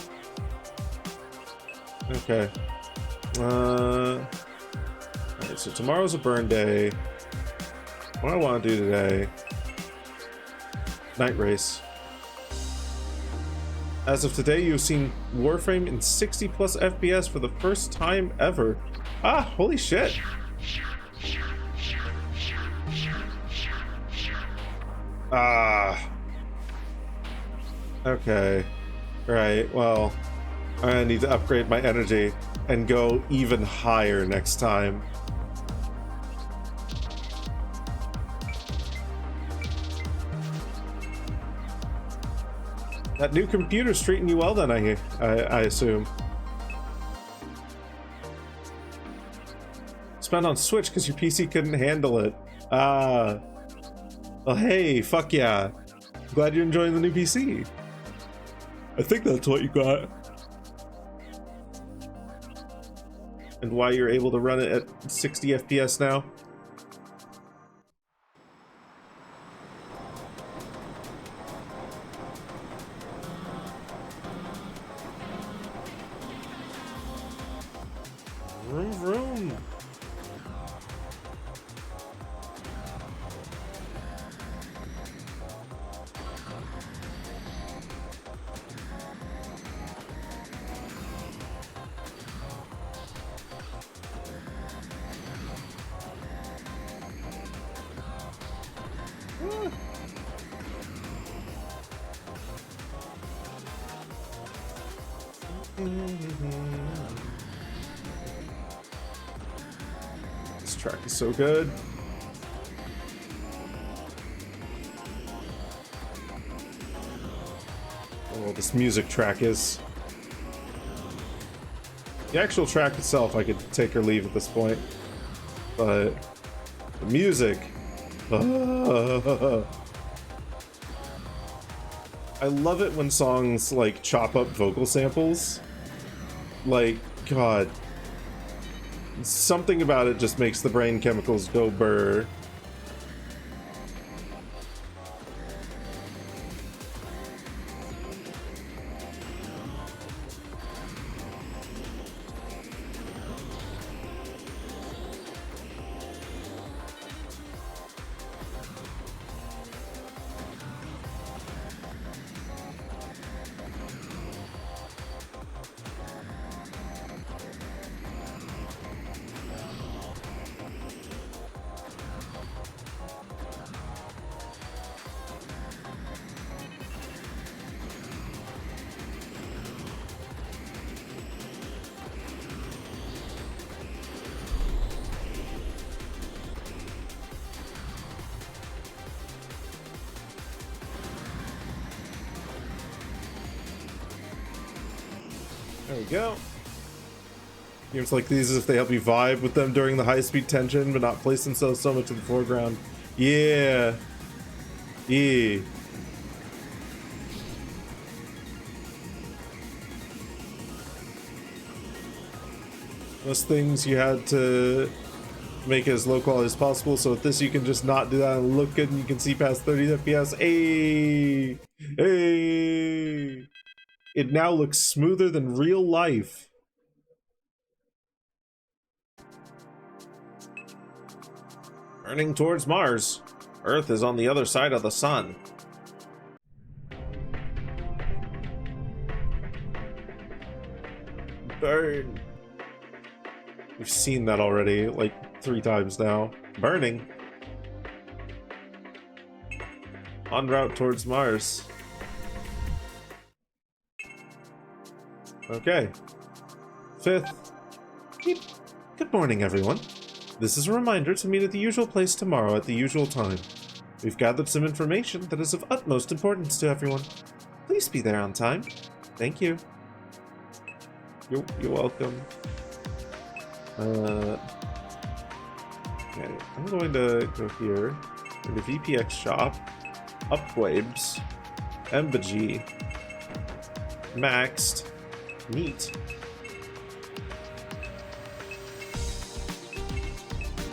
Okay. Alright, so tomorrow's a burn day. What I want to do today... Night race. As of today, you've seen Warframe in 60 plus FPS for the first time ever. Ah, holy shit! Ah. Okay. Right, well, I need to upgrade my energy and go even higher next time. That new computer's treating you well then, I assume. Spent on Switch because your PC couldn't handle it. Well, hey, fuck yeah. Glad you're enjoying the new PC. I think that's what you got. And why you're able to run it at 60 FPS now. Vroom vroom. This track is so good. Oh, this music track is. The actual track itself, I could take or leave at this point, but the music. I love it when songs like chop up vocal samples. Like, God, something about it just makes the brain chemicals go burr. There we go. Games like these, if they help you vibe with them during the high-speed tension, but not place themselves so much in the foreground. Yeah. Yeah. Most things you had to make it as low quality as possible, so with this you can just not do that and look good and you can see past 30 FPS. Hey! Hey! It now looks smoother than real life. Burning towards Mars. Earth is on the other side of the sun. Burn. We've seen that already, like 3 times now. Burning. En route towards Mars. Okay. 5th. Beep. Good morning, everyone. This is a reminder to meet at the usual place tomorrow at the usual time. We've gathered some information that is of utmost importance to everyone. Please be there on time. Thank you. You're welcome. Okay, I'm going to go here. Go to VPX shop, upwaves, Embagy, maxed, neat.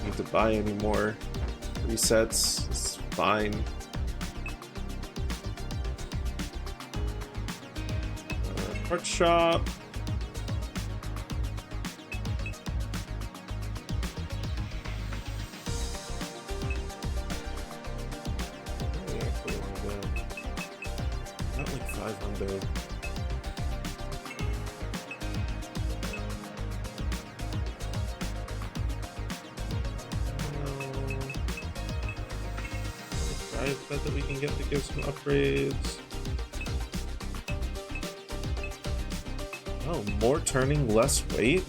Need to buy any more resets. It's fine. Art shop. Not like 500. I bet that we can get to give some upgrades. Oh, more turning, less weight?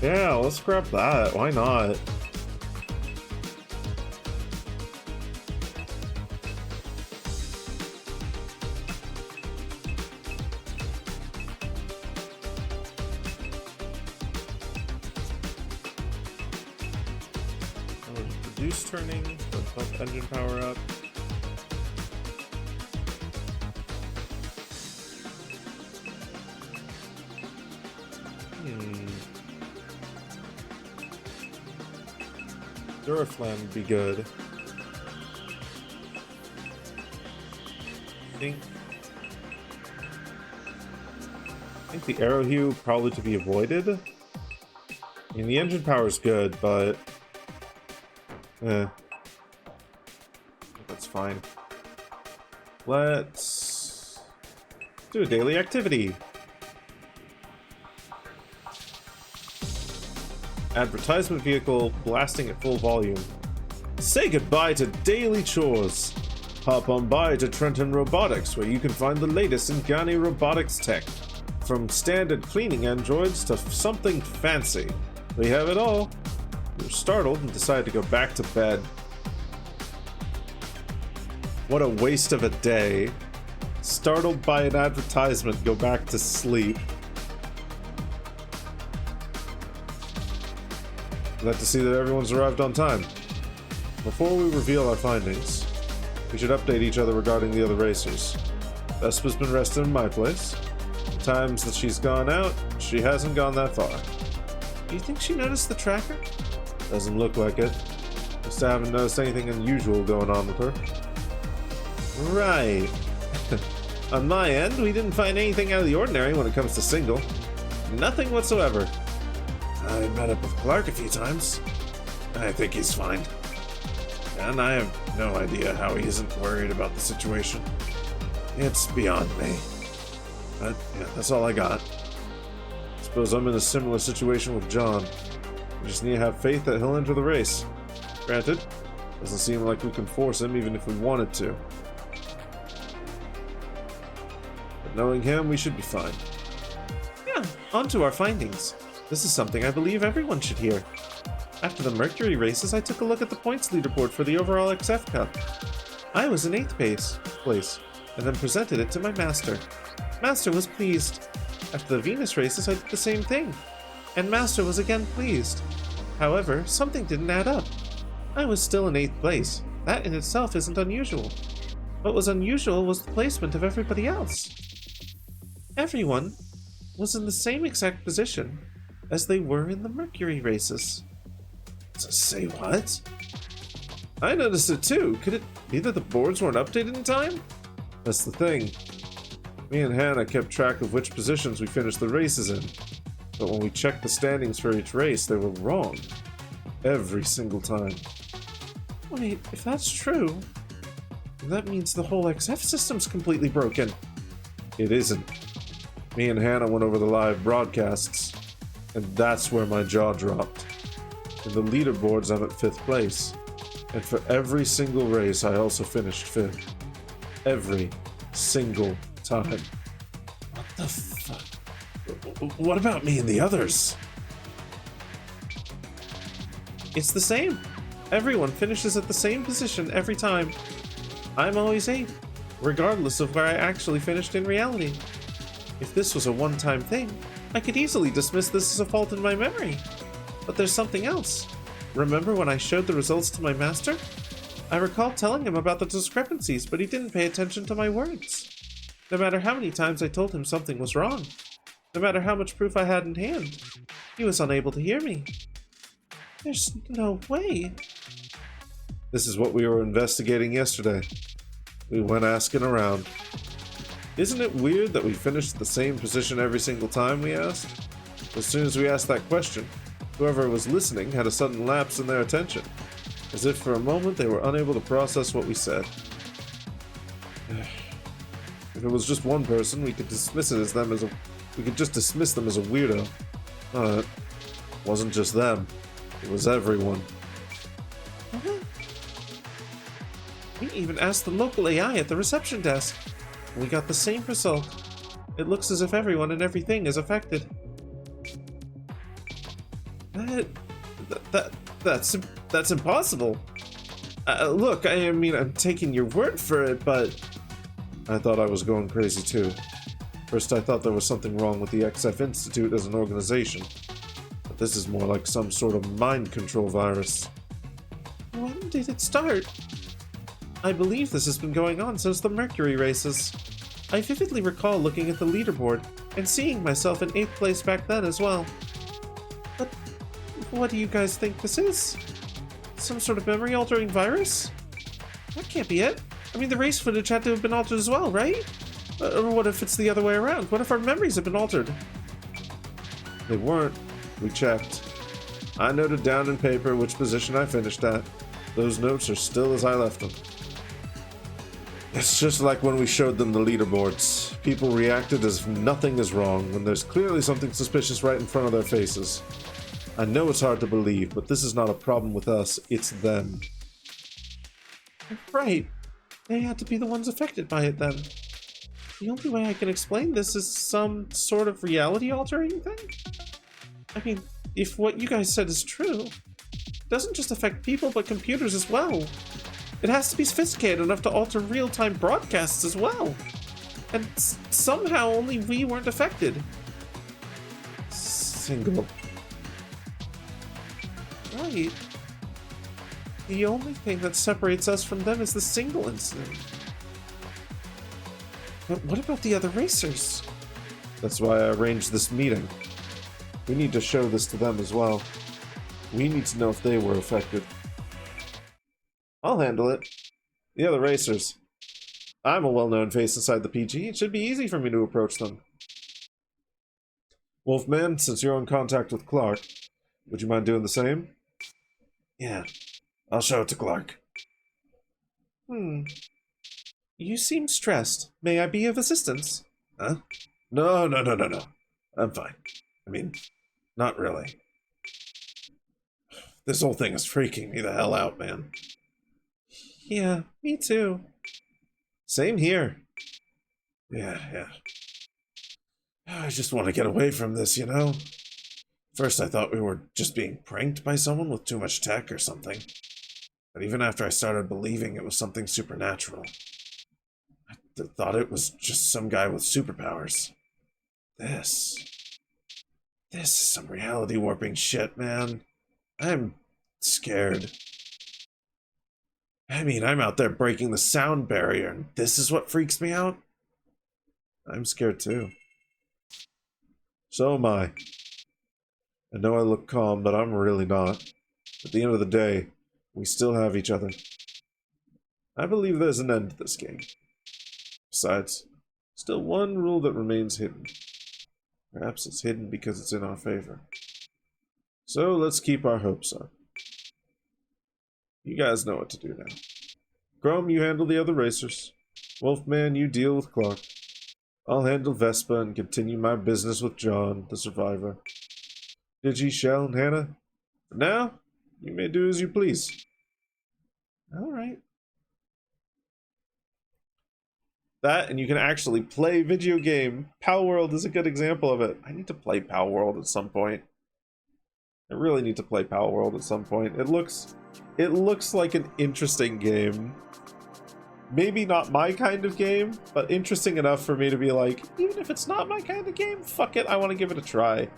Yeah, let's grab that. Why not? Reduce turning, pump engine power up. Duraflam would be good. I think the arrow hue probably to be avoided. I mean, the engine power is good, but that's fine. Let's do a daily activity. Advertisement vehicle blasting at full volume. Say goodbye to daily chores. Hop on by to Trenton Robotics, where you can find the latest in Ghani robotics tech. From standard cleaning androids to something fancy. We have it all. You're startled and decide to go back to bed. What a waste of a day. Startled by an advertisement, go back to sleep. Glad to see that everyone's arrived on time. Before we reveal our findings, we should update each other regarding the other racers. Vespa's been resting in my place. The times that she's gone out, she hasn't gone that far. Do you think she noticed the tracker? Doesn't look like it. Just haven't noticed anything unusual going on with her. Right. On my end, we didn't find anything out of the ordinary when it comes to Single. Nothing whatsoever. I met up with Clark a few times. I think he's fine. And I have no idea how he isn't worried about the situation. It's beyond me. But yeah, that's all I got. Suppose I'm in a similar situation with John. We just need to have faith that he'll enter the race. Granted, doesn't seem like we can force him even if we wanted to. But knowing him, we should be fine. Yeah, on to our findings. This is something I believe everyone should hear. After the Mercury races, I took a look at the points leaderboard for the overall XF Cup. I was in 8th place, and then presented it to my master. Master was pleased. After the Venus races, I did the same thing, and Master was again pleased. However, something didn't add up. I was still in 8th place. That in itself isn't unusual. What was unusual was the placement of everybody else. Everyone was in the same exact position. as they were in the Mercury races. Say what? I noticed it too. Could it be that the boards weren't updated in time? That's the thing. Me and Hannah kept track of which positions we finished the races in, but when we checked the standings for each race, they were wrong. Every single time. Wait, if that's true, that means the whole XF system's completely broken. It isn't. Me and Hannah went over the live broadcasts, and that's where my jaw dropped. In the leaderboards, I'm at 5th place, and for every single race, I also finished 5th. Every single time. What the fuck? What about me and the others? It's the same. Everyone finishes at the same position every time. I'm always 8th, regardless of where I actually finished in reality. If this was a one-time thing, I could easily dismiss this as a fault in my memory. But there's something else. Remember when I showed the results to my master? I recall telling him about the discrepancies, but he didn't pay attention to my words. No matter how many times I told him something was wrong, no matter how much proof I had in hand, he was unable to hear me. There's no way. This is what we were investigating yesterday. We went asking around. Isn't it weird that we finished the same position every single time, we asked? As soon as we asked that question, whoever was listening had a sudden lapse in their attention, as if for a moment they were unable to process what we said. If it was just one person, we could just dismiss them as a weirdo. It wasn't just them. It was everyone. We even asked the local AI at the reception desk. We got the same result. It looks as if everyone and everything is affected. That's impossible. Look, I mean, I'm taking your word for it, but I thought I was going crazy too. First, I thought there was something wrong with the XF Institute as an organization, but this is more like some sort of mind control virus. When did it start? I believe this has been going on since the Mercury races. I vividly recall looking at the leaderboard and seeing myself in 8th place back then as well. But what do you guys think this is? Some sort of memory-altering virus? That can't be it. I mean, the race footage had to have been altered as well, right? Or what if it's the other way around? What if our memories have been altered? They weren't. We checked. I noted down in paper which position I finished at. Those notes are still as I left them. It's just like when we showed them the leaderboards. People reacted as if nothing is wrong when there's clearly something suspicious right in front of their faces. I know it's hard to believe, but this is not a problem with us, it's them. Right. They had to be the ones affected by it then. The only way I can explain this is some sort of reality-altering thing? I mean, if what you guys said is true, it doesn't just affect people but computers as well. It has to be sophisticated enough to alter real-time broadcasts as well. And somehow only we weren't affected. Single. Right. The only thing that separates us from them is the single incident. But what about the other racers? That's why I arranged this meeting. We need to show this to them as well. We need to know if they were affected. I'll handle it. The other racers. I'm a well-known face inside the PG. It should be easy for me to approach them. Wolfman, since you're in contact with Clark, would you mind doing the same? Yeah, I'll show it to Clark. You seem stressed. May I be of assistance? Huh? No. I'm fine. I mean, not really. This whole thing is freaking me the hell out, man. Yeah, me too. Same here. Yeah. I just want to get away from this, you know? First I thought we were just being pranked by someone with too much tech or something. But even after I started believing it was something supernatural, I thought it was just some guy with superpowers. This is some reality warping shit, man. I'm scared. I mean, I'm out there breaking the sound barrier, and this is what freaks me out? I'm scared too. So am I. I know I look calm, but I'm really not. At the end of the day, we still have each other. I believe there's an end to this game. Besides, still one rule that remains hidden. Perhaps it's hidden because it's in our favor. So let's keep our hopes up. You guys know what to do now. Chrome, you handle the other racers. Wolfman, you deal with Clark. I'll handle Vespa and continue my business with John, the survivor. Digi, Shell, and Hannah, for now, you may do as you please. Alright. That, and you can actually play video game. Pal World is a good example of it. I need to play Pal World at some point. I really need to play Pal World at some point. It looks like an interesting game. Maybe not my kind of game, but interesting enough for me to be like, even if it's not my kind of game, fuck it, I want to give it a try.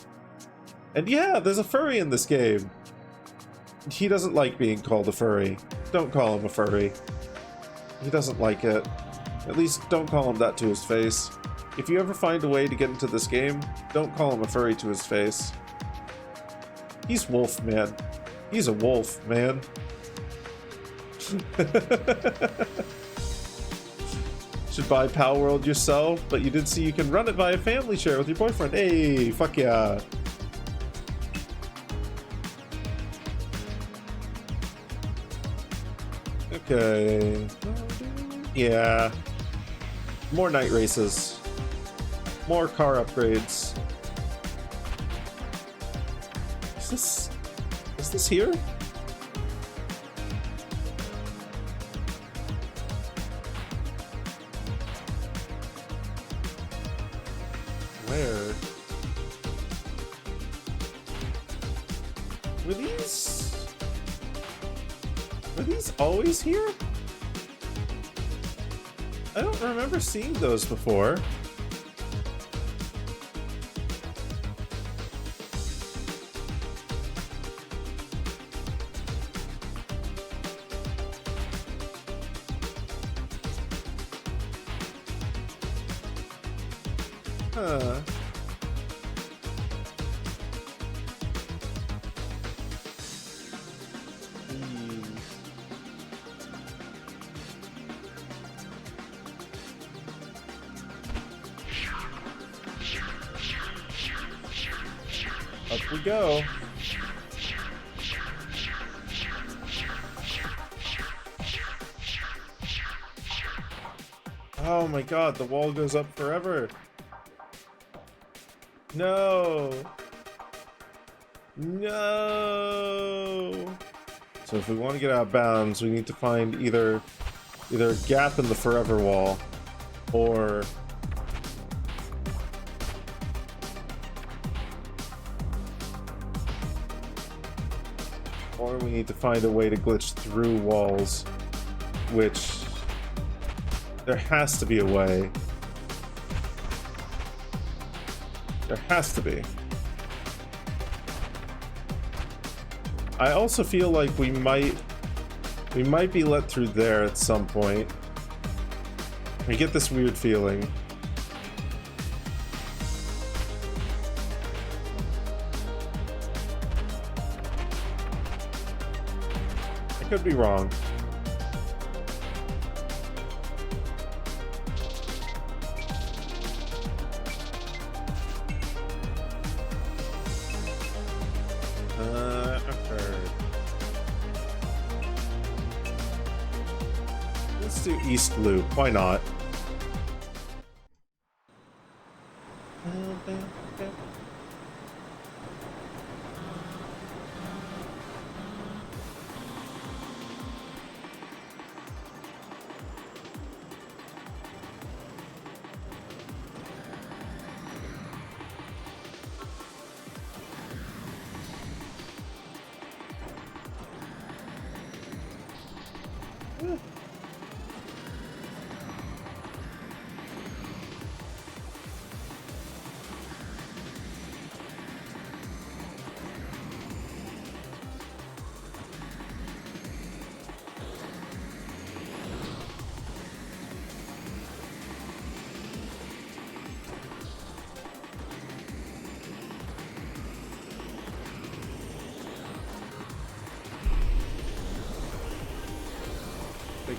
And yeah, there's a furry in this game. He doesn't like being called a furry. Don't call him a furry. He doesn't like it. At least don't call him that to his face. If you ever find a way to get into this game, don't call him a furry to his face. He's wolf, man. He's a wolf, man. Should buy Pal World yourself, but you did see you can run it via family share with your boyfriend. Hey, fuck yeah. Okay. Yeah. More night races. More car upgrades. Is this here? Where? Were these always here? I don't remember seeing those before. Huh. Up we go. Oh my god, the wall goes up forever. No. No. So if we want to get out of bounds, we need to find either a gap in the forever wall or we need to find a way to glitch through walls, which there has to be a way. There has to be. I also feel like we might be let through there at some point. I get this weird feeling. I could be wrong. Let's do East Loop. Why not?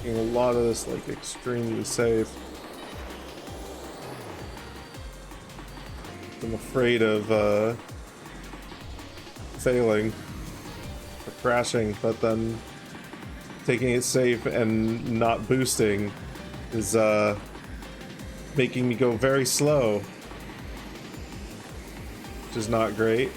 making a lot of this like extremely safe. I'm afraid of failing or crashing, but then taking it safe and not boosting is making me go very slow, which is not great.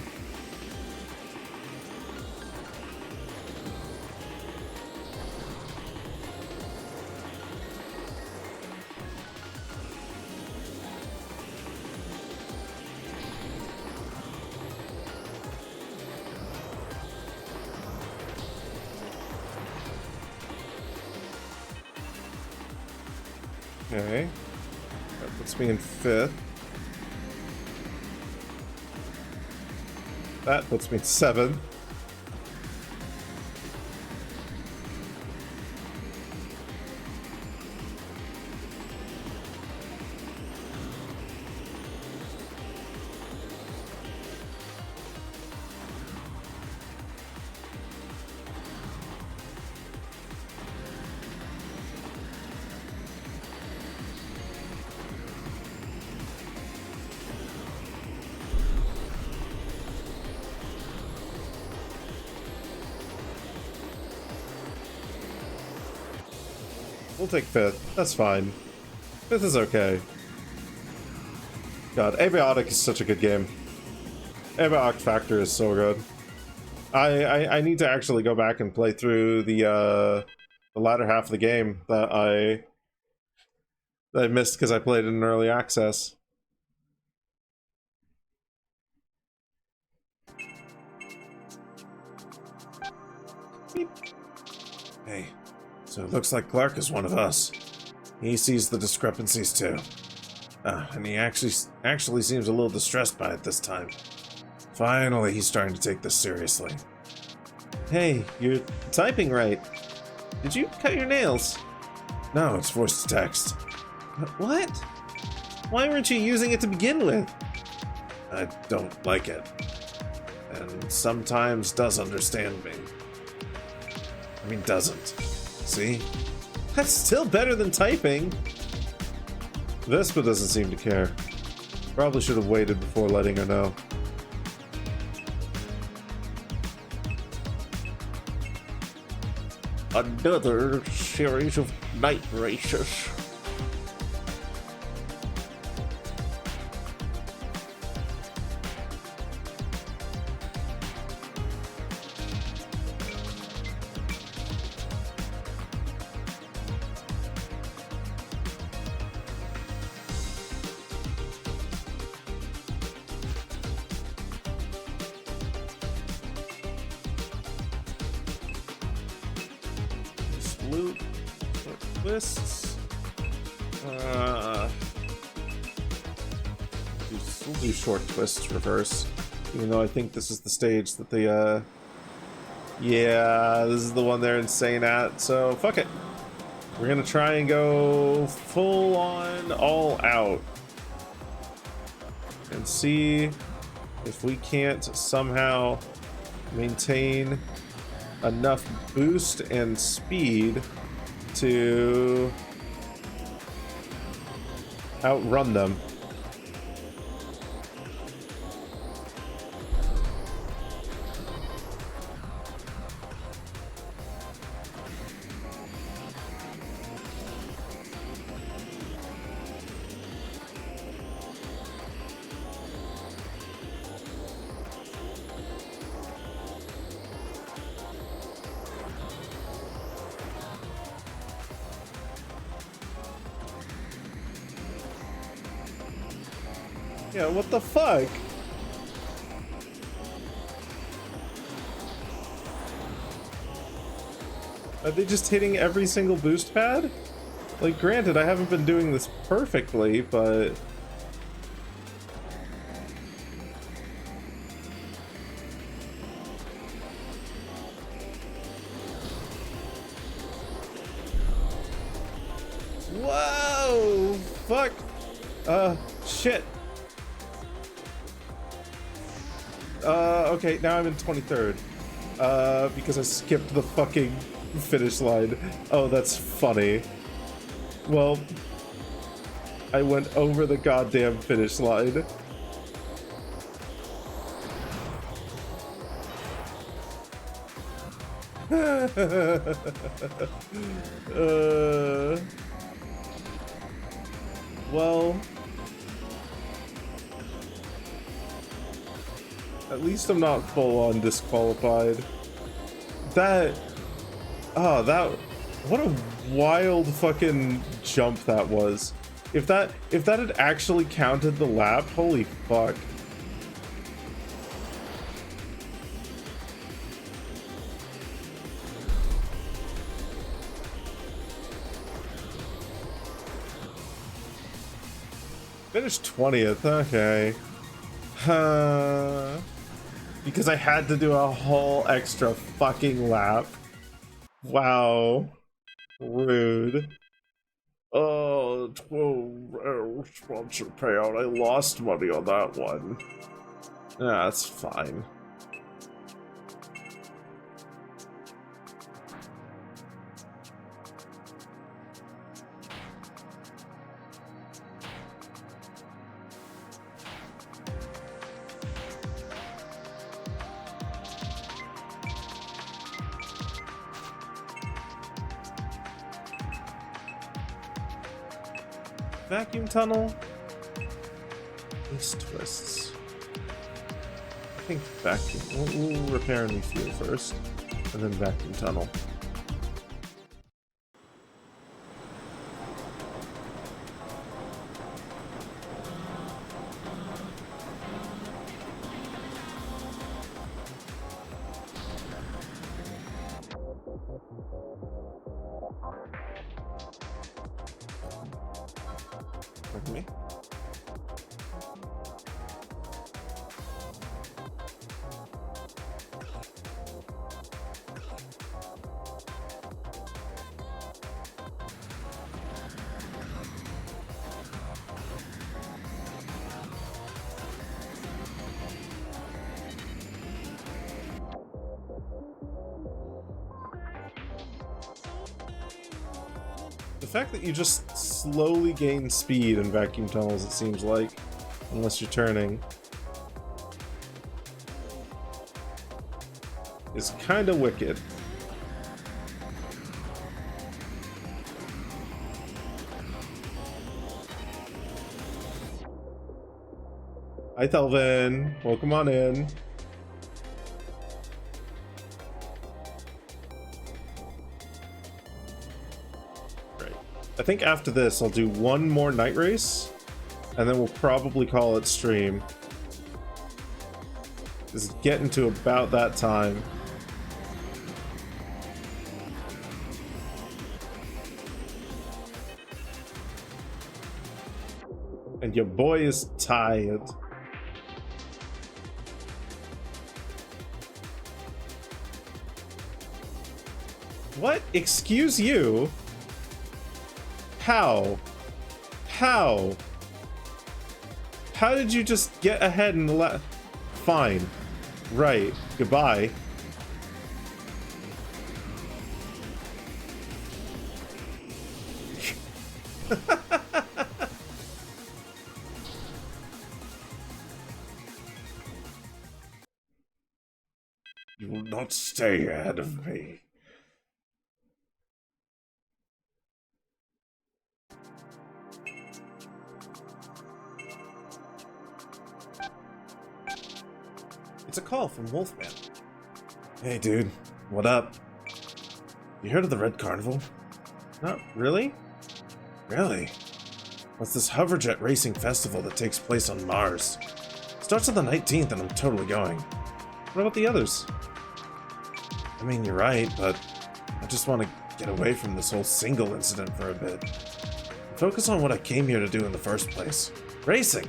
Okay, that puts me in 5th. That puts me in 7th. We'll take 5th. That's fine. 5th is okay. God, Abiotic is such a good game. Abiotic Factor is so good. I need to actually go back and play through the latter half of the game that I missed because I played it in early access. Beep. Hey. So it looks like Clark is one of us. He sees the discrepancies too. And he actually seems a little distressed by it this time. Finally, he's starting to take this seriously. Hey, you're typing right. Did you cut your nails? No, it's voice to text. What? Why weren't you using it to begin with? I don't like it. And sometimes does understand me. I mean, doesn't. See? That's still better than typing. Vespa doesn't seem to care. Probably should have waited before letting her know. Another series of night races. Loop, twists. We'll do short twists, reverse. Even though I think this is the stage that the yeah, this is the one they're insane at. So fuck it. We're gonna try and go full on, all out, and see if we can't somehow maintain enough boost and speed to outrun them. Yeah, what the fuck? Are they just hitting every single boost pad? Like, granted, I haven't been doing this perfectly, but... Whoa! Fuck! Shit. Okay, now I'm in 23rd. Because I skipped the fucking finish line. Oh, that's funny. Well, I went over the goddamn finish line. Well, at least I'm not full on disqualified. What a wild fucking jump that was. If that had actually counted the lap, holy fuck. Finished 20th, okay. Because I had to do a whole extra fucking lap. Wow. Rude. Oh, 12 sponsor payout. I lost money on that one. Yeah, that's fine. Vacuum tunnel? These twists. I think vacuum. We'll repair and refuel first, and then vacuum tunnel. Pardon me? The fact that you just slowly gain speed in vacuum tunnels, it seems like, unless you're turning, is kind of wicked. Hi, Thelvin. Welcome on in. I think after this, I'll do one more night race, and then we'll probably call it stream. It's getting to about that time. And your boy is tired. What? Excuse you? How? How? How did you just get ahead in the lap? Fine. Right. Goodbye. You will not stay ahead of me. It's a call from Wolfman. Hey dude, what up? You heard of the Red Carnival? Not really? Really? What's this hoverjet racing festival that takes place on Mars? Starts on the 19th and I'm totally going. What about the others? I mean, you're right, but I just want to get away from this whole single incident for a bit. Focus on what I came here to do in the first place. Racing!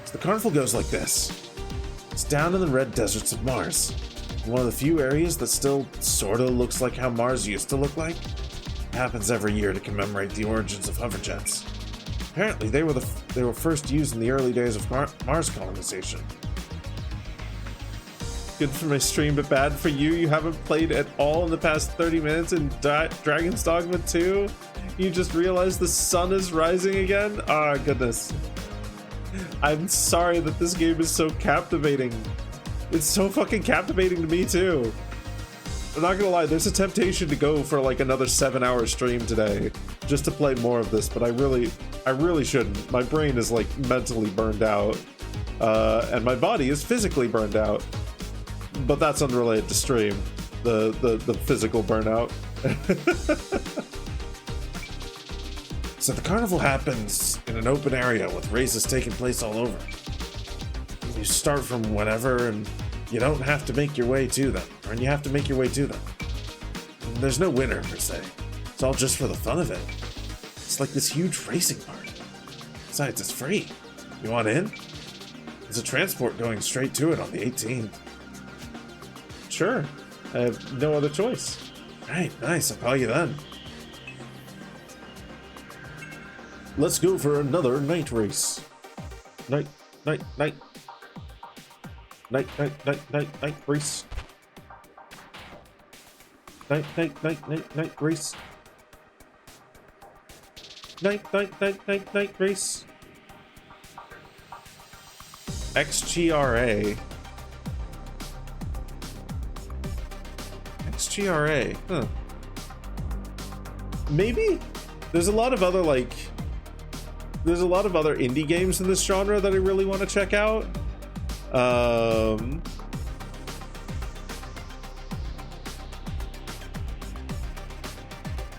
So the carnival goes like this. It's down in the red deserts of Mars. One of the few areas that still sorta looks like how Mars used to look like. It happens every year to commemorate the origins of hoverjets. Apparently, they were first used in the early days of Mars colonization. Good for my stream, but bad for you. You haven't played at all in the past 30 minutes in Dragon's Dogma 2? You just realized the sun is rising again? Ah, goodness. I'm sorry that this game is so captivating. It's so fucking captivating to me, too. I'm not gonna lie, there's a temptation to go for like another 7-hour stream today just to play more of this, but I really shouldn't. My brain is like mentally burned out, and my body is physically burned out. But that's unrelated to stream, the physical burnout. So the carnival happens in an open area with races taking place all over. You start from whenever, and you don't have to make your way to them, or you have to make your way to them. And there's no winner, per se. It's all just for the fun of it. It's like this huge racing party. Besides, it's free. You want in? There's a transport going straight to it on the 18th. Sure. I have no other choice. Right, nice. I'll call you then. Let's go for another night race. Night race. Night race. Night race. XGRA. XGRA, huh. Maybe? There's a lot of other, like... There's a lot of other indie games in this genre that I really want to check out.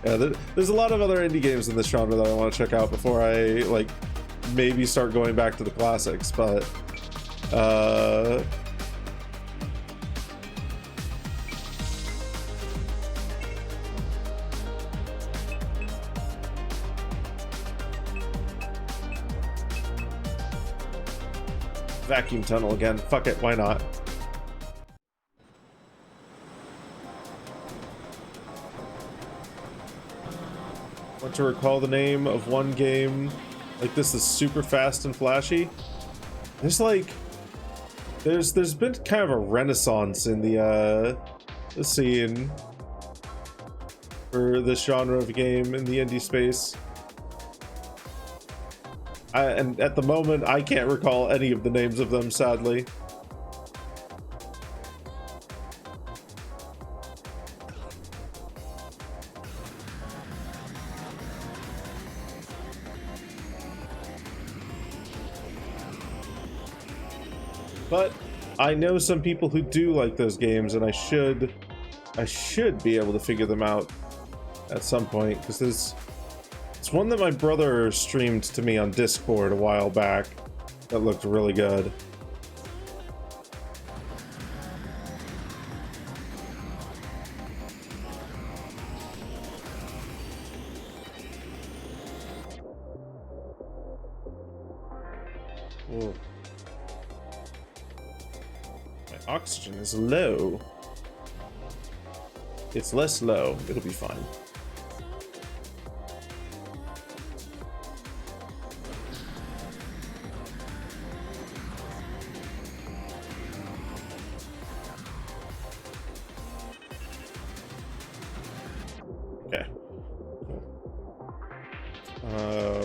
Yeah, there's a lot of other indie games in this genre that I want to check out before I, like, maybe start going back to the classics, but... Vacuum tunnel again. Fuck it, why not? Want to recall the name of one game like this is super fast and flashy? There's like... There's been kind of a renaissance in the scene for this genre of game in the indie space. And at the moment, I can't recall any of the names of them, sadly. But I know some people who do like those games, and I should be able to figure them out at some point, because it's one that my brother streamed to me on Discord a while back that looked really good. Whoa. My oxygen is low. It's less low. It'll be fine.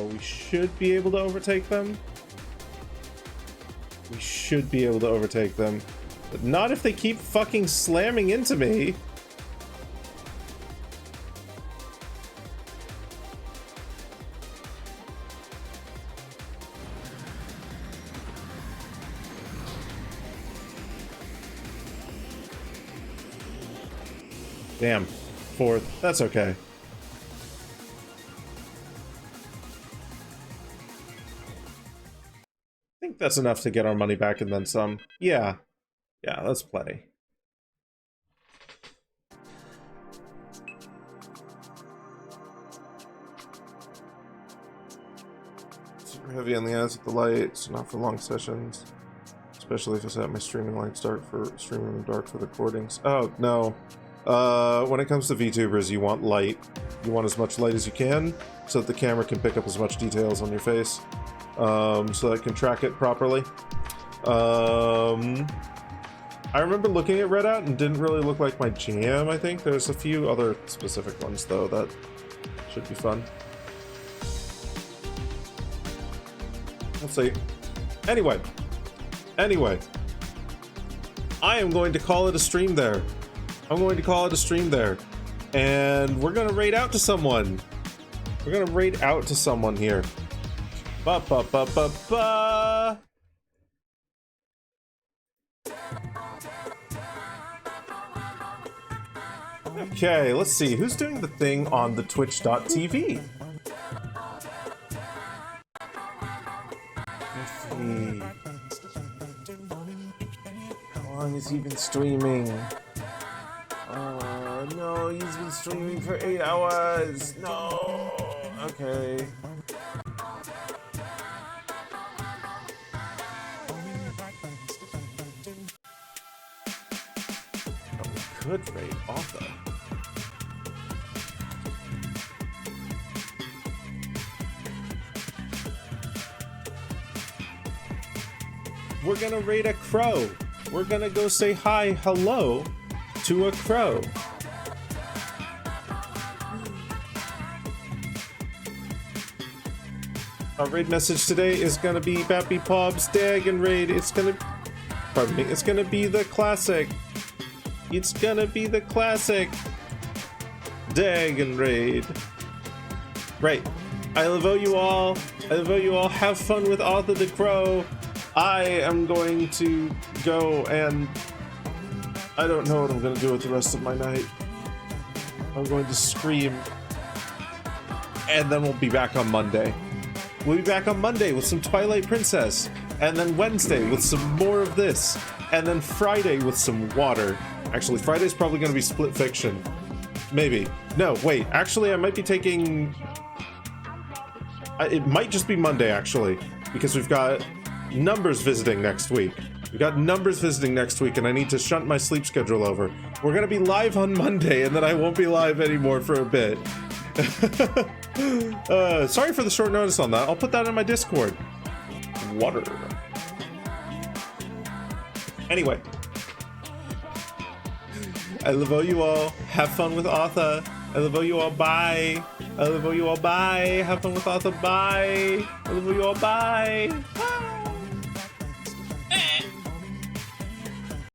We should be able to overtake them. We should be able to overtake them. But not if they keep fucking slamming into me. Damn. Fourth. That's okay. I think that's enough to get our money back and then some. Yeah. Yeah, that's plenty. Super heavy on the eyes with the light, so not for long sessions. Especially if I set my streaming lights dark for streaming in the dark for recordings. Oh, no. When it comes to VTubers, you want light. You want as much light as you can, so that the camera can pick up as much details on your face. So that it can track it properly. I I remember looking at Redout and didn't really look like my jam, I think. There's a few other specific ones, though, that should be fun. Let's see. Anyway. I am going to call it a stream there. I'm going to call it a stream there. And we're going to raid out to someone. We're going to raid out to someone here. Ba-ba-ba-ba-ba. Okay, let's see. Who's doing the thing on the twitch.tv? Let's see. How long has he been streaming? Oh, no, he's been streaming for 8 hours. No. Okay. Oh, we could raid Arthur. We're gonna raid a crow. We're gonna go say hi, hello to a crow. Our raid message today is gonna be Bappy Pob's Dagon raid. It's gonna, pardon me, it's gonna be the classic. It's gonna be the classic Dagon raid. Right. I love you all. I love you all. Have fun with Arthur the Crow. I am going to go and I don't know what I'm gonna do with the rest of my night. I'm going to scream and then we'll be back on Monday. We'll be back on Monday with some Twilight Princess, and then Wednesday with some more of this, and then Friday with some water. Actually, Friday's probably gonna be Split Fiction. Maybe. No, wait, actually I might be taking... It might just be Monday, actually, because we've got Numbers visiting next week. We got Numbers visiting next week, and I need to shunt my sleep schedule over. We're gonna be live on Monday, and then I won't be live anymore for a bit. Sorry for the short notice on that. I'll put that in my Discord. Water. Anyway. I love all you all. Have fun with Arthur. I love all you all. Bye. I love all you all. Bye. Have fun with Arthur. Bye. I love all you all. Bye. Bye.